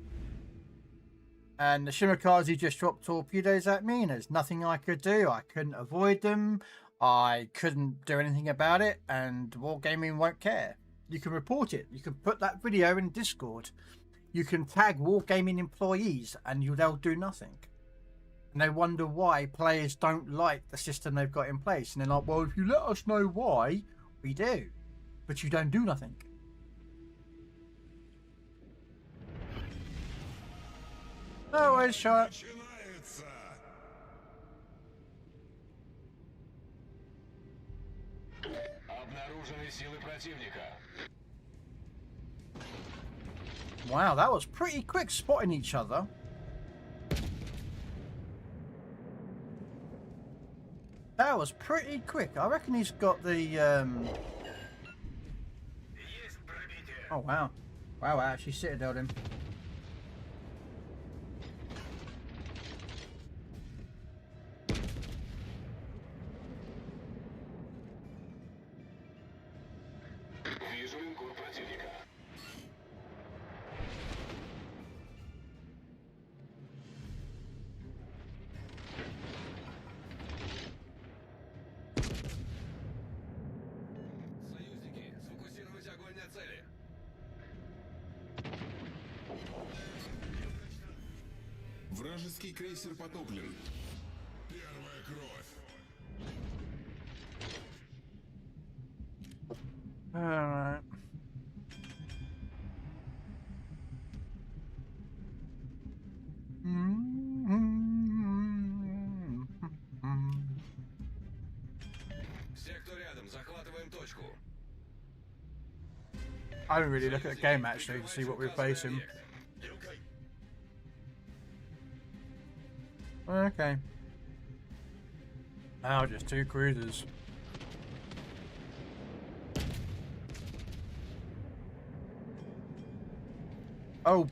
the Shimakaze just dropped torpedoes at me, and there's nothing I could do. I couldn't avoid them. I couldn't do anything about it, and Wargaming won't care. You can report it. You can put that video in Discord. You can tag Wargaming employees, and they'll do nothing. And they wonder why players don't like the system they've got in place. And they're like, well, if you let us know why, we do. But you don't do nothing. No worries, shot. Wow, that was pretty quick spotting each other. That was pretty quick. I reckon he's got the Oh wow. Wow, I actually citadeled him. Вражеский крейсер потоплен. Первая кровь. Alright. Все, кто рядом, захватываем точку. I don't really look at the game actually to see what we're facing. Okay. Now just 2 cruisers. Oh,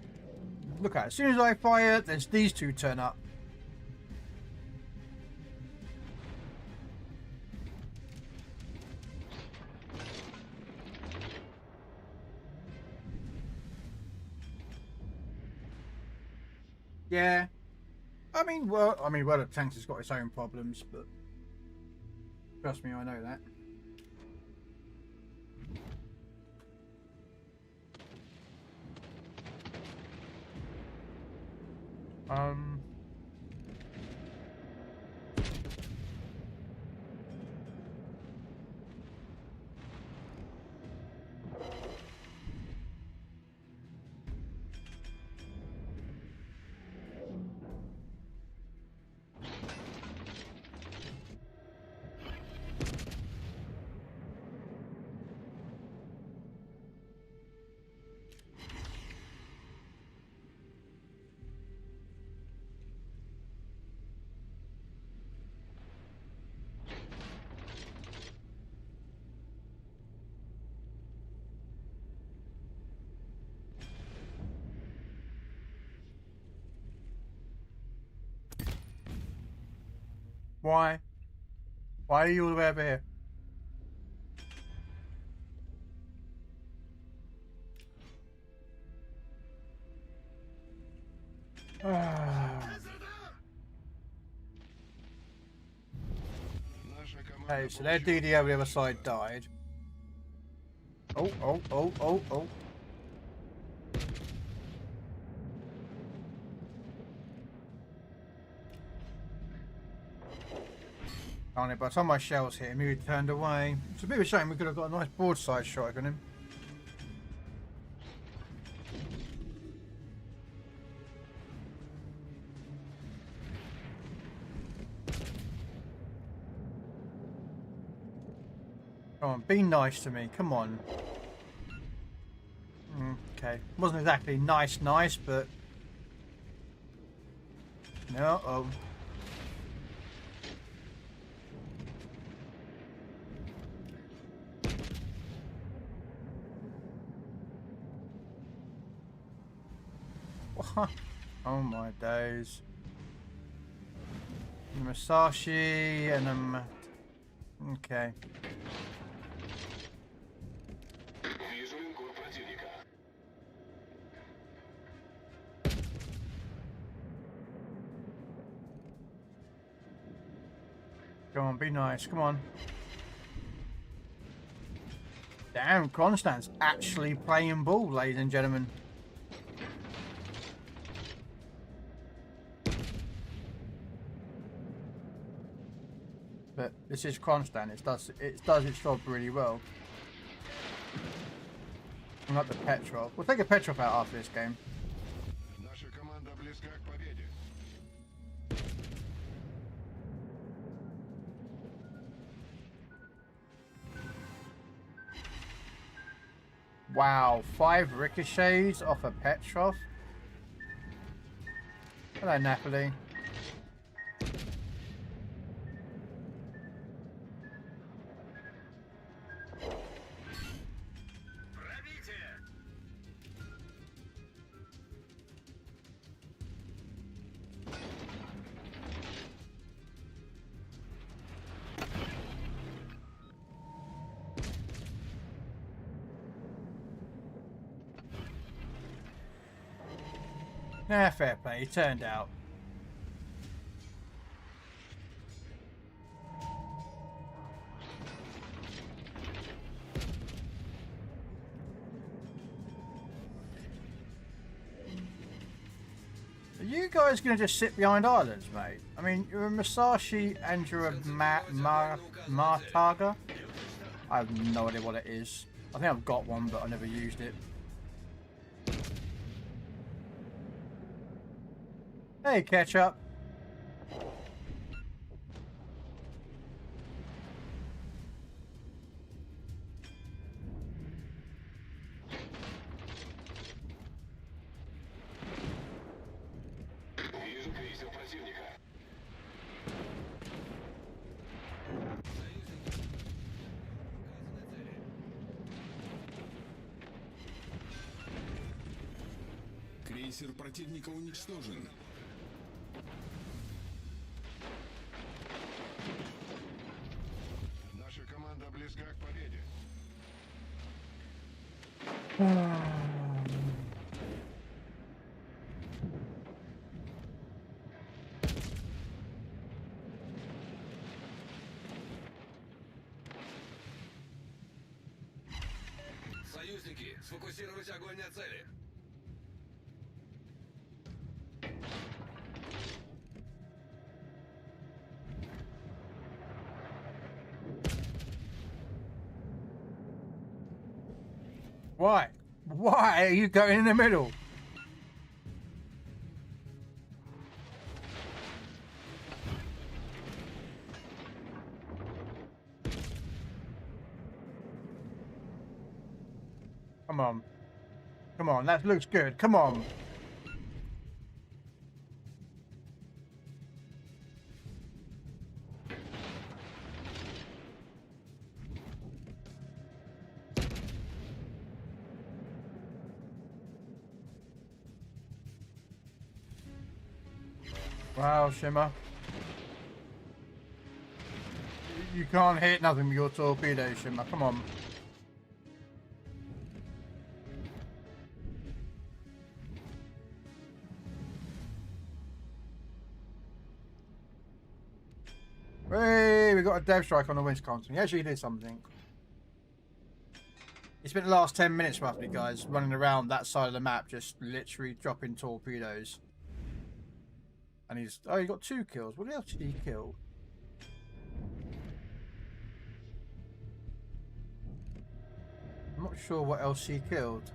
look at it. As soon as I fire, there's these 2 turn up. Yeah. I mean, well, World of Tanks has got its own problems, but trust me, I know that. Why? Why are you all the way over here? Okay, so their DD over the other side died. Oh. On it, by the time my shells hit him, he turned away. It's a bit of a shame. We could have got a nice broadside shot on him. Come on, be nice to me. Come on. Okay, wasn't exactly nice, but no. Oh. Oh my days. Masashi and a... Okay. Come on, be nice. Come on. Damn, Kronstadt's actually playing ball, ladies and gentlemen. But this is Kronstadt. It does its job really well. I'm not the Petrov. We'll take a Petrov out after this game. Wow, 5 ricochets off a Petrov. Hello, Napoli. Nah, fair play. It turned out. Are you guys going to just sit behind islands, mate? I mean, you're a Masashi and you're a Martaga. I have no idea what it is. I think I've got one, but I never used it. Hey, Ketchup. Крейсер противника уничтожен. Наша команда близка к победе. Союзники, сфокусировать огонь на цели. Why? Why are you going in the middle? Come on. Come on, that looks good. Come on. Wow, Shimmer. You can't hit nothing with your torpedo, Shimmer. Come on. Hey, we got a dev strike on the Wisconsin. He actually did something. He spent the last 10 minutes roughly, guys, running around that side of the map, just literally dropping torpedoes. And he's... Oh, he got 2 kills. What else did he kill? I'm not sure what else he killed.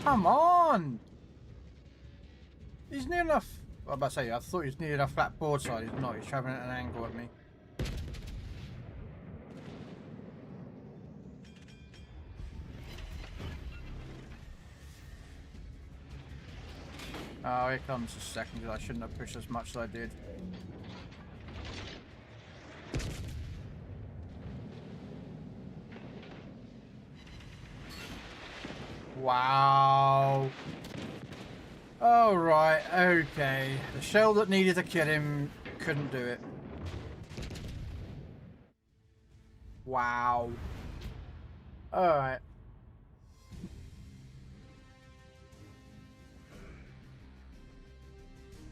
Come on! He's near enough. I was about to say, I thought he was near enough flat board side. He's not. He's travelling at an angle at me. Oh, here comes the second. I shouldn't have pushed as much as I did. Wow. All right. Okay. The shell that needed to kill him couldn't do it. Wow. All right.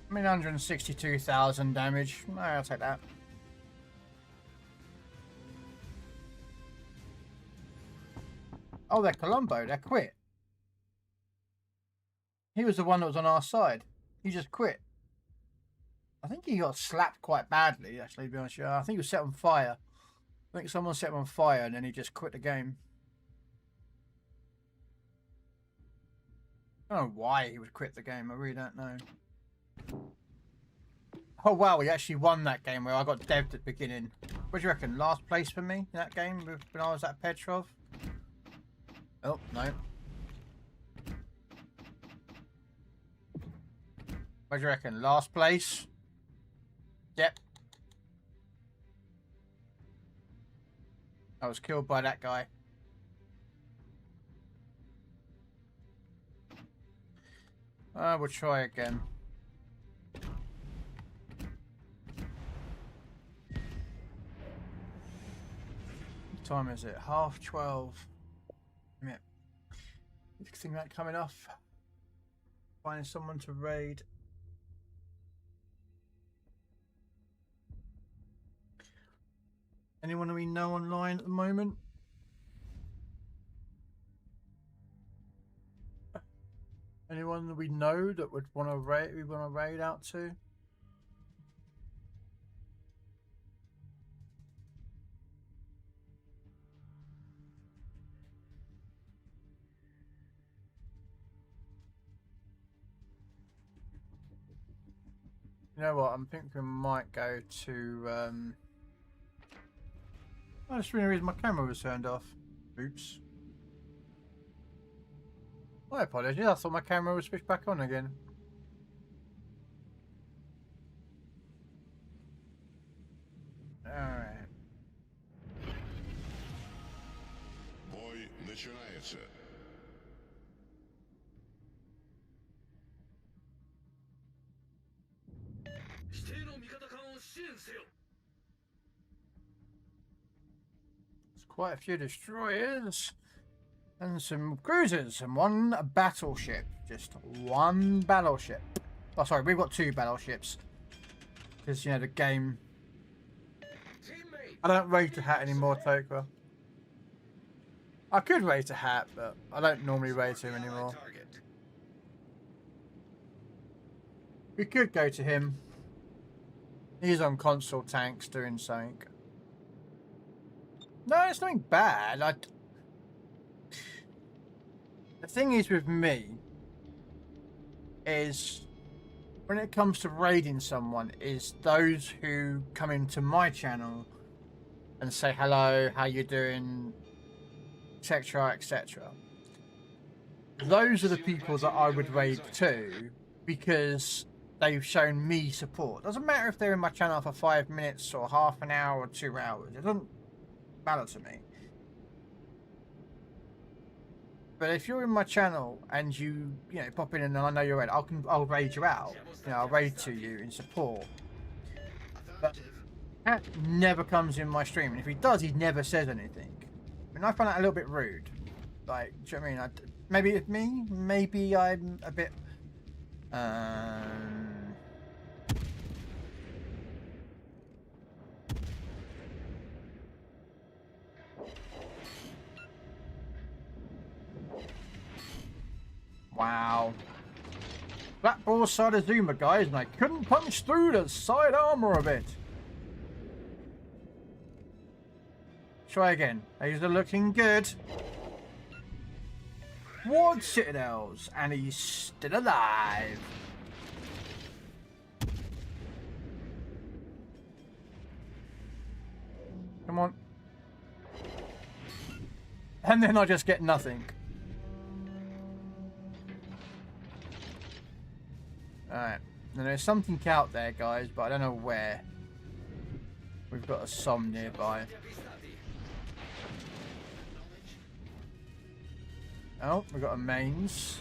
I mean, 162,000 damage. I'll take that. Oh, they're Colombo. They're quit. He was the one that was on our side. He just quit. I think he got slapped quite badly, actually, to be honest with you. I think he was set on fire. I think someone set him on fire and then he just quit the game. I don't know why he would quit the game. I really don't know. Oh, wow. We actually won that game where I got devved at the beginning. What do you reckon? Last place for me in that game when I was at Petrov? Oh, no. What do you reckon? Last place? Yep. I was killed by that guy. We'll try again. What time is it? 12:30. Yeah. Think that coming off. Finding someone to raid. Anyone that we know online at the moment? Anyone that we know that would want to raid? We want to raid out to? You know what? I'm thinking we might go to. Oh, that's the reason my camera was turned off. Oops. My apologies. I thought my camera was switched back on again. Alright. Бой начинается. There's quite a few destroyers. And some cruisers and one battleship. Just one battleship. Oh, sorry, we've got two battleships. Because, you know, the game... I don't rate a hat anymore, Toka. I could rate a hat, but I don't normally rate him anymore. We could go to him. He's on console tanks doing something. No, it's nothing bad. The thing is with me is when it comes to raiding someone is those who come into my channel and say hello, how you doing, etc, etc. Those are the people that I would raid to because they've shown me support. Doesn't matter if they're in my channel for 5 minutes or half an hour or 2 hours. It doesn't matter to me. But if you're in my channel and you know, pop in and I know you're raid, I'll raid you out. You know, I'll raid to you in support. But that never comes in my stream, and if he does, he never says anything. And I find that a little bit rude. Like, do you know what I mean? Maybe it's me. Maybe I'm a bit. Wow. That broadside of Zuma, guys, and I couldn't punch through the side armor of it. Try again. These are looking good. Ward Citadels, and he's still alive. Come on. And then I just get nothing. Alright. Now there's something out there, guys, but I don't know where. We've got a som nearby. Oh, we've got a mains.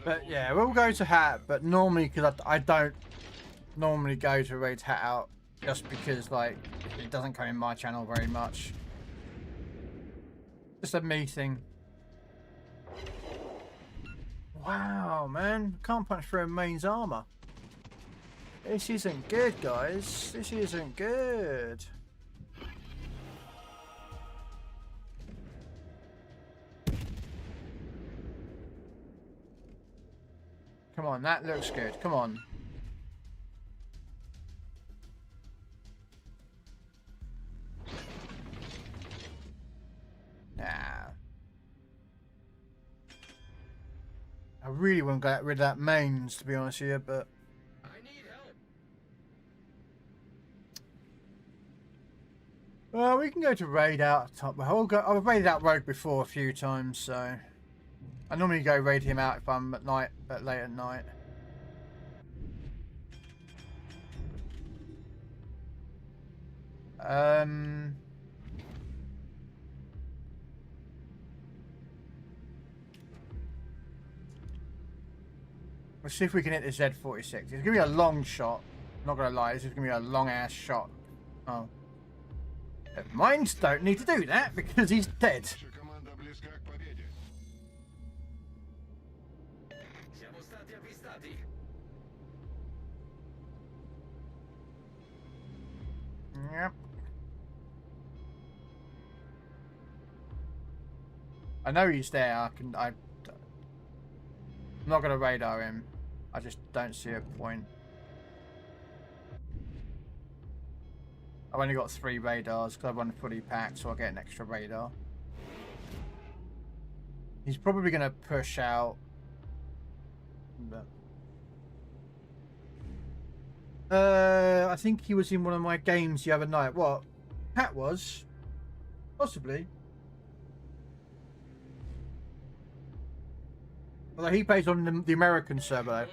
But yeah, we'll go to hat, but normally, because I don't normally go to raid hat out, just because, like, it doesn't come in my channel very much. Just a me thing. Wow, man. Can't punch through a mains armor. This isn't good, guys. This isn't good. Come on, that looks good. Come on. Nah. I really want to get rid of that mains, to be honest with you, but... Well, we can go to raid out top. I've raided out rogue before a few times, so... I normally go raid him out if I'm at night, but late at night. Let's see if we can hit the Z46. It's gonna be a long shot. Not gonna lie, this is gonna be a long ass shot. Oh. Mines don't need to do that because he's dead. Yep. I know he's there. I'm not gonna radar him. I just don't see a point. I've only got 3 radars because I run fully packed, so I'll get an extra radar. He's probably gonna push out. But... I think he was in one of my games the other night. What? Pat was? Possibly. Although he plays on the American server.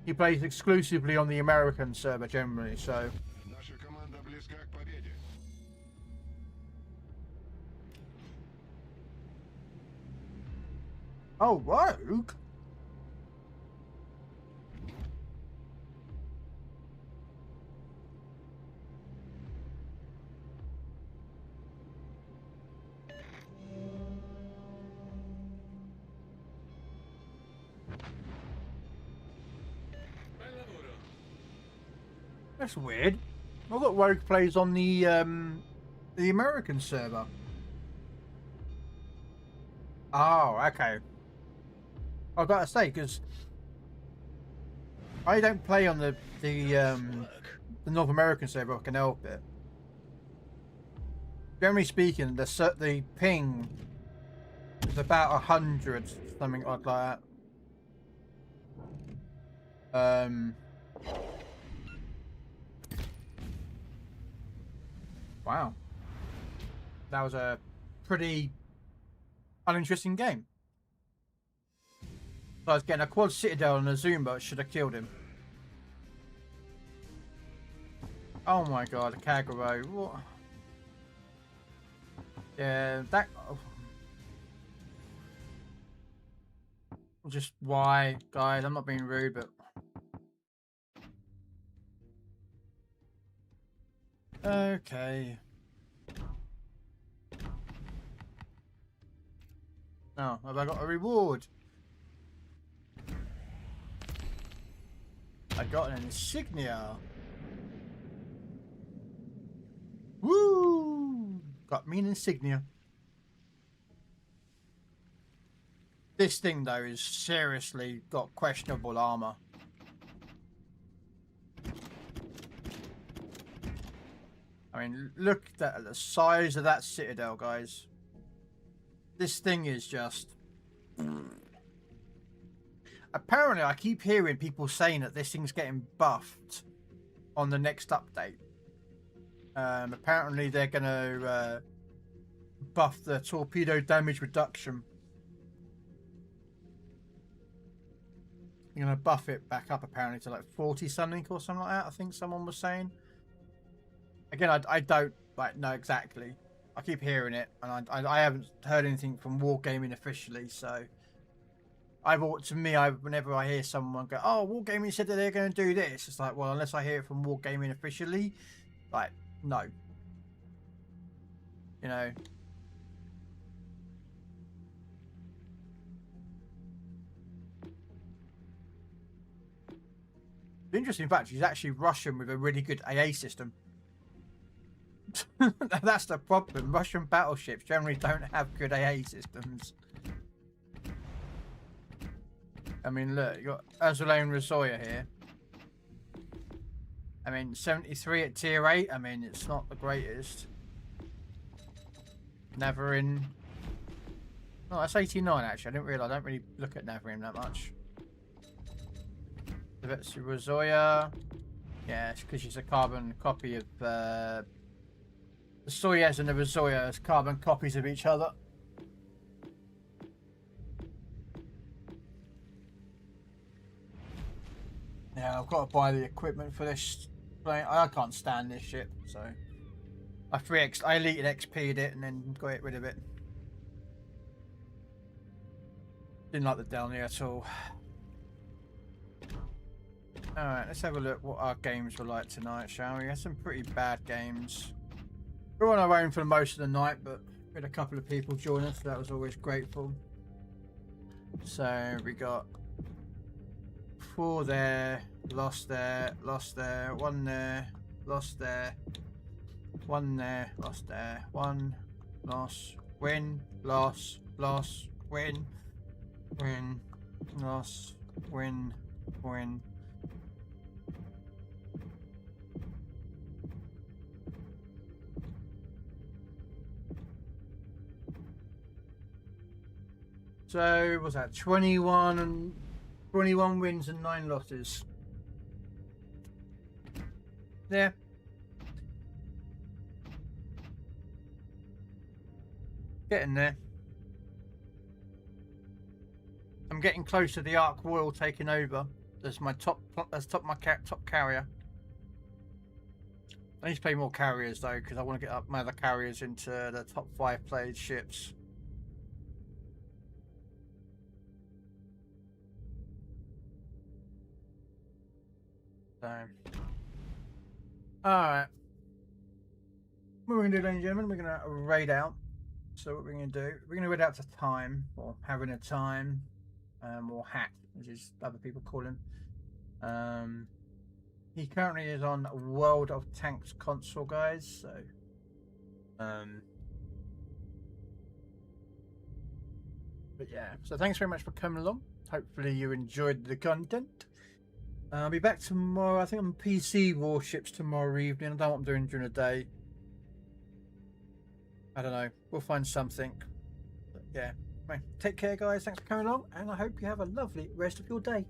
He plays exclusively on the American server generally, so... Oh, rogue? That's weird. I thought Rogue plays on the American server. Oh, okay. I was about to say, because I don't play on the North American server. I can help it. Generally speaking, the ping is about 100, something odd like that. Wow. That was a pretty uninteresting game. So I was getting a quad citadel and a Zumba, should have killed him. Oh my god, a Kagero. What? Yeah, that... Oh. Just why, guys? I'm not being rude, but... Okay. Oh, have I got a reward? I got an insignia. Woo! Got me an insignia. This thing though is seriously got questionable armor. I mean, look at the size of that citadel, guys. This thing is just... Apparently, I keep hearing people saying that this thing's getting buffed on the next update. Apparently, they're going to buff the torpedo damage reduction. You're going to buff it back up, apparently, to like 40 something or something like that, I think someone was saying. Again, I don't know exactly. I keep hearing it, and I haven't heard anything from Wargaming officially, so... whenever I hear someone go, oh, Wargaming said that they're going to do this, it's like, well, unless I hear it from Wargaming officially, like, no. You know. The interesting fact, he's actually Russian with a really good AA system. That's the problem. Russian battleships generally don't have good AA systems. I mean, look, you got Azulain Razoya here. I mean, 73 at tier 8. I mean, it's not the greatest. Navarin. Oh, that's 89 actually. I didn't realise. I don't really look at Navarin that much. Vetsu Razoya. Yeah, it's because she's a carbon copy of the Soyuz and the Razoya as carbon copies of each other. Yeah, I've got to buy the equipment for this plane. I can't stand this ship, so I elite and XP'd it and then got rid of it. Didn't like the Delnia at all. Alright, let's have a look what our games were like tonight, shall we? We had some pretty bad games. We were on our own for most of the night, but we had a couple of people join us, so that was always grateful. So we got 4 there, lost there, 1 there, lost there, 1 there, lost there, 1, loss, win, loss, loss, win, win, loss, win, win. So, what's that? 21 wins and 9 losses. Yeah. Getting there. I'm getting close to the Ark Royal taking over. That's my top carrier. I need to play more carriers though, because I want to get up my other carriers into the top 5 played ships. So, alright. What we're going to do, ladies and gentlemen, we're going to raid out. So what we're going to do, we're going to raid out to Time, or Having a Time, or Hack, as is other people call him. He currently is on World of Tanks console, guys, so... But yeah, so thanks very much for coming along. Hopefully you enjoyed the content. I'll be back tomorrow. I think I'm PC warships tomorrow evening. I don't know what I'm doing during the day. I don't know. We'll find something. But yeah. Take care, guys. Thanks for coming along. And I hope you have a lovely rest of your day.